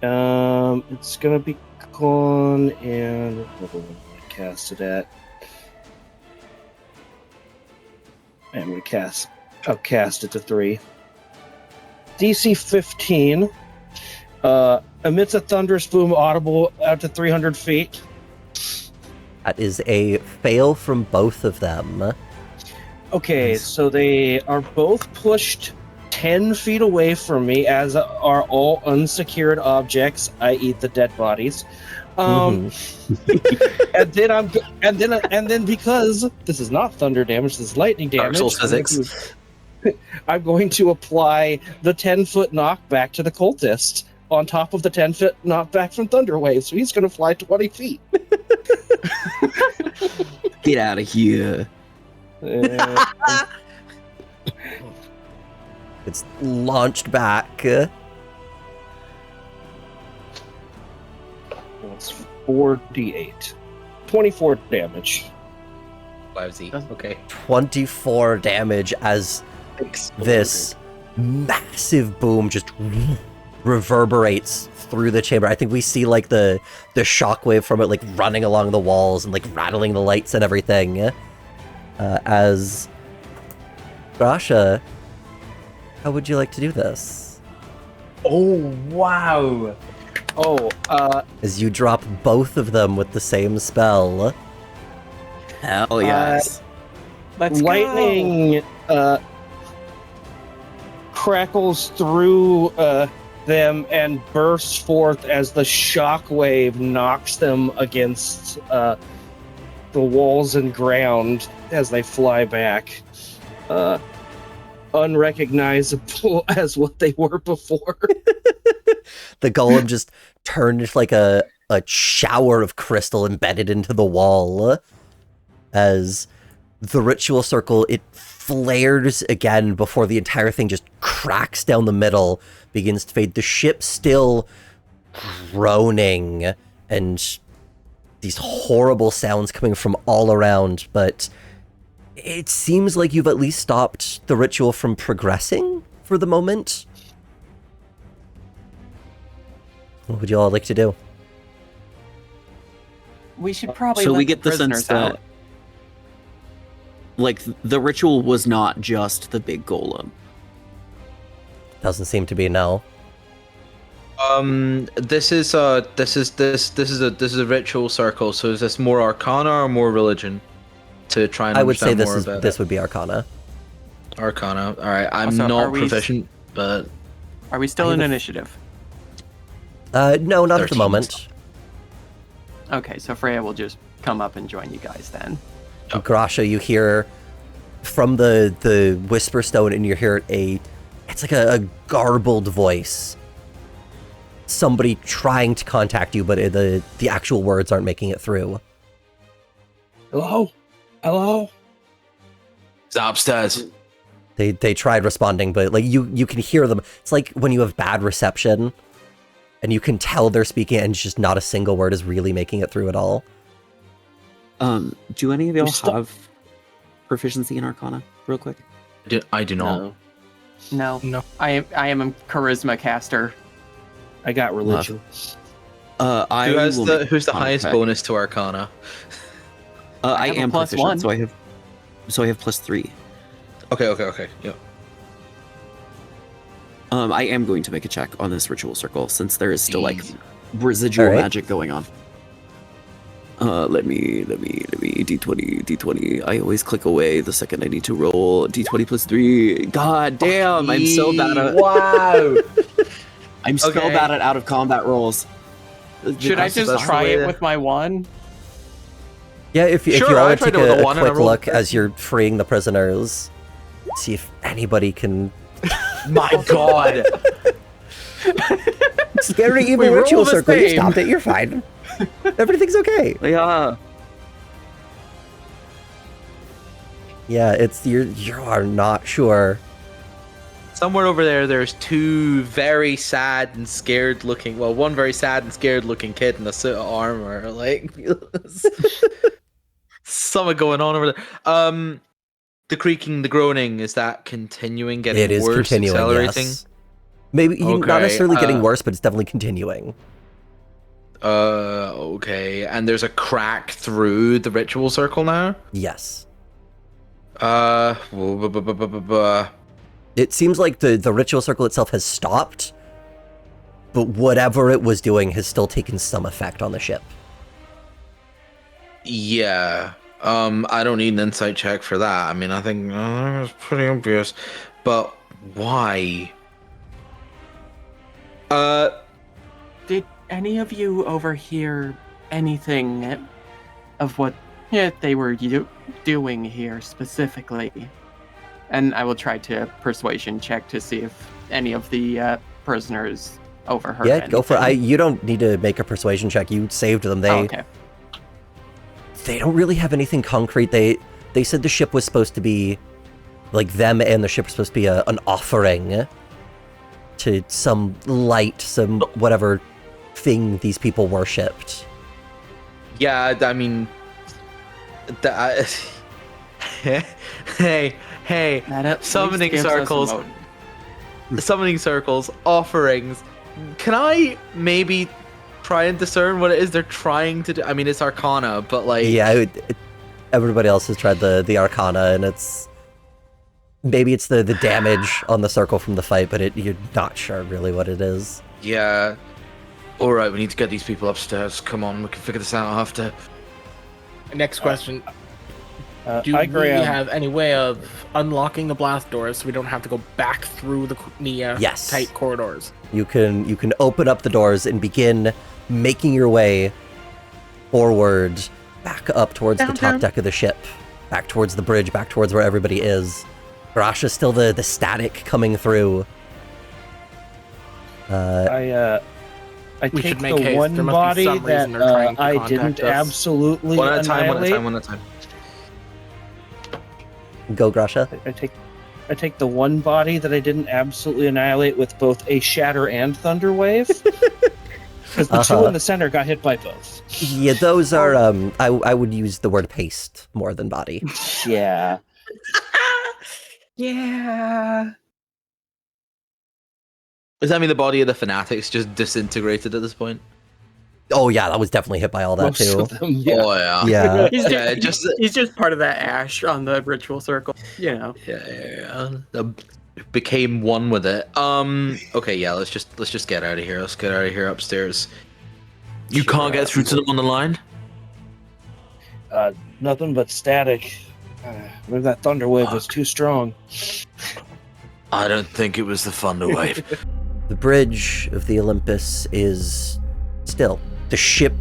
It's gonna be con and what do I cast it at? I'm gonna I'll cast it to 3. DC 15. Emits a thunderous boom audible out to 300 feet. That is a fail from both of them. Okay, so they are both pushed 10 feet away from me, as are all unsecured objects, i.e., the dead bodies. And then because this is not thunder damage, this is lightning damage. I'm going to apply the 10-foot knockback to the cultist on top of the 10-foot knockback from Thunderwave, so he's going to fly 20 feet. Get out of here. It's launched back. It's 4d8. 24 damage. Lousy. Okay. 24 damage as this massive boom just reverberates through the chamber. I think we see like the shockwave from it like running along the walls and like rattling the lights and everything. As Grasha, how would you like to do this? Oh, wow. As you drop both of them with the same spell. Hell yes. Let's Lightning crackles through them and bursts forth as the shockwave knocks them against the walls and ground as they fly back. Unrecognizable as what they were before. The golem just turned into like a shower of crystal embedded into the wall. As the ritual circle, it flares again before the entire thing just cracks down the middle, begins to fade. The ship still groaning and these horrible sounds coming from all around, but it seems like you've at least stopped the ritual from progressing for the moment. What would you all like to do? We should probably So let we get the sense prisoners out. that, like, the ritual was not just the big golem. Doesn't seem to be, no. This is a ritual circle. So is this more Arcana or more religion? To try and I would say understand more about this it. would be Arcana. Arcana. All right, I'm Also, are not we- proficient, but Are we still I in have a- initiative? No, not at the 13. moment. Okay, so Freya will just come up and join you guys then. Grasha, you hear from the Whisper Stone, and you hear it's like a garbled voice. Somebody trying to contact you, but the actual words aren't making it through. Hello? Hello? it's upstairs. They tried responding, but like you can hear them. It's like when you have bad reception, and you can tell they're speaking, and just not a single word is really making it through at all. Do any of y'all still- have proficiency in Arcana, real quick? I do not. No. No. I am a charisma caster. I got religion. I Who's will the make who's the Arcana highest check. bonus to Arcana? I have a am plus proficient, one. so I have +3. Okay. Yeah. I am going to make a check on this ritual circle since there is still like residual Alright. magic going on. Let me D20. I always click away the second I need to roll. D20 +3. God damn, I'm so bad at Wow. I'm so Okay. bad at out of combat rolls. Should I That's just the try way it to- with my one? Yeah, if Sure, you all I would tried take it with a a one and I quick rolled look a as you're freeing the prisoners, see if anybody can. My God. Scary evil We roll ritual the circle. You same. stopped it. You're fine. Everything's okay. Yeah. Yeah, it's you are not sure. Somewhere over there's two very sad and scared looking. Well, one very sad and scared looking kid in a suit of armor. Like something going on over there. The creaking, the groaning, is that continuing? Getting It is worse, continuing. accelerating? Yes. Maybe not Okay, necessarily getting worse, but it's definitely continuing. Okay. And there's a crack through the ritual circle now. Yes. Yeah, It seems like the ritual circle itself has stopped, but whatever it was doing has still taken some effect on the ship. I don't need an insight check for that. I mean, I think it's pretty obvious. But why? Did any of you overhear anything of what they were doing here specifically? And I will try to persuasion check to see if any of the prisoners overheard Yeah, go for it. anything. You don't need to make a persuasion check. You saved them. They Oh, okay. they don't really have anything concrete. They said the ship was supposed to be, like, them and the ship were supposed to be an offering to some light, some whatever thing these people worshipped. Yeah, I mean, hey, That at least summoning gives us a circles. motive. Summoning circles, offerings. Can I maybe try and discern what it is they're trying to do? I mean, it's Arcana, but like, Yeah, everybody else has tried the Arcana, and maybe it's the damage on the circle from the fight, but you're not sure really what it is. yeah. All right, we need to get these people upstairs. Come on, we can figure this out after. Next question. Do I we grab. have any way of unlocking the blast doors so we don't have to go back through the Yes. tight corridors? You can open up the doors and begin making your way forward, back up towards the top deck of the ship, back towards the bridge, back towards where everybody is. Garasha's still the static coming through. I We take should make the haste. one There must be body some reason that they're trying to I contact didn't us. absolutely One at a time, annihilate. one at a time. Go, Grasha. I take the one body that I didn't absolutely annihilate with both a shatter and thunder wave. Because the two in the center got hit by both. Yeah, those are I would use the word paste more than body. Yeah. Yeah. Does that mean the body of the fanatics just disintegrated at this point? Oh yeah, that was definitely hit by all that Most too. of them, yeah. Oh yeah. Yeah. He's just part of that ash on the ritual circle. You know. Yeah. Became one with it. Okay, yeah. Let's just get out of here. Let's get out of here upstairs. You Sure, can't get through to them on the line. Nothing but static. Maybe that thunder wave was too strong. I don't think it was the thunder wave. The bridge of the Olympus is still. The ship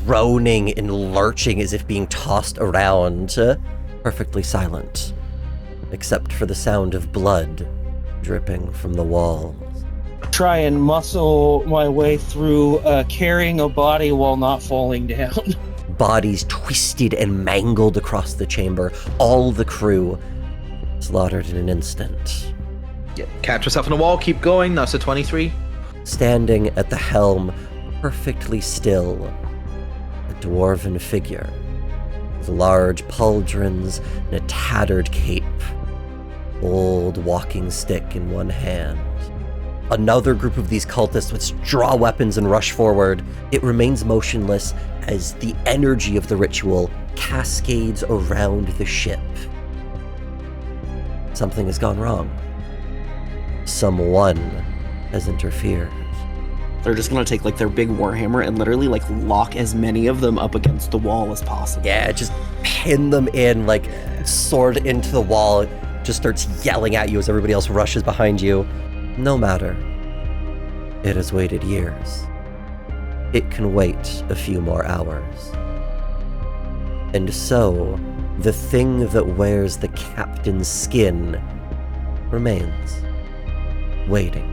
groaning and lurching as if being tossed around, perfectly silent, except for the sound of blood dripping from the walls. Try and muscle my way through carrying a body while not falling down. Bodies twisted and mangled across the chamber, all the crew slaughtered in an instant. Yeah. Catch yourself on the wall. Keep going. That's a 23. Standing at the helm, perfectly still, a dwarven figure with large pauldrons and a tattered cape, old walking stick in one hand. Another group of these cultists would draw weapons and rush forward. It remains motionless as the energy of the ritual cascades around the ship. Something has gone wrong. Someone has interfered. They're just gonna take like their big warhammer and literally like lock as many of them up against the wall as possible. Yeah, just pin them in, like sword into the wall. Just starts yelling at you as everybody else rushes behind you. No matter. It has waited years. It can wait a few more hours. And so, the thing that wears the captain's skin remains, waiting,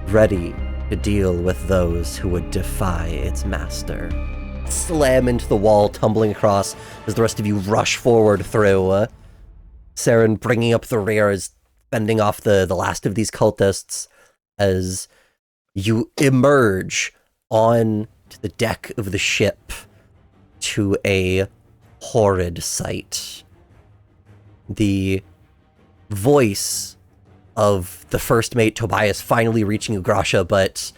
ready to deal with those who would defy its master. Slam into the wall, tumbling across as the rest of you rush forward through. Saren bringing up the rear as fending off the last of these cultists as you emerge on to the deck of the ship to a horrid sight. The voice of the first mate, Tobias, finally reaching Ugrasha, but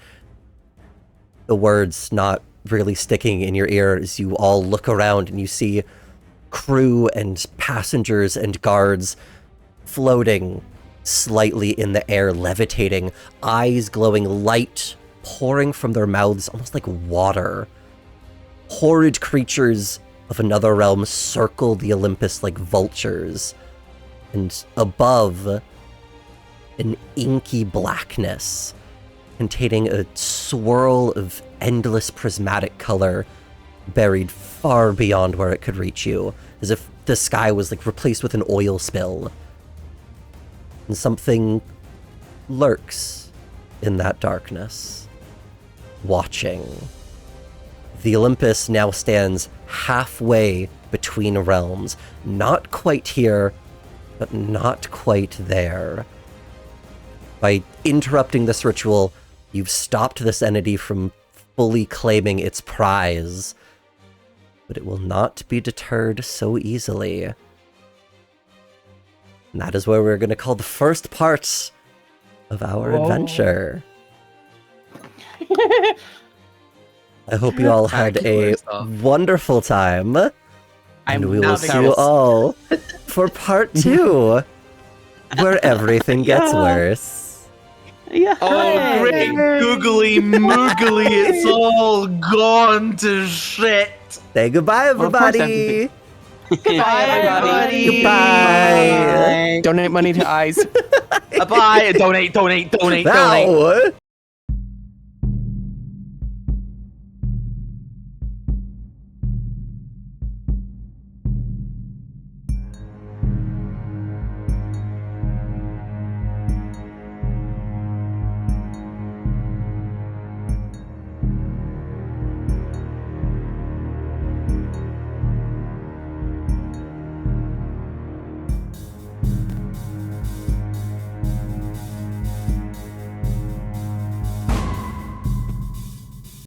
the words not really sticking in your ear as you all look around and you see crew and passengers and guards floating slightly in the air, levitating, eyes glowing, light pouring from their mouths, almost like water. Horrid creatures of another realm circle the Olympus like vultures, and above, an inky blackness containing a swirl of endless prismatic color buried far beyond where it could reach you, as if the sky was like replaced with an oil spill. And something lurks in that darkness, watching. The Olympus now stands halfway between realms, not quite here, but not quite there. By interrupting this ritual, you've stopped this entity from fully claiming its prize, but it will not be deterred so easily. And that is where we're going to call the first part of our adventure. I hope you all had a wonderful time. And we will see you all for part 2, where everything gets worse. Yeah. Oh, great googly moogly, it's all gone to shit. Say goodbye, everybody. Goodbye, everybody. Goodbye. Donate money to eyes. Bye. Donate. Ow.